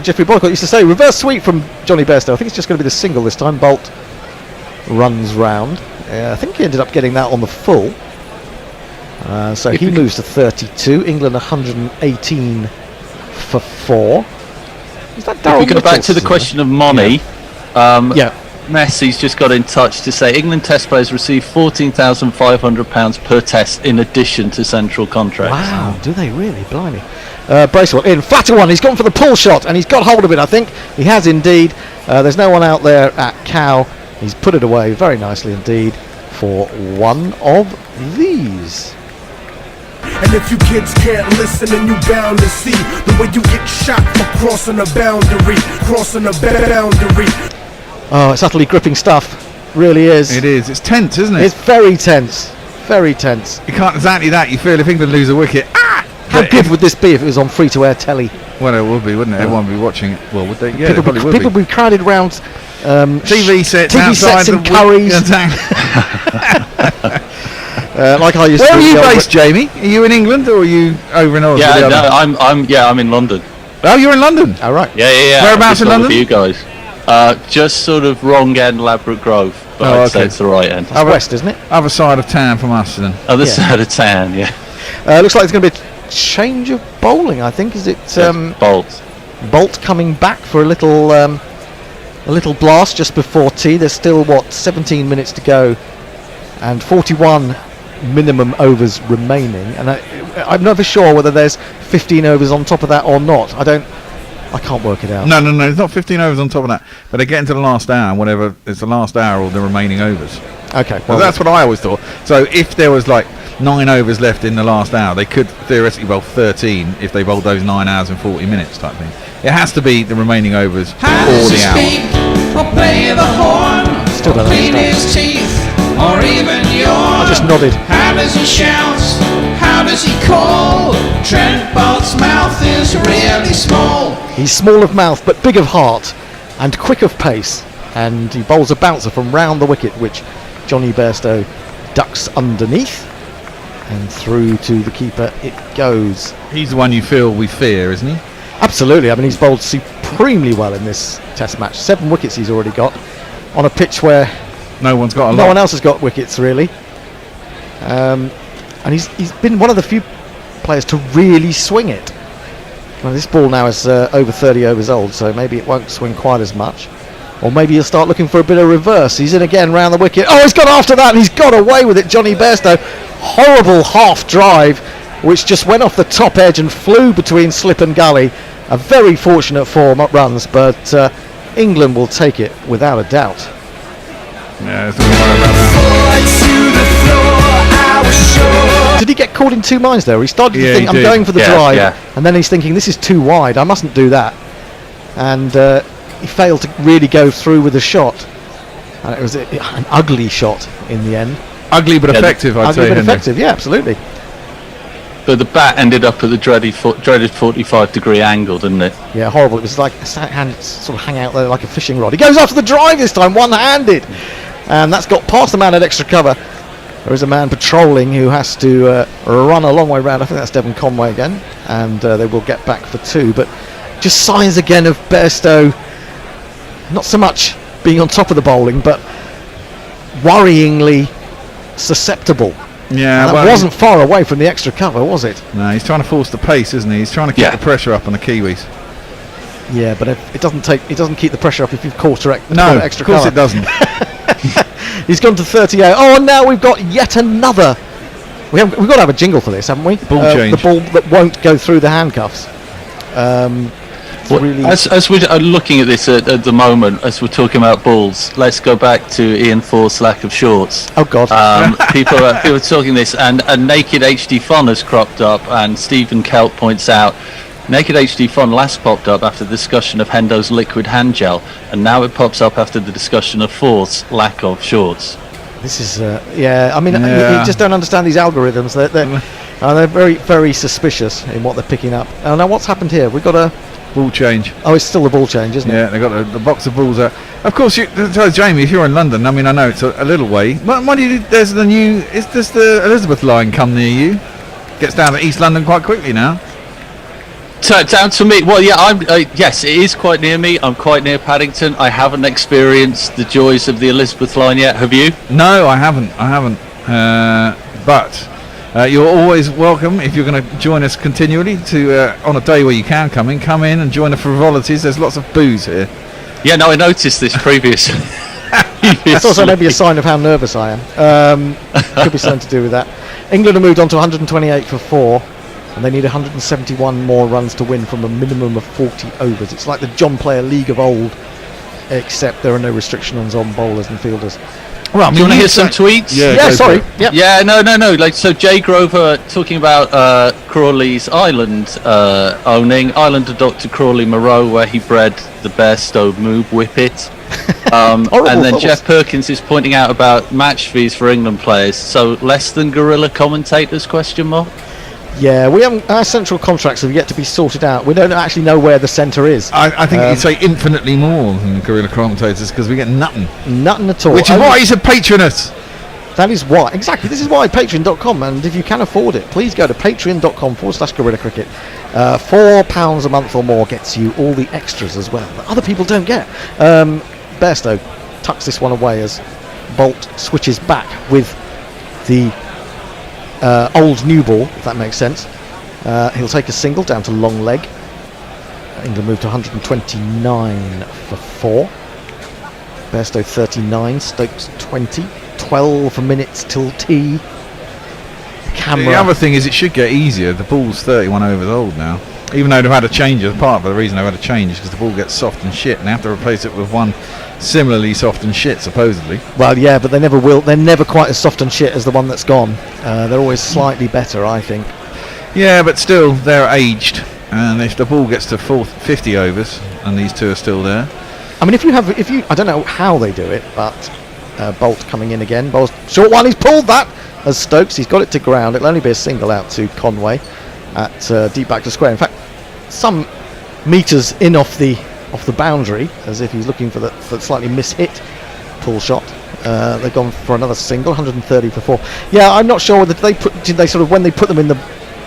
Geoffrey Boycott used to say, reverse sweep from Johnny Bairstow. I think it's just going to be the single this time. Bolt runs round. I think he ended up getting that on the full. So he moves to 32. England 118 for 4. Is that Darryl If we go back to the question of money, Messi's just got in touch to say England Test players receive £14,500 per test in addition to central contracts. Wow, do they really? Blimey. Bracewell in, flatter one, he's gone for the pull shot and he's got hold of it, I think. He has indeed. There's no one out there at Cow. He's put it away very nicely indeed for one of these. And if you kids can't listen, then you bound to see the way you get shot for crossing a boundary, crossing a boundary. Oh, it's utterly gripping stuff. Really is. It is. It's tense, isn't it? It's very tense. Very tense. You can't exactly that. You feel if England lose a wicket. How good would this be if it was on free-to-air telly? Well, it would be, wouldn't it? Everyone would be watching it. Well, would they? Yeah, people they probably would be crowded round TV sets outside in Curry's. Like I used to. Where are you based, Jamie? Are you in England or are you over in Oz? Yeah, no, I'm in London. Oh, you're in London. All right. Yeah. Whereabouts in London? For you guys. Just sort of wrong end, Ladbroke Grove, but I'd say it's the right end. It's west, isn't it? Other side of town from us, then. Other side of town, yeah. Looks like it's going to be a change of bowling. I think is it Bolt coming back for a little blast just before tea. There's still 17 minutes to go, and 41 minimum overs remaining. And I'm never sure whether there's 15 overs on top of that or not. I can't work it out. No, it's not 15 overs on top of that. But they get into the last hour, and whatever it's the last hour or the remaining overs. Okay. Well, that's what I always thought. So if there was 9 overs left in the last hour, they could theoretically bowl 13 if they bowled those 9 hours and 40 minutes type thing. It has to be the remaining overs or the hour. Or play the horn, Still don't clean understand. his teeth, or even yawn. I just nodded. How does he shout? How does he call? Trent Bolt's mouth is really small. He's small of mouth but big of heart and quick of pace, and he bowls a bouncer from round the wicket, which Johnny Bairstow ducks underneath, and through to the keeper it goes. He's the one you feel we fear, isn't he? Absolutely. I mean, he's bowled supremely well in this Test match. 7 wickets he's already got on a pitch where no one's got a lot. No one else has got wickets really, and he's been one of the few players to really swing it. Well, this ball now is over 30 overs old, so maybe it won't swing quite as much. Or maybe he'll start looking for a bit of reverse. He's in again round the wicket. Oh, he's got after that and he's got away with it, Johnny Bairstow. Horrible half drive, which just went off the top edge and flew between slip and gully. A very fortunate 4 runs, but England will take it without a doubt. Yeah, there's no worry about that. To the floor, I was sure Did he get caught in two minds there? He started to think, I'm going for the drive, and then he's thinking, this is too wide, I mustn't do that. And he failed to really go through with the shot. And it was an ugly shot in the end. Ugly but effective, I'd say. Ugly but effective, yeah, absolutely. But the bat ended up at the dreaded 45-degree angle, didn't it? Yeah, horrible. It was like a hand sort of hang out there like a fishing rod. He goes after the drive this time, one-handed. And that's got past the man at extra cover. There is a man patrolling who has to run a long way round. I think that's Devon Conway again. And they will get back for two. But just signs again of Bairstow, not so much being on top of the bowling, but worryingly susceptible. Yeah, and that wasn't far away from the extra cover, was it? No, he's trying to force the pace, isn't he? He's trying to keep the pressure up on the Kiwis. Yeah, but it doesn't keep the pressure up if you've caught extra of course cover. it doesn't. He's gone to 38. Oh, and now we've got yet another. We've got to have a jingle for this, haven't we? Ball change. The ball that won't go through the handcuffs. Really, as we're looking at this at the moment, as we're talking about balls, let's go back to Ian Forth's lack of shorts. Oh God! People are talking this, and a naked HD Fun has cropped up, and Stephen Kelt points out, naked HD Fun last popped up after the discussion of Hendo's liquid hand gel, and now it pops up after the discussion of Forth's lack of shorts. This is I mean, you just don't understand these algorithms. They're very, very suspicious in what they're picking up. Oh, now what's happened here? We've got a ball change. Oh, it's still the ball change, isn't it? Yeah, they've got the box of balls out. Of course, tell Jamie, if you're in London, I mean, I know it's a little way. There's the new. Does the Elizabeth line come near you? Gets down to East London quite quickly now. Down to me. Well, yeah, yes, it is quite near me. I'm quite near Paddington. I haven't experienced the joys of the Elizabeth line yet. Have you? No, I haven't. But you're always welcome if you're going to join us continually to on a day where you can come in and join the frivolities. There's lots of booze here. Yeah, no, I noticed this previously. That's also maybe a sign of how nervous I am. Could be something to do with that. England have moved on to 128 for 4, and they need 171 more runs to win from a minimum of 40 overs. It's like the John Player League of old, except there are no restrictions on bowlers and fielders. Well, do you want to hear some tweets? Yeah, sorry. Yep. Yeah, no. Like, so Jay Grover talking about Crawley's island owning, island of Dr. Crawley Moreau, where he bred the Bairstow Moob Wicket. And then Jeff Perkins is pointing out about match fees for England players. So less than guerrilla commentators? ? Yeah, we haven't. Our central contracts have yet to be sorted out. We don't actually know where the centre is. I think you'd say infinitely more than guerrilla commentators because we get nothing. Nothing at all. Which is why he's a patroness. That is why. Exactly. This is why. Patreon.com. And if you can afford it, please go to patreon.com/guerrilla cricket. £4 a month or more gets you all the extras as well that other people don't get. Bairstow tucks this one away as Bolt switches back with the old new ball, if that makes sense. He'll take a single down to long leg. England moved to 129 for 4. Bairstow 39, Stokes 20. 12 minutes till tea. Camera. The other thing is it should get easier. The ball's 31 overs old now. Even though they've had a change, part of the reason they've had a change is because the ball gets soft and shit, and they have to replace it with one similarly soft and shit, supposedly. Well, yeah, but they never will. They're never quite as soft and shit as the one that's gone. They're always slightly better, I think. Yeah, but still, they're aged, and if the ball gets to 50 overs, and these two are still there. I mean, if you, I don't know how they do it, but Bolt coming in again. Bowls short one. He's pulled that as Stokes. He's got it to ground. It'll only be a single out to Conway at deep back to square. In fact, some meters in off the boundary, as if he's looking for the slightly mishit pull shot. They've gone for another single, 130 for 4. Yeah, I'm not sure whether when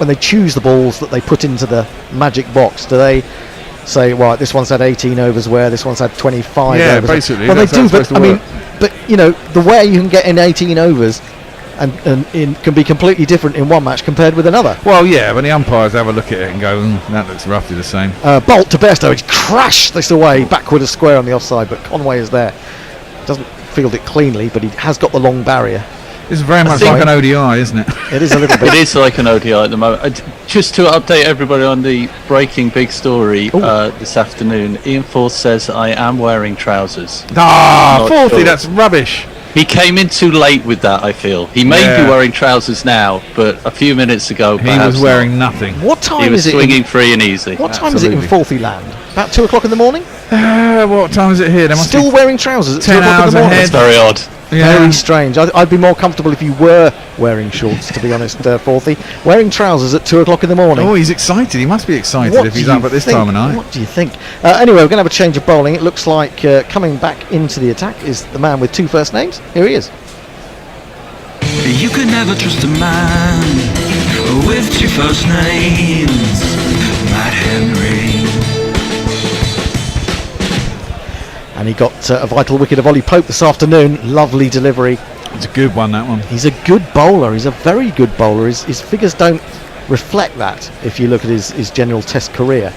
they choose the balls that they put into the magic box, do they say, well, this one's had 18 overs where this one's had 25 yeah, overs? Basically. Well, they do, but I mean, but you know, the way you can get in 18 overs and can be completely different in one match compared with another. Well, yeah, when the umpires have a look at it and go, that looks roughly the same. Bolt to Bairstow, he's crashed this away, backward of square on the offside, but Conway is there. Doesn't field it cleanly, but he has got the long barrier. It's very much like an ODI, isn't it? It is a little bit. It is like an ODI at the moment. Just to update everybody on the breaking big story this afternoon, Ian Forth says I am wearing trousers. Forthy, that's rubbish. He came in too late with that, I feel. He may be wearing trousers now, but a few minutes ago, he was wearing nothing. What time he was is it? swinging free and easy. What time is it in Forthy land? About 2 o'clock in the morning? What time is it here? There must Still be wearing trousers at 2 10 o'clock in hours the morning? ahead. Very odd. Yeah. Very strange. I'd be more comfortable if you were wearing shorts, to be honest, Forthy. Wearing trousers at 2 o'clock in the morning. Oh, he's excited. He must be excited if he's up at this time of night. What do you think? Anyway, we're going to have a change of bowling. It looks like coming back into the attack is the man with 2 first names. Here he is. You can never trust a man with 2 first names. Matt Henry. And he got a vital wicket of Ollie Pope this afternoon. Lovely delivery. It's a good one, that one. He's a good bowler. He's a very good bowler. His figures don't reflect that if you look at his general Test career.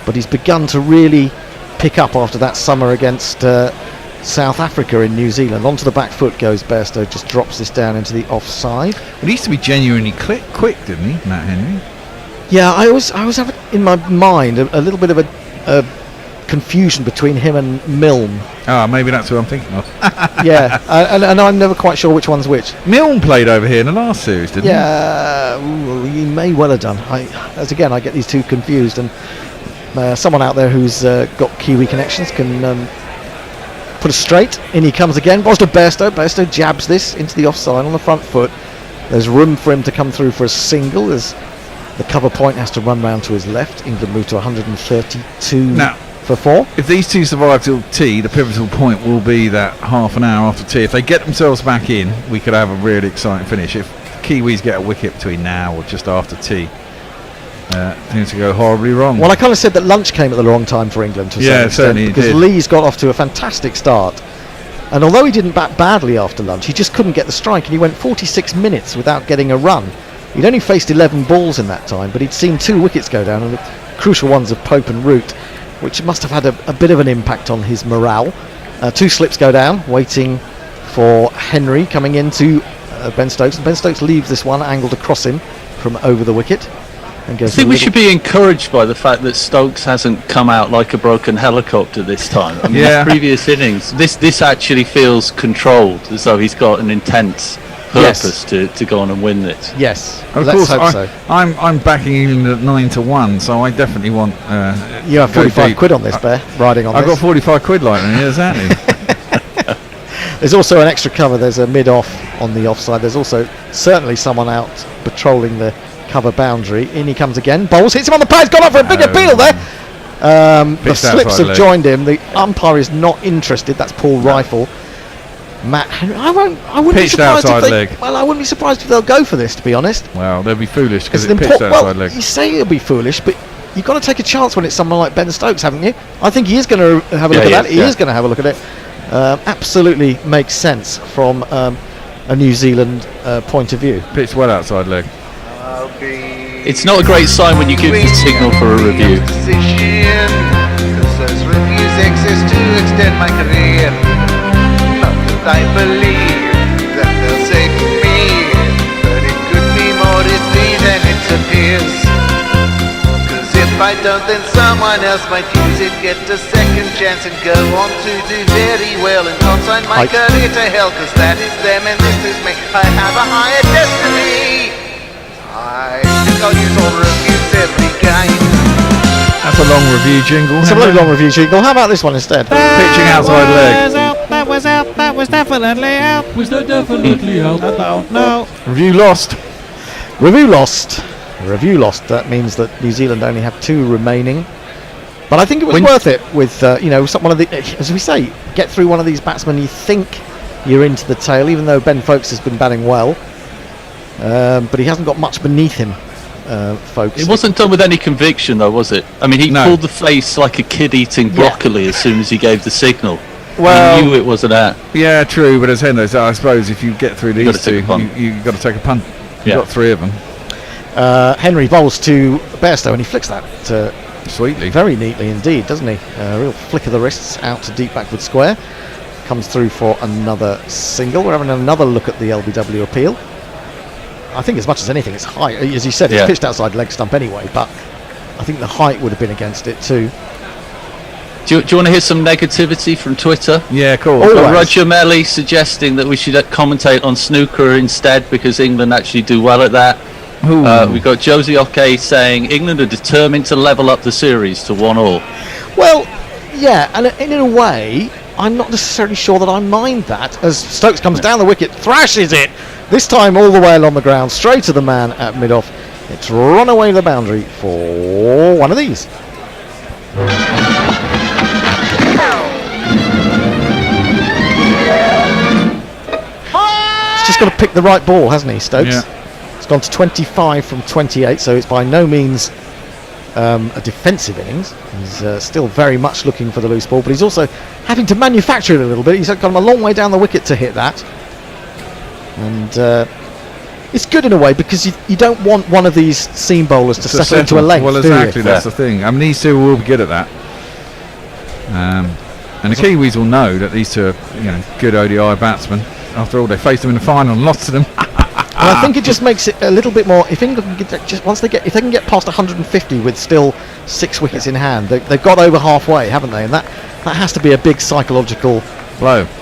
But he's begun to really pick up after that summer against South Africa in New Zealand. Onto the back foot goes Bairstow. Just drops this down into the offside. Well, he used to be genuinely quick, didn't he, Matt Henry? Yeah, I always have in my mind a little bit of a confusion between him and Milne. Oh, maybe that's who I'm thinking of. Yeah, and I'm never quite sure which one's which. Milne played over here in the last series, didn't he? Yeah, he may well have done. I get these two confused, and someone out there who's got Kiwi connections can put us straight. In he comes again. Was to Bairstow. Bairstow jabs this into the offside on the front foot. There's room for him to come through for a single. There's the cover point has to run round to his left. England move to 132 now, for 4. If these two survive till tea, the pivotal point will be that half an hour after tea. If they get themselves back in, we could have a really exciting finish. If Kiwis get a wicket between now or just after tea, things could go horribly wrong. Well, I kind of said that lunch came at the wrong time for England to a certain certainly extent, because did. Lee's got off to a fantastic start. And although he didn't bat badly after lunch, he just couldn't get the strike, and he went 46 minutes without getting a run. He'd only faced 11 balls in that time, but he'd seen 2 wickets go down, and the crucial ones of Pope and Root, which must have had a bit of an impact on his morale. 2 slips go down, waiting for Henry coming into Ben Stokes, and Ben Stokes leaves this one angled across him from over the wicket. And goes I think we should be encouraged by the fact that Stokes hasn't come out like a broken helicopter this time. I mean, his previous innings, this actually feels controlled, as though he's got an intense purpose to go on and win this. Yes, of let's course. hope so. I'm backing England at 9-1, so I definitely want. You have 45 quid on this, Bear, riding on I've this. got 45 quid like that, exactly. There's also an extra cover. There's a mid-off on the offside. There's also certainly someone out patrolling the cover boundary. In he comes again. Bowles hits him on the pad. Gone up for a big appeal there. The slips have joined him. The umpire is not interested. That's Paul Rifle. Matt Henry. I wouldn't be surprised if they. Well, I wouldn't be surprised if they'll go for this. To be honest. Well, they'll be foolish because it's it's pitched outside leg. You say it'll be foolish, but you've got to take a chance when it's someone like Ben Stokes, haven't you? I think he is going to have a look at that. He is going to have a look at it. Absolutely makes sense from a New Zealand point of view. Pitched well outside leg. It's not a great sign when you give the signal for a review. Reviews exist to extend my career. Not that I believe that they'll save me, but it could be more easy than it appears. Cause if I don't, then someone else might use it, get a second chance and go on to do very well and consign my career to hell. Cause that is them and this is me. I have a higher destiny. I think I'll use all reviews every game. That's a long review jingle. It's a really long review jingle. How about this one instead? Pitching outside leg. That was out. That was definitely out. Was that definitely out? I don't know. Review lost. Review lost. Review lost. That means that New Zealand only have 2 remaining. But I think it was worth it with one of the, as we say, get through one of these batsmen. You think you're into the tail, even though Ben Folkes has been batting well, but he hasn't got much beneath him. Folks. It wasn't done with any conviction, though, was it? I mean, he pulled the face like a kid eating broccoli as soon as he gave the signal. Well, he knew it wasn't out. Yeah, true. But as Hendo said, I suppose if you get through these two, you've got to take a punt. You've got 3 of them. Henry bowls to Bairstow, and he flicks that sweetly, very neatly indeed, doesn't he? A real flick of the wrists out to deep backward square. Comes through for another single. We're having another look at the LBW appeal. I think as much as anything, it's high. As you said, it's pitched outside leg stump anyway, but I think the height would have been against it too. Do you want to hear some negativity from Twitter? Yeah, cool. Roger Melly suggesting that we should commentate on snooker instead because England actually do well at that. We've got Josie Oke saying England are determined to level up the series to 1-1. Well, yeah, and in a way, I'm not necessarily sure that I mind that, as Stokes comes down the wicket, thrashes it, this time all the way along the ground, straight to the man at mid-off. It's run away the boundary for one of these. He's just got to pick the right ball, hasn't he, Stokes? Yeah. It's gone to 25 from 28, so it's by no means a defensive innings. He's still very much looking for the loose ball, but he's also having to manufacture it a little bit. He's got a long way down the wicket to hit that. And it's good in a way because you don't want one of these seam bowlers to settle into a length. Well, exactly, that's the thing. I mean, these two will be good at that. And the Kiwis will know that these two are good ODI batsmen. After all, they faced them in the final and lost to them. And I think it just makes it a little bit more. If England can get, if they can get past 150 with still 6 wickets in hand, they've got over halfway, haven't they? And that has to be a big psychological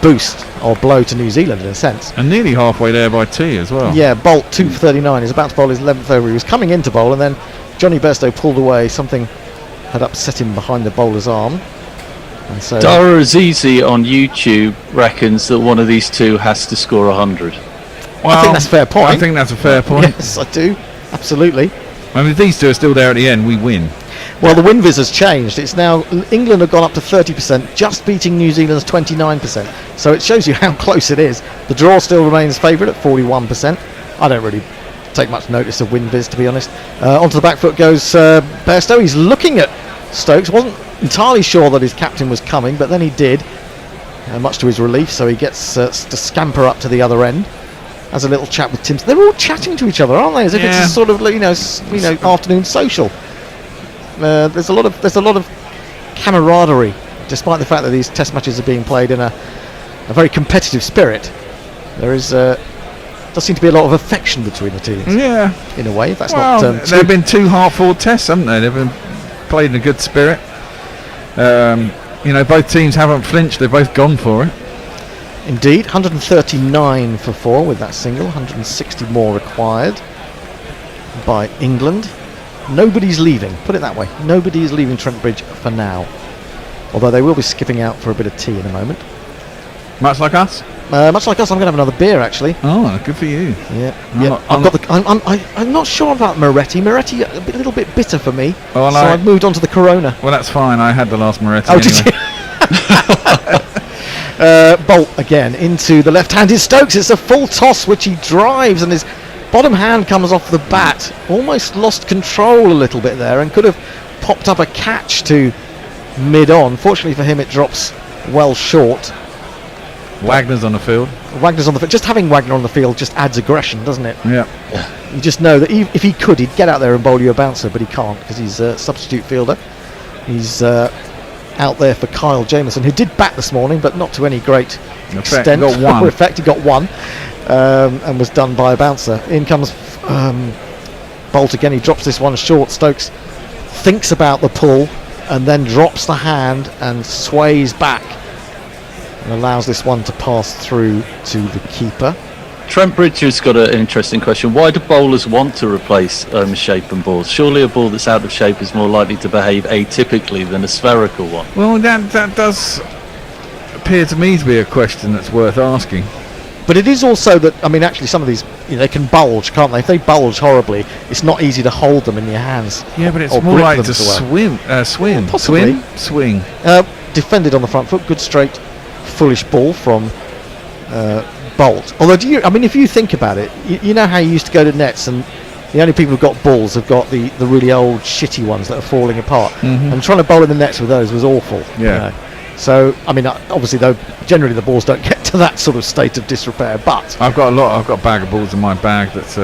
boost or blow to New Zealand in a sense. And nearly halfway there by T as well. Yeah, Bolt 2 for 39. He's about to bowl his 11th over. He was coming in to bowl, and then Johnny Bairstow pulled away. Something had upset him behind the bowler's arm. And so Dara Azizi on YouTube reckons that one of these two has to score 100. Well, I think that's a fair point. I think that's a fair point. Yes, I do. Absolutely. I mean, if these two are still there at the end, we win. Well, the win viz has changed. It's now England have gone up to 30%, just beating New Zealand's 29%. So it shows you how close it is. The draw still remains favourite at 41%. I don't really take much notice of win viz, to be honest. Onto the back foot goes Bairstow. He's looking at Stokes. Wasn't entirely sure that his captain was coming, but then he did, much to his relief. So he gets to scamper up to the other end. Has a little chat with Tim. They're all chatting to each other, aren't they? As if it's a sort of afternoon social. There's a lot of camaraderie, despite the fact that these Test matches are being played in a very competitive spirit. There is does seem to be a lot of affection between the teams. Yeah, in a way. That's There've been 2 hard-fought tests, haven't they? They've been played in a good spirit. Both teams haven't flinched. They've both gone for it. Indeed, 139 for 4 with that single, 160 more required by England. Nobody's leaving, put it that way. Nobody is leaving Trent Bridge for now. Although they will be skipping out for a bit of tea in a moment. Much like us? Much like us, I'm going to have another beer actually. Oh, good for you. Yeah. I'm not sure about Moretti. Moretti a little bit bitter for me. So I've moved on to the Corona. Well, that's fine. I had the last Moretti. Oh, anyway. did you? Bolt again into the left-handed Stokes. It's a full toss which he drives, and his bottom hand comes off the bat. Almost lost control a little bit there and could have popped up a catch to mid-on. Fortunately for him, it drops well short. Wagner's on the field. Just having Wagner on the field just adds aggression, doesn't it? Yeah. You just know that if he could, he'd get out there and bowl you a bouncer, but he can't because he's a substitute fielder. He's out there for Kyle Jamieson, who did bat this morning, but not to any great extent. He got one. In fact, he got one and was done by a bouncer. In comes Bolt again. He drops this one short. Stokes thinks about the pull and then drops the hand and sways back and allows this one to pass through to the keeper. Trent Bridger's got an interesting question. Why do bowlers want to replace misshapen balls? Surely a ball that's out of shape is more likely to behave atypically than a spherical one. Well, that does appear to me to be a question that's worth asking. But it is also that, I mean, actually some of these, they can bulge, can't they? If they bulge horribly, it's not easy to hold them in your hands. Yeah, but it's more like to swim. Possibly. Swing. Defended on the front foot. Good straight, foolish ball from Bolt. Although, if you think about it, you know how you used to go to nets and the only people who've got balls have got the really old shitty ones that are falling apart. Mm-hmm. And trying to bowl in the nets with those was awful. Yeah. So, obviously, though, generally the balls don't get to that sort of state of disrepair. But I've got a bag of balls in my bag that's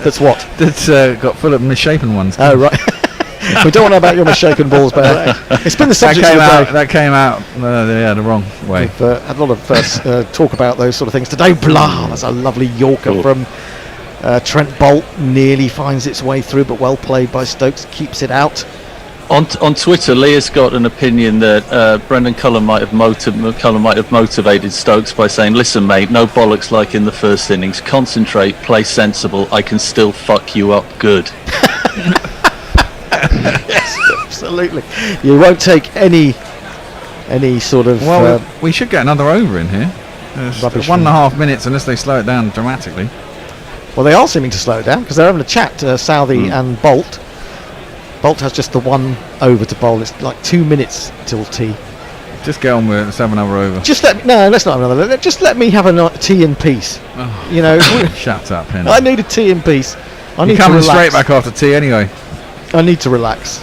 that's what? That's got full of misshapen ones. Oh right. We don't want to know about your misshapen balls, but it's been the subject of the day. That came out the wrong way. We've had a lot of talk about those sort of things today. Blah, that's a lovely Yorker from Trent Bolt. Nearly finds its way through, but well played by Stokes. Keeps it out. On Twitter, Leah's got an opinion that Brendan Cullen might have motivated Stokes by saying, "Listen, mate, no bollocks like in the first innings. Concentrate, play sensible. I can still fuck you up good." Yes, absolutely. You won't take any sort of. Well, we should get another over in here. It's Rubbish 1.5 minutes unless they slow it down dramatically. Well, they are seeming to slow it down because they're having a chat, Southey and Bolt. Bolt has just the one over to bowl. It's like 2 minutes till tea. Just get on with it. Let's have another over. Just let's not have another. Just let me have a tea in peace. Oh, you know. Shut up, Henry. I need a tea in peace. You're coming straight back after tea anyway. I need to relax.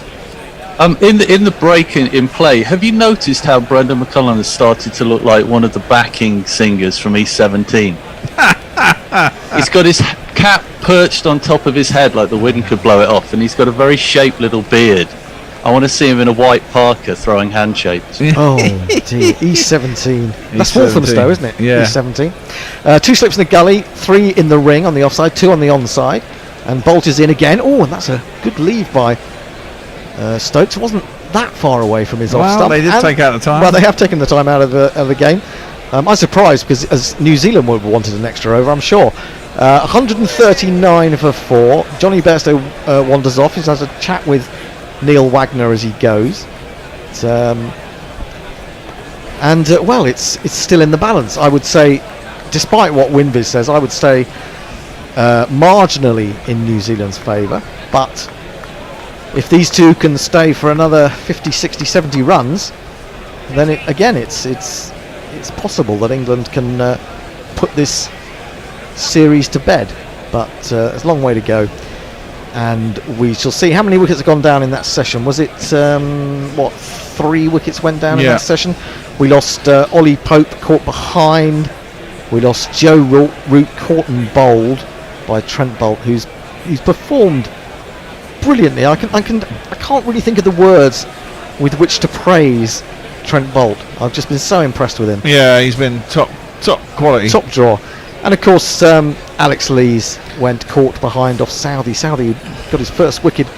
In the break in play, have you noticed how Brendan McCullum has started to look like one of the backing singers from E17? He's got his cap perched on top of his head like the wind could blow it off, and he's got a very shaped little beard. I want to see him in a white parka throwing handshakes. Oh dear, E17. That's Walthamstow, isn't it? Yeah. E17. 2 slips in the gully, 3 in the ring on the offside, 2 on the onside, and Bolt is in again. Oh, and that's a good leave by Stokes. Wasn't that far away from his off stump. They did take out the time. Well, they have taken the time out of the game. I'm surprised because as New Zealand would have wanted an extra over, I'm sure. 139 for 4. Johnny Bairstow wanders off. He has a chat with Neil Wagner as he goes. Well, it's still in the balance. I would say, despite what Winviz says, I would say marginally in New Zealand's favour. But if these two can stay for another 50, 60, 70 runs, then it's possible that England can put this series to bed. But there's a long way to go, and we shall see. How many wickets have gone down in that session? Was it 3 wickets went down in that session? We lost Ollie Pope caught behind. We lost Joe Root caught and bowled by Trent Bolt, who's performed brilliantly. I can't really think of the words with which to praise Trent Bolt. I've just been so impressed with him. Yeah, he's been top quality, top draw. And of course, Alex Lees went caught behind off Southey. Southey got his first wicket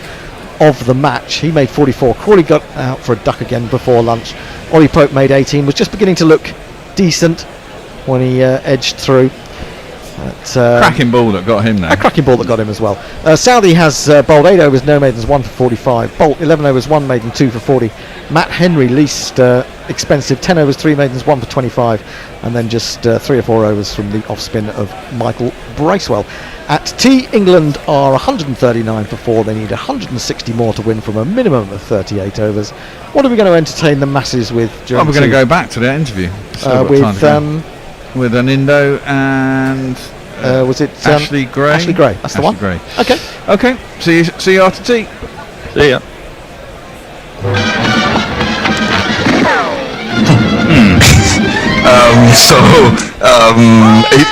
of the match. He made 44. Crawley got out for a duck again before lunch. Ollie Pope made 18. Was just beginning to look decent when he edged through. Cracking ball that got him now. A cracking ball that got him as well. Southey has bowled 8 overs, no maidens, 1 for 45. Bolt 11 overs, 1 maiden, 2 for 40. Matt Henry, least expensive, 10 overs, 3 maidens, 1 for 25. And then just 3 or 4 overs from the off spin of Michael Bracewell. At tea, England are 139 for 4. They need 160 more to win from a minimum of 38 overs. What are we going to entertain the masses with during we're going to go back to that interview with Anindo and was it Ashley Gray? Ashley Gray, that's the one. Gray. Okay. See you after tea. See ya.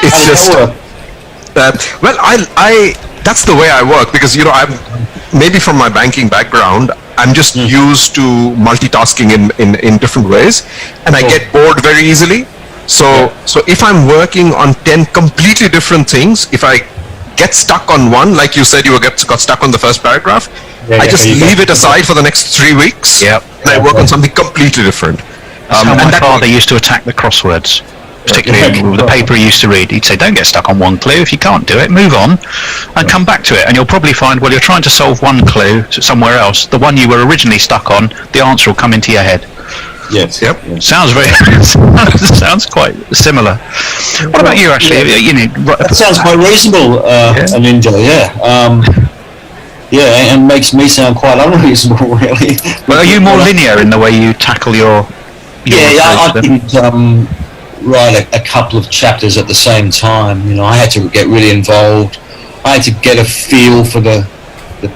It's just well, I that's the way I work, because I'm maybe from my banking background, I'm just used to multitasking in different ways, and I get bored very easily. So if I'm working on 10 completely different things, if I get stuck on one, like you said, got stuck on the first paragraph, I just leave it aside for the next 3 weeks, and I work on something completely different. That's how my father used to attack the crosswords, particularly with the paper he used to read. He'd say, don't get stuck on one clue. If you can't do it, move on and come back to it. And you'll probably find, you're trying to solve one clue somewhere else. The one you were originally stuck on, the answer will come into your head. Yes. Yep. Sounds sounds quite similar. What about you, Ashley? That sounds quite reasonable, Ninja. And makes me sound quite unreasonable, really. Well, are you more linear in the way you tackle your I didn't write a couple of chapters at the same time. I had to get really involved. I had to get a feel for the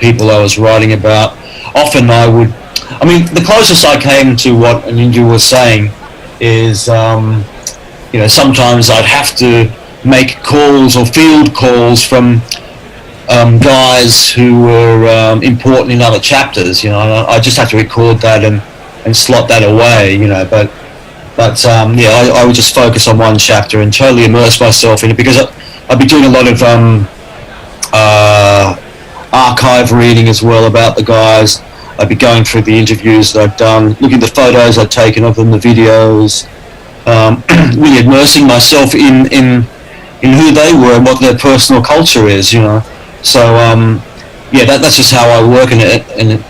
people I was writing about. Often the closest I came to what Ninja was saying is, sometimes I'd have to make calls or field calls from guys who were important in other chapters. I just had to record that and slot that away. I would just focus on one chapter and totally immerse myself in it, because I'd be doing a lot of archive reading as well about the guys. I'd be going through the interviews that I've done, looking at the photos I'd taken of them, the videos, really immersing myself in who they were and what their personal culture is, you know. So that's just how I work, and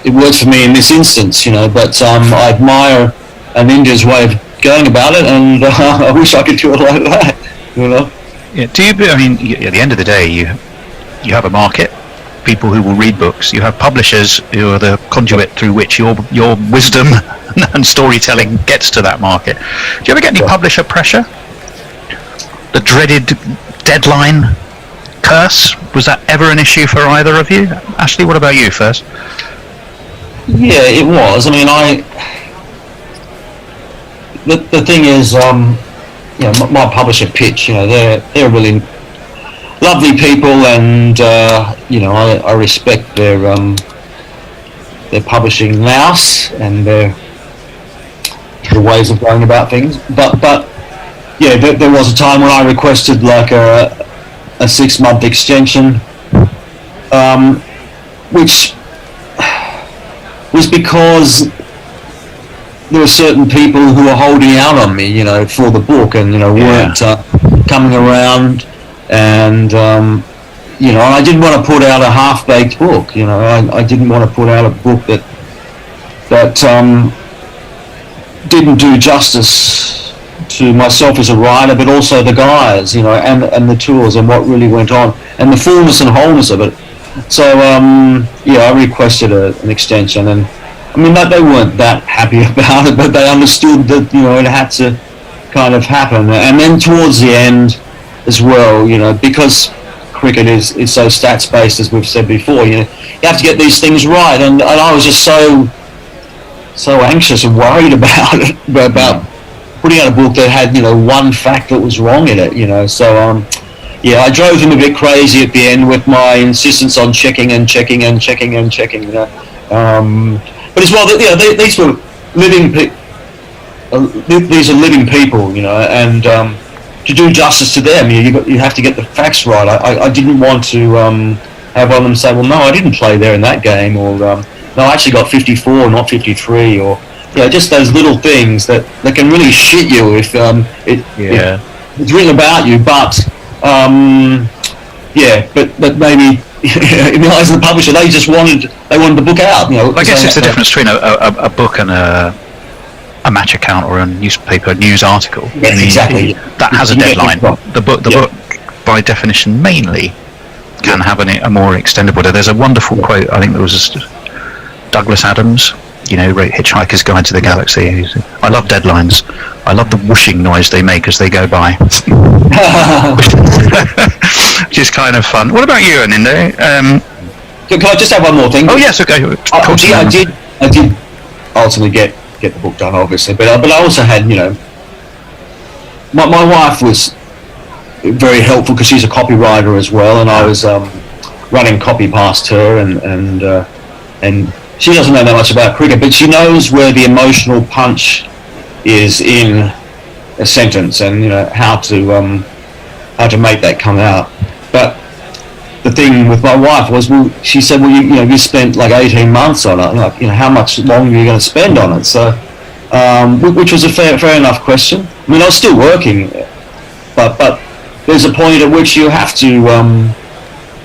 it works for me in this instance, you know. But I admire India's way of going about it, and I wish I could do it like that, you know. Yeah. I mean, at the end of the day, you have a market, people who will read books. You have publishers who are the conduit through which your wisdom and storytelling gets to that market. Do you ever get any publisher pressure? The dreaded deadline curse, was that ever an issue for either of you? Ashley, what about you first? Yeah, it was. I mean, the thing is, my publisher Pitch, you know, they're really lovely people, and you know, I respect their publishing nous and their ways of going about things. But yeah, there was a time when I requested like a 6-month extension, which was because there were certain people who were holding out on me, you know, for the book, and you know, weren't coming around, and you know, and I didn't want to put out a half-baked book. You know, I didn't want to put out a book that didn't do justice to myself as a writer, but also the guys, you know, and the tours and what really went on, and the fullness and wholeness of it. So I requested an extension, and I mean, they weren't that happy about it, but they understood that, you know, it had to kind of happen. And then towards the end as well, you know, because cricket is so stats based, as we've said before, you know, you have to get these things right, and I was just so anxious and worried about it, about putting out a book that had, you know, one fact that was wrong in it, you know. So I drove him a bit crazy at the end with my insistence on checking, you know. But as well, you know, these were living these are living people, you know, and to do justice to them, you have to get the facts right. I didn't want to have one of them say, well, no, I didn't play there in that game, or no, I actually got 54, not 53, or you know, just those little things that can really shit you if it's written about you. But but maybe in the eyes of the publisher, they wanted the book out. You know, I guess it's the difference between a book and a match account or a newspaper news article. Yes, exactly. That has a deadline. The book, by definition, mainly can have a more extended order. There's a wonderful quote. I think there was Douglas Adams. You know, wrote Hitchhiker's Guide to the Galaxy. I love deadlines. I love the whooshing noise they make as they go by. Which is kind of fun. What about you, Anindo? Can I just have one more thing? Oh yes, okay. I did ultimately get the book done, obviously, but I also had, you know, my wife was very helpful because she's a copywriter as well, and I was running copy past her, and she doesn't know that much about cricket, but she knows where the emotional punch is in a sentence, and you know how to make that come out. But the thing with my wife was, well, she said, well, you spent like 18 months on it. Like, you know, how much longer are you going to spend on it? So, which was a fair enough question. I mean, I was still working, but there's a point at which you have to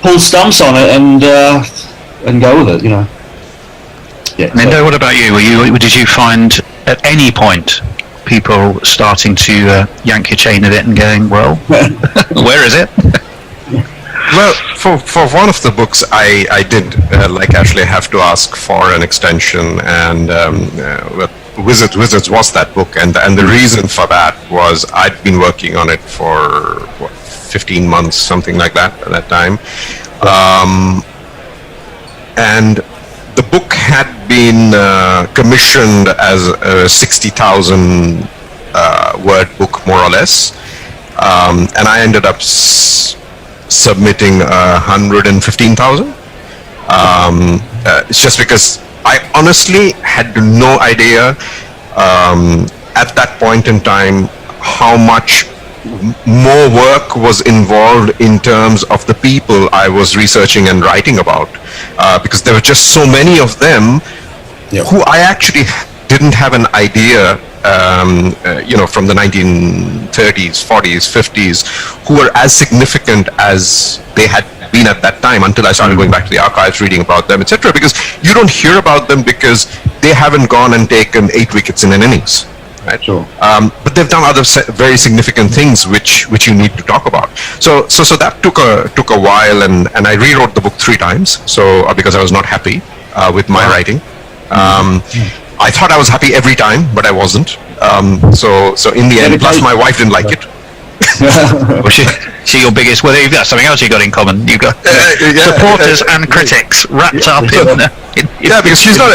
pull stumps on it and go with it, you know. Yeah. Nindo, what about you? Did you find at any point people starting to yank your chain a bit and going, well, where is it? Well, for one of the books, I did, like Ashley, have to ask for an extension, and Wizards was that book, and the reason for that was I'd been working on it for 15 months, something like that at that time, and the book had been commissioned as a 60,000 word book, more or less, and I ended up submitting 115,000. It's just because I honestly had no idea at that point in time how much more work was involved in terms of the people I was researching and writing about, because there were just so many of them who I actually didn't have an idea, from the 1930s, 40s, 50s, who were as significant as they had been at that time until I started going back to the archives, reading about them, etc. Because you don't hear about them because they haven't gone and taken 8 wickets in an innings. Right. Sure. But they've done other very significant things which you need to talk about. So that took a while, and I rewrote the book 3 times. So because I was not happy with my writing. I thought I was happy every time, but I wasn't. So in the end, plus my wife didn't like it. Well, she your biggest. Well, you've got something else you got in common. You've got supporters and critics wrapped up in because she's not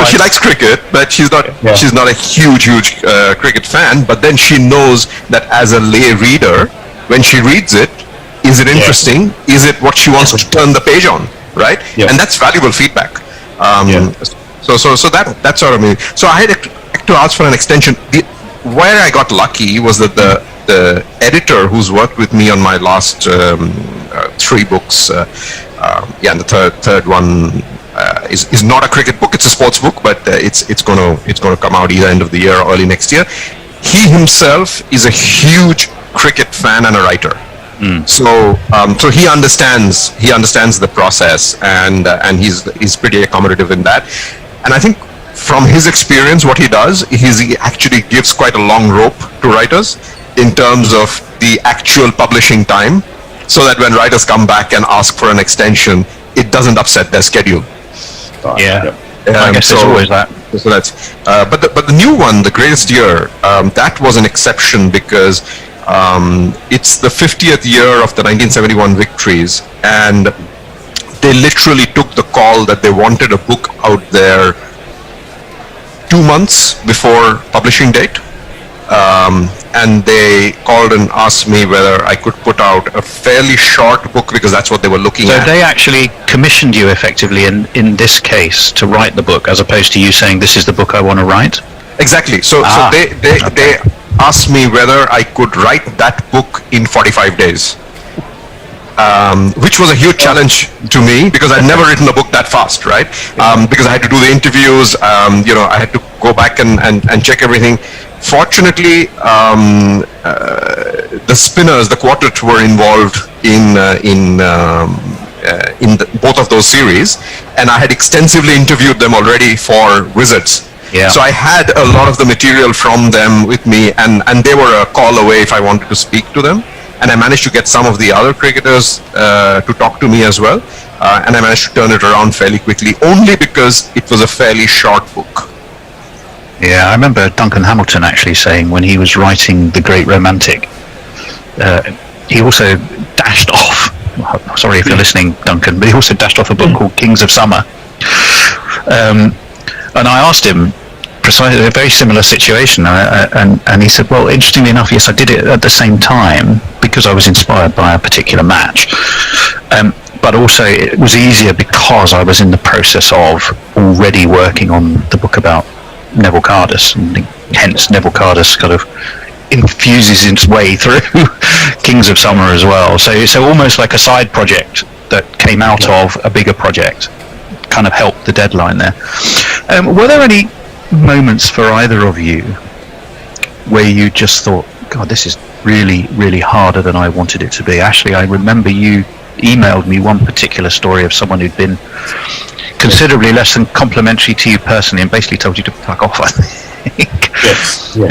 she likes cricket, but she's not a huge cricket fan. But then she knows that as a lay reader, when she reads it, is it interesting? Is it what she wants to turn the page on? Right? And that's valuable feedback. So that's sort of me. So I had to ask for an extension. Where I got lucky was that the editor who's worked with me on my last 3 books, and the third one is not a cricket book. It's a sports book, but it's going to come out either end of the year or early next year. He himself is a huge cricket fan and a writer. So he understands the process, and he's pretty accommodative in that. And I think from his experience, what he does is he actually gives quite a long rope to writers in terms of the actual publishing time, so that when writers come back and ask for an extension, it doesn't upset their schedule. I guess there's always that. So that's but the new one, The Greatest Year, that was an exception because it's the 50th year of the 1971 victories, and they literally took the call that they wanted a book out there 2 months before publishing date. And they called and asked me whether I could put out a fairly short book, because that's what they were looking at. So they actually commissioned you effectively in this case to write the book, as opposed to you saying, this is the book I want to write? Exactly. So they asked me whether I could write that book in 45 days. Which was a huge challenge to me, because I'd never written a book that fast, right? Because I had to do the interviews, I had to go back and check everything. Fortunately, the spinners, the quartet, were involved in both of those series, and I had extensively interviewed them already for Wizards. Yeah. So I had a lot of the material from them with me, and they were a call away if I wanted to speak to them. And I managed to get some of the other cricketers to talk to me as well. And I managed to turn it around fairly quickly, only because it was a fairly short book. Yeah, I remember Duncan Hamilton actually saying when he was writing The Great Romantic, he also dashed off, sorry if you're listening, Duncan, but he also dashed off a book called Kings of Summer. And I asked him, precisely a very similar situation, and he said, well, interestingly enough, yes, I did it at the same time because I was inspired by a particular match, but also it was easier because I was in the process of already working on the book about Neville Cardus, and hence Neville Cardus kind of infuses its way through Kings of Summer as well, so almost like a side project that came out of a bigger project kind of helped the deadline there. Were there any moments for either of you where you just thought, God, this is really, really harder than I wanted it to be? Ashley, I remember you emailed me one particular story of someone who'd been considerably less than complimentary to you personally and basically told you to fuck off, I think. Yes. Who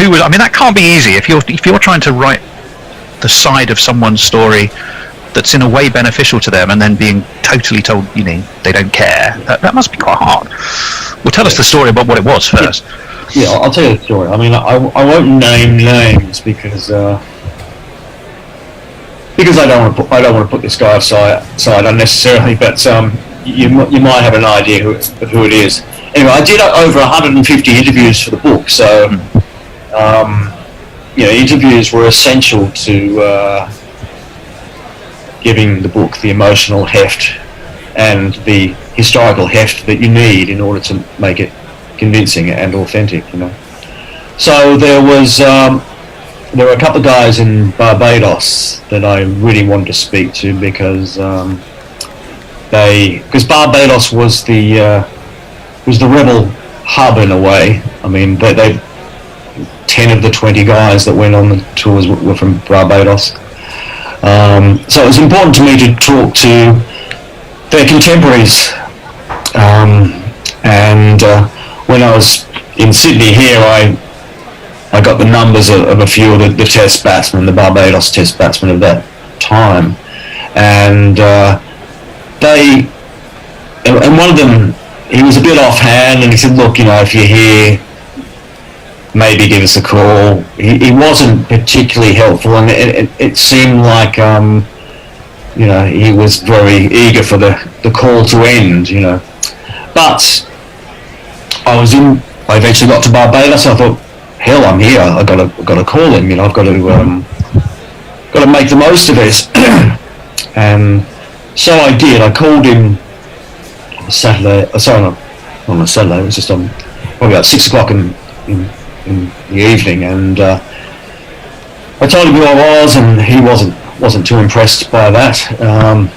was, I mean, that can't be easy if you're trying to write the side of someone's story that's in a way beneficial to them and then being totally told, they don't care. That must be quite hard. Well, tell us the story about what it was first. Yeah, I'll tell you the story. I mean, I won't name names because I don't want to put this guy aside unnecessarily. But you might have an idea of who it is. Anyway, I did over 150 interviews for the book, so interviews were essential to giving the book the emotional heft and the historical heft that you need in order to make it convincing and authentic, So there were a couple of guys in Barbados that I really wanted to speak to because Barbados was the was the rebel hub in a way. I mean, they 10 of the 20 guys that went on the tours were from Barbados. So it was important to me to talk to their contemporaries. And when I was in Sydney here, I got the numbers of a few of the test batsmen, the Barbados test batsmen of that time. And and one of them, he was a bit offhand, and he said, look, if you're here, maybe give us a call. He wasn't particularly helpful, and it seemed like, he was very eager for the call to end, But I eventually got to Barbados. I thought, hell, I'm here. I've got to call him. I've got to make the most of this. And so I did. I called him on a Saturday. Sorry, not on a Saturday. It was just on probably about 6 o'clock in the evening, and I told him who I was, and he wasn't too impressed by that.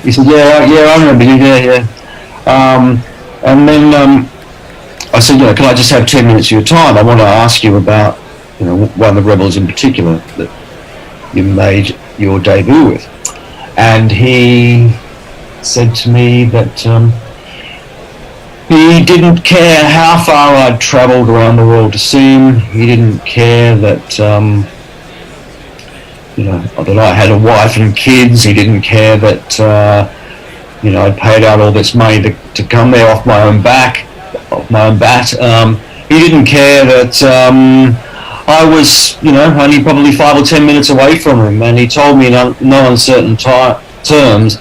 He said, "Yeah, I remember you. Yeah." And then I said, can I just have 10 minutes of your time? I want to ask you about, one of the rebels in particular that you made your debut with. And he said to me that he didn't care how far I'd travelled around the world to see him. He didn't care that, that I had a wife and kids. He didn't care that, I'd paid out all this money to come there off my own bat. He didn't care that I was, only probably 5 or 10 minutes away from him, and he told me in no uncertain terms,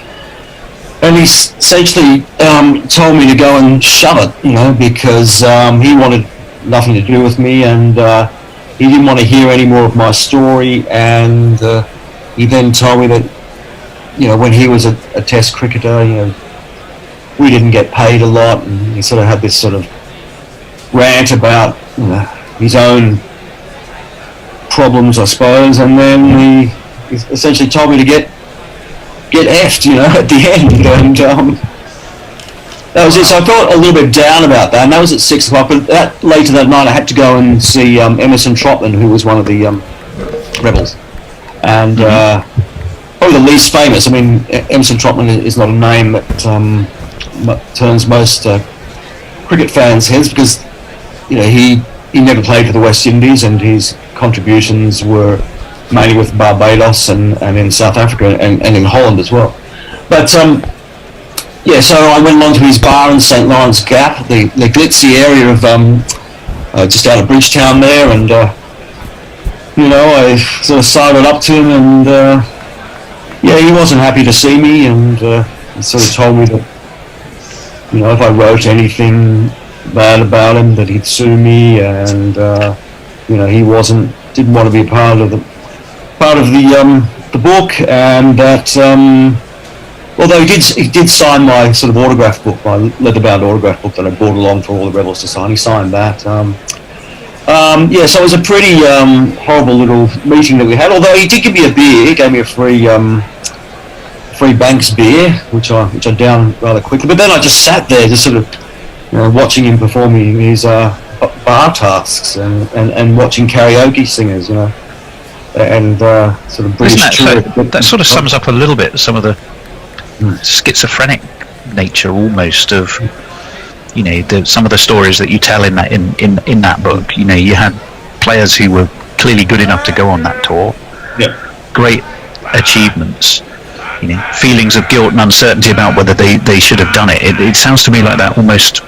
and he essentially told me to go and shove it, because he wanted nothing to do with me, and he didn't want to hear any more of my story. And he then told me that, when he was a test cricketer, we didn't get paid a lot, and he sort of had this sort of rant about his own problems, I suppose, and then he essentially told me to get effed, at the end, and that was it. So I felt a little bit down about that, and that was at 6 o'clock. But later that night, I had to go and see Emerson Trotman, who was one of the rebels, and probably the least famous. I mean, Emerson Trotman is not a name that turns most cricket fans' heads, because he never played for the West Indies, and his contributions were mainly with Barbados and in South Africa and in Holland as well. But so I went along to his bar in St Lawrence Gap, the glitzy area of just out of Bridgetown there, and I sort of sidled up to him, and he wasn't happy to see me, and he sort of told me that if I wrote anything bad about him, that he'd sue me, and he didn't want to be a part of the book, and that although he did sign my sort of autograph book, my leather-bound autograph book that I brought along for all the rebels to sign. He signed that. So it was a pretty horrible little meeting that we had. Although he did give me a beer. He gave me a free Banks beer, which I downed rather quickly. But then I just sat there, just sort of watching him performing his bar tasks and watching karaoke singers, and sort of British. That sort of sums up a little bit some of the schizophrenic nature almost of some of the stories that you tell in that book. You had players who were clearly good enough to go on that tour. Great achievements. Feelings of guilt and uncertainty about whether they should have done it. It sounds to me like that almost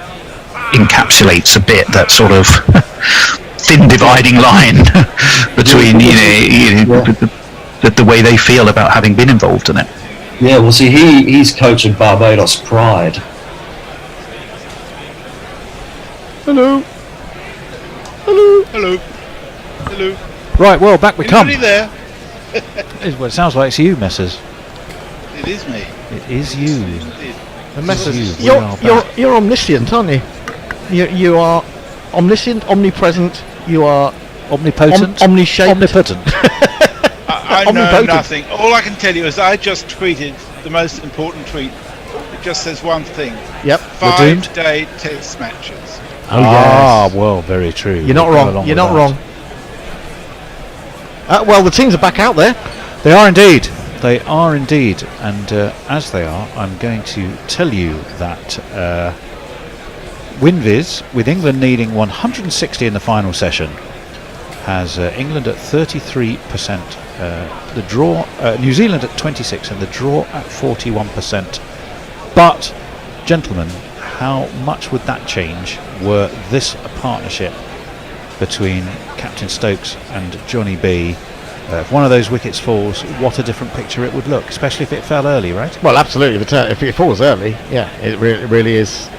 encapsulates a bit that sort of thin dividing line between the way they feel about having been involved in it. Yeah, well, see, he's coach at Barbados Pride. Hello. Right, well, back we come. Anybody there? Well, it sounds like it's you, Messrs. It is me. It is you. And Messrs, you're omniscient, aren't you? You are omniscient, omnipresent. You are omnipotent, omni-shaped, omnipotent. I know nothing. All I can tell you is I just tweeted the most important tweet that just says one thing. Yep. We're doomed. 5-day test matches. Oh, yes. Well, very true. You're not wrong. You're not wrong. Well, the teams are back out there. They are indeed. They are indeed. And as they are, I'm going to tell you that WinViz, with England needing 160 in the final session, has England at 33%, the draw, New Zealand at 26%, and the draw at 41%. But, gentlemen, how much would that change were this a partnership between Captain Stokes and Johnny B? If one of those wickets falls, what a different picture it would look, especially if it fell early, right? Well, absolutely. If it falls early, yeah, it really is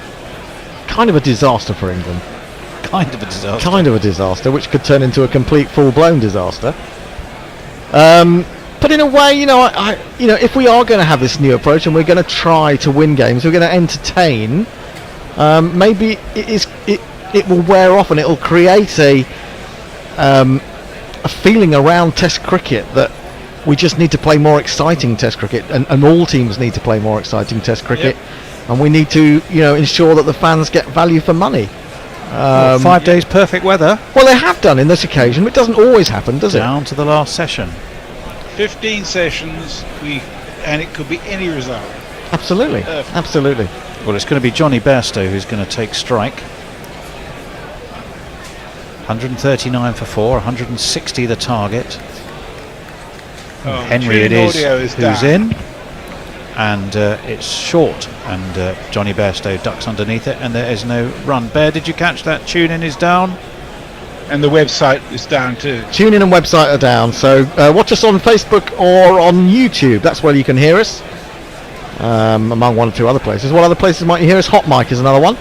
kind of a disaster for England. Kind of a disaster. Kind of a disaster, which could turn into a complete full-blown disaster. But in a way, if we are going to have this new approach and we're going to try to win games, we're going to entertain. Maybe it will wear off and it will create a feeling around Test cricket that we just need to play more exciting Test cricket, and all teams need to play more exciting Test cricket, and we need to ensure that the fans get value for money. 5 days perfect weather. Well, they have done in this occasion. It doesn't always happen, does it? Down to the last session. 15 sessions, and it could be any result. Absolutely. Absolutely. Well, it's going to be Johnny Bairstow who's going to take strike. 139 for 4, 160 the target. Henry it is who's in, and it's short, and Johnny Bairstow ducks underneath it, and there is no run. Bear, did you catch that? Tune in is down. And the website is down too. Tune in and website are down, so watch us on Facebook or on YouTube. That's where you can hear us, among one or two other places. What other places might you hear us? Hot Mic is another one,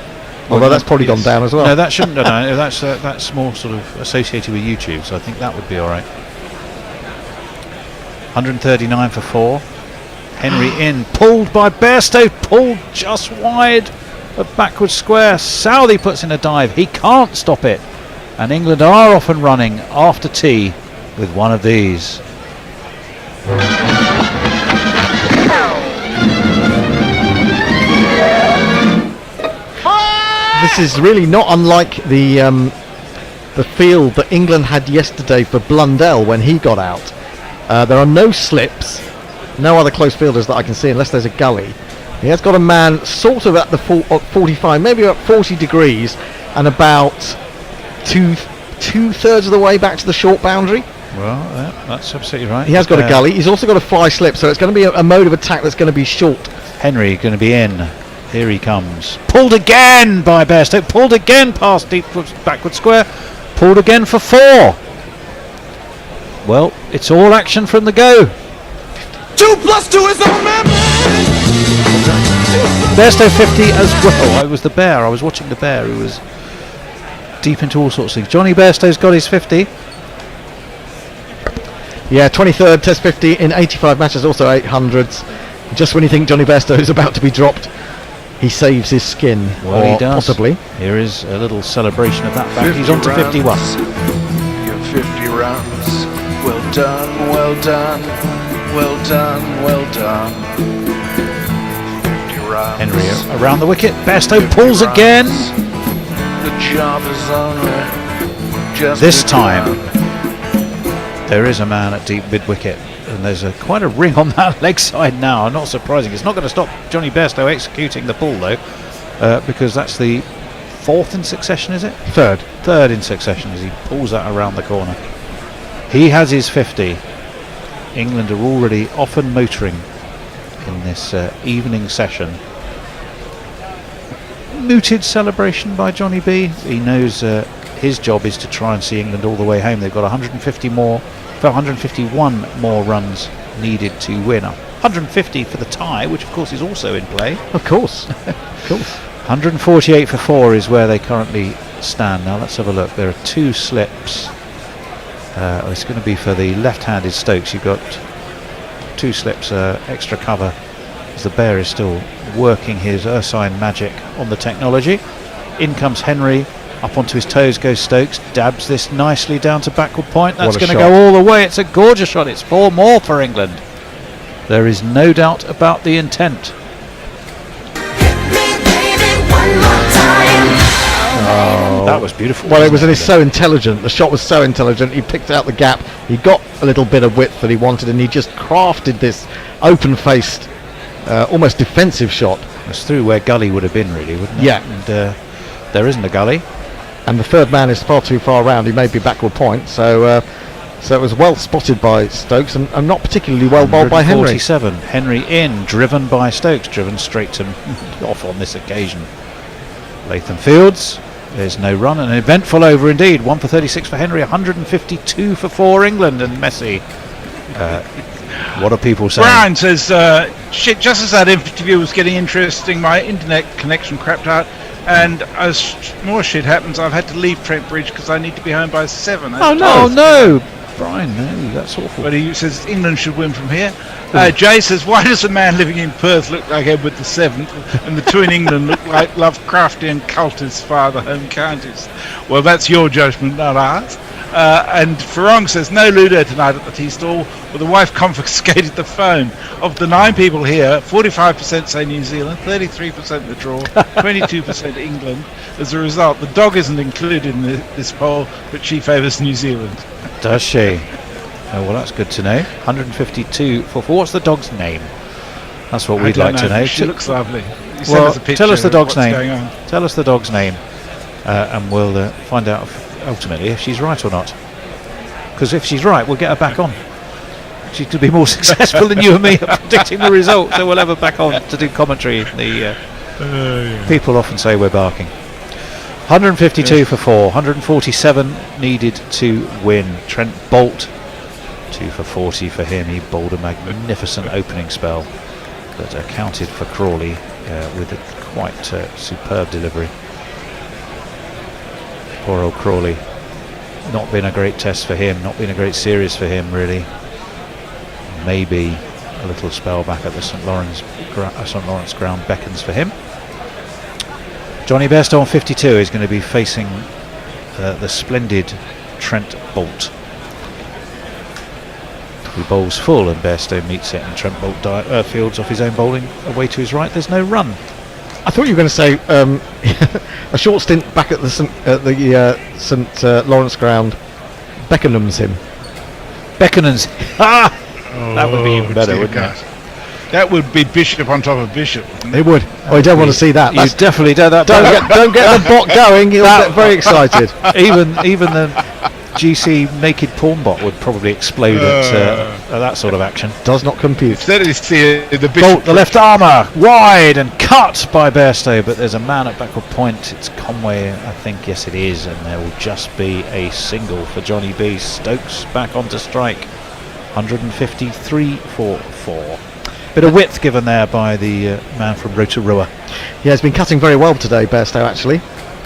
although that's probably gone down as well. No, that shouldn't. No, that's more sort of associated with YouTube, so I think that would be all right. 139 for 4. Henry in, pulled by Bairstow, pulled just wide of backward square. Southey puts in a dive. He can't stop it. And England are off and running after tea with one of these. This is really not unlike the field that England had yesterday for Blundell when he got out. There are no slips, no other close fielders that I can see unless there's a gully. He has got a man sort of at the 45, maybe about 40 degrees, and about two-thirds of the way back to the short boundary. Well, that's absolutely right. He has got a gully. He's also got a fly slip, so it's going to be a mode of attack that's going to be short. Henry going to be in. Here he comes. Pulled again by Bairstow. Pulled again past deep backward square. Pulled again for 4. Well, it's all action from the go. 2 + 2 is a man. Bairstow 50 as well. I was the Bear. I was watching the Bear who was deep into all sorts of things. Johnny Bairstow's got his 50. Yeah, 23rd Test 50 in 85 matches, also 800s. Just when you think Johnny Bairstow is about to be dropped, he saves his skin. Well, or he does. Possibly. Here is a little celebration of that fact. He's on to 51. Your 50 runs. Well done, well done, well done, well done. 50 runs. Henry around the wicket. Bairstow pulls runs. again. The job is only just This begun. time there is a man at deep mid wicket, and there's quite a ring on that leg side now. Not surprising. It's not going to stop Johnny Bairstow executing the pull though, because that's the 4th in succession, is it? Third in succession as he pulls that around the corner. He has his 50. England are already off and motoring in this evening session. Mooted celebration by Johnny B. He knows his job is to try and see England all the way home. They've got 151 more runs needed to win. 150 for the tie, which of course is also in play. Of course. Of course. 148 for 4 is where they currently stand. Now let's have a look. There are 2 slips. It's going to be for the left-handed Stokes. You've got 2 slips, extra cover, as the Bear is still working his Ursine magic on the technology. In comes Henry. Up onto his toes goes Stokes. Dabs this nicely down to backward point. That's going to go all the way. It's a gorgeous shot. It's 4 more for England. There is no doubt about the intent. that was beautiful. Well, it was wasn't so intelligent. The shot was so intelligent. He picked out the gap. He got a little bit of width that he wanted, and he just crafted this open-faced, almost defensive shot. It was through where gully would have been, really, wouldn't it? Yeah. And there isn't a gully. And the third man is far too far round. He made me backward point. So it was well spotted by Stokes and not particularly well bowled by Henry. 47. Henry in, driven by Stokes, driven straight to off on this occasion. Latham Fields. There's no run, an eventful over indeed. 1 for 36 for Henry, 152 for 4 England, and Messi. What are people saying? Brian says, shit, just as that interview was getting interesting, my internet connection crapped out, and as more shit happens, I've had to leave Trent Bridge because I need to be home by 7. Oh no! Brian, no, that's awful. But he says England should win from here. Jay says, why does a man living in Perth look like Edward the Seventh, and the two in England look like Lovecraftian cultists via the home counties? Well, that's your judgment, not ours. And Farong says, no Ludo tonight at the tea stall, well, the wife confiscated the phone. Of the 9 people here, 45% say New Zealand, 33% the draw, 22% England. As a result, the dog isn't included in this poll, but she favours New Zealand. Does she? Oh, well, that's good to know. 152 for 4. What's the dog's name? That's what we'd like to know. She looks lovely. Well, tell us the dog's name. Tell us the dog's name, and we'll find out ultimately if she's right or not. Because if she's right, we'll get her back on. She could be more successful than you and me at predicting the result, so we'll have her back on to do commentary. People often say we're barking. 152 for 4, 147 needed to win. Trent Bolt, 2 for 40 for him. He bowled a magnificent opening spell that accounted for Crawley with a quite superb delivery. Poor old Crawley. Not been a great test for him, not been a great series for him, really. Maybe a little spell back at the St Lawrence ground beckons for him. Johnny Bairstow on 52 is going to be facing the splendid Trent Bolt. He bowls full and Bairstow meets it, and Trent Bolt fields off his own bowling away to his right. There's no run. I thought you were going to say a short stint back at the St Lawrence ground Beckenham's him. Beckenham's. That would be even better, wouldn't it? That would be Bishop on top of Bishop. It would. Oh, you don't want to see that. You definitely don't. Don't get the bot going. You'll get very excited. Even the GC naked porn bot would probably explode at that sort of action. Does not compute. The Bolt, the left armour, wide and cut by Bairstow, but there's a man at backward point. It's Conway, I think. Yes, it is, and there will just be a single for Johnny B. Stokes back onto strike. 153 for 4. Bit of width given there by the man from Rotorua. Yeah, he's been cutting very well today, Bairstow, actually.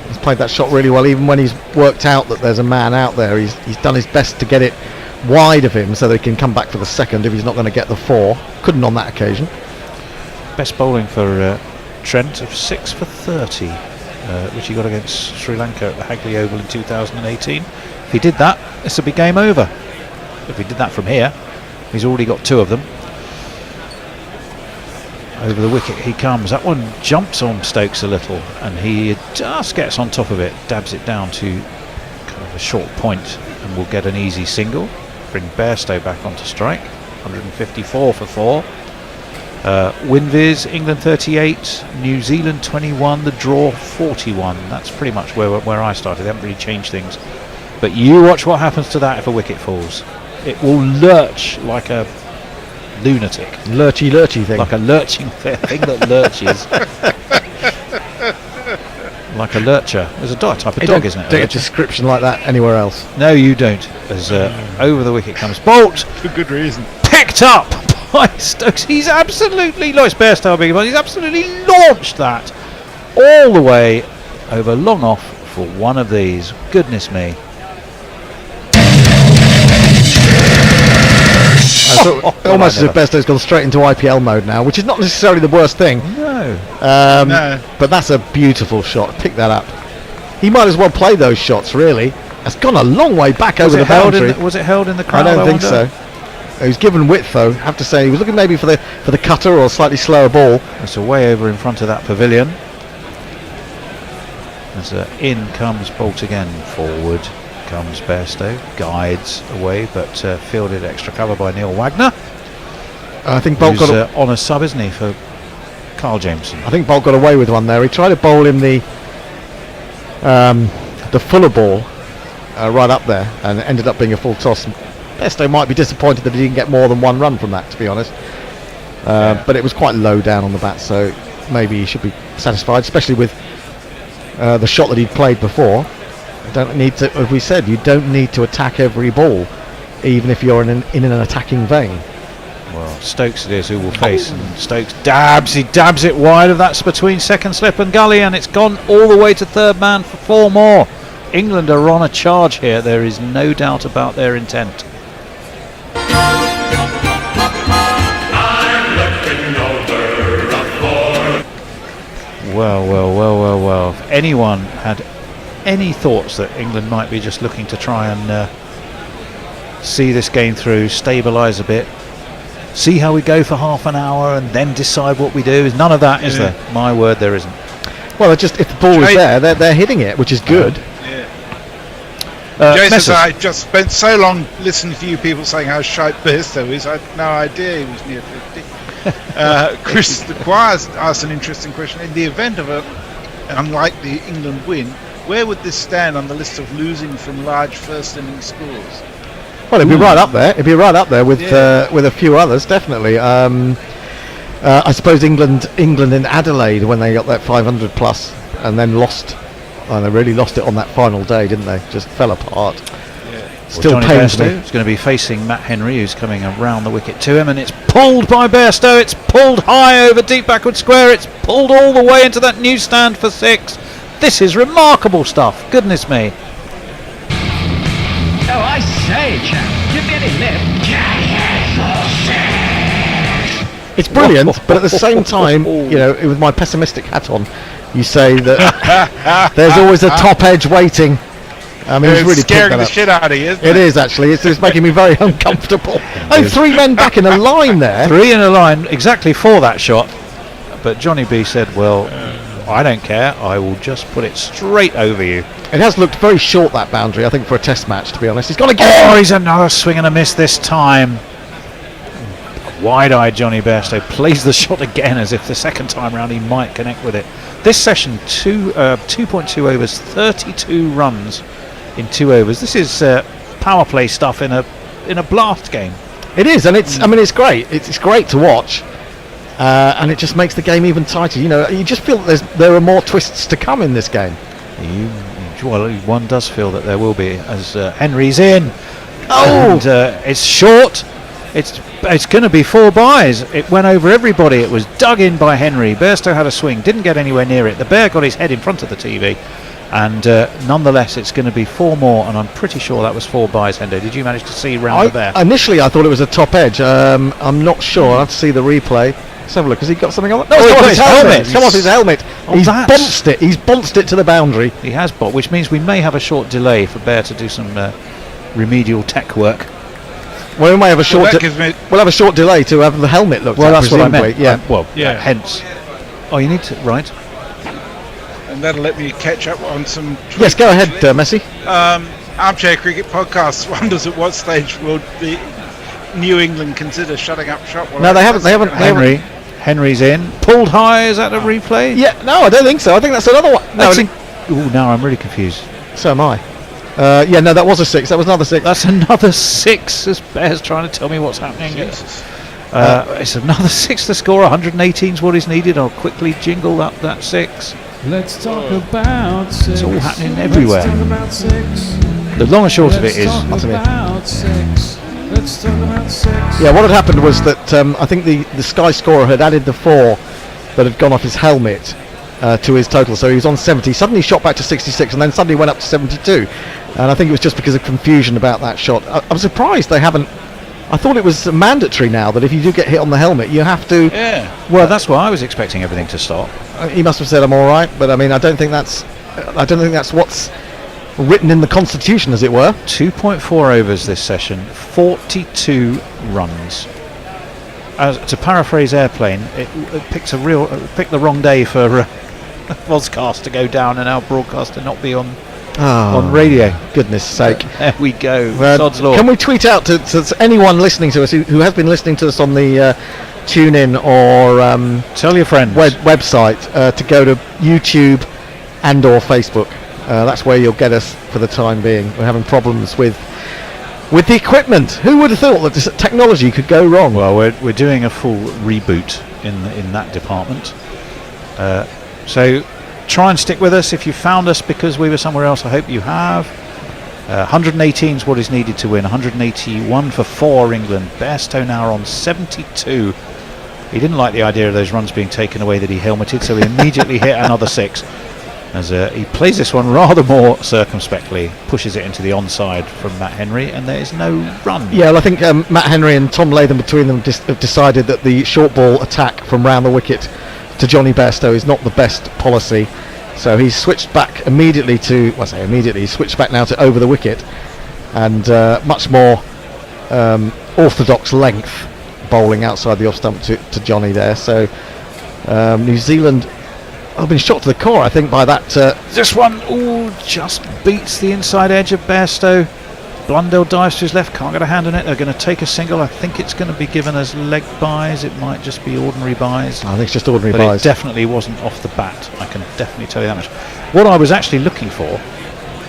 He's played that shot really well, even when he's worked out that there's a man out there. He's done his best to get it wide of him so that he can come back for the second if he's not going to get the 4. Couldn't on that occasion. Best bowling for Trent of 6 for 30, which he got against Sri Lanka at the Hagley Oval in 2018. If he did that, this would be game over. If he did that from here, he's already got 2 of them. Over the wicket he comes. That one jumps on Stokes a little, and he just gets on top of it, dabs it down to kind of a short point, and will get an easy single. Bring Bairstow back onto strike. 154 for 4. Winviz, England 38, New Zealand 21, the draw 41. That's pretty much where I started. They haven't really changed things. But you watch what happens to that if a wicket falls. It will lurch like a lunatic. Lurchy thing. Like a lurching thing that lurches. Like a lurcher. There's a type of dog, isn't it? Don't get a description like that anywhere else. No, you don't. As over the wicket comes Bolt. For good reason. Picked up by Stokes. He's absolutely, Lois Bairstow, he's absolutely launched that all the way over long off for one of these. Goodness me. Almost as if Bairstow's gone straight into IPL mode now, which is not necessarily the worst thing. No. No. But that's a beautiful shot. Pick that up. He might as well play those shots, really. It's gone a long way back over the boundary. Was it held in the crowd? I don't think so. He was given width, though. I have to say, he was looking maybe for the cutter or a slightly slower ball. It's way over in front of that pavilion. As in comes Bolt again. Forward comes Bairstow. Guides away, but fielded extra cover by Neil Wagner. I think Bolt got on a sub, isn't he, for Carl Jameson? I think Bolt got away with one there. He tried to bowl him the fuller ball right up there, and it ended up being a full toss. Bairstow might be disappointed that he didn't get more than one run from that, to be honest. But it was quite low down on the bat, so maybe he should be satisfied, especially with the shot that he'd played before. You don't need to, as we said, you don't need to attack every ball, even if you're in an attacking vein. Well, Stokes it is who will face, and Stokes he dabs it wide of that's between second slip and gully, and it's gone all the way to third man for 4 more. England are on a charge here, there is no doubt about their intent. Well. If anyone had any thoughts that England might be just looking to try and see this game through, stabilise a bit, see how we go for half an hour and then decide what we do, is none of that, is there? My word, there isn't. Well, just if the ball is there, they're hitting it, which is good. Jay says, I just spent so long listening to you people saying how shite Bairstow is, I had no idea he was near 50. Chris the Choir's asked an interesting question. In the event of an unlikely England win, where would this stand on the list of losing from large first inning scores? Well, it'd be right up there. It'd be right up there with a few others, definitely. I suppose England in Adelaide, when they got that 500 plus and then lost, and they really lost it on that final day, didn't they? Just fell apart. Still pains me. It's going to be facing Matt Henry, who's coming around the wicket to him, and it's pulled by Bairstow. It's pulled high over deep backward square. It's pulled all the way into that new stand for 6. This is remarkable stuff. Goodness me. Oh, I say, chap, give me any lip. It's brilliant, but at the same time, you know, with my pessimistic hat on, you say that there's always a top edge waiting. I mean, it's really scaring the shit out of you, isn't it? It is, actually. It's making me very uncomfortable. Oh, 3 men back in a line there. 3 in a line, exactly for that shot. But Johnny B said, well, I don't care. I will just put it straight over you. It has looked very short, that boundary, I think, for a test match, to be honest. He's gone again. Oh, he's another swing and a miss this time. Wide-eyed Johnny Bairstow plays the shot again, as if the second time round he might connect with it. This session, 2.2 overs, 32 runs in 2 overs. This is power play stuff in a blast game. It is, and it's. I mean, it's great. It's great to watch, and it just makes the game even tighter. You know, you just feel that there are more twists to come in this game. Well, one does feel that there will be, as Henry's in. Oh, and it's short. It's going to be 4 byes. It went over everybody. It was dug in by Henry. Bairstow had a swing, didn't get anywhere near it. The Bear got his head in front of the TV, and nonetheless, it's going to be 4 more. And I'm pretty sure that was 4 byes. Hendo, did you manage to see round there? Initially, I thought it was a top edge. I'm not sure. I'll have to see the replay. Let's have a look. Has he got something on? No, he's got his helmet. He's come off his helmet. He's that. bounced it. He's bounced it to the boundary. He has bounced, which means we may have a short delay for Bear to do some remedial tech work. Well, we may have a short. We'll have a short delay to have the helmet looked at. Well, that's presumably. what I meant. Yeah. Hence. Oh, you need to right. And that'll let me catch up on some. Yes, go ahead, Messi. Armchair Cricket Podcast wonders at what stage will the New England consider shutting up shop. No, they haven't. Henry's in. Pulled high. Is that a replay? Yeah. No, I don't think so. I think that's another one. No. Now I'm really confused. So am I. No, that was a 6. That was another 6. That's another 6. This Bear's trying to tell me what's happening. It's another 6 to score. 118 is what is needed. I'll quickly jingle up that 6. Let's talk about 6. It's all happening everywhere. Let's talk about 6. The long and short of it is. Let's talk about 6. Let's talk about 6. Yeah, what had happened was that I think the Sky scorer had added the 4 that had gone off his helmet to his total, so he was on 70. Suddenly shot back to 66, and then suddenly went up to 72. And I think it was just because of confusion about that shot. I'm surprised they haven't. I thought it was mandatory now that if you do get hit on the helmet, you have to. Yeah. Well, that's why I was expecting everything to stop. He must have said I'm all right, but I mean, I don't think that's what's written in the Constitution, as it were. 2.4 overs this session, 42 runs. To paraphrase Airplane, it picked the wrong day for Vozcast to go down and our broadcast to not be on radio. Goodness sake. There we go. Sod's law. Can we tweet out to anyone listening to us who has been listening to us on the TuneIn or tell your friends website to go to YouTube and or Facebook. That's where you'll get us for the time being. We're having problems with the equipment. Who would have thought that this technology could go wrong? Well, we're doing a full reboot in that department. So try and stick with us. If you found us because we were somewhere else, I hope you have. 118 is what is needed to win. 181 for England. Bairstow now on 72. He didn't like the idea of those runs being taken away that he helmeted, so he immediately hit another 6. As he plays this one rather more circumspectly, pushes it into the onside from Matt Henry, and there is no run. Yeah, well, I think Matt Henry and Tom Latham between them have decided that the short ball attack from round the wicket to Johnny Bairstow is not the best policy. So he's switched back immediately to, well, I say immediately, he's switched back now to over the wicket, and much more orthodox length bowling outside the off stump to Johnny there. So New Zealand have been shot to the core, I think, by that. This one, just beats the inside edge of Bairstow. Blundell dives to his left, can't get a hand on it. They're going to take a single. I think it's going to be given as leg buys. It might just be ordinary buys. I think it's just ordinary but buys. It definitely wasn't off the bat. I can definitely tell you that much. What I was actually looking for,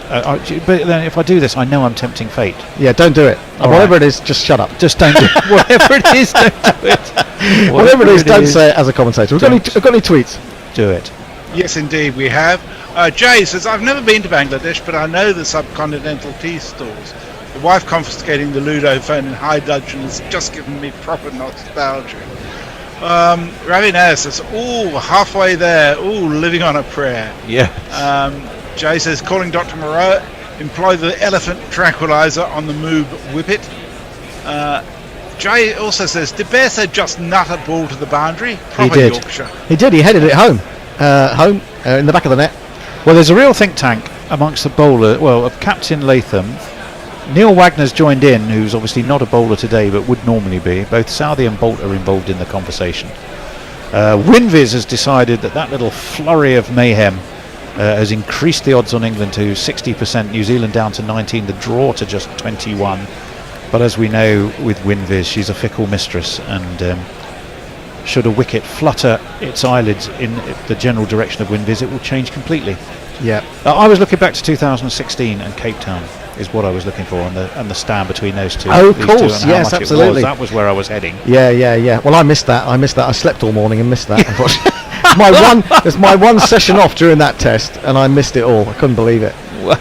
but then if I do this, I know I'm tempting fate. Yeah, don't do it. Whatever it is, just shut up. Just don't do it. Whatever it is, don't do it. Whatever it is, don't say it as a commentator. We've got any tweets? Do it. Yes, indeed, we have. Jay says, I've never been to Bangladesh, but I know the subcontinental tea stalls. The wife confiscating the Ludo phone in high dudgeon has just given me proper nostalgia. Ravi Nair says, halfway there, living on a prayer. Yeah. Jay says, calling Dr. Moreau, employ the elephant tranquilizer on the move Wicket. Jay also says, did Bairstow just nut a ball to the boundary? Proper He did. Yorkshire. He did. He headed it home. In the back of the net. Well, there's a real think tank amongst the bowler. Well, of Captain Latham. Neil Wagner's joined in, who's obviously not a bowler today, but would normally be. Both Southey and Bolt are involved in the conversation. Winviz has decided that little flurry of mayhem has increased the odds on England to 60%, New Zealand down to 19, the draw to just 21. But as we know with Winviz, she's a fickle mistress, and should a wicket flutter its eyelids in the general direction of Winviz, it will change completely. Yeah. I was looking back to 2016 and Cape Town is what I was looking for, and the stand between those two. Oh, of these course, two and how yes, much absolutely. That was where I was heading. Yeah. Well, I missed that. I slept all morning and missed that. It's my one session off during that test, and I missed it all. I couldn't believe it. Well,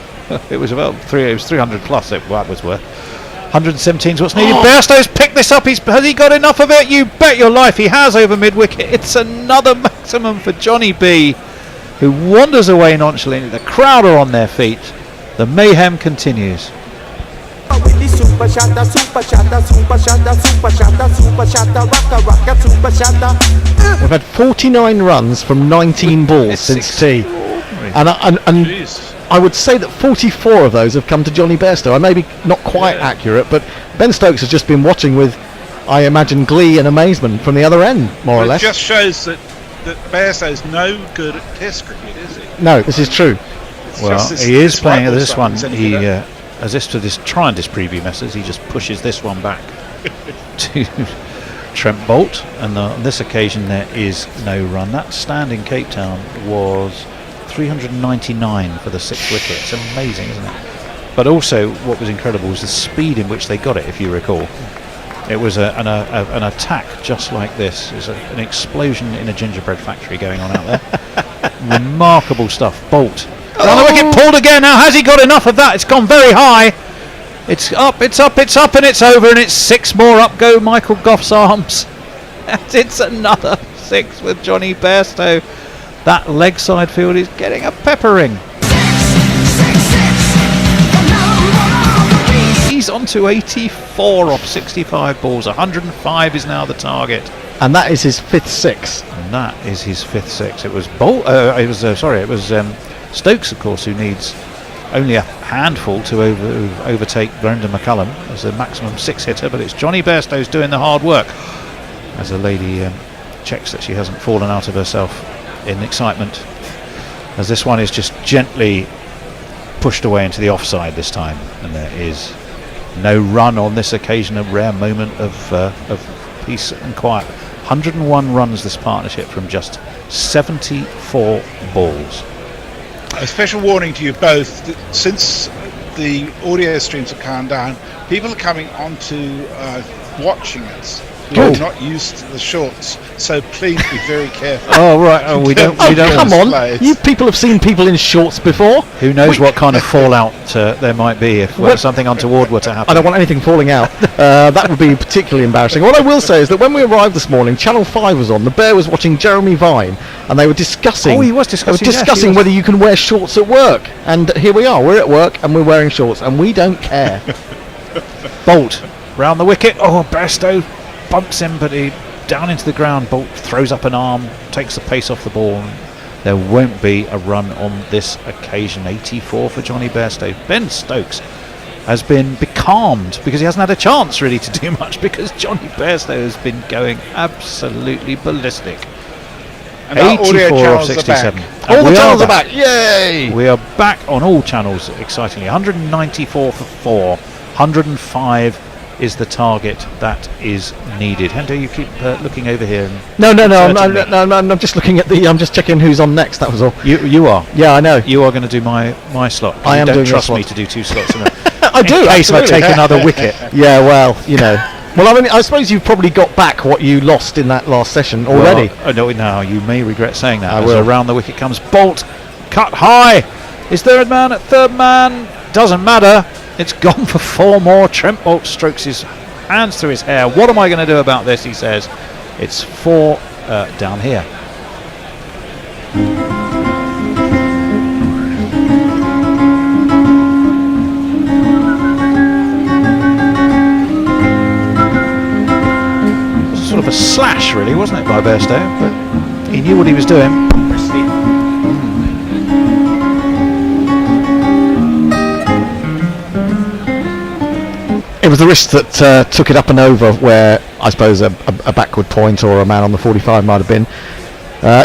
it was about 300 plus. That was worth. 117 is what's needed. Bairstow's picked this up. Has he got enough of it? You bet your life he has over mid-wicket. It's another maximum for Johnny B, who wanders away nonchalantly. The crowd are on their feet. The mayhem continues. We've had 49 runs from 19 balls since tea. And I would say that 44 of those have come to Johnny Bairstow. I may be not quite accurate, but Ben Stokes has just been watching with, I imagine, glee and amazement from the other end, more or less. It just shows that Bairstow's no good at Test cricket, is he? No, this is true. Well, he is playing at this one. He, as this to this try and dispreview messes, he just pushes this one back to Trent Bolt, and on this occasion there is no run. That stand in Cape Town was 399 for the 6th wicket. It's amazing, isn't it? But also, what was incredible was the speed in which they got it. If you recall, it was an attack just like this. There's an explosion in a gingerbread factory going on out there. Remarkable stuff. Bolt. Down the wicket, pulled again. Now has he got enough of that? It's gone very high. It's up, it's up, it's up, and it's over, and it's 6 more. Up go Michael Goff's arms. And it's another 6 with Johnny Bairstow. That leg side field is getting a peppering. He's on to 84 off 65 balls. 105 is now the target. And that is his 5th 6. And that is his 5th 6. It was it was Stokes, of course, who needs only a handful to overtake Brendan McCullum as the maximum 6 hitter, but it's Johnny Bairstow who's doing the hard work as a lady checks that she hasn't fallen out of herself in excitement. as this one is just gently pushed away into the offside this time, and there is no run on this occasion. A rare moment of peace and quiet. 101 runs this partnership from just 74 balls. A special warning to you both, since the audio streams have calmed down, people are coming onto watching us who are not used to the shorts, so please be very careful. Oh right, we don't come on, you people have seen people in shorts before. Who knows what kind of fallout there might be if something untoward were to happen. I don't want anything falling out. That would be particularly embarrassing. What I will say is that when we arrived this morning, Channel 5 was on. The Bear was watching Jeremy Vine, and they were discussing. Oh, he was discussing. They were discussing whether you can wear shorts at work. And here we are. We're at work and we're wearing shorts, and we don't care. Bolt round the wicket. Oh, Bairstow bumps him, but he down into the ground. Bolt throws up an arm, takes the pace off the ball. There won't be a run on this occasion. 84 for Johnny Bairstow. Ben Stokes has been becalmed because he hasn't had a chance really to do much, because Johnny Bairstow has been going absolutely ballistic. And 84 of 67. All the channels are back. Yay! We are back on all channels, excitingly. 194 for 4. 105 is the target that is needed. Hendo, you keep looking over here. No, I'm just looking at I'm just checking who's on next. That was all. You are. Yeah, I know. You are going to do my slot. I am don't doing trust your me slot. to do 2 slots in a I do. in case I absolutely. take another wicket. Yeah, well, you know. Well, I mean, I suppose you've probably got back what you lost in that last session already. Well, no, you may regret saying that. I As will. around the wicket comes Bolt, cut high. Is third man at third man? Doesn't matter. It's gone for 4 more. Trent Bolt strokes his hands through his hair. What am I going to do about this? He says. It's 4 down here. Sort of a slash, really, wasn't it, by Bairstow? But he knew what he was doing. It was the wrist that took it up and over, where I suppose a backward point or a man on the 45 might have been.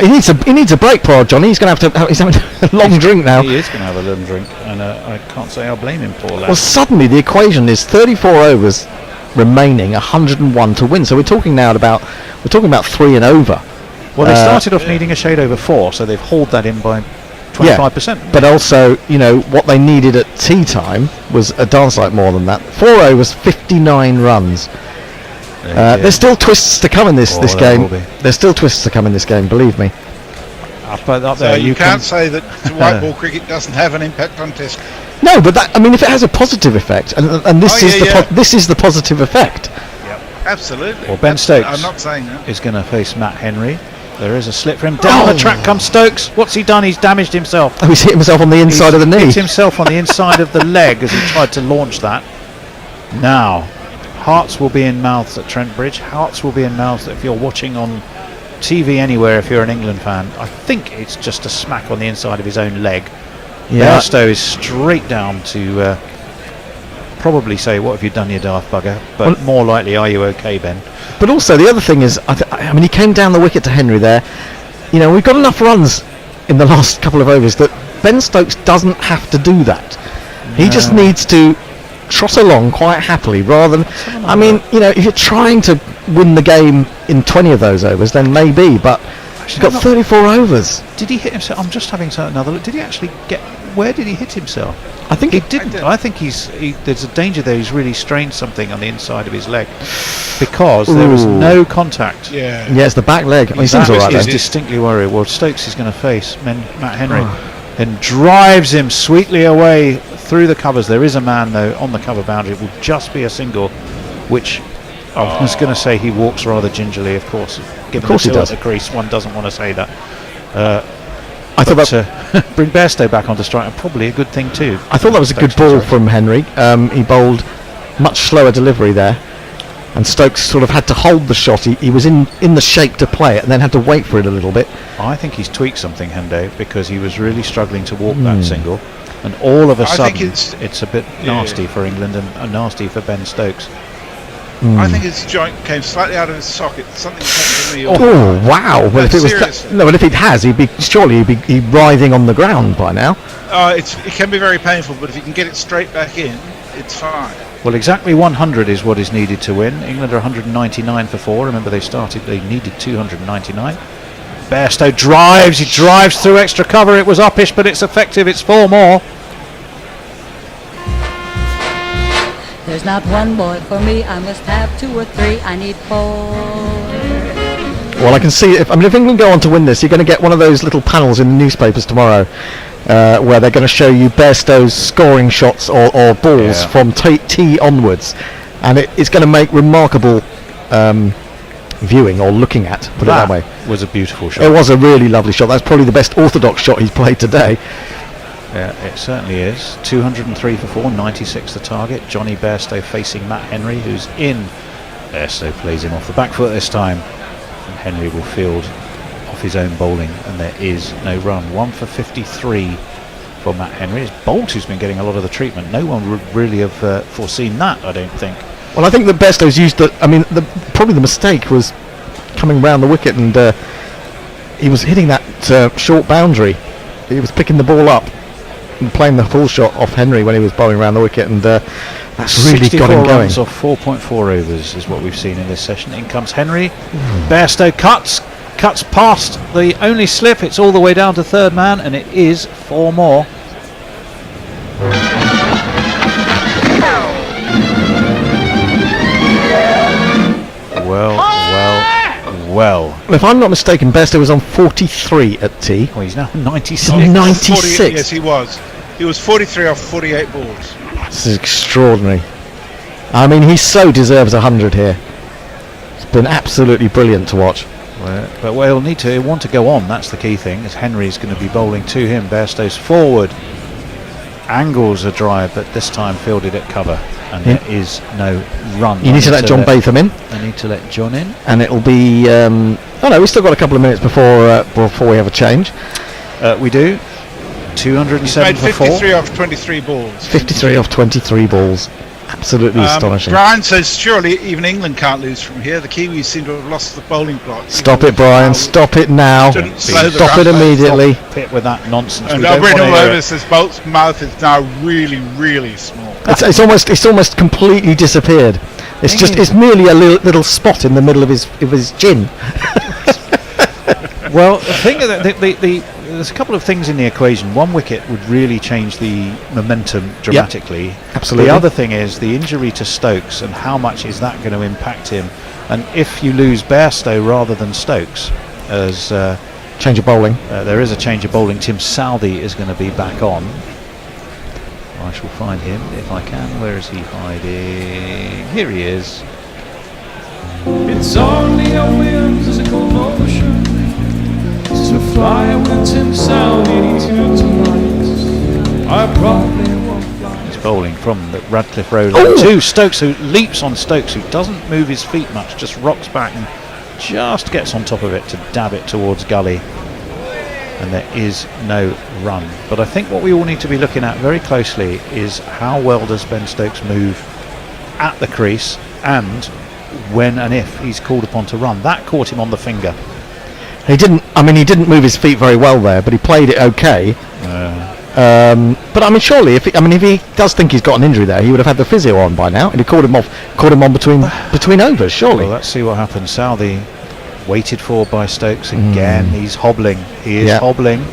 He needs a break, poor Johnny. He's going to have he's having a long drink now. He is going to have a long drink, and I can't say I'll blame him, poor lad. Well, suddenly the equation is 34 overs remaining, 101 to win. So we're talking about 3 and over. Well, they started off needing a shade over 4, so they've hauled that in by 25%. Yeah, but also, you know, what they needed at tea time was a dance like more than that. 4 overs, 59 runs. There's still twists to come in this game. There's still twists to come in this game, believe me. Up there, so you can't say that white ball cricket doesn't have an impact on Test. No, but that, I mean, if it has a positive effect, and this this is the positive effect. Yep, absolutely. Well, Ben Stokes I'm not saying that. is going to face Matt Henry. There is a slip for him. Down the track comes Stokes. What's he done? He's damaged himself. Oh, he's hit himself on the inside of the knee. Hit himself on the inside of the leg as he tried to launch that. Now, hearts will be in mouths at Trent Bridge. Hearts will be in mouths if you're watching on TV anywhere, if you're an England fan. I think it's just a smack on the inside of his own leg. Yeah. Bairstow is straight down to probably say, what have you done, you daft bugger? But more likely, are you okay, Ben? But also, the other thing is, I mean, he came down the wicket to Henry there. You know, we've got enough runs in the last couple of overs that Ben Stokes doesn't have to do that. He just needs to trot along quite happily, rather than, I mean, you know, if you're trying to win the game in 20 of those overs, then maybe, but he's got 34 overs. Did he hit himself? I'm just having another look. Did he actually get, where did he hit himself? I think he didn't. I think there's a danger there. He's really strained something on the inside of his leg, because there was no contact. Yeah, it's the back leg. He seems all right. He's distinctly worried. Well, Stokes is going to face Matt Henry, and drives him sweetly away through the covers. There is a man though on the cover boundary. It will just be a single, which I was going to say he walks rather gingerly. Of course, given the two at the crease, one doesn't want to say that. I thought bring Bairstow back onto strike, and probably a good thing too. I thought that was a good ball from Henry. He bowled much slower delivery there, and Stokes sort of had to hold the shot. He was in the shape to play it, and then had to wait for it a little bit. I think he's tweaked something, Hendo, because he was really struggling to walk that single, and all of a sudden it's a bit nasty for England and nasty for Ben Stokes. I think his joint came slightly out of his socket. Something happened to me. Oh wow! Well, if it was well, if it has, he'd be writhing on the ground by now. It can be very painful, but if you can get it straight back in, it's fine. Well, exactly 100 is what is needed to win. England are 199 for 4. Remember, they needed 299. Bairstow drives. He drives through extra cover. It was uppish, but it's effective. It's 4 more. There's not one boy for me. I must have 2 or 3. I need 4. Well, I can see if England go on to win this, you're going to get one of those little panels in the newspapers tomorrow, where they're going to show you Bairstow's scoring shots or balls from tee onwards, and it's going to make remarkable viewing or looking at. Put it that way. Was a beautiful shot. It was a really lovely shot. That's probably the best orthodox shot he's played today. Yeah, it certainly is. 203 for 4, 96 the target. Johnny Bairstow facing Matt Henry, who's in. Bairstow plays him off the back foot this time, and Henry will field off his own bowling, and there is no run. 1 for 53 for Matt Henry. It's Bolt who's been getting a lot of the treatment. No one would really have foreseen that, I don't think. Well, I think that Bairstow's used probably the mistake was coming round the wicket, and he was hitting that short boundary. He was picking the ball up and playing the full shot off Henry when he was bowling around the wicket, and that's really got him going. 64 runs off 4.4 overs is what we've seen in this session. In comes Henry. Bairstow cuts past the only slip. It's all the way down to third man, and it is 4 more. Well. If I'm not mistaken, Bairstow was on 43 at tee. Well, he's now 96. 96. Yes, he was. He was 43 off 48 balls. This is extraordinary. I mean, he so deserves 100 here. It's been absolutely brilliant to watch. But he'll want to go on. That's the key thing, as Henry's going to be bowling to him. Bairstow's forward. Angles a drive, but this time fielded at cover. And there is no run. You need to let John Batham in. I need to let John in. And it'll be... we've still got a couple of minutes before we have a change. We do. 207 He's made for 53 4. off 23 balls. 53 off 23 balls. Absolutely astonishing. Brian says, surely even England can't lose from here. The Kiwis seem to have lost the bowling plot. Stop it, Brian. Stop it now. Stop it immediately. Stop it with that nonsense. And Brendan Weber says Bolt's mouth is now really, really small. It's almost completely disappeared. It's merely a little spot in the middle of his chin. Well, the thing is there's a couple of things in the equation. 1 wicket would really change the momentum dramatically. Yep, absolutely. The other thing is the injury to Stokes, and how much is that going to impact him? And if you lose Bairstow rather than Stokes, as change of bowling, there is a change of bowling. Tim Southey is going to be back on. I shall find him if I can. Where is he hiding? Here he is. It's only a whimsical motion to fly with Tim Southey tonight. I probably won't fly. He's bowling from the Radcliffe Road to Stokes, who leaps on Stokes, who doesn't move his feet much, just rocks back and just gets on top of it to dab it towards gully. And there is no run. But I think what we all need to be looking at very closely is how well does Ben Stokes move at the crease, and when and if he's called upon to run. That caught him on the finger. He didn't move his feet very well there, but he played it okay. But surely if he does think he's got an injury there, he would have had the physio on by now, and he called him on between overs, surely. Well, let's see what happens. Southey waited for by Stokes again. He's hobbling. He is hobbling.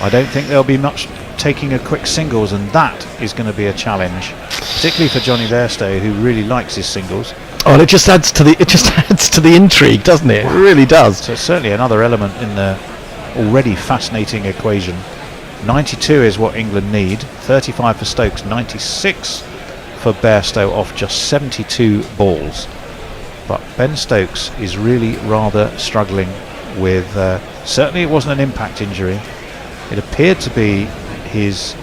I don't think there'll be much taking a quick singles, and that is going to be a challenge, particularly for Johnny Bairstow, who really likes his singles. Oh, and it just adds to the intrigue, doesn't it? It really does. So it's certainly another element in the already fascinating equation. 92 is what England need. 35 for Stokes, 96 for Bairstow off just 72 balls. But Ben Stokes is really rather struggling with... certainly it wasn't an impact injury. It appeared to be his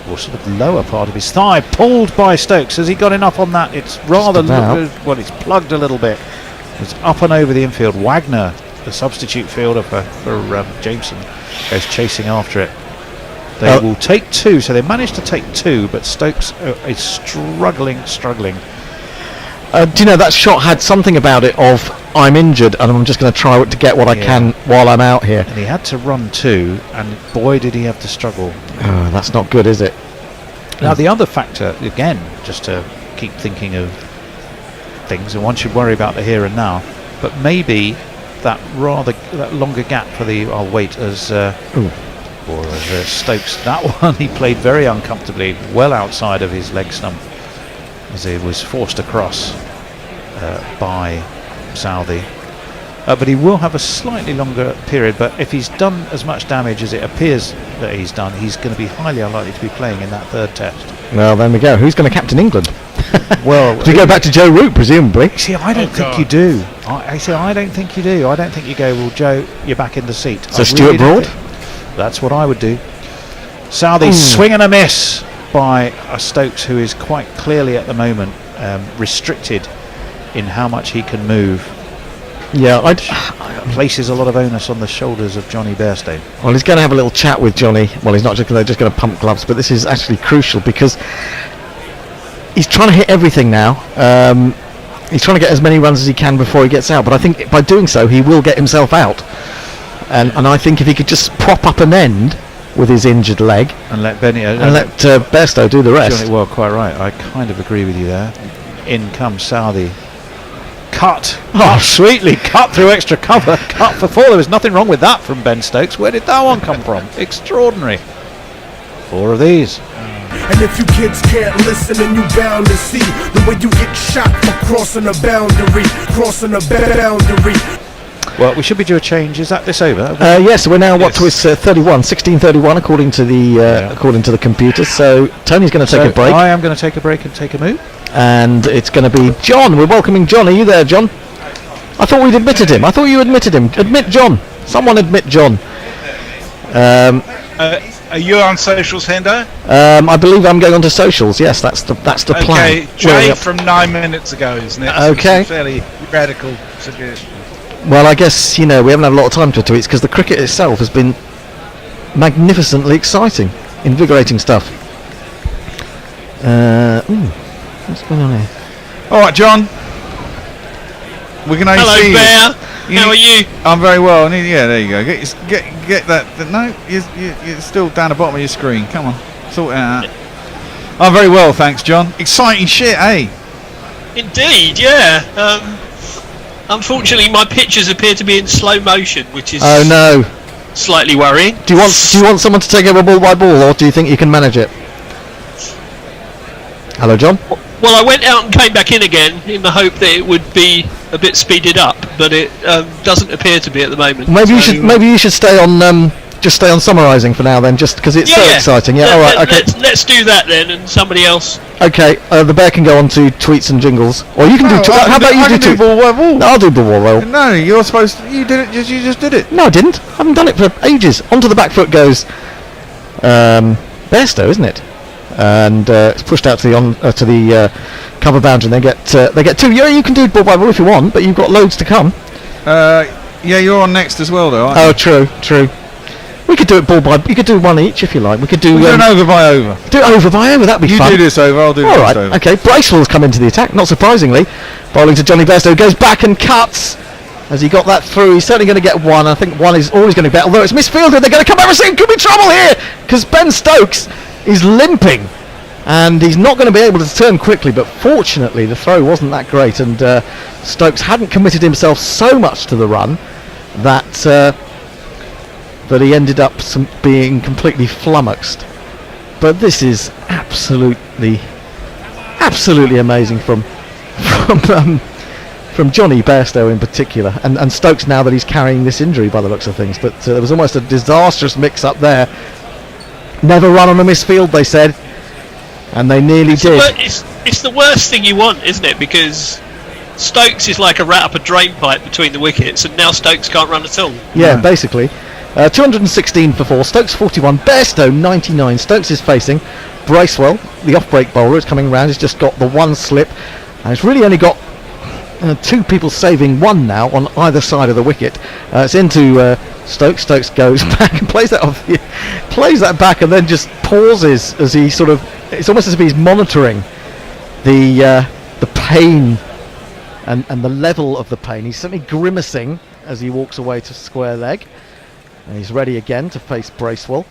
sort of lower part of his thigh, pulled by Stokes. Has he got enough on that? It's rather it's plugged a little bit. It's up and over the infield. Wagner, the substitute fielder for Jameson, goes chasing after it. They will take 2, so they managed to take 2, but Stokes is struggling. Do you know that shot had something about it of I'm injured and I'm just going to try to get what I can while I'm out here. And he had to run too, and boy did he have to struggle. Oh, that's not good, is it? Now the other factor, again, just to keep thinking of things, and one should worry about the here and now, but maybe that longer gap for the Stokes, that one he played very uncomfortably, well outside of his leg stump, as he was forced across by Southey. But he will have a slightly longer period, but if he's done as much damage as it appears that he's done, he's going to be highly unlikely to be playing in that third test. Well, there we go. Who's going to captain England? Well, do you go back to Joe Root, presumably? See, I don't think you do. I don't think you do. I don't think you go, well, Joe, you're back in the seat. So Stuart Broad? That's what I would do. Southey swing and a miss by Stokes, who is quite clearly at the moment restricted in how much he can move. Yeah, places a lot of onus on the shoulders of Johnny Bairstow. Well, he's going to have a little chat with Johnny. Well, he's not just going to pump gloves, but this is actually crucial because he's trying to hit everything now. He's trying to get as many runs as he can before he gets out, but I think by doing so he will get himself out. And I think if he could just prop up an end with his injured leg and let Bairstow do the rest. Johnny, well, quite right. I kind of agree with you there. In comes Southey. Cut. Oh, sweetly cut through extra cover. Cut for 4. There was nothing wrong with that from Ben Stokes. Where did that one come from? Extraordinary. 4 of these. And if you kids can't listen, then you bound to see the way you get shot for crossing a boundary. Well, we should be due a change. Is that this over? Yes, we're now to 16:31 according to the computer. So Tony's going to take a break. I am going to take a break and take a move. And it's going to be John. We're welcoming John. Are you there, John? I thought we'd admitted him. I thought you admitted him. Admit John. Someone admit John. Are you on socials, Hendo? I believe I'm going on to socials. Yes, that's the plan. Okay, Jay from 9 minutes ago is next. Okay. It's a fairly radical suggestion. Well, I guess we haven't had a lot of time to tweets because the cricket itself has been magnificently exciting, invigorating stuff. What's going on here? All right, John. We can only see you. Hello, Bear. How are you? I'm very well. Yeah, there you go. Get that. No, you're still down the bottom of your screen. Come on, sort it out. I'm very well, thanks, John. Exciting shit, eh? Indeed, yeah. Unfortunately, my pictures appear to be in slow motion, which is slightly worrying. Do you want someone to take over ball by ball, or do you think you can manage it? Hello, John. Well, I went out and came back in again in the hope that it would be a bit speeded up, but it doesn't appear to be at the moment. Maybe you should stay on stay on summarising for now then, just because it's so exciting. Yeah, all right, okay. Let's do that then, and somebody else. Okay, the Bear can go on to tweets and jingles, or you can do. How about you do ball by ball? I'll do ball by ball. No, you're supposed to. You did it. You just did it. No, I didn't. I haven't done it for ages. Onto the back foot goes Bairstow, isn't it? And it's pushed out to the cover boundary, and they get 2. Yeah, you can do ball by ball if you want, but you've got loads to come. Yeah, you're on next as well, though. Aren't you? True. We could do it ball by. You could do one each if you like. We could do an over by over. Do it over by over. That'd be fun. You do this over. I'll do this over. Okay. Bracewell's come into the attack. Not surprisingly, bowling to Johnny Bairstow, goes back and cuts. As he got that through, he's certainly going to get 1. I think 1 is always going to be better. Although it's misfielded, they're going to come over. Saying could be trouble here because Ben Stokes is limping. And he's not going to be able to turn quickly, but fortunately the throw wasn't that great, and Stokes hadn't committed himself so much to the run that he ended up being completely flummoxed. But this is absolutely amazing from Johnny Bairstow in particular, and Stokes now that he's carrying this injury by the looks of things. But there was almost a disastrous mix-up there. Never run on a misfield, they said. And they nearly did. It's the worst thing you want, isn't it? Because Stokes is like a rat up a drain pipe between the wickets, and now Stokes can't run at all. Yeah, basically. 216 for 4, Stokes 41, Bairstow 99. Stokes is facing Bracewell, the off-break bowler, is coming round. He's just got the 1 slip, and it's really only got 2 people saving 1 now on either side of the wicket. It's into Stokes. Stokes goes back and plays that back, and then just pauses as he sort of. It's almost as if he's monitoring the pain and the level of the pain. He's certainly grimacing as he walks away to square leg. And he's ready again to face Bracewell,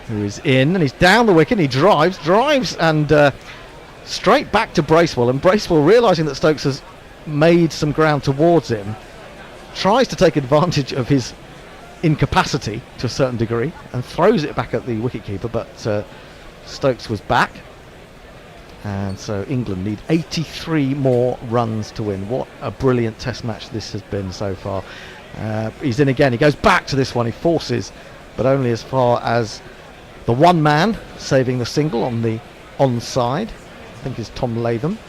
who is in, and he's down the wicket. He drives, and straight back to Bracewell. And Bracewell, realising that Stokes has made some ground towards him, tries to take advantage of his incapacity to a certain degree and throws it back at the wicketkeeper, but Stokes was back. And so England need 83 more runs to win. What a brilliant test match this has been so far. He's in again. He goes back to this one. He forces, but only as far as the one man saving the single on the onside. I think is Tom Latham.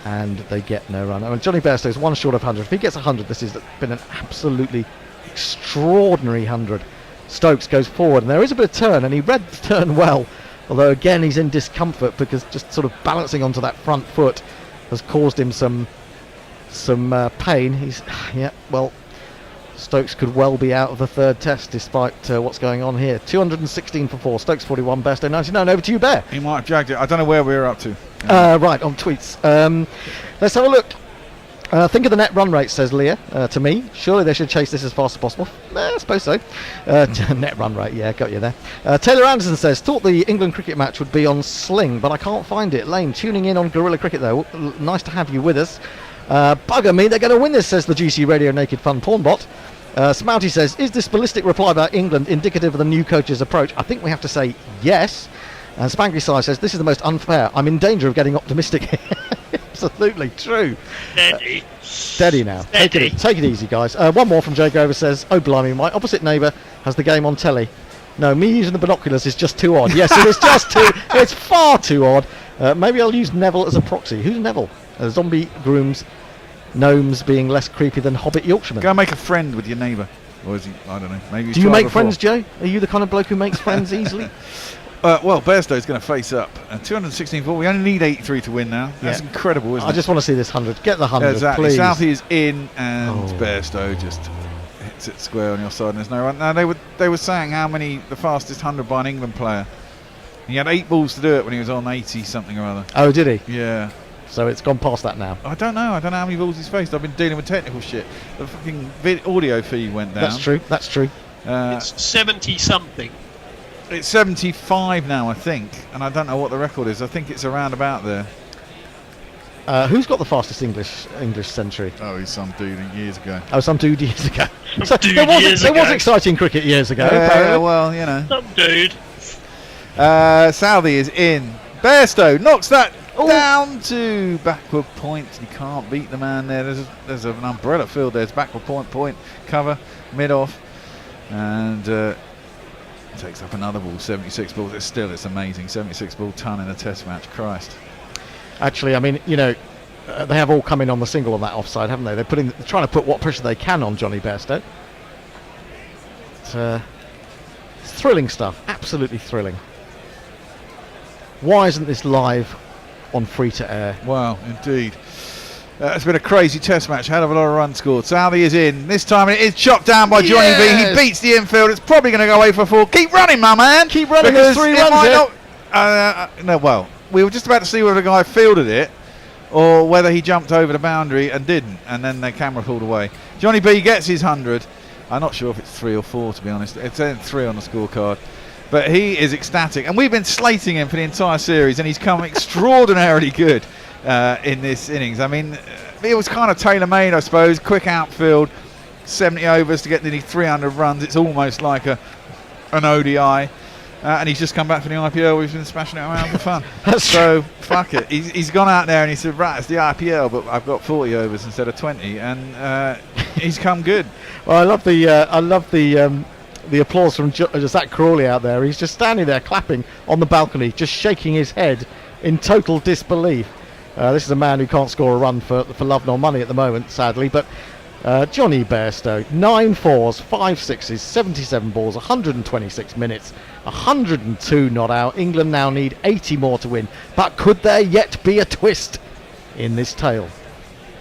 And they get no run. I mean, Johnny Bairstow is one short of 100. If he gets 100, this has been an absolutely extraordinary 100. Stokes goes forward, and there is a bit of turn, and he read the turn well. Although again he's in discomfort because just sort of balancing onto that front foot has caused him some pain. Stokes could well be out of the third test despite what's going on here. 216 for 4. Stokes 41, Bairstow 99. Over to you, Bear. He might have jagged it. I don't know where we're up to. Right, on tweets. Let's have a look. Think of the net run rate, says Leah to me. Surely they should chase this as fast as possible. I suppose so. Net run rate, yeah, got you there. Taylor Anderson says, thought the England cricket match would be on Sling, but I can't find it. Lane, tuning in on Guerrilla Cricket though. Nice to have you with us. Bugger me, they're going to win this, says the GC Radio Naked Fun Pornbot. Smouty says, is this ballistic reply about England indicative of the new coach's approach? I think we have to say yes. And Spangly Sai says, this is the most unfair. I'm in danger of getting optimistic here. Absolutely true. Steady now. Steady. Take it easy, guys. One more from Jay Grover says, oh blimey, my opposite neighbour has the game on telly. No, me using the binoculars is just too odd. Yes, it is just too. It's far too odd. Maybe I'll use Neville as a proxy. Who's Neville? Zombie grooms gnomes being less creepy than Hobbit Yorkshiremen. Go make a friend with your neighbour. Or is he? I don't know. Maybe. Do you make friends, Joe? Are you the kind of bloke who makes friends easily? Well, Bairstow's going to face up. 216 for. We only need 83 to win now. That's incredible, isn't it? I just want to see this 100. Get the 100, exactly. please. Southie is in, and Bairstow just hits it square on your side, and there's no run. Now they were saying how many the fastest 100 by an England player. He had 8 balls to do it when he was on 80 something or other. Oh, did he? Yeah. So it's gone past that now. I don't know how many balls he's faced. I've been dealing with technical shit. The fucking audio feed went down. That's true. It's 70 something. It's 75 now, I think, and I don't know what the record is. I think it's around about there. Who's got the fastest English century? Oh, he's some dude years ago. Oh, some dude years ago. So there was exciting cricket years ago. Well, you know. Some dude. Southey is in. Bairstow knocks that down to backward point. You can't beat the man there. There's an umbrella field there. It's backward point, cover, mid-off, and takes up another ball. 76 balls. It's amazing. 76 ball ton in a test match. Christ. Actually, I mean, you know, they have all come in on the single on that offside, haven't they? They're trying to put what pressure they can on Johnny Bairstow. It's thrilling stuff. Absolutely thrilling. Why isn't this live on free to air? Wow, indeed. It's been a crazy test match. Hell of a lot of runs scored. Southey is in. This time it is chopped down by Johnny B. He beats the infield. It's probably going to go away for 4. Keep running, my man. Keep running. There's 3 runs here. No, well, we were just about to see whether the guy fielded it or whether he jumped over the boundary and didn't, and then the camera pulled away. Johnny B gets his 100. I'm not sure if it's 3 or 4, to be honest. It's 3 on the scorecard. But he is ecstatic, and we've been slating him for the entire series, and he's come extraordinarily good in this innings. I mean, it was kind of tailor-made, I suppose. Quick outfield, 70 overs to get nearly 300 runs. It's almost like an ODI, and he's just come back from the IPL. We've been smashing it around for fun. So fuck it. He's gone out there and he said, right, it's the IPL, but I've got 40 overs instead of 20, and he's come good. Well, I love the applause from Zach Crawley out there. He's just standing there clapping on the balcony, just shaking his head in total disbelief. This is a man who can't score a run for love nor money at the moment, sadly. But Johnny Bairstow, 9 4s, 5 6s, 77 balls, 126 minutes, 102 not out. England now need 80 more to win. But could there yet be a twist in this tale?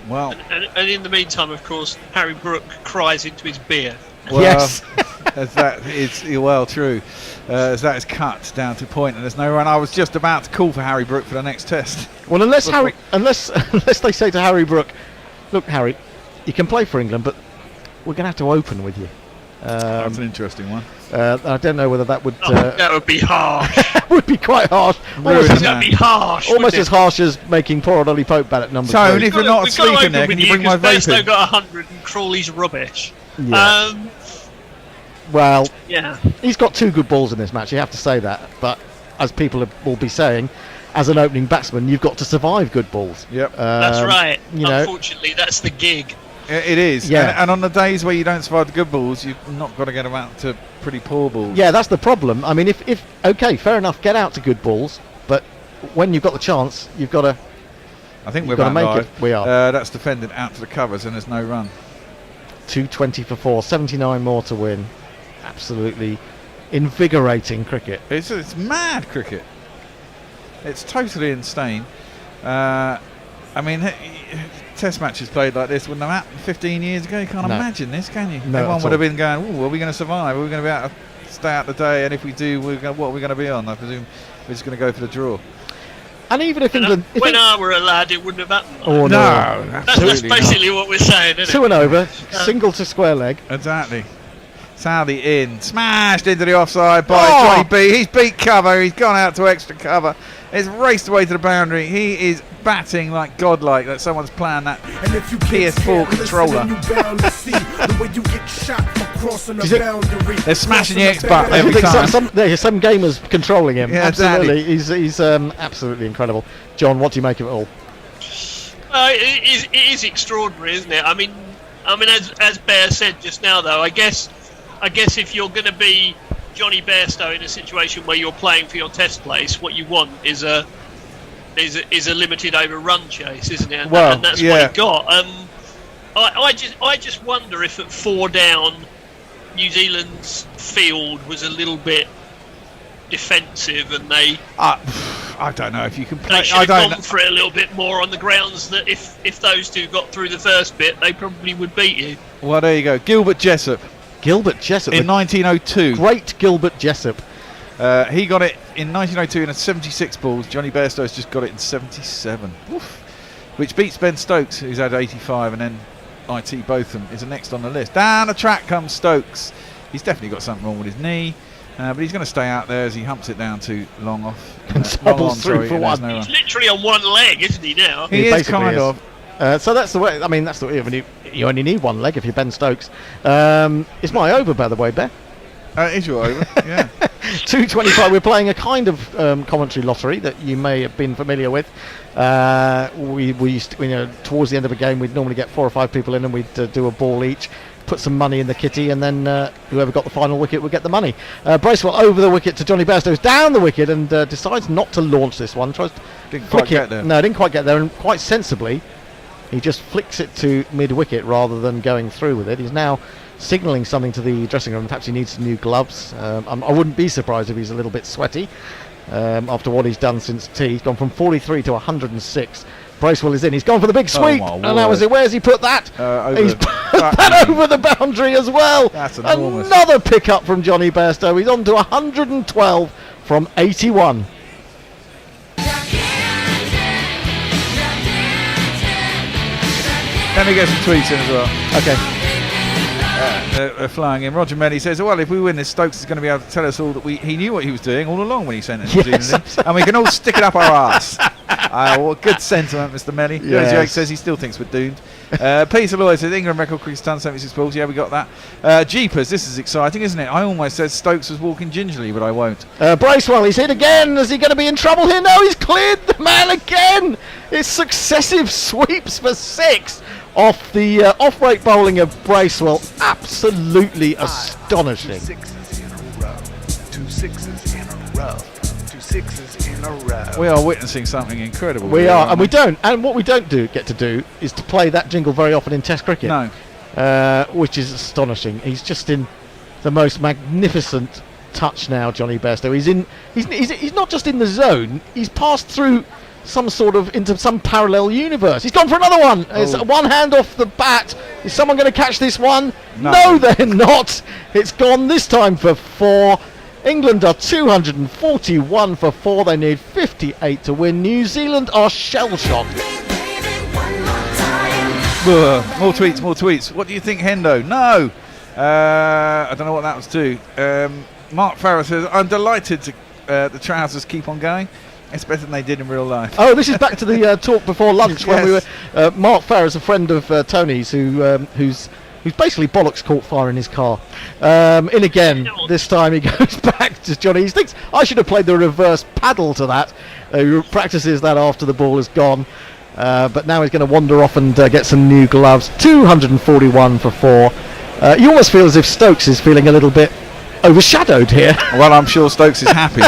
Well, and in the meantime, of course, Harry Brook cries into his beer. Well, yes. as that is well true. As that is cut down to point and there's no run. I was just about to call for Harry Brook for the next test. Well, unless they say to Harry Brook, Look, Harry, you can play for England, but we're going to have to open with you. That's an interesting one. I don't know whether that would... that would be harsh. would be quite harsh. That would be harsh. Almost as harsh as making poor old Ollie Pope bat at number 3. Tone, if you're not sleeping there, can you bring my vape Bairstow in? got 100 and Crawley's rubbish. Yeah. Well, yeah. He's got 2 good balls in this match, you have to say that. But as people will be saying, as an opening batsman, you've got to survive good balls. Yep. That's right. You know, Unfortunately, that's the gig. It is. Yeah. And on the days where you don't survive the good balls, you've not got to get them out to pretty poor balls. yeah, that's the problem. I mean, if okay, fair enough, get out to good balls, but when you've got the chance, you've got to... I think we're got to back make live. it. We are. That's defended out to the covers and there's no run. 220 for 4, 79 more to win. Absolutely invigorating cricket. It's mad cricket. It's totally insane. I mean, Test matches played like this wouldn't have happened 15 years ago. You can't No. imagine this, can you? No, Everyone at would have all. been going, "Ooh, are we going to survive? Are we going to be able to stay out the day? And if we do, what are we going to be on?" I presume we're just going to go for the draw. And even if England... When I were a lad, it wouldn't have happened. Oh, no. That's basically what we're saying, isn't it? 2 and over, single to square leg. Exactly. Southey in, smashed into the offside by Oh! Johnny B. He's beat cover, he's gone out to extra cover. It's raced away to the boundary. He is batting like godlike that someone's playing that PS4 controller. They're smashing the X button every time. Some gamers controlling him. Yeah, absolutely. He's absolutely incredible. John, what do you make of it all? It is extraordinary, isn't it? I mean, as Bear said just now, though, I guess if you're going to be Johnny Bairstow in a situation where you're playing for your Test place, what you want is a limited over run chase, isn't it? Well, and that's yeah. what he got. I just wonder if at 4 down, New Zealand's field was a little bit defensive, and they. I don't know if you can play. They should have gone for it a little bit more on the grounds that if those two got through the first bit, they probably would beat you. Well, there you go. Gilbert Jessup. Gilbert Jessup. In 1902. Great Gilbert Jessup. He got it in 1902 in a 76 balls. Johnny Bairstow's just got it in 77. Oof. Which beats Ben Stokes, who's had 85, and then IT Botham is the next on the list. Down the track comes Stokes. He's definitely got something wrong with his knee. But he's going to stay out there as he humps it down too long off. Hobbles through for one. He's literally on one leg, isn't he now? He is kind of. So that's the way. I mean, that's the way. You only need one leg if you're Ben Stokes. It's my over, by the way, Ben. It is your over. Yeah. 2:25. We're playing a kind of commentary lottery that you may have been familiar with. We used to, towards the end of a game, we'd normally get 4 or 5 people in, and we'd do a ball each, put some money in the kitty, and then whoever got the final wicket would get the money. Bracewell over the wicket to Johnny Bairstow's down the wicket, and decides not to launch this one. Tries to didn't quite get there. No, didn't quite get there, and quite sensibly, he just flicks it to mid-wicket rather than going through with it. He's now signalling something to the dressing room. Perhaps he needs some new gloves. I wouldn't be surprised if he's a little bit sweaty after what he's done since tea. He's gone from 43 to 106. Bracewell is in. He's gone for the big sweep. my And now word. Where's he put that? He's put that over the boundary as well. That's enormous. Another pick up from Johnny Bairstow. He's on to 112 from 81. Let me get some tweets in as well. Okay. They're flying in. Roger Melly says, well, if we win this, Stokes is going to be able to tell us all that he knew what he was doing all along when he sent it Yes, in. And we can all stick it up our arse. Well, good sentiment, Mr. Melly. Yes. Jake says he still thinks we're doomed. Peter Lloyd says, England record cricket done 76 balls. Yeah, we got that. Jeepers, this is exciting, isn't it? I almost said Stokes was walking gingerly, but I won't. Bracewell, he's hit again. Is he going to be in trouble here? No, he's cleared the man again. It's successive sweeps for 6 off the off-break bowling of Bracewell. Absolutely astonishing. 2 6s in a row. 2 6s in a row. 2 6s in a row. We are witnessing something incredible. We here, are, aren't and we don't. And what we don't get to do is to play that jingle very often in Test cricket. No. Which is astonishing. He's just in the most magnificent touch now, Johnny Bairstow. He's not just in the zone. He's passed through some sort of into some parallel universe. He's gone for another one. It's one hand off the bat. Is someone going to catch this one? No, they're not. It's gone this time for 4. England are 241 for 4. They need 58 to win. New Zealand are shell-shocked. More tweets. What do you think, Hendo? No. I don't know what that was to. Mark Farrow says, I'm delighted to the trousers keep on going. It's better than they did in real life. Oh, this is back to the talk before lunch when we were. Mark Farrow's a friend of Tony's who's basically bollocks caught fire in his car. In again, this time he goes back to Johnny. He thinks I should have played the reverse paddle to that. He practices that after the ball is gone. But now he's going to wander off and get some new gloves. 241 for 4. You almost feel as if Stokes is feeling a little bit overshadowed here. Well, I'm sure Stokes is happy.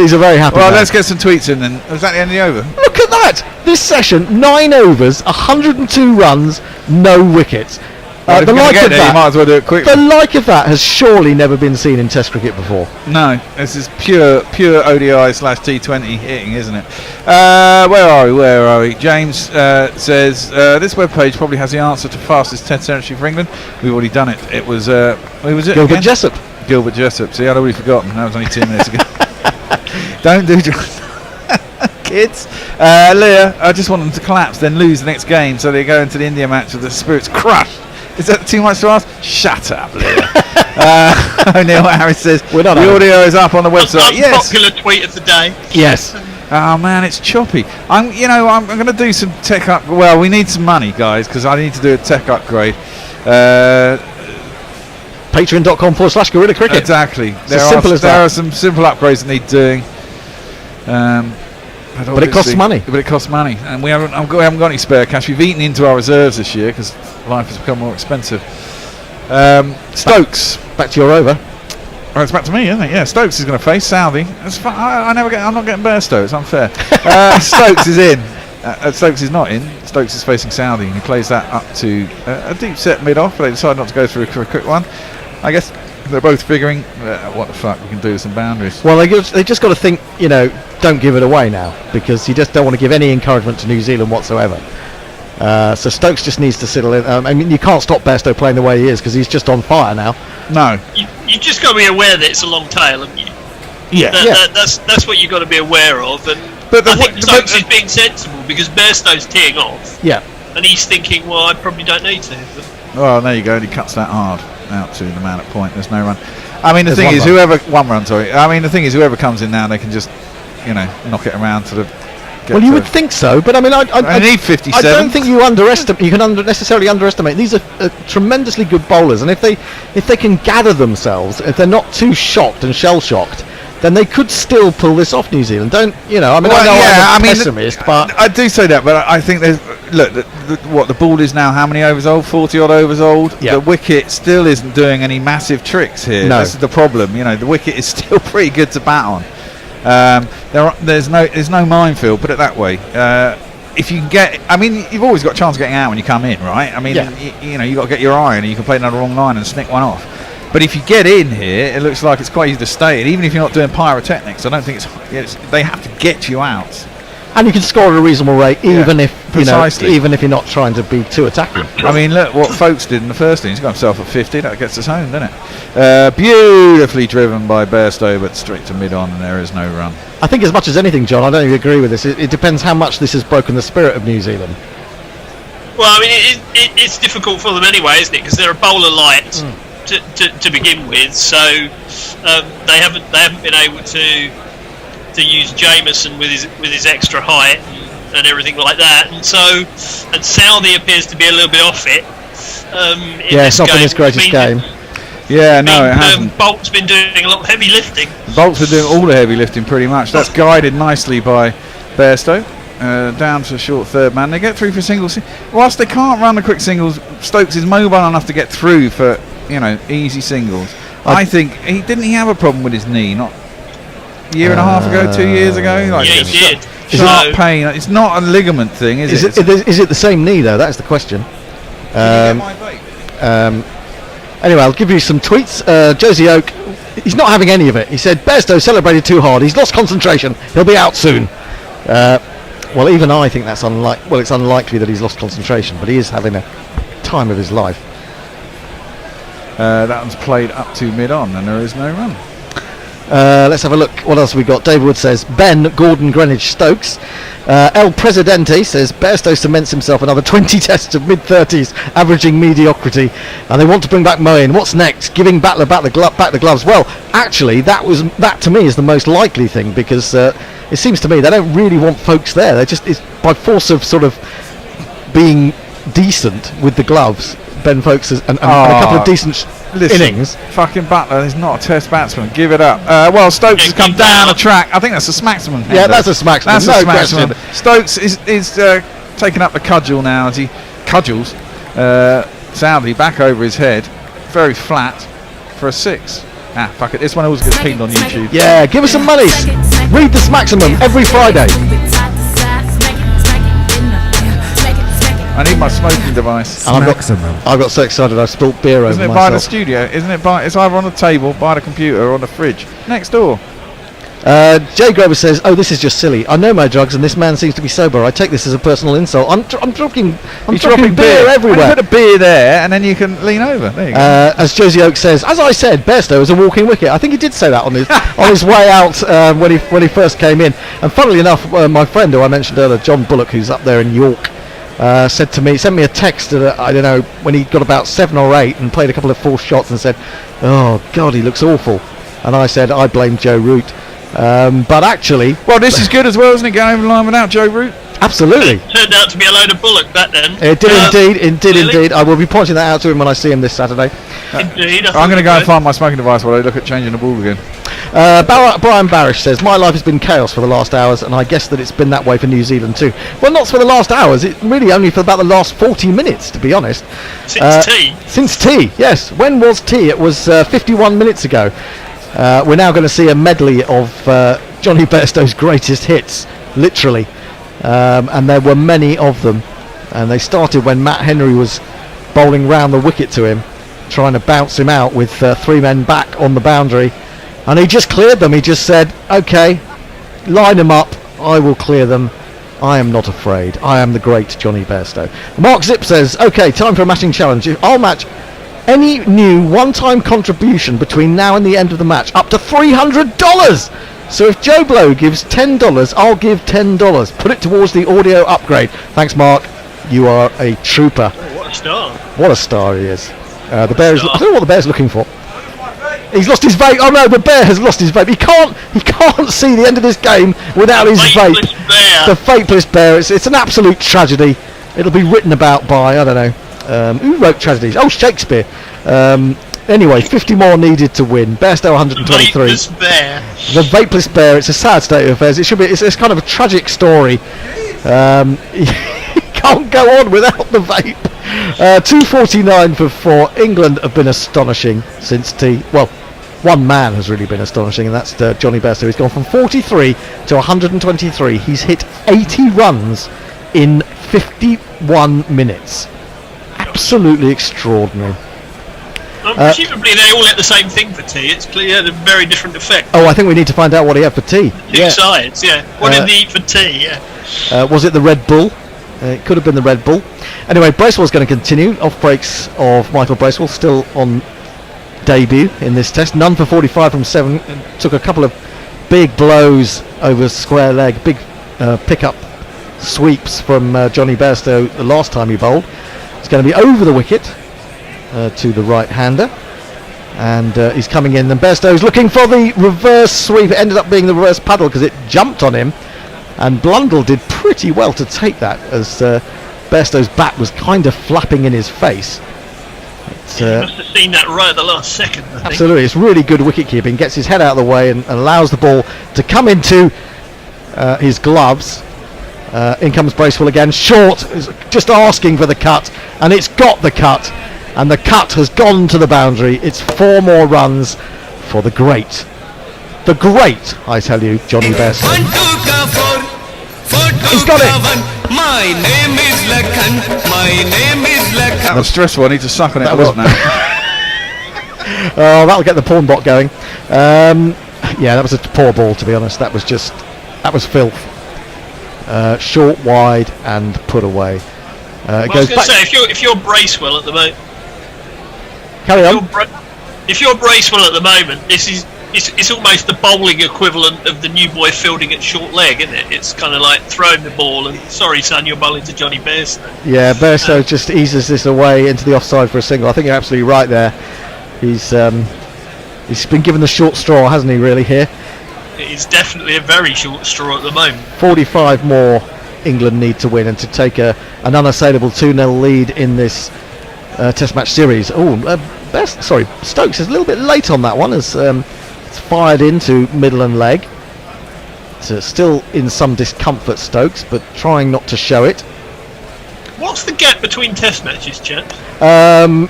He's a very happy Well, man. let's get some tweets in then. Was that the end of the over? Look at that! This session, 9 overs, 102 runs, no wickets. Well, if the you're gonna like get of there, that, you might as well do it quickly. The like of that has surely never been seen in Test cricket before. No, this is pure ODI/T20 hitting, isn't it? Where are we? James says this webpage probably has the answer to fastest Test century for England. We've already done it. It was who was it? Gilbert again? Jessup. Gilbert Jessup. See, I'd already forgotten. That was only 2 minutes ago. Don't do kids. Leah, I just want them to collapse, then lose the next game, so they go into the India match with the spirits crushed. Is that too much to ask? Shut up, Leah. Neil Harris says the audio is up on the website. Yes. Popular tweet of the day. Yes. Oh man, it's choppy. I'm going to do some tech up. Well, we need some money, guys, because I need to do a tech upgrade. Patreon.com/Gorilla Cricket. Exactly. It's as simple as that. There are some simple upgrades that need doing. But it costs money. But it costs money, and we haven't got any spare cash. We've eaten into our reserves this year because life has become more expensive. Stokes, back to your over. Oh, it's back to me, isn't it? Yeah, Stokes is going to face Southey. It's fun. I'm not getting Bairstow. It's unfair. Stokes is in. Stokes is not in. Stokes is facing Southey, and he plays that up to a deep set mid-off, but they decide not to go through for a quick one. I guess they're both figuring, what the fuck, we can do with some boundaries. Well, they just got to think, don't give it away now, because you just don't want to give any encouragement to New Zealand whatsoever. So Stokes just needs to settle in. I mean, you can't stop Bairstow playing the way he is, because he's just on fire now. No. You've just got to be aware that it's a long tail, haven't you? Yeah. That's what you've got to be aware of. And I think Stokes is being sensible, because Bairstow's teeing off. Yeah. And he's thinking, well, I probably don't need to. But Well, there you go. He cuts that hard out to the man at point. There's no run. I mean, the There's thing is, one one run. Sorry. I mean, the thing is, whoever comes in now, they can just, knock it around to the. Well, you would think so, but I mean, I need 57. I don't think you underestimate. You can necessarily underestimate. These are tremendously good bowlers, and if they can gather themselves, if they're not too shocked and shell shocked, then they could still pull this off. New Zealand, don't you know? I mean, I'm a pessimist, but I do say that. But I think there's the ball is now how many overs old? 40 odd overs old. Yeah. The wicket still isn't doing any massive tricks here. No. This is the problem. The wicket is still pretty good to bat on. There's no minefield, put it that way. If you can get, I mean, you've always got a chance of getting out when you come in, right? I mean, you've got to get your eye, and you can play down the wrong line and snick one off. But if you get in here, it looks like it's quite easy to stay in, even if you're not doing pyrotechnics. I don't think they have to get you out. and you can score at a reasonable rate, even if even if you're not trying to be too attacking. I mean, look what Folks did in the first innings. He's got himself at 50. That gets us home, doesn't it? Beautifully driven by Bairstow, but straight to mid-on, and there is no run. I think as much as anything, John, I don't even agree with this. It depends how much this has broken the spirit of New Zealand. Well, I mean, it's difficult for them anyway, isn't it? Because they're a bowler light to begin with, so they haven't been able to use Jameson with his extra height and everything like that, and Southey appears to be a little bit off it. It's not been his greatest game. Yeah, no, it hasn't. Bolt's been doing a lot of heavy lifting. Bolt's been doing all the heavy lifting pretty much. That's guided nicely by Bairstow. Down to a short third man. They get through for singles. Whilst they can't run the quick singles, Stokes is mobile enough to get through for easy singles. I think he have a problem with his knee, not a year and a half ago, 2 years ago. Like, yeah, he did. Sharp pain. It's not a ligament thing, is it? Is it the same knee though? That's the question. Anyway, I'll give you some tweets. Josie Oak, he's not having any of it. He said Bairstow celebrated too hard. He's lost concentration. He'll be out soon. Well, even I think that's unlikely. Well, it's unlikely that he's lost concentration, but he is having a time of his life. That one's played up to mid-on, and there is no run. Let's have a look. What else have we got? David Wood says Ben Gordon Greenwich Stokes. El Presidente says Bairstow cements himself another 20 tests of mid-30s, averaging mediocrity, and they want to bring back Moen. What's next? Giving Battler back the gloves. Well, actually, that to me is the most likely thing, because it seems to me they don't really want folks there. They're just, it's by force of sort of being decent with the gloves. Ben Folkes and a couple of decent innings. Fucking Battler is not a test batsman. Give it up. Well, Stokes has come down the track. I think that's a smacksman. Yeah, that's a smacksman. That's no a smacksman. question. Stokes is taking up the cudgel now as he cudgels Southey back over his head, very flat for a 6. Fuck it. This one always gets pinged on YouTube. Yeah, give us some money. Read the Smaximum every Friday. I need my smoking device. I've got so excited I've spilt beer over Isn't it myself. by the studio? Isn't it by? It's either on the table, by the computer, or on the fridge next door. Jay Grover says, "Oh, this is just silly. I know my drugs, and this man seems to be sober. I take this as a personal insult. I'm dropping beer everywhere. Put a beer there, and then you can lean over. There you go. As Josie Oak says, as I said, Bairstow is a walking wicket. I think he did say that on his on his way out when he first came in. And funnily enough, my friend who I mentioned earlier, John Bullock, who's up there in York, said to me, sent me a text I don't know, when he got about 7 or 8 and played a couple of forced shots and said, "Oh God, he looks awful." And I said, I blame Joe Root. But actually, well, this is good as well, isn't it? Going over the line without Joe Root. Absolutely. It turned out to be a load of Bullock back then. It did indeed. I will be pointing that out to him when I see him this Saturday. Indeed. I'm going to go and find my smoking device while I look at changing the ball again. Brian Barish says, my life has been chaos for the last hours, and I guess that it's been that way for New Zealand too. Well, not for the last hours, it really only for about the last 40 minutes, to be honest. Since tea? Since tea, yes. When was tea? It was 51 minutes ago. We're now going to see a medley of Johnny Bairstow's greatest hits, literally. And there were many of them. And they started when Matt Henry was bowling round the wicket to him, trying to bounce him out with 3 men back on the boundary. And he just cleared them. He just said, OK, line them up. I will clear them. I am not afraid. I am the great Johnny Bairstow. Mark Zip says, OK, time for a matching challenge. I'll match any new one-time contribution between now and the end of the match up to $300. So if Joe Blow gives $10, I'll give $10. Put it towards the audio upgrade. Thanks, Mark. You are a trooper. Oh, what a star. What a star he is. The bear is. I don't know what the bear's looking for. He's lost his vape. Oh no, the bear has lost his vape. He can't see the end of this game without his vape. Bear. The vapeless bear. It's an absolute tragedy. It'll be written about by, I don't know, who wrote tragedies? Oh, Shakespeare. Anyway, 50 more needed to win. Bairstow 123. Vapeless bear. The vapeless bear. It's a sad state of affairs. It should be. It's kind of a tragic story. He can't go on without the vape. 249 for 4. England have been astonishing since tea. Well, one man has really been astonishing, and that's Johnny Bairstow. He's gone from 43 to 123. He's hit 80 runs in 51 minutes. Absolutely extraordinary. Presumably they all had the same thing for tea. It's clear a very different effect. Oh, I think we need to find out what he had for tea. Two sides, yeah. What did he eat for tea? Yeah. Was it the Red Bull? It could have been the Red Bull. Anyway, Bracewell's going to continue. Off breaks of Michael Bracewell, still on debut in this test. None for 45 from 7. Took a couple of big blows over square leg. Big pick-up sweeps from Johnny Bairstow the last time he bowled. It's going to be over the wicket to the right-hander. And he's coming in. And Bairstow's looking for the reverse sweep. It ended up being the reverse paddle because it jumped on him. And Blundell did pretty well to take that, as Bairstow's bat was kind of flapping in his face. You must have seen that right at the last second, I think. Absolutely, it's really good wicket keeping. Gets his head out of the way and allows the ball to come into his gloves. In comes Bracewell again, short, just asking for the cut, and it's got the cut, and the cut has gone to the boundary. It's 4 more runs for the great, I tell you, Johnny Bairstow. He's got it. My name is Lakhan. My name is Lakhan. That was stressful. I need to suck on it a lot now. Oh, that'll get the porn bot going. Yeah, that was a poor ball, to be honest. That was filth. Short, wide, and put away. I was going to say, if you're Bracewell at the moment, carry on. If you're Bracewell at the moment, this is it's almost the bowling equivalent of the new boy fielding at short leg, isn't it? It's kind of like throwing the ball and sorry son, you're bowling to Johnny Bairstow. Yeah, Bairstow just eases this away into the offside for a single. I think you're absolutely right there. He's been given the short straw, hasn't he, really, here? It is definitely a very short straw at the moment. 45 more England need to win and to take an unassailable 2-0 lead in this Test match series. Stokes is a little bit late on that one as it's fired into middle and leg. So still in some discomfort, Stokes, but trying not to show it. What's the gap between Test matches, chaps?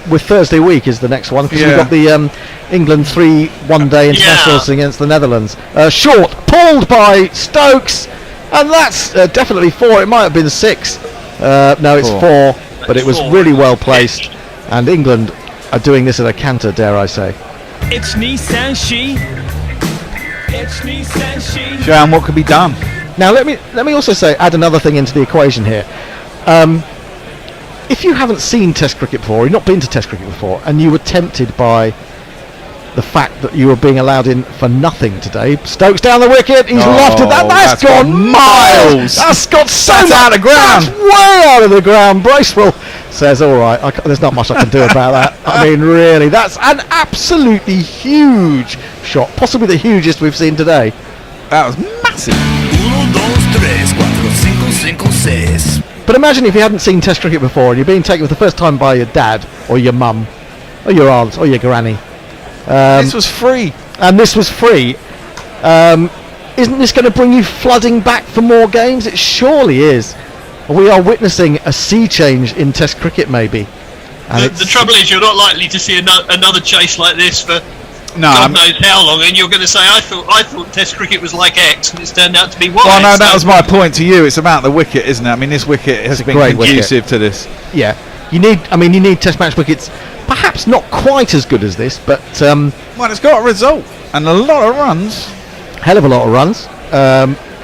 With Thursday week is the next one because we've got the England 3 one-day internationals against the Netherlands. Short, pulled by Stokes, and that's definitely 4. It might have been 6. No, it's 4, but it was really well placed, and England are doing this at a canter, dare I say. It's Nissan She. It's Nissan She. Jan, what could be done? Now let me also add another thing into the equation here. If you haven't seen Test cricket before, or you've not been to Test cricket before, and you were tempted by the fact that you were being allowed in for nothing today, Stokes down the wicket, he's lofted that. That's gone miles. That's got so much out of ground. That's way out of the ground. Bracewell says, all right, there's not much I can do about that. I mean, really, that's an absolutely huge shot, possibly the hugest we've seen today. That was massive. 1, 2, 3, 4, 5, 6. But imagine if you hadn't seen Test cricket before and you're being taken for the first time by your dad or your mum or your aunt or your granny. This was free. And this was free. Isn't this going to bring you flooding back for more games? It surely is. We are witnessing a sea change in Test cricket, maybe. And The trouble is, you're not likely to see another chase like this for God knows how long, and you're going to say, I thought Test cricket was like X, and it's turned out to be Y. Well, no, that was my point to you. It's about the wicket, isn't it? I mean, this wicket has been conducive to this. Yeah, you need Test match wickets. Perhaps not quite as good as this, but well, it's got a result and a lot of runs. Hell of a lot of runs.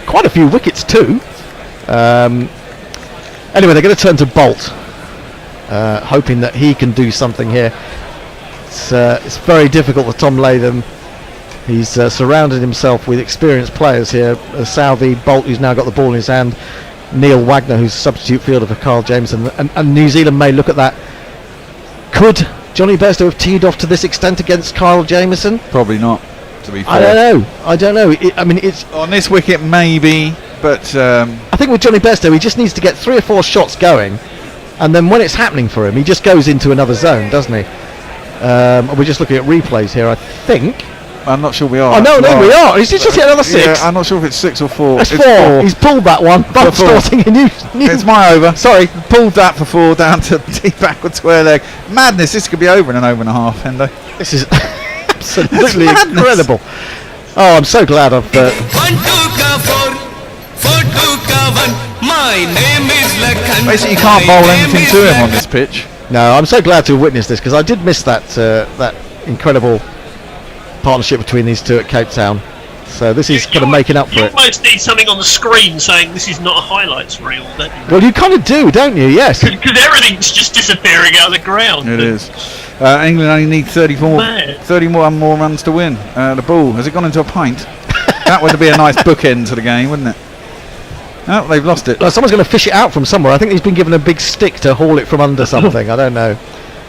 Quite a few wickets too. Anyway, they're going to turn to Bolt, hoping that he can do something here. It's very difficult for Tom Latham. He's surrounded himself with experienced players here. Southey, Bolt, who's now got the ball in his hand, Neil Wagner, who's substitute fielder for Carl Jameson, and New Zealand may look at that. Could Johnny Bairstow have teed off to this extent against Carl Jameson? Probably not, to be fair. I don't know. It's on this wicket maybe, but I think with Johnny Bairstow he just needs to get 3 or 4 shots going, and then when it's happening for him, he just goes into another zone, doesn't he? We're just looking at replays here, I think. I'm not sure we are. Oh, no, we are. He's just hit another 6. Yeah, I'm not sure if it's 6 or 4. It's 4. He's pulled that one. But starting a new. It's my over. Sorry, pulled that for 4 down to deep backward square leg. Madness. This could be over in an over and a half, Hendo. This is absolutely incredible. Oh, I'm so glad I've. 1, 2, 4, 2, 1. My name is Lakhan. Basically, you can't bowl anything to him on this pitch. No, I'm so glad to have witnessed this because I did miss that incredible partnership between these two at Cape Town. So this is kind of making up for it. You almost need something on the screen saying this is not a highlights reel, don't you? Well, you kind of do, don't you? Yes. Because everything's just disappearing out of the ground. It is. England only need 31 more runs to win. The ball, has it gone into a pint? That would be a nice bookend to the game, wouldn't it? Oh, they've lost it. Well, someone's going to fish it out from somewhere. I think he's been given a big stick to haul it from under something. I don't know.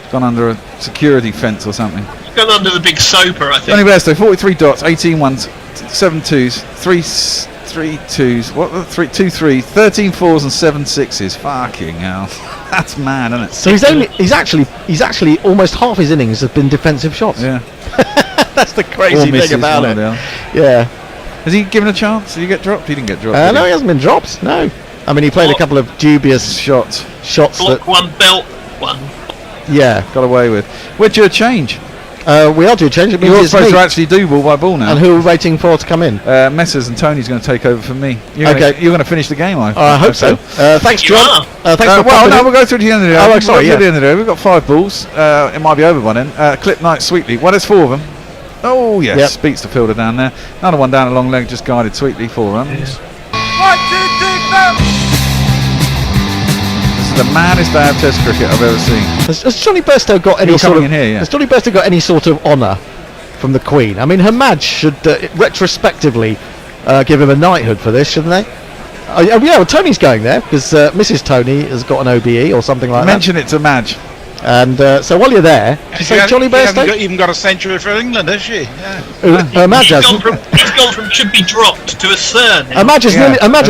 It's gone under a security fence or something. It's gone under the big soaper, I think. Johnny Bairstow, 43 dots, 18 ones, 7 twos, 3 twos, 2 threes, 13 fours and 7 sixes. Fucking hell. That's mad, isn't it? So he's actually almost half his innings have been defensive shots. Yeah. That's the crazy thing about it. Yeah. Has he given a chance? Did he get dropped? He didn't get dropped. No, he hasn't been dropped. No. I mean, he played a couple of dubious shots. Block one, belt one. Yeah. Got away with. We're due a change. We are due a change. It means You're it's supposed me. to actually do ball by ball now. And who are we waiting for to come in? Messers and Tony's going to take over from me. You're going to finish the game, I hope so. Thanks, John. Thanks for well, no, we'll go through to the end of the day. Oh, sorry, the end of the day. We've got 5 balls. It might be over by then. Clip Knight sweetly. Well, there's 4 of them. Oh, yes. Beats the fielder down there. Another one down a long leg, just guided sweetly. 4 runs. 1, 2, 3, 4. This is the maddest day of Test cricket I've ever seen. Has Johnny Bairstow got any sort of? Has Johnny Bairstow got any sort of honour from the Queen. I mean, Her Maj should retrospectively give him a knighthood for this, shouldn't they? Oh yeah, well, Tony's going there because Mrs. Tony has got an OBE or something like Mention it to Madge. And so while you're there, did you say Johnny Bairstow? Even got a century for England, has she? Her Maj He's hasn't. gone from should be dropped to a cern. Her Maj has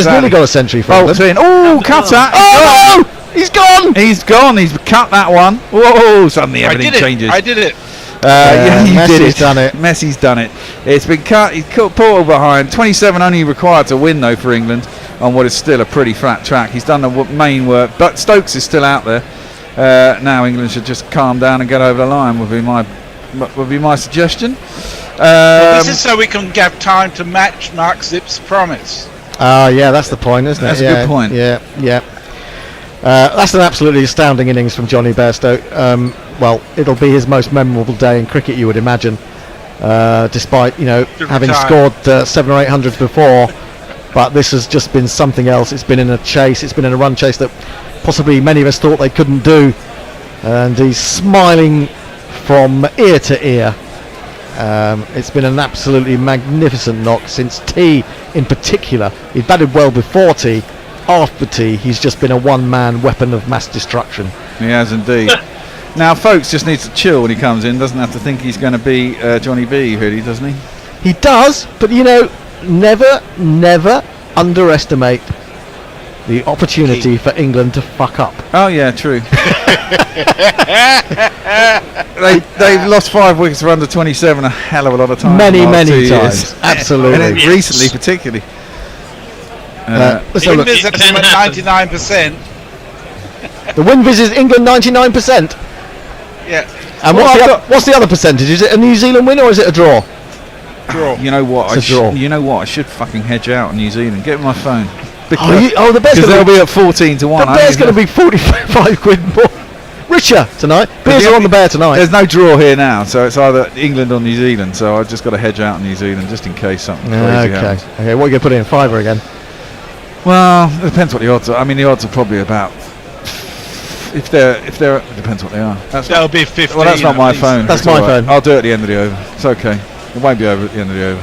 nearly got a century for Bolt's England. in. Oh, cut that! Oh, he's gone! He's gone. He's cut that one. Whoa! Suddenly everything changes. I did it. Yeah, you did Messi's it. done it. Messi's done it. It's been cut. He's caught Portal behind. 27 only required to win though for England on what is still a pretty flat track. He's done the main work, but Stokes is still out there. Now England should just calm down and get over the line. Would be my suggestion. This is so we can have time to match Mark Zip's promise. Yeah, that's the point, isn't it? That's a good point. Yeah. That's an absolutely astounding innings from Johnny Bairstow. Well, it'll be his most memorable day in cricket, you would imagine, despite having scored 700 or 800 before. But this has just been something else. It's been in a chase. It's been in a run chase that possibly many of us thought they couldn't do. And he's smiling from ear to ear. It's been an absolutely magnificent knock since tea in particular. He batted well before tea. After tea, he's just been a one-man weapon of mass destruction. He has indeed. Now, folks just needs to chill when he comes in. Doesn't have to think he's going to be Johnny B, really, doesn't he? He does, but never underestimate the opportunity for England to fuck up. Oh yeah, true. They've lost 5 wickets for under 27 a hell of a lot of times. Many times. Years. Absolutely. And recently, particularly. Let's have a look. 99%. The win viz is England 99%. Yeah. And what's the other percentage? Is it a New Zealand win or is it a draw? Draw. You know what? You know what? I should fucking hedge out on New Zealand. Get my phone. The Bears they'll be at 14 to 1. The Bears going to be 45 quid more richer tonight. Bears are on the Bear tonight. There's no draw here now, so it's either England or New Zealand. So I've just got to hedge out on New Zealand just in case something crazy happens. Okay, what are you going to put in? Fiver again? Well, it depends what the odds are. I mean, the odds are probably about. If they're, it depends what they are. That'll be 15. Well, that's not my phone. That's my phone. I'll do it at the end of the over. It's okay. It won't be over at the end of the over.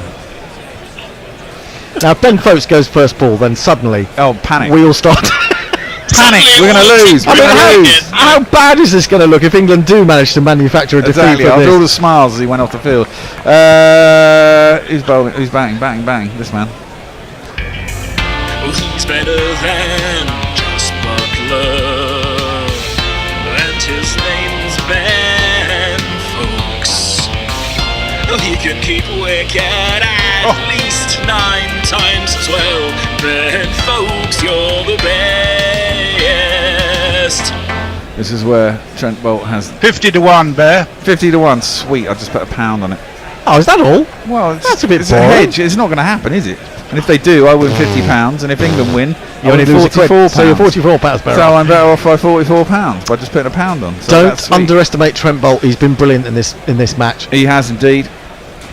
Now, if Ben Folks goes first ball, then suddenly, panic. We all start. Panic. We're going to lose. How bad is this going to look if England do manage to manufacture a defeat? Exactly. For After all the smiles as he went off the field. Who's bowling? Who's batting? Bang. This man. Oh, he's better than just Butler, and his name's Ben Folks. Oh, he can keep wicket at least 9 times as well. Ben Folks, you're the best. This is where Trent Bolt has 50 to 1, Bear. 50 to 1. Sweet. I just put £1 on it. Oh, is that all? Well, that's a bit it's boring. a hedge. It's not going to happen, is it? And if they do, I win £50, and if England win, you only lose £44. So you're £44 better. So I'm better off by £44 by just putting £1 on. So don't underestimate Trent Bolt. He's been brilliant in this match. He has indeed.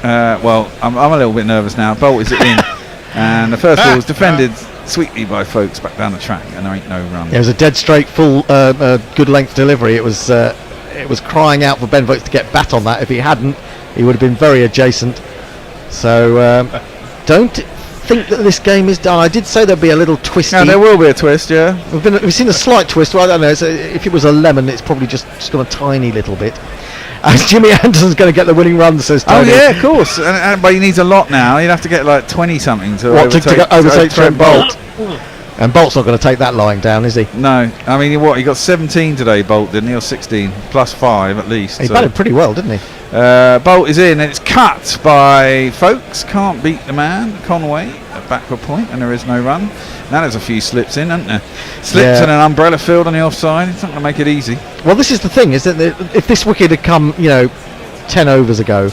Well, I'm a little bit nervous now. Bolt is in, and the first ball was defended sweetly by Folks back down the track, and there ain't no run. It was a dead straight, full, good length delivery. It was crying out for Ben Folks to get bat on that. If he hadn't, he would have been very adjacent. So don't think that this game is done. I did say there'd be a little twisty. No, there will be a twist, yeah. We've seen a slight twist. Well, I don't know. If it was a lemon, it's probably just gone a tiny little bit. As Jimmy Anderson's going to get the winning run, says Tony. Oh yeah, of course. But he needs a lot now. He'd have to get like 20 something to overtake Trent Bolt. And Bolt's not going to take that lying down, is he? No. I mean, he got 17 today, Bolt, didn't he? Or 16 plus 5 at least. He batted pretty well, didn't he? Bolt is in, and it's cut by Folks. Can't beat the man. Conway at backward point, and there is no run. Now there's a few slips in, aren't there? Slips and an umbrella field on the offside. It's not going to make it easy. Well, this is the thing, is that if this wicket had come, 10 overs ago,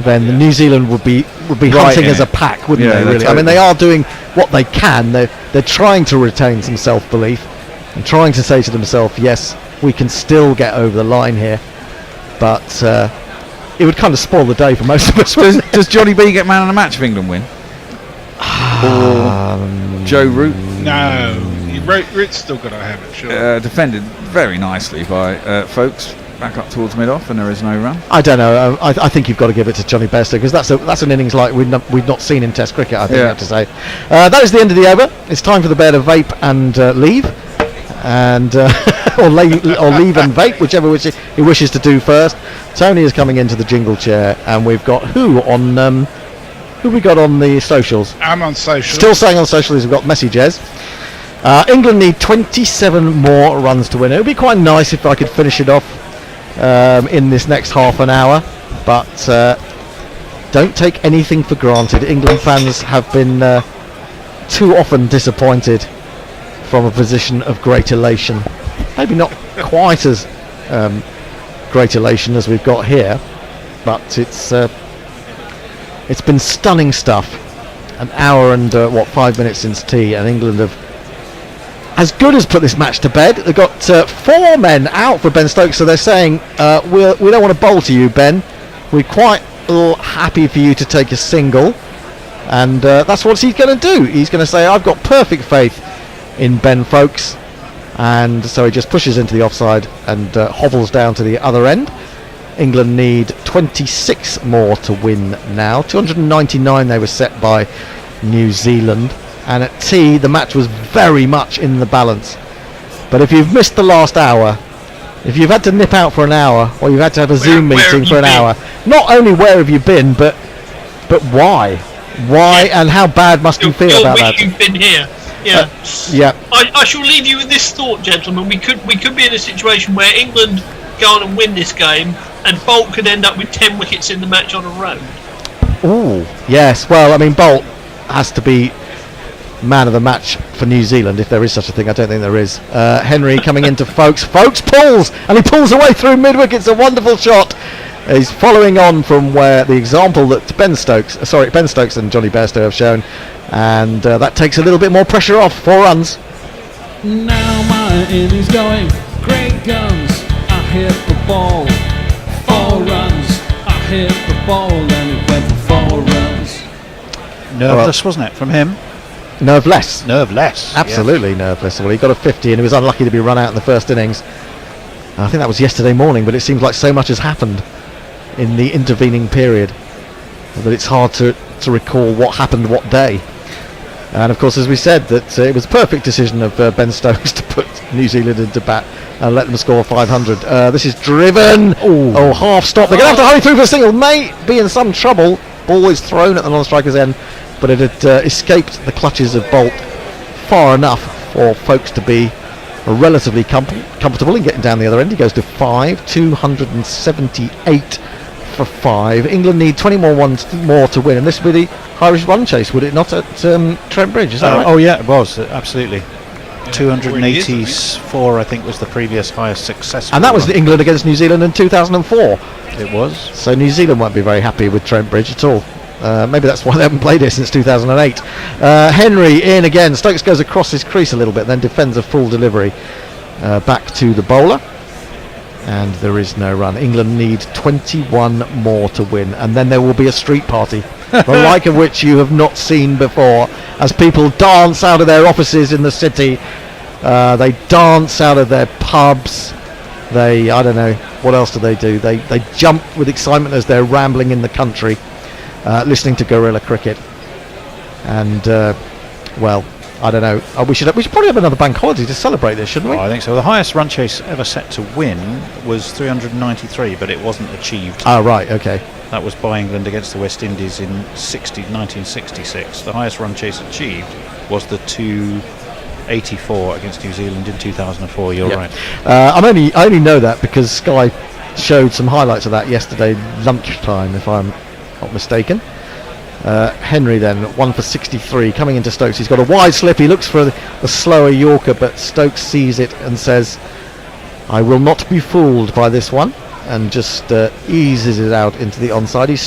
then New Zealand would be hunting as a pack, wouldn't they? Really, totally. I mean, they are doing what they can. They're trying to retain some self-belief and trying to say to themselves, yes, we can still get over the line here. But it would kind of spoil the day for most of us. Does Johnny B get man of the match if England win? Or Joe Root? No, Root's still got to have it, sure. Defended very nicely by Folks. back up towards mid-off, and there is no run. I don't know. I think you've got to give it to Johnny Bairstow, because that's an innings like we've not seen in Test cricket, I think I have to say. That is the end of the over. It's time for the Bear to vape and leave, and or leave and vape, whichever which he wishes to do first. Tony is coming into the jingle chair, and we've got who we got on the socials? I'm on social. Still saying on socials, we've got messages. England need 27 more runs to win. It would be quite nice if I could finish it off in this next half an hour, but don't take anything for granted. England fans have been too often disappointed from a position of great elation. Maybe not quite as great elation as we've got here, but it's been stunning stuff. An hour and 5 minutes since tea, and England have as good as put this match to bed. They've got 4 men out for Ben Stokes, so they're saying we don't want to bowl to you, Ben. We're quite happy for you to take a single, and that's what he's going to do. He's going to say, I've got perfect faith in Ben Folkes, and so he just pushes into the offside and hobbles down to the other end. England need 26 more to win now. 299 they were set by New Zealand, and at tea the match was very much in the balance. But if you've missed the last hour, if you've had to nip out for an hour, or you've had to have a Zoom meeting for an hour, not only where have you been, but why? And how bad must you feel about that? You've been here. Yeah. Yeah. I shall leave you with this thought, gentlemen. We could be in a situation where England go on and win this game, and Bolt could end up with 10 wickets in the match on a row. Oh, yes. Well, I mean, Bolt has to be man of the match for New Zealand, if there is such a thing. I don't think there is. Henry coming into Folkes. Folkes pulls, and he pulls away through mid-wicket. It's a wonderful shot. He's following on from where the example that Ben Stokes and Johnny Bairstow have shown, and that takes a little bit more pressure off. 4 runs. Now my innings going, great guns, I hit the ball. 4 runs, I hit the ball, and it went for 4 runs. Nerveless, wasn't it, from him? Nerveless. Absolutely nerveless. Well, he got a 50, and he was unlucky to be run out in the first innings. I think that was yesterday morning, but it seems like so much has happened in the intervening period that it's hard to recall what happened what day. And of course, as we said, that it was a perfect decision of Ben Stokes to put New Zealand into bat and let them score 500. This is driven. Oh, half stop. They're going to have to hurry through for a single. May be in some trouble. Ball is thrown at the non-striker's end, but it had escaped the clutches of Bolt far enough for Folkes to be relatively comfortable in getting down the other end. He goes to 5, 278 for 5. England need 20 more to win, and this would be the Irish run chase, would it not, at Trent Bridge? Is that right? Oh yeah, it was, absolutely. 284 I think was the previous highest successful, and that was England against New Zealand in 2004. It was. So New Zealand won't be very happy with Trent Bridge at all. Maybe that's why they haven't played it since 2008. Henry in again. Stokes goes across his crease a little bit, then defends a full delivery back to the bowler, and there is no run. England need 21 more to win, and then there will be a street party, the like of which you have not seen before, as people dance out of their offices in the city. They dance out of their pubs. I don't know, what else do? They jump with excitement as they're rambling in the country, listening to guerrilla cricket. And well, I don't know. We should probably have another bank holiday to celebrate this, shouldn't we? I think so. The highest run chase ever set to win was 393, but it wasn't achieved. Oh, right, okay. That was by England against the West Indies in 1966. The highest run chase achieved was the 284 against New Zealand in 2004. You're right. I only know that because Sky showed some highlights of that yesterday lunchtime, if I'm not mistaken. Henry then 1 for 63 coming into Stokes. He's got a wide slip. He looks for the slower Yorker, but Stokes sees it and says, I will not be fooled by this one, and just eases it out into the onside. He's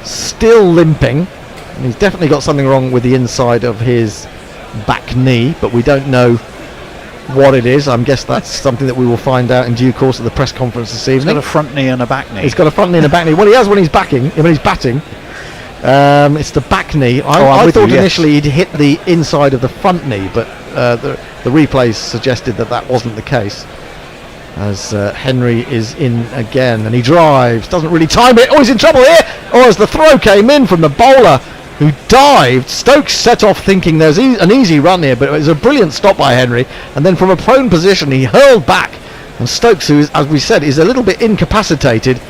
still limping, and he's definitely got something wrong with the inside of his back knee, but we don't know what it is. I guess that's something that we will find out in due course at the press conference this evening. He's got a front knee and a back knee. He's got a front knee and a back knee. Well, he has when he's batting. It's the back knee. I thought initially he'd hit the inside of the front knee, but the replays suggested that wasn't the case. as Henry is in again, and he drives, doesn't really time it. Oh, he's in trouble here. Oh, as the throw came in from the bowler who dived, Stokes set off thinking there's an easy run here, but it was a brilliant stop by Henry, and then from a prone position he hurled back, and Stokes, who is, as we said, is a little bit incapacitated,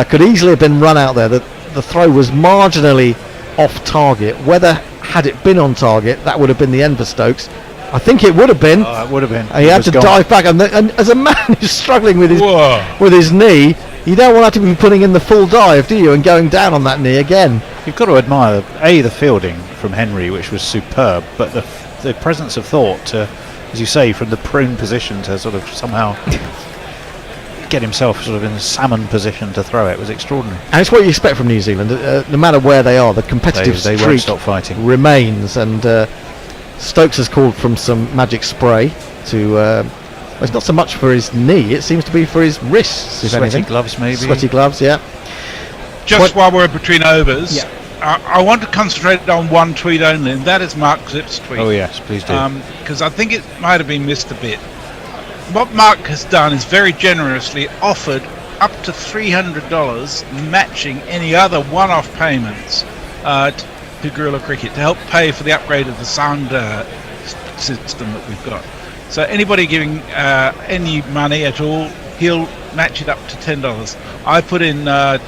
could easily have been run out there. The throw was marginally off target. Whether had it been on target, that would have been the end for Stokes. I think it would have been. Oh, it would have been. He had to dive back, and as a man who's struggling with his knee, you don't want to be putting in the full dive, do you, and going down on that knee again. You've got to admire the fielding from Henry, which was superb, but the presence of thought to, as you say, from the prone position to sort of somehow get himself sort of in a salmon position to throw it was extraordinary. And it's what you expect from New Zealand. No matter where they are, the competitive they streak won't stop fighting. remains, and Stokes has called from some magic spray to well, it's not so much for his knee, it seems to be for his wrists, if Sweaty anything. gloves, maybe. Sweaty gloves, yeah. Just while we're between overs, I want to concentrate on one tweet only, and that is Mark Zipp's tweet. Oh yes, please do. Because I think it might have been missed a bit. What Mark has done is very generously offered up to $300 matching any other one-off payments to Guerrilla Cricket to help pay for the upgrade of the sound system that we've got. So anybody giving any money at all, he'll match it up to $10. I put in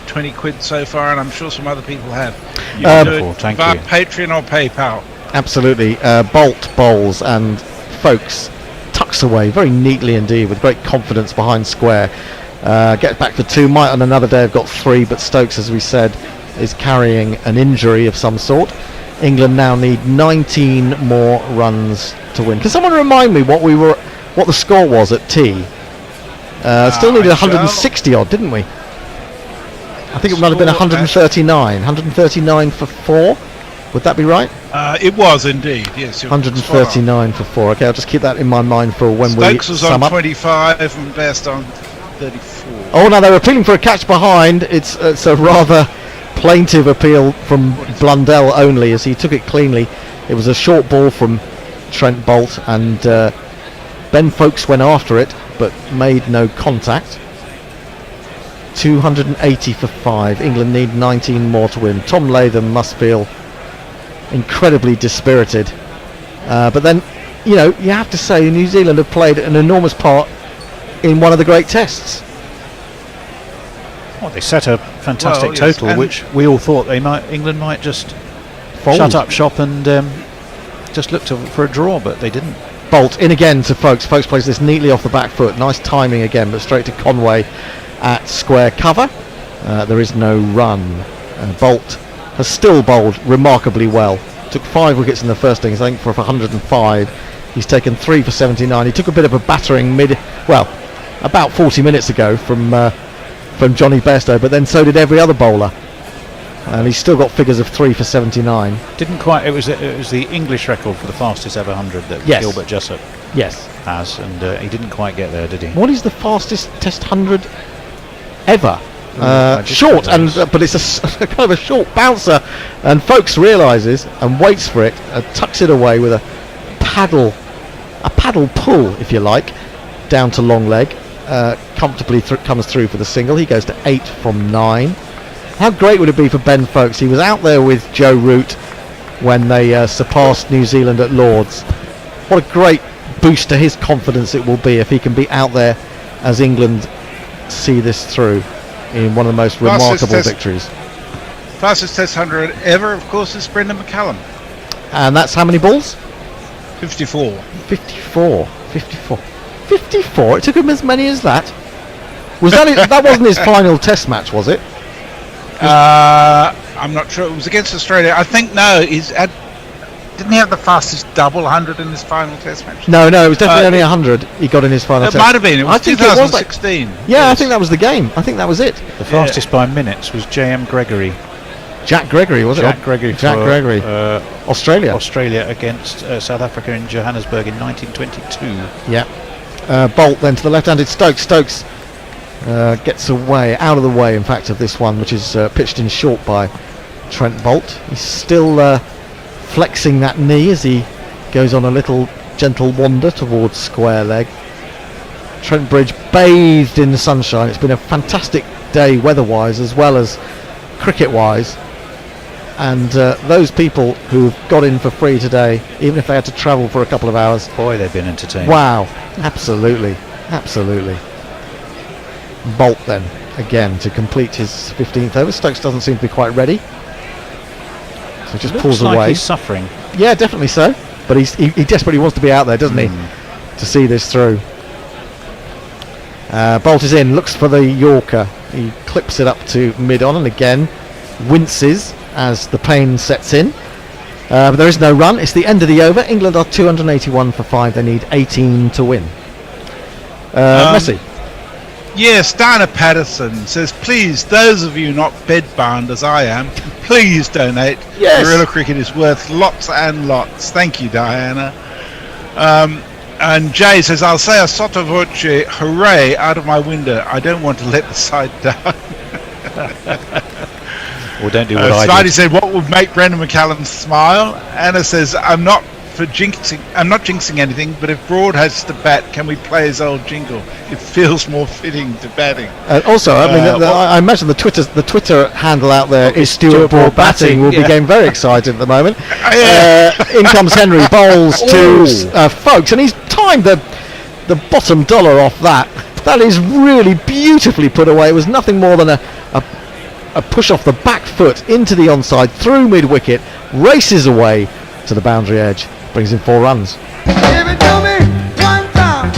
20 quid so far, and I'm sure some other people have. You can do it thank via you. Patreon or PayPal. Absolutely. Bolt bowls and Folks tucks away very neatly indeed with great confidence behind square. Gets back for 2, might on another day have got 3, but Stokes, as we said, is carrying an injury of some sort. England now need 19 more runs to win. Can someone remind me what the score was at tea? Still needed 160 odd, didn't we? I think it might have been 139. 139 for 4. Would that be right? It was indeed, yes. 139 for 4. Okay, I'll just keep that in my mind for when Stokes we was sum on up. 25 and Bairstow on 34. Oh no, they were appealing for a catch behind. It's a rather plaintive appeal from Blundell only, as he took it cleanly. It was a short ball from Trent Bolt, and Ben Folks went after it but made no contact. 280 for 5. England need 19 more to win. Tom Latham must feel incredibly dispirited, but then you have to say New Zealand have played an enormous part in one of the great tests. Well, they set a fantastic total, which we all thought England might just fold. Shut up shop and just look for a draw, but they didn't. Bolt in again to Folks. Folks plays this neatly off the back foot. Nice timing again, but straight to Conway at square cover. There is no run. Bolt has still bowled remarkably well. Took 5 wickets in the first innings, I think, for 105. He's taken 3 for 79. He took a bit of a battering about 40 minutes ago from Johnny Bairstow, but then so did every other bowler. And he's still got figures of 3 for 79. Didn't quite. It was the English record for the fastest ever 100 that Gilbert Jessup has, and he didn't quite get there, did he? What is the fastest Test 100 ever? Short, but it's a kind of a short bouncer, and Folks realises and waits for it, tucks it away with a paddle pull, if you like, down to long leg. Comfortably comes through for the single. He goes to 8 from 9. How great would it be for Ben Folks? He was out there with Joe Root when they surpassed New Zealand at Lord's. What a great boost to his confidence it will be if he can be out there as England see this through in one of the most remarkable victories. Fastest Test 100 ever, of course, is Brendan McCallum. And that's how many balls? 54. 54. 54. 54? It took him as many as that? Was that that wasn't his final Test match, was it? I'm not sure. It was against Australia. I think didn't he have the fastest double 100 in his final Test match? No, it was definitely only 100 he got in his final Test. It might have been. It was 2016. I think that was the game. I think that was it. The fastest by minutes was J.M. Gregory. Jack Gregory, was it? Jack Gregory. Australia. Australia against South Africa in Johannesburg in 1922. Yeah. Bolt then to the left-handed Stokes. Stokes gets away, out of the way, in fact, of this one, which is pitched in short by Trent Bolt. He's still flexing that knee as he goes on a little gentle wander towards square leg. Trent Bridge bathed in the sunshine. It's been a fantastic day weather-wise as well as cricket-wise. And those people who've got in for free today, even if they had to travel for a couple of hours, boy, they've been entertained. Wow, absolutely. Bolt then again to complete his 15th over. Stokes doesn't seem to be quite ready, so just pulls like away. He's suffering. Yeah, definitely so. But he desperately wants to be out there, doesn't he, to see this through. Bolt is in, looks for the Yorker. He clips it up to mid-on and again winces as the pain sets in. But there is no run. It's the end of the over. England are 281 for 5. They need 18 to win. Messi. Yes, Diana Patterson says, please, those of you not bed-bound as I am, please donate. Yes. Guerrilla Cricket is worth lots and lots. Thank you, Diana. And Jay says, I'll say a sotto voce hooray out of my window. I don't want to let the side down. Or don't do what I Snidey did. said, what would make Brendan McCallum smile? Anna says, I'm not jinxing anything, but if Broad has to bat, can we play his old jingle? It feels more fitting to batting. Also, I mean, I imagine the Twitter handle out there is Stuart Broad batting. Will be getting very excited at the moment. In comes Henry, bowls to Folks, and he's timed the bottom dollar off that. That is really beautifully put away. It was nothing more than a push off the back foot into the onside, through mid-wicket, races away to the boundary edge, brings in 4 runs. Give it to me 1 time.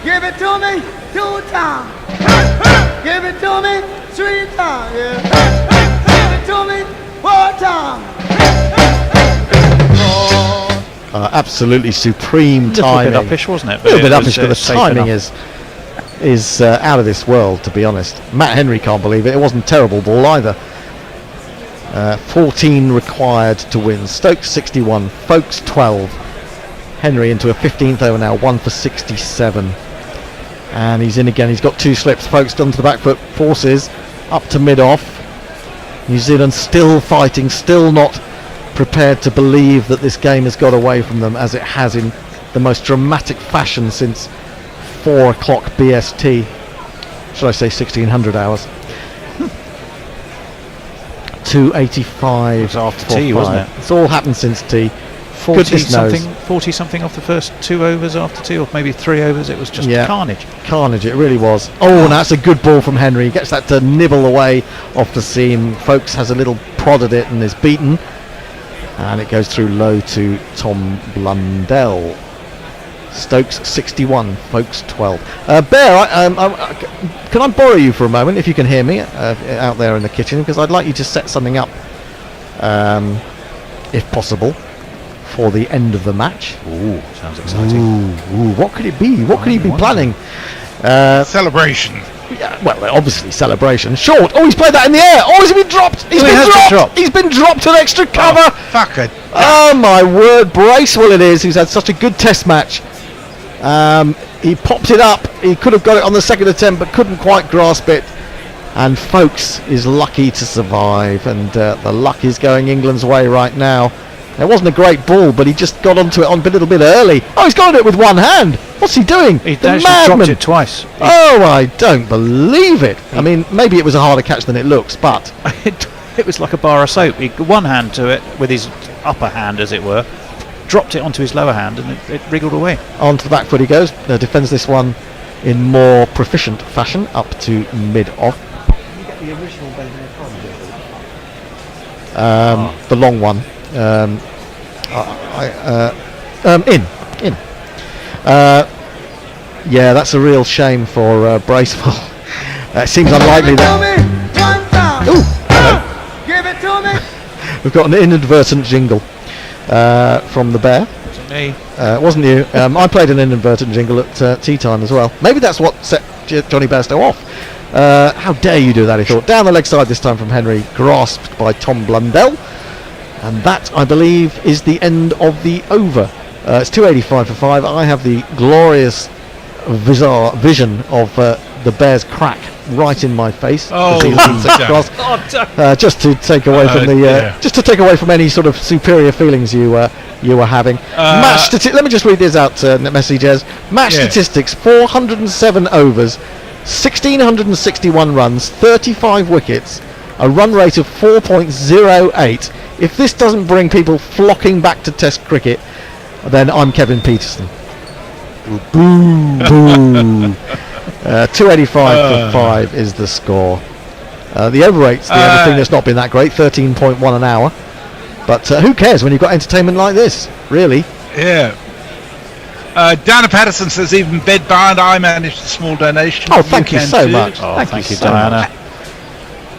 Give it to me 2 times. Give it to me 3 times. Yeah. Give it to me 4 times. Absolutely supreme Little timing. bit uppish, wasn't it? A little bit It uppish, was, but the safe timing enough. is out of this world, to be honest. Matt Henry can't believe it. It wasn't a terrible ball either. 14 required to win. Stokes 61, Folks 12. Henry into a 15th over now, 1 for 67. And he's in again. He's got 2 slips. Folks done to the back foot, forces up to mid-off. New Zealand still fighting, still not prepared to believe that this game has got away from them, as it has in the most dramatic fashion since 4 o'clock BST. Should I say 1600 hours? 285 after tea, wasn't it? It's all happened since tea. 40 something off the first 2 overs after tea, or maybe 3 overs. It was just carnage. Carnage, it really was. Oh, and that's a good ball from Henry. He gets that to nibble away off the seam. Folks has a little prod at it and is beaten. And it goes through low to Tom Blundell. Stokes 61, Folks 12. Bear, can I borrow you for a moment, if you can hear me out there in the kitchen, because I'd like you to set something up, if possible, for the end of the match. Ooh, sounds exciting. Ooh, what could it be? What could he be planning? Celebration. Yeah, well, obviously celebration. Short. Oh, he's played that in the air. Oh, he's been dropped. He's been dropped to extra cover. Oh, fuck it. Oh my word, Bracewell it is, who's had such a good test match. He popped it up. He could have got it on the second attempt, but couldn't quite grasp it. And Folks is lucky to survive, and the luck is going England's way right now. It wasn't a great ball, but he just got onto it a little bit early. Oh, he's got it with one hand. What's he doing? He The actually madman. dropped it twice. Oh, I don't believe it. I mean, maybe it was a harder catch than it looks, but It was like a bar of soap. He one hand to it with his upper hand, as it were, dropped it onto his lower hand, and it wriggled away. onto the back foot he goes. Defends this one in more proficient fashion, up to mid-off. The long one. In. Yeah, that's a real shame for Bracewell. It seems unlikely that. Ooh, hello. Give it to me. We've got an inadvertent jingle from the Bear. Me. It wasn't you. I played an inadvertent jingle at tea time as well. Maybe that's what set Johnny Bairstow off. How dare you do that, he thought. Down the leg side this time from Henry, grasped by Tom Blundell. And that, I believe, is the end of the over. It's 285 for 5. I have the glorious vision of the Bears crack right in my face. Oh, just to take away from the just to take away from any sort of superior feelings you you were having. Let me just read these out, messages. Match statistics: 407 overs, 1,661 runs, 35 wickets, a run rate of 4.08. If this doesn't bring people flocking back to Test cricket, then I'm Kevin Peterson. Boo, boo. 285 for 5 is the score. The over rate's the only thing that's not been that great, 13.1 an hour. But who cares when you've got entertainment like this, really? Yeah. Diana Patterson says even Bedbound I managed a small donation. Oh, thank you so too. much. Oh, thank you, so Diana. much.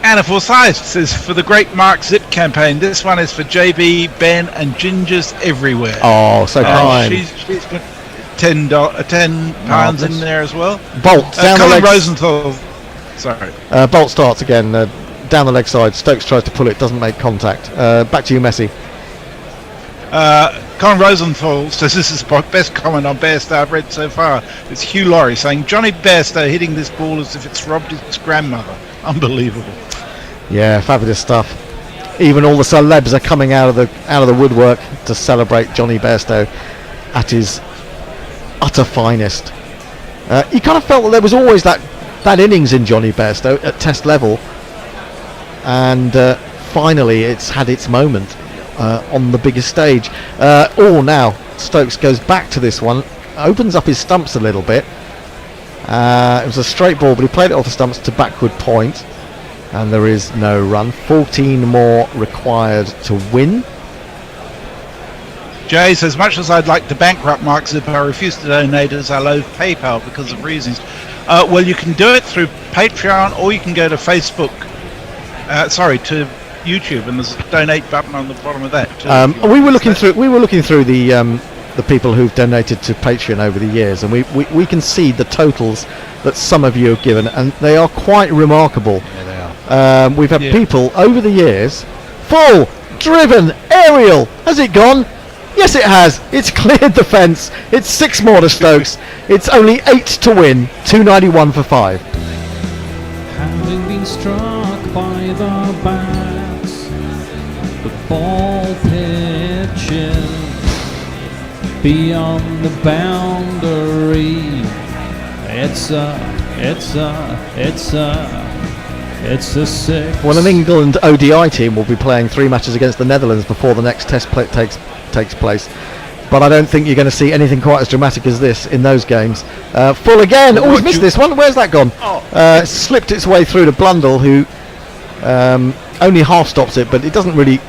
Anna Forsyth says for the Great Mark Zip campaign, this one is for JB, Ben and Gingers everywhere. Oh, so kind. She's got £10 in there as well. Bolt down the Colin legs. Rosenthal. Sorry. Bolt starts again, down the leg side. Stokes tries to pull it, doesn't make contact. Back to you, Messi. Colin Rosenthal says this is the best comment on Bairstow I've read so far. It's Hugh Laurie saying Johnny Bairstow hitting this ball as if it's robbed his grandmother. Unbelievable. Yeah, fabulous stuff. Even all the celebs are coming out of the woodwork to celebrate Johnny Bairstow at his utter finest. You kind of felt that there was always that innings in Johnny Bairstow at Test level, and finally it's had its moment on the biggest stage. Now Stokes goes back to this one, opens up his stumps a little bit. It was a straight ball, but he played it off the stumps to backward point, and there is no run. 14 more required to win. Jay says, much as I'd like to bankrupt Mark Zip, I refuse to donate as I loathe PayPal because of reasons. Well, you can do it through Patreon, or you can go to Facebook. To YouTube, and there's a donate button on the bottom of that too. We were looking through the people who've donated to Patreon over the years, and we can see the totals that some of you have given, and they are quite remarkable. Yeah, they are. We've had people over the years. Full driven aerial, has it gone? Yes, it has. It's cleared the fence. It's 6 more to Stokes. It's only 8 to win. 291 for 5. Having been struck by the bats, the ball pitches beyond the boundary. It's a 6. Well, an England ODI team will be playing 3 matches against the Netherlands before the next Test takes place. But I don't think you're going to see anything quite as dramatic as this in those games. Full again. Oh, he's missed this one. Where's that gone? Slipped its way through to Blundell, who only half stops it, but it doesn't really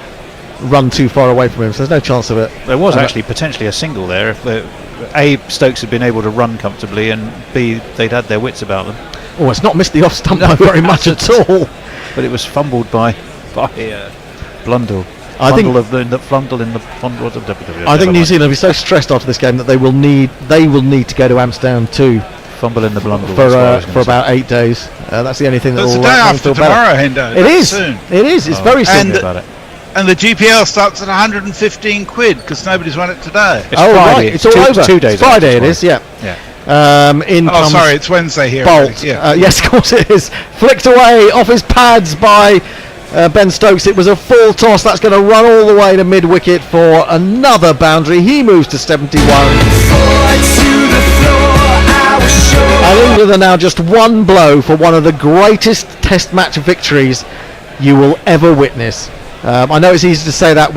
run too far away from him, so there's no chance of it. There was actually potentially a single there if A, Stokes had been able to run comfortably, and B, they'd had their wits about them. Oh, it's not missed the off stump by very much at all. But it was fumbled by Blundell. I think New Zealand will be so stressed after this game that they will need to go to Amsterdam too. Fumble in the Blundell for about 8 days. That's the only thing that will. It's the day after tomorrow, Hendo. It is. Soon. It is. It's very soon. And the GPL starts at 115 quid because nobody's won it today. It's Friday. Right. It's all over. 2 days. It's Friday. It is. Yeah. Sorry, it's Wednesday here. Bolt. Yes, of course it is. Flicked away off his pads by Ben Stokes. It was a full toss. That's going to run all the way to mid-wicket for another boundary. He moves to 71. And England are now just one blow for one of the greatest Test match victories you will ever witness. I know it's easy to say that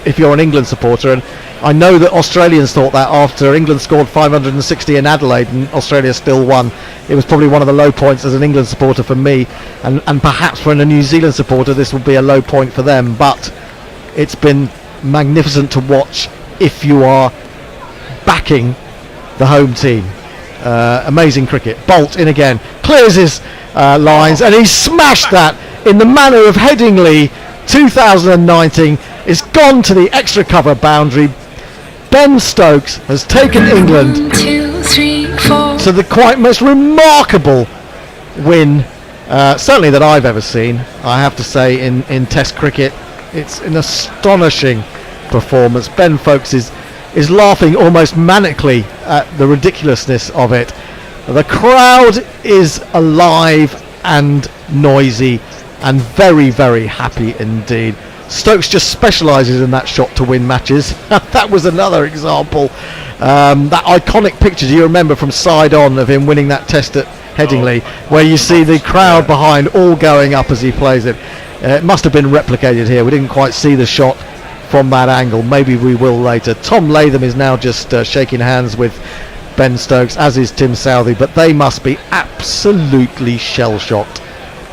if you're an England supporter, and I know that Australians thought that after England scored 560 in Adelaide and Australia still won. It was probably one of the low points as an England supporter for me, and perhaps for a New Zealand supporter this will be a low point for them, but it's been magnificent to watch if you are backing the home team. Amazing cricket. Bolt in again, clears his lines, and he smashed that in the manner of Headingley 2019. It's gone to the extra cover boundary. Ben Stokes has taken England to the quite most remarkable win certainly that I've ever seen, I have to say, in Test cricket. It's an astonishing performance. Ben Stokes is laughing almost manically at the ridiculousness of it. The crowd is alive and noisy and very, very happy indeed. Stokes just specialises in that shot to win matches. That was another example. That iconic picture, do you remember, from side on of him winning that test at Headingley, where you see the crowd behind all going up as he plays it. It must have been replicated here. We didn't quite see the shot from that angle. Maybe we will later. Tom Latham is now just shaking hands with Ben Stokes, as is Tim Southey, but they must be absolutely shell-shocked.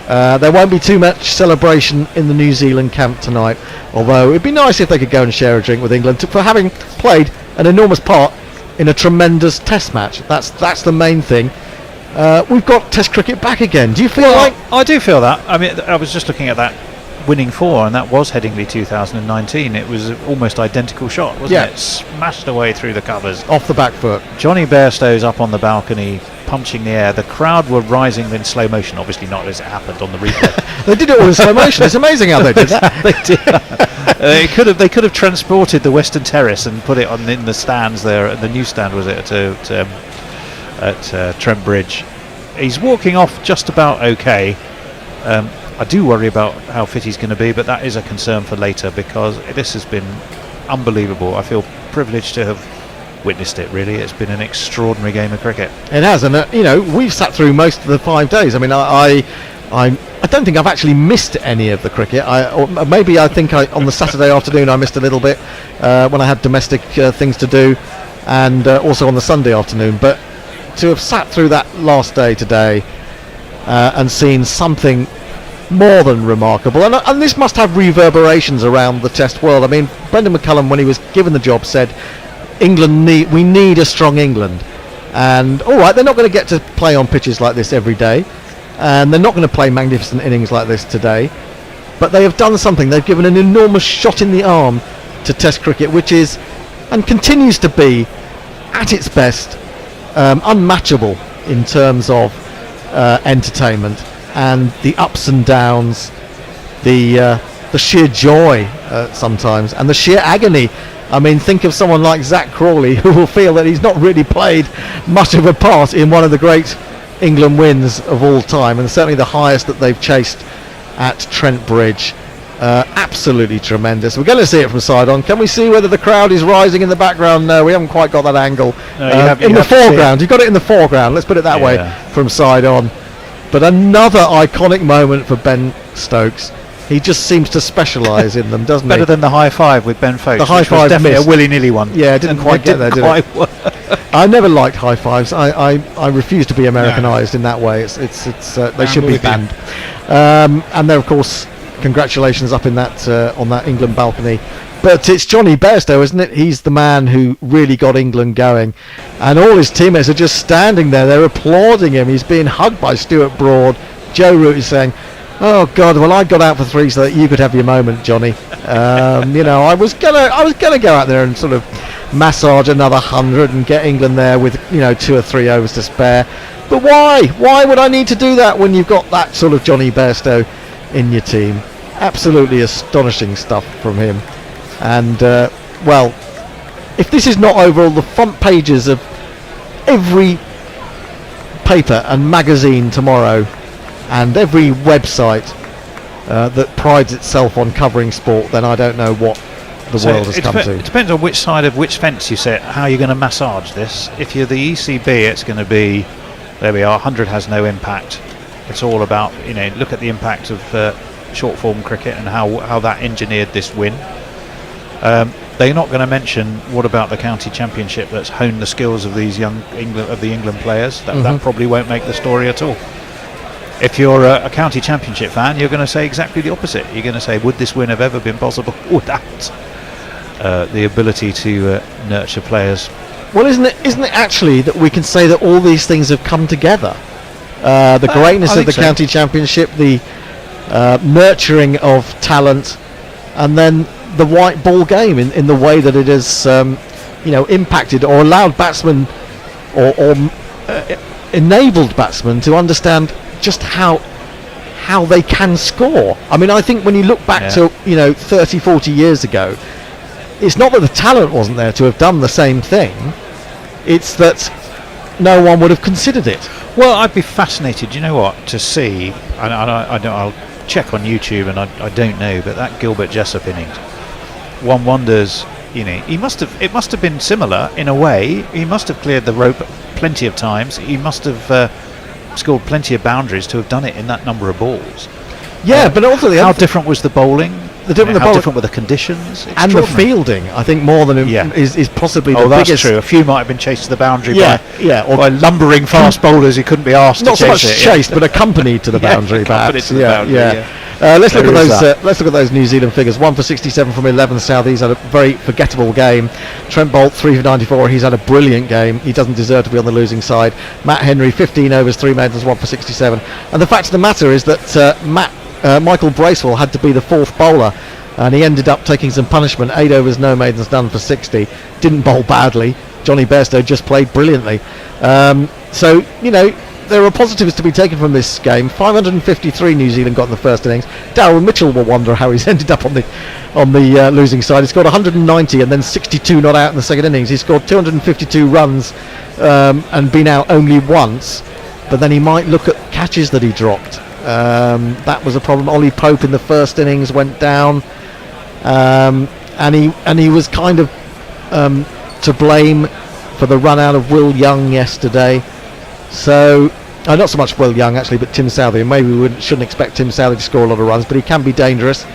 There won't be too much celebration in the New Zealand camp tonight, although it'd be nice if they could go and share a drink with England for having played an enormous part in a tremendous test match. That's the main thing. We've got test cricket back again. Do you feel like... I do feel that. I mean, I was just looking at that winning 4, and that was Headingley 2019. It was an almost identical shot, wasn't it? Smashed away through the covers. Off the back foot. Johnny Bairstow's up on the balcony, punching the air. The crowd were rising in slow motion, obviously not as it happened on the replay. They did it all in slow motion. It's amazing how they did that. They did. They could have transported the Western Terrace and put it in the stands there. The new stand was it at Trent Bridge. He's walking off just about okay. I do worry about how fit he's going to be, but that is a concern for later, because this has been unbelievable. I feel privileged to have witnessed it, really. It's been an extraordinary game of cricket. It has, and we've sat through most of the 5 days. I mean, I don't think I've actually missed any of the cricket. Maybe I think on the Saturday afternoon I missed a little bit when I had domestic things to do, and also on the Sunday afternoon. But to have sat through that last day today and seen something more than remarkable, and this must have reverberations around the Test world. I mean, Brendan McCullum, when he was given the job, said we need a strong England, and all right, they're not going to get to play on pitches like this every day, and they're not going to play magnificent innings like this today, but they have done something. They've given an enormous shot in the arm to Test cricket, which is and continues to be at its best unmatchable in terms of entertainment, and the ups and downs, the sheer joy sometimes, and the sheer agony. I mean, think of someone like Zach Crawley, who will feel that he's not really played much of a part in one of the great England wins of all time, and certainly the highest that they've chased at Trent Bridge. Absolutely tremendous. We're going to see it from side on. Can we see whether the crowd is rising in the background? No, we haven't quite got that angle. No, in the foreground. You've got it in the foreground. Let's put it that way from side on. But another iconic moment for Ben Stokes. He just seems to specialise in them, doesn't he? Better than the high five with Ben Foakes. The high five definitely a willy-nilly one. Yeah, it didn't quite get there, did it? I never liked high fives. I refuse to be Americanised in that way. They should be banned. And there, of course, congratulations up in that on that England balcony. But it's Johnny Bairstow, isn't it? He's the man who really got England going, and all his teammates are just standing there. They're applauding him. He's being hugged by Stuart Broad. Joe Root is saying, "Oh God, well I got out for 3 so that you could have your moment, Johnny." I was gonna go out there and sort of massage another 100 and get England there with 2 or 3 overs to spare. But why? Why would I need to do that when you've got that sort of Johnny Bairstow in your team? Absolutely astonishing stuff from him. And well, if this is not over all the front pages of every paper and magazine tomorrow, and every website that prides itself on covering sport, then I don't know what the world has come to. It depends on which side of which fence you sit, how you're going to massage this. If you're the ECB, it's going to be, there we are, 100 has no impact. It's all about, look at the impact of short form cricket and how that engineered this win. They're not going to mention what about the county championship that's honed the skills of these young England players. That probably won't make the story at all. If you're a county championship fan, you're going to say exactly the opposite. You're going to say, would this win have ever been possible without the ability to nurture players? Well, isn't it actually that we can say that all these things have come together? The greatness of the county championship, the nurturing of talent, and then the white ball game in the way that it has impacted or allowed batsmen or enabled batsmen to understand just how they can score. I mean, I think when you look back to 30, 40 years ago, it's not that the talent wasn't there to have done the same thing, it's that no one would have considered it. Well, I'd be fascinated, to see, and I'll check on YouTube, and I don't know, but that Gilbert Jessup innings, one wonders, it must have been similar in a way. He must have cleared the rope plenty of times. He must have scored plenty of boundaries to have done it in that number of balls. Yeah, but also how different was the bowling? How different were the conditions? And the fielding, I think, more than is possibly the that's biggest. True. A few might have been chased to the boundary by lumbering fast bowlers who couldn't be asked not to chase so much it. chased, but accompanied to the boundary, perhaps. Let's look at those New Zealand figures. 1 for 67 from 11 South. He's had a very forgettable game. Trent Bolt 3 for 94. He's had a brilliant game. He doesn't deserve to be on the losing side. Matt Henry 15 overs, 3 maidens, 1 for 67. And the fact of the matter is that Michael Bracewell had to be the fourth bowler, and he ended up taking some punishment. 8 overs, no maidens, done for 60. Didn't bowl badly. Johnny Bairstow just played brilliantly. So there are positives to be taken from this game. 553 New Zealand got in the first innings. Darryl Mitchell will wonder how he's ended up on the losing side. He scored 190 and then 62 not out in the second innings. He scored 252 runs and been out only once. But then he might look at catches that he dropped. That was a problem. Ollie Pope in the first innings went down, and he was kind of to blame for the run out of Will Young yesterday. So not so much Will Young actually, but Tim Southey. Maybe we shouldn't expect Tim Southey to score a lot of runs, but he can be dangerous.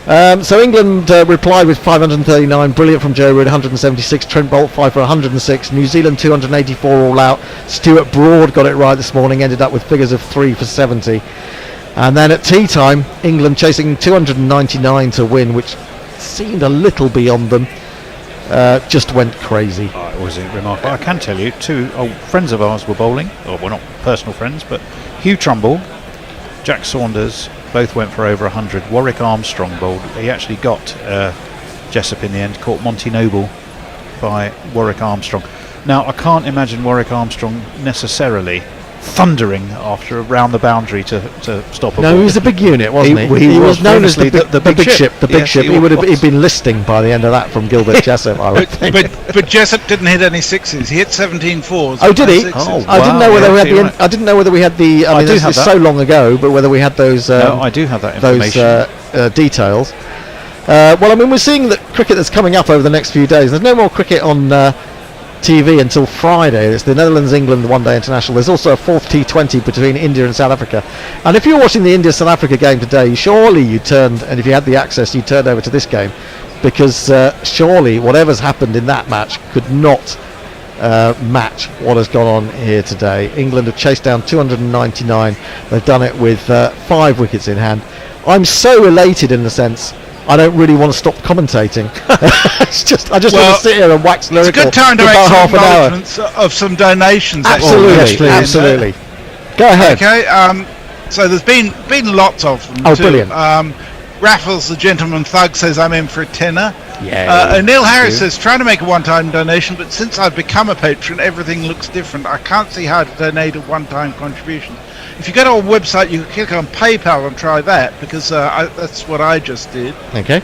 So England replied with 539, brilliant from Joe Root, 176. Trent Bolt 5 for 106. New Zealand 284 all out. Stuart Broad got it right this morning, ended up with figures of 3 for 70. And then at tea time, England chasing 299 to win, which seemed a little beyond them. Just went crazy. It was remarkable. I can tell you, 2 old friends of ours were bowling. Well, not personal friends, but Hugh Trumbull, Jack Saunders, both went for over 100. Warwick Armstrong bowled. He actually got Jessup in the end, caught Monty Noble by Warwick Armstrong. Now, I can't imagine Warwick Armstrong necessarily thundering after around the boundary to stop a ball. No, he was a big unit, wasn't he? He was known as the big ship. The big ship. He'd been listing by the end of that from Gilbert Jessup, I would think. But Jessup didn't hit any sixes. He hit 17 fours. Oh, did he? Oh, I didn't know whether we had the. I didn't know whether we had the. I mean, this is so long ago, but whether we had those. No, I do have that information. Those details. Well, I mean, we're seeing that cricket that's coming up over the next few days. There's no more cricket on TV until Friday. It's the Netherlands-England one-day international. There's also a fourth T20 between India and South Africa. And if you're watching the India-South Africa game today, surely you turned, and if you had the access, you turned over to this game, because surely whatever's happened in that match could not match what has gone on here today. England have chased down 299. They've done it with 5 wickets in hand. I'm so elated in the sense I don't really want to stop commentating. I just want to sit here and wax lyrical. It's a good time to make some acknowledgements of some donations. Absolutely. Go ahead. Okay. So there's been lots of them. Oh, too. Brilliant. Raffles, the gentleman thug, says I'm in for a tenner. Yeah. Neil Harris says trying to make a one-time donation, but since I've become a patron, everything looks different. I can't see how to donate a one-time contribution. If you go to our website, you can click on PayPal and try that, because that's what I just did. Okay.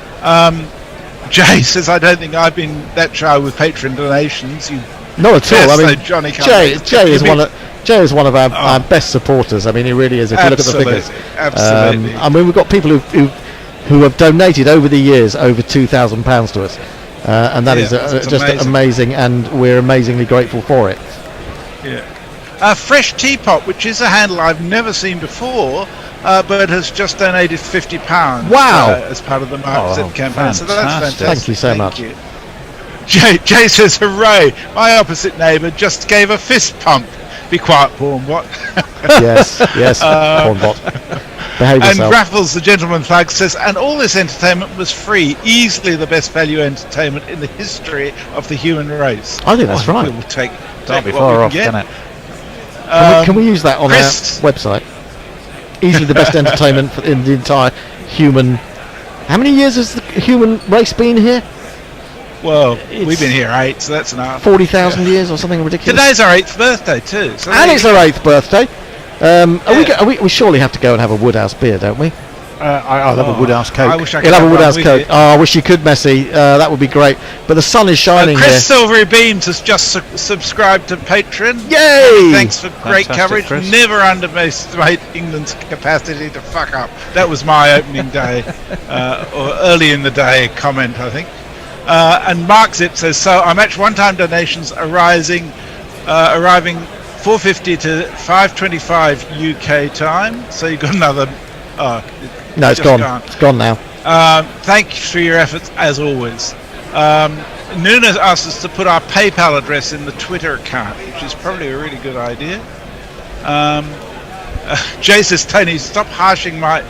Jay says, I don't think I've been that shy with patron donations. Not at all. I mean, Johnny Jay is one of our best supporters. I mean, he really is. If you look at the figures, absolutely. I mean, we've got people who have donated over the years over £2,000 to us, and that is just amazing, and we're amazingly grateful for it. Yeah. Fresh Teapot, which is a handle I've never seen before, but has just donated £50. Wow! As part of the Mark Z campaign. So that's fantastic. Thank you so much. You. Jay says, hooray! My opposite neighbour just gave a fist pump. Be quiet, Pornbot. yes, Pornbot. Behave yourself. And Raffles, the gentleman thug, says, and all this entertainment was free. Easily the best value entertainment in the history of the human race. I think that's right. We'll take Can't be far off, can it? Can we use that on our website? Easily the best entertainment in the entire human. How many years has the human race been here? Well, we've been here 8, so that's enough. 40,000 years or something ridiculous. Today's our 8th birthday too. So and it's our 8th birthday. We surely have to go and have a Woodhouse beer, don't we? I'll have a Woodhouse Coke. I wish I could He'll have a one Woodhouse with Coke. you. Oh, I wish you could, Messi. That would be great. But the sun is shining Chris here. Silvery Beams has just subscribed to Patreon. Yay! Thanks for great Fantastic, coverage. Chris. Never underestimate England's capacity to fuck up. That was my opening day, or early in the day comment, I think. And Mark Zip says, so I match one-time donations arriving 4:50 to 5:25 UK time. So you've got another... No, it's gone. It's gone now. Thanks for your efforts, as always. Nunes asked us to put our PayPal address in the Twitter account, which is probably a really good idea. Jay says, Tony, stop harshing my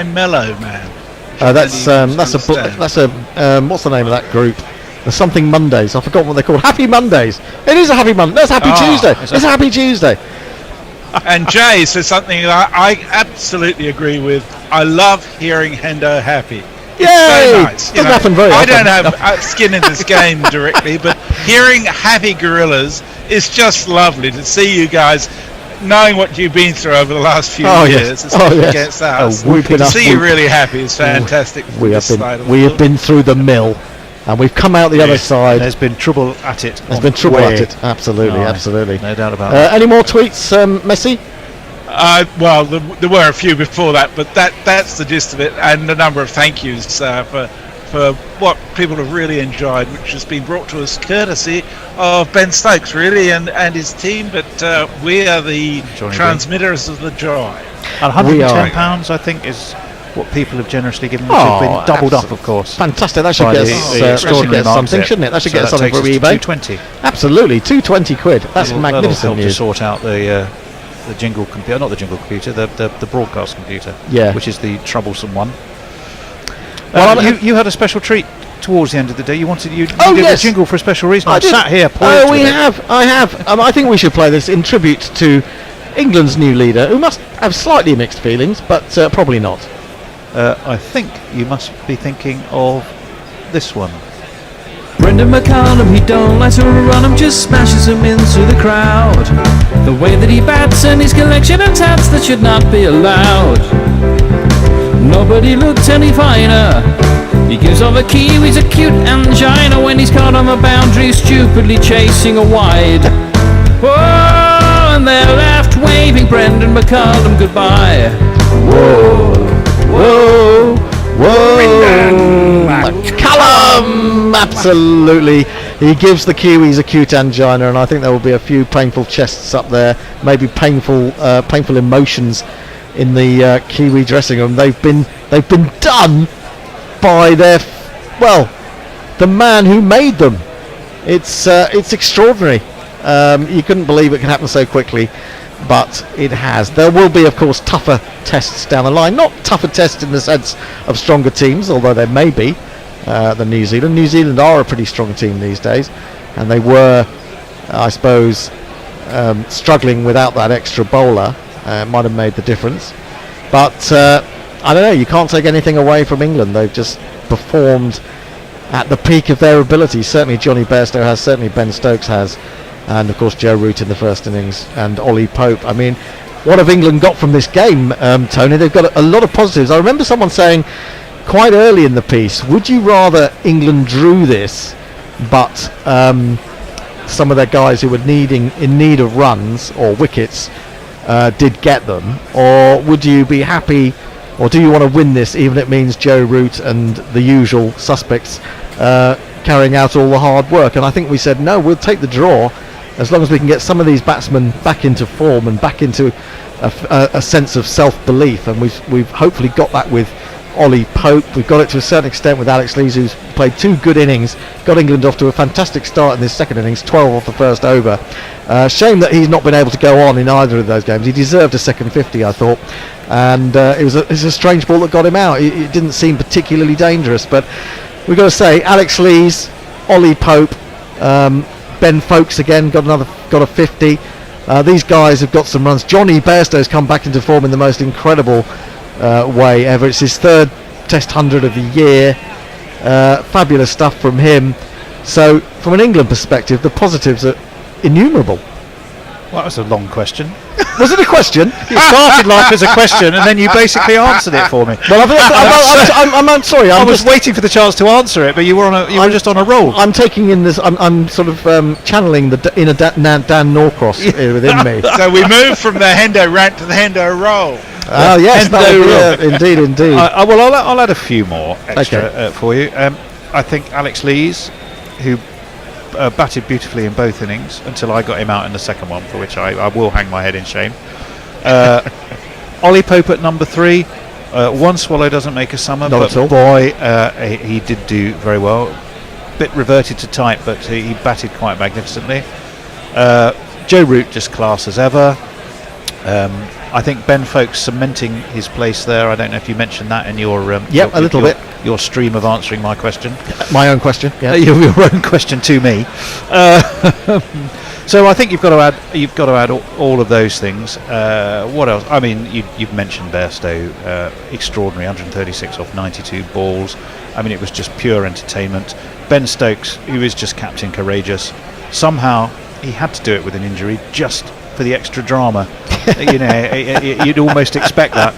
mellow, man. That's a what's the name of that group? There's something Mondays. I forgot what they're called. Happy Mondays. It is a happy Monday. That's Happy Tuesday. It's a Happy Tuesday. And Jay says something that I absolutely agree with. I love hearing Hendo happy. It's Yay! so nice. Doesn't happen very I often. don't have skin in this game directly, but hearing happy gorillas is just lovely to see you guys. Knowing what you've been through over the last few years, especially against us, to see you really happy is fantastic. We have been through the mill, and we've come out the other side. There's been trouble at it. There's been trouble at it. Absolutely, absolutely. No doubt about that. Any more tweets, Messi? Well, there were a few before that, but that's the gist of it, and a number of thank yous for what people have really enjoyed, which has been brought to us courtesy of Ben Stokes, really, and his team. But we are the transmitters of the joy. And £110, I think, is what people have generously given, which has been doubled up, of course. Fantastic. That should get something, shouldn't it? That should get something from eBay. £220. Absolutely, £220. That's magnificent help to news. sort out the jingle computer, not the jingle computer, the broadcast computer, which is the troublesome one. Well, you had a special treat towards the end of the day. You did a jingle for a special reason. I sat here. I have. I think we should play this in tribute to England's new leader, who must have slightly mixed feelings, but probably not. I think you must be thinking of this one. Brendan McCallum, he don't let her run him, just smashes him into the crowd. The way that he bats and his collection of tats that should not be allowed. Nobody looked any finer. He gives all the Kiwis a cute angina when he's caught on the boundary, stupidly chasing a wide. Whoa, and they're left waving Brendan McCallum goodbye. Whoa, whoa, whoa. McCallum! Absolutely. He gives the Kiwis a cute angina, and I think there will be a few painful chests up there, maybe painful emotions in the Kiwi dressing room. They've been done by the man who made them. It's extraordinary. You couldn't believe it could happen so quickly, but it has. There will be, of course, tougher tests down the line. Not tougher tests in the sense of stronger teams, although there may be, than New Zealand. New Zealand are a pretty strong team these days, and they were, I suppose, struggling without that extra bowler. Might have made the difference, but I don't know, you can't take anything away from England. They've just performed at the peak of their ability. Certainly Johnny Bairstow has, certainly Ben Stokes has, and of course Joe Root in the first innings, and Ollie Pope. I mean, what have England got from this game, Tony? They've got a lot of positives. I remember someone saying quite early in the piece, would you rather England drew this, but some of their guys who were in need of runs or wickets did get them, or would you be happy, or do you want to win this even if it means Joe Root and the usual suspects carrying out all the hard work? And I think we said no, we'll take the draw as long as we can get some of these batsmen back into form and back into a sense of self-belief, and we've hopefully got that with Ollie Pope. We've got it to a certain extent with Alex Lees, who's played 2 good innings, got England off to a fantastic start in this second innings, 12 off the first over. Shame that he's not been able to go on in either of those games. He deserved a second 50, I thought, and it was a strange ball that got him out. It didn't seem particularly dangerous, but we've got to say, Alex Lees, Ollie Pope, Ben Folkes again got a 50. These guys have got some runs. Johnny Bairstow's come back into form in the most incredible way ever. It's his 3rd Test 100 of the year. Fabulous stuff from him. So from an England perspective, the positives are innumerable. Well, that was a long question. Was it a question? It started life as a question, and then you basically answered it for me. Well, I'm sorry. I was waiting for the chance to answer it, but you were just on a roll. I'm taking in this. I'm sort of channeling the inner Dan Norcross within me. So we move from the Hendo rant to the Hendo roll. Oh yes, indeed. Well, I'll add a few more extra for you. I think Alex Lees, who batted beautifully in both innings until I got him out in the second one, for which I will hang my head in shame. Ollie Pope at number 3. One swallow doesn't make a summer, Not but at all. boy, he did do very well. Bit reverted to type, but he batted quite magnificently. Joe Root just class as ever. I think Ben Folkes cementing his place there. I don't know if you mentioned that in your a little bit. Your stream of answering my question. My own question. Yeah. Your own question to me. So I think you've got to add all of those things. What else? I mean, you've mentioned Bairstow, extraordinary, 136 off 92 balls. I mean, it was just pure entertainment. Ben Stokes, who is just captain courageous, somehow he had to do it with an injury just for the extra drama. You'd almost expect that.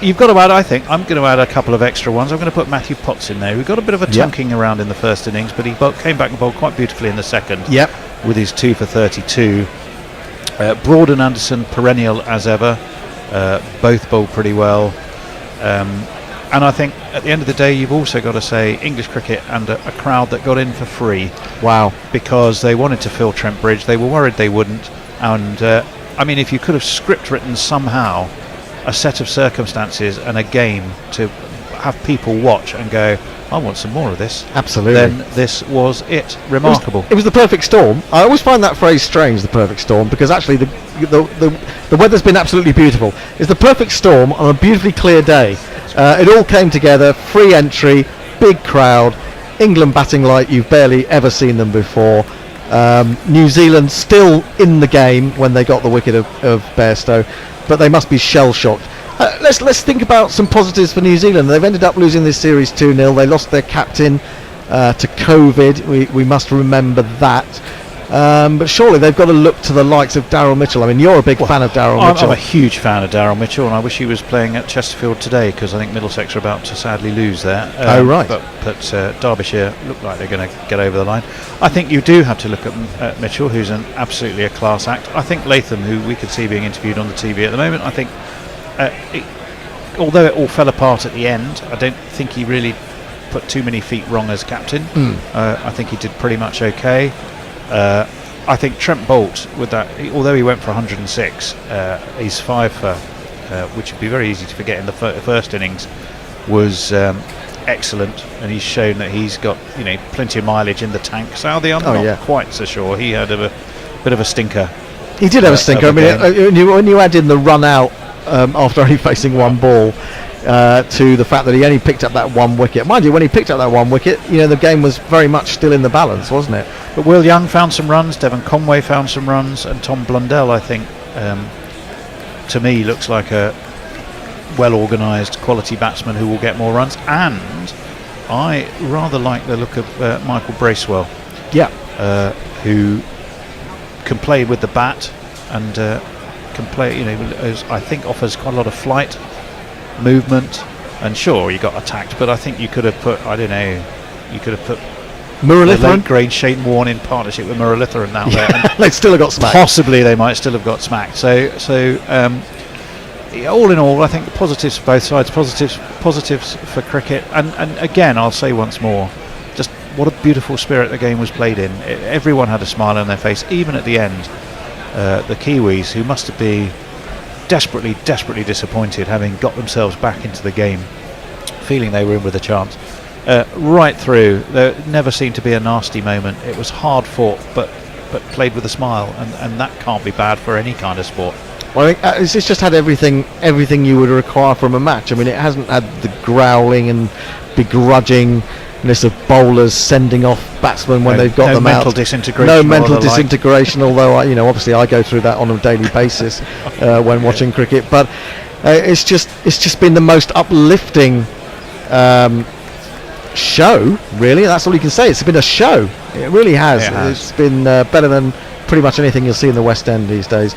You've got to add, I think, I'm going to add a couple of extra ones. I'm going to put Matthew Potts in there. We got a bit of a tonking around in the first innings, but he came back and bowled quite beautifully in the second. With his 2 for 32. Broad and Anderson, perennial as ever. Both bowled pretty well. And I think at the end of the day, you've also got to say English cricket and a crowd that got in for free. Wow. Because they wanted to fill Trent Bridge. They were worried they wouldn't. And I mean, if you could have script written somehow a set of circumstances and a game to have people watch and go, I want some more of this. Absolutely. Then this was it. Remarkable. It was the perfect storm. I always find that phrase strange, the perfect storm, because actually the weather's been absolutely beautiful. It's the perfect storm on a beautifully clear day. It all came together, free entry, big crowd, England batting like you've barely ever seen them before. New Zealand still in the game when they got the wicket of Bairstow, but they must be shell-shocked. Let's think about some positives for New Zealand. They've ended up losing this series 2-0. They lost their captain to COVID. We must remember that. But surely they've got to look to the likes of Daryl Mitchell. I mean, you're a big fan of Daryl Mitchell. I'm a huge fan of Daryl Mitchell, and I wish he was playing at Chesterfield today, because I think Middlesex are about to sadly lose there. Right. But Derbyshire look like they're going to get over the line. I think you do have to look at Mitchell, who's absolutely a class act. I think Latham, who we could see being interviewed on the TV at the moment, I think, although it all fell apart at the end, I don't think he really put too many feet wrong as captain. I think he did pretty much okay. I think Trent Boult, with that, although he went for 106, his 5 for, which would be very easy to forget in the first innings, was excellent, and he's shown that he's got plenty of mileage in the tank. Southey, I'm not quite so sure. He had a bit of a stinker. He did have a stinker. I mean, when you add in the run out after only facing one ball, to the fact that he only picked up that one wicket. Mind you, when he picked up that one wicket, the game was very much still in the balance, wasn't it? But Will Young found some runs, Devon Conway found some runs, and Tom Blundell, I think, to me, looks like a well-organised quality batsman who will get more runs. And I rather like the look of Michael Bracewell, who can play with the bat and can play, I think offers quite a lot of flight, movement, and sure, you got attacked, but I think you could have put, Muralitharan, great Shane Warne in partnership with Muralitharan out there. They'd still have got smacked. Possibly they might still have got smacked. So all in all, I think positives for both sides, positives for cricket, and again, I'll say once more, just what a beautiful spirit the game was played in. Everyone had a smile on their face, even at the end. The Kiwis, who must have been desperately disappointed, having got themselves back into the game, feeling they were in with a chance. Right through, there never seemed to be a nasty moment. It was hard fought, but played with a smile, and that can't be bad for any kind of sport. Well, I think it's just had everything you would require from a match. I mean, it hasn't had the growling and begrudgingness of bowlers sending off batsmen when they've got them out. No mental disintegration. Although obviously I go through that on a daily basis when watching cricket. But it's just been the most uplifting show. Really, that's all you can say. It's been a show. It really has. It's been better than pretty much anything you'll see in the West End these days.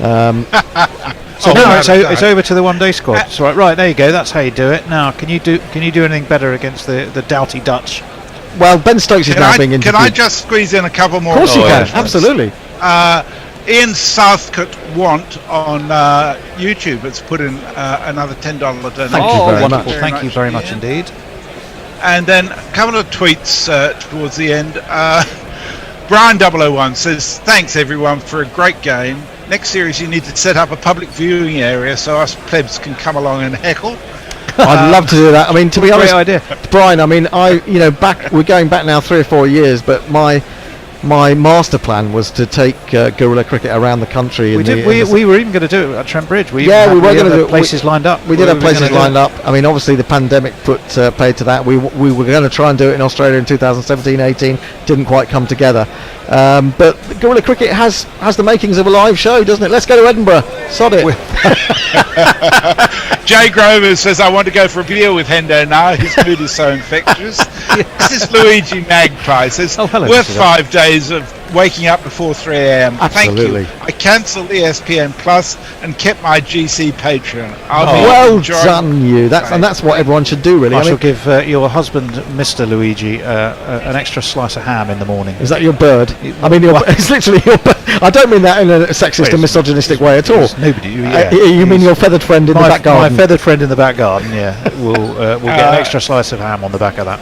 So now it's over to the one-day squad. That's right. There you go. That's how you do it. Now, can you do anything better against the doughty Dutch? Well, Ben Stokes is now being interviewed. Can I just squeeze in a couple more? Of course you can. Absolutely. Ian Southcote Want on YouTube has put in another $10 donation. Thank you very much indeed. And then a couple of tweets towards the end. Brian 001 says, "Thanks everyone for a great game. Next series you need to set up a public viewing area so us plebs can come along and heckle." I'd love to do that. I mean, to be honest, great idea. Brian. I mean, we're going back now 3 or 4 years, but my master plan was to take guerrilla cricket around the country. We were even going to do it at Trent Bridge. We were going to do places lined up. We did have places lined up. I mean, obviously the pandemic put paid to that. We were going to try and do it in Australia in 2017-18. Didn't quite come together. But guerrilla cricket has the makings of a live show, doesn't it? Let's go to Edinburgh. Sod it. Jay Grover says, "I want to go for a beer with Hendo now. His mood is so infectious." This is Luigi Magpie. Says, "Worth 5 days of waking up before 3 a.m. Absolutely. Thank you. I cancelled ESPN Plus and kept my GC Patreon. Well done, you. That's what everyone should do, really. I shall give your husband, Mr. Luigi, an extra slice of ham in the morning." Is that your bird? I mean, it's literally your bird. I don't mean that in a sexist and misogynistic way at all. Nobody. You mean your feathered friend in the back garden? My feathered friend in the back garden. Yeah, we'll get an extra slice of ham on the back of that.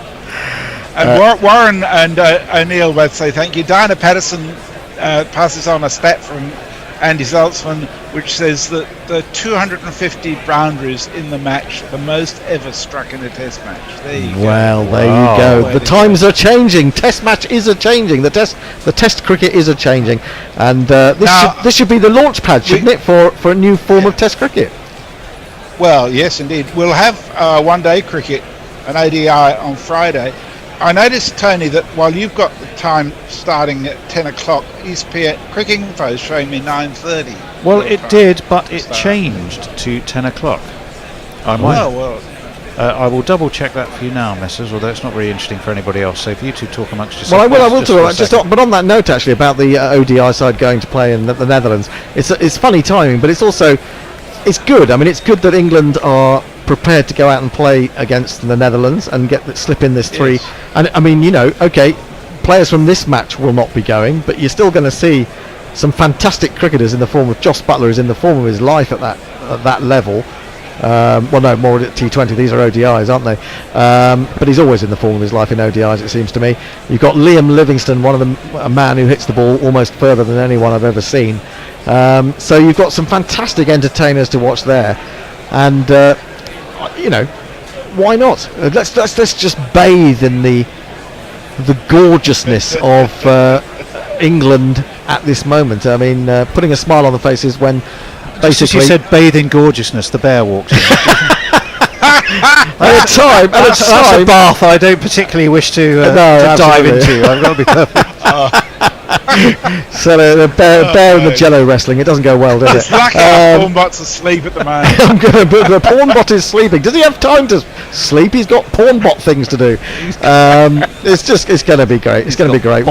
And Warren and O'Neill both say thank you. Diana Patterson passes on a stat from Andy Zaltzman, which says that the 250 boundaries in the match, the most ever struck in a Test match. There you go. Well, there you go. The times are changing. Test match is a changing. The Test cricket is a changing, and this should be the launch pad, shouldn't it, for a new form of Test cricket? Well, yes, indeed. We'll have one-day cricket, an ODI on Friday. I noticed, Tony, that while you've got the time starting at 10 o'clock, ESPN Cricket Info is showing me 9:30. Well, it did, but it changed to 10 o'clock. I will double check that for you now, Messrs, although it's not really interesting for anybody else, so if you two talk amongst yourselves. Well, I will do it. But on that note, actually, about the ODI side going to play in the Netherlands, it's funny timing, but it's also it's good. I mean, it's good that England are prepared to go out and play against the Netherlands and slip in this 3. Yes. And I mean, players from this match will not be going, but you're still going to see some fantastic cricketers in the form of Jos Buttler is in the form of his life at that level. Well, no, more at T20. These are ODIs, aren't they? But he's always in the form of his life in ODIs, it seems to me. You've got Liam Livingstone, a man who hits the ball almost further than anyone I've ever seen. So you've got some fantastic entertainers to watch there, and why not? Let's just bathe in the gorgeousness of England at this moment. I mean, putting a smile on the faces when basically you said bathe in gorgeousness, the bear walks in. At a time, that's a bath I don't particularly wish to dive into. I've got to be perfect. So the bear and the jello wrestling, it doesn't go well, does it? It's lucky Pornbot's asleep at the moment. The Pornbot is sleeping. Does he have time to sleep? He's got Pornbot things to do. It's going to be great. It's going to be great.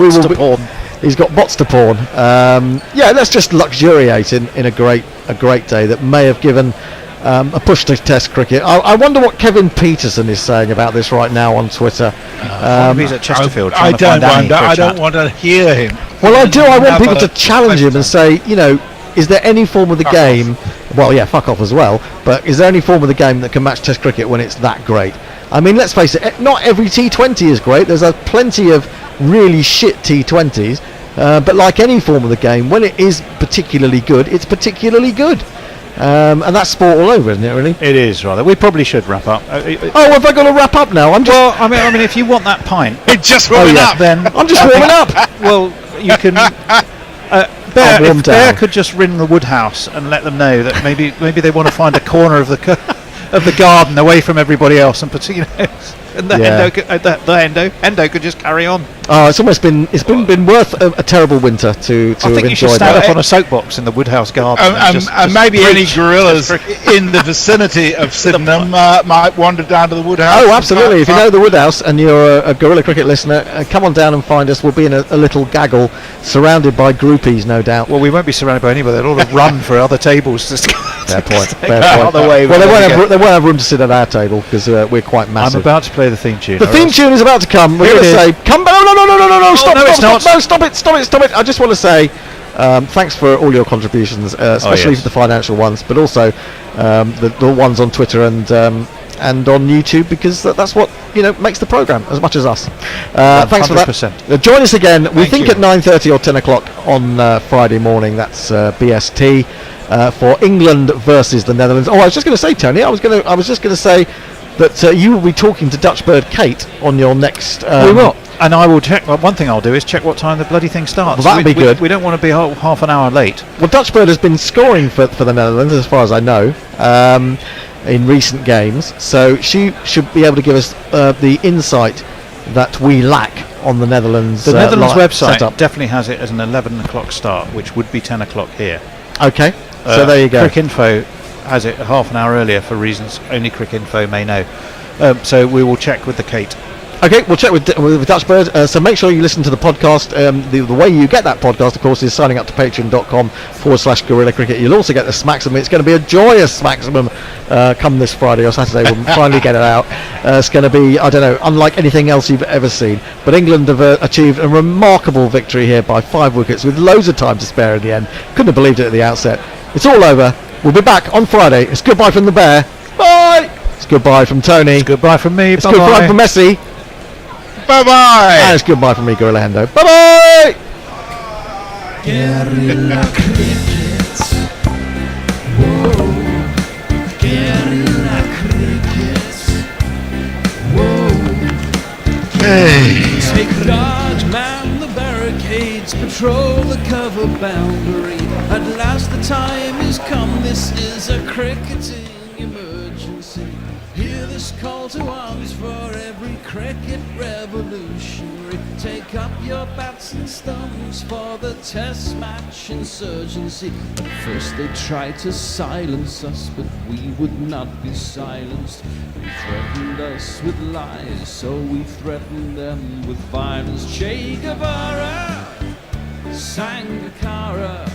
He's got bots to porn. Let's just luxuriate in a great day that may have given a push to Test cricket. I wonder what Kevin Peterson is saying about this right now on Twitter. He's at Chesterfield. I don't want to hear him. Well, I do. I want people to challenge him and say, is there any form of the game? Well, yeah, fuck off as well. But is there any form of the game that can match Test cricket when it's that great? I mean, let's face it. Not every T20 is great. There's plenty of really shit T20s. But like any form of the game, when it is particularly good, it's particularly good. And that's sport all over, isn't it? Really, it is rather. We probably should wrap up. Have I got to wrap up now? I mean, if you want that pint, it's just warming up. Then I'm just warming up. Well, you can. Bear could just ring the Woodhouse and let them know that maybe they want to find a corner of the of the garden away from everybody else, and put, and the Yeah. Endo could just carry on. Oh, it's almost been worth a terrible winter to I have think you should enjoyed stand that. up on a soapbox in the Woodhouse garden. And maybe any gorillas in the vicinity of Sydenham might wander down to the Woodhouse. Oh, absolutely. If you know the Woodhouse and you're a Gorilla Cricket listener, come on down and find us. We'll be in a little gaggle, surrounded by groupies, no doubt. Well, we won't be surrounded by anybody. They'll all run for other tables. Fair point. Well, they won't have room to sit at our table because we're quite massive. I'm about to play the theme tune. The theme tune is about to come. We're Here going to it say, is. come back. No, stop, no, it's not. No, stop it. I just want to say thanks for all your contributions, especially yes. the financial ones, but also the ones on Twitter and on YouTube, because that's what makes the programme as much as us. Thanks for that. 100%. Join us again. We Thank think you. at 9:30 or 10 o'clock on Friday morning. That's BST for England versus the Netherlands. Oh, I was just going to say, Tony. I was just going to say that you will be talking to Dutch Bird Kate on your next. We will. And I will check. Well, one thing I'll do is check what time the bloody thing starts. Well, that'd be good. We don't want to be half an hour late. Well, Dutch Bird has been scoring for the Netherlands, as far as I know, in recent games. So she should be able to give us the insight that we lack on the Netherlands. The Netherlands website setup. definitely has it as an 11 o'clock start, which would be 10 o'clock here. Okay, so there you go. Cricinfo has it half an hour earlier for reasons only Cricinfo may know. So we will check with the Kate. Okay, we'll check with Dutch Bird. So make sure you listen to the podcast. The way you get that podcast, of course, is signing up to patreon.com/Gorilla Cricket. You'll also get the Smaximum. It's going to be a joyous Smaximum come this Friday or Saturday. We'll finally get it out. It's going to be, I don't know, unlike anything else you've ever seen. But England have achieved a remarkable victory here by 5 wickets with loads of time to spare in the end. Couldn't have believed it at the outset. It's all over. We'll be back on Friday. It's goodbye from the Bear. Bye! It's goodbye from Tony. It's goodbye from me. It's goodbye from Messi. Bye-bye. And it's goodbye from me, Gorilla Hendo. Bye-bye. Guerrilla cricket. Whoa. Guerrilla cricket. Whoa. Hey. Take guard, man the barricades, patrol the cover boundary. At last the time has come. This is a cricketing emergency. Hear this call to arms for every cricket revolutionary. Take up your bats and stumps for the test match insurgency. At first they tried to silence us, but we would not be silenced. They threatened us with lies, so we threatened them with violence. Che Guevara, Sangakkara,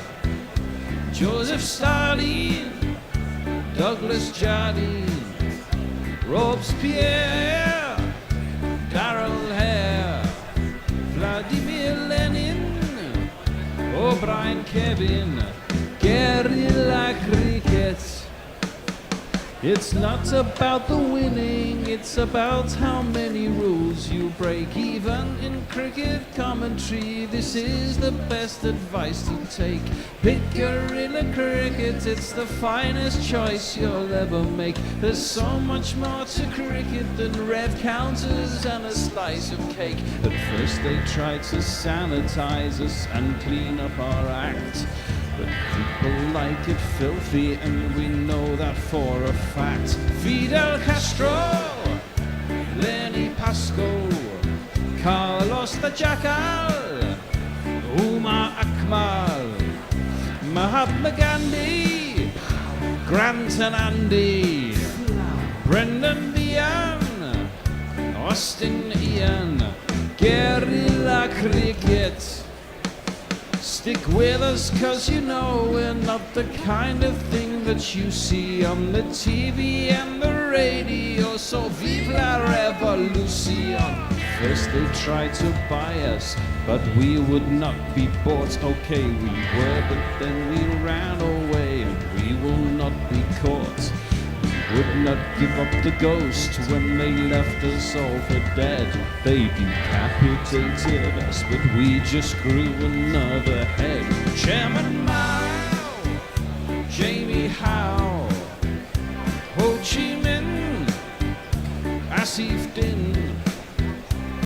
Joseph Stalin, Douglas Jardine, Robespierre, Darrell Hare, Vladimir Lenin, O'Brien Kevin, Guerrilla Cricket. It's not about the winning, it's about how many rules you break. Even in cricket commentary, this is the best advice to take. Pick Guerrilla Cricket, it's the finest choice you'll ever make. There's so much more to cricket than red counters and a slice of cake. At first they tried to sanitize us and clean up our act, but people like it filthy, and we know that for a fact. Fidel Castro, Lenny Pascoe, Carlos the Jackal, Umar Akmal, Mahatma Gandhi, Grant and Andy, Brendan Behan, Austin Ian, Guerrilla Cricket. Stick with us, cause you know we're not the kind of thing that you see on the TV and the radio. So vive la revolution. First they tried to buy us, but we would not be bought. Okay, we were, but then we ran away, and we will not be caught. Would not give up the ghost when they left us all for dead. They decapitated us, but we just grew another head. Chairman Mao, Jamie Howe, Ho Chi Minh, Asif Din,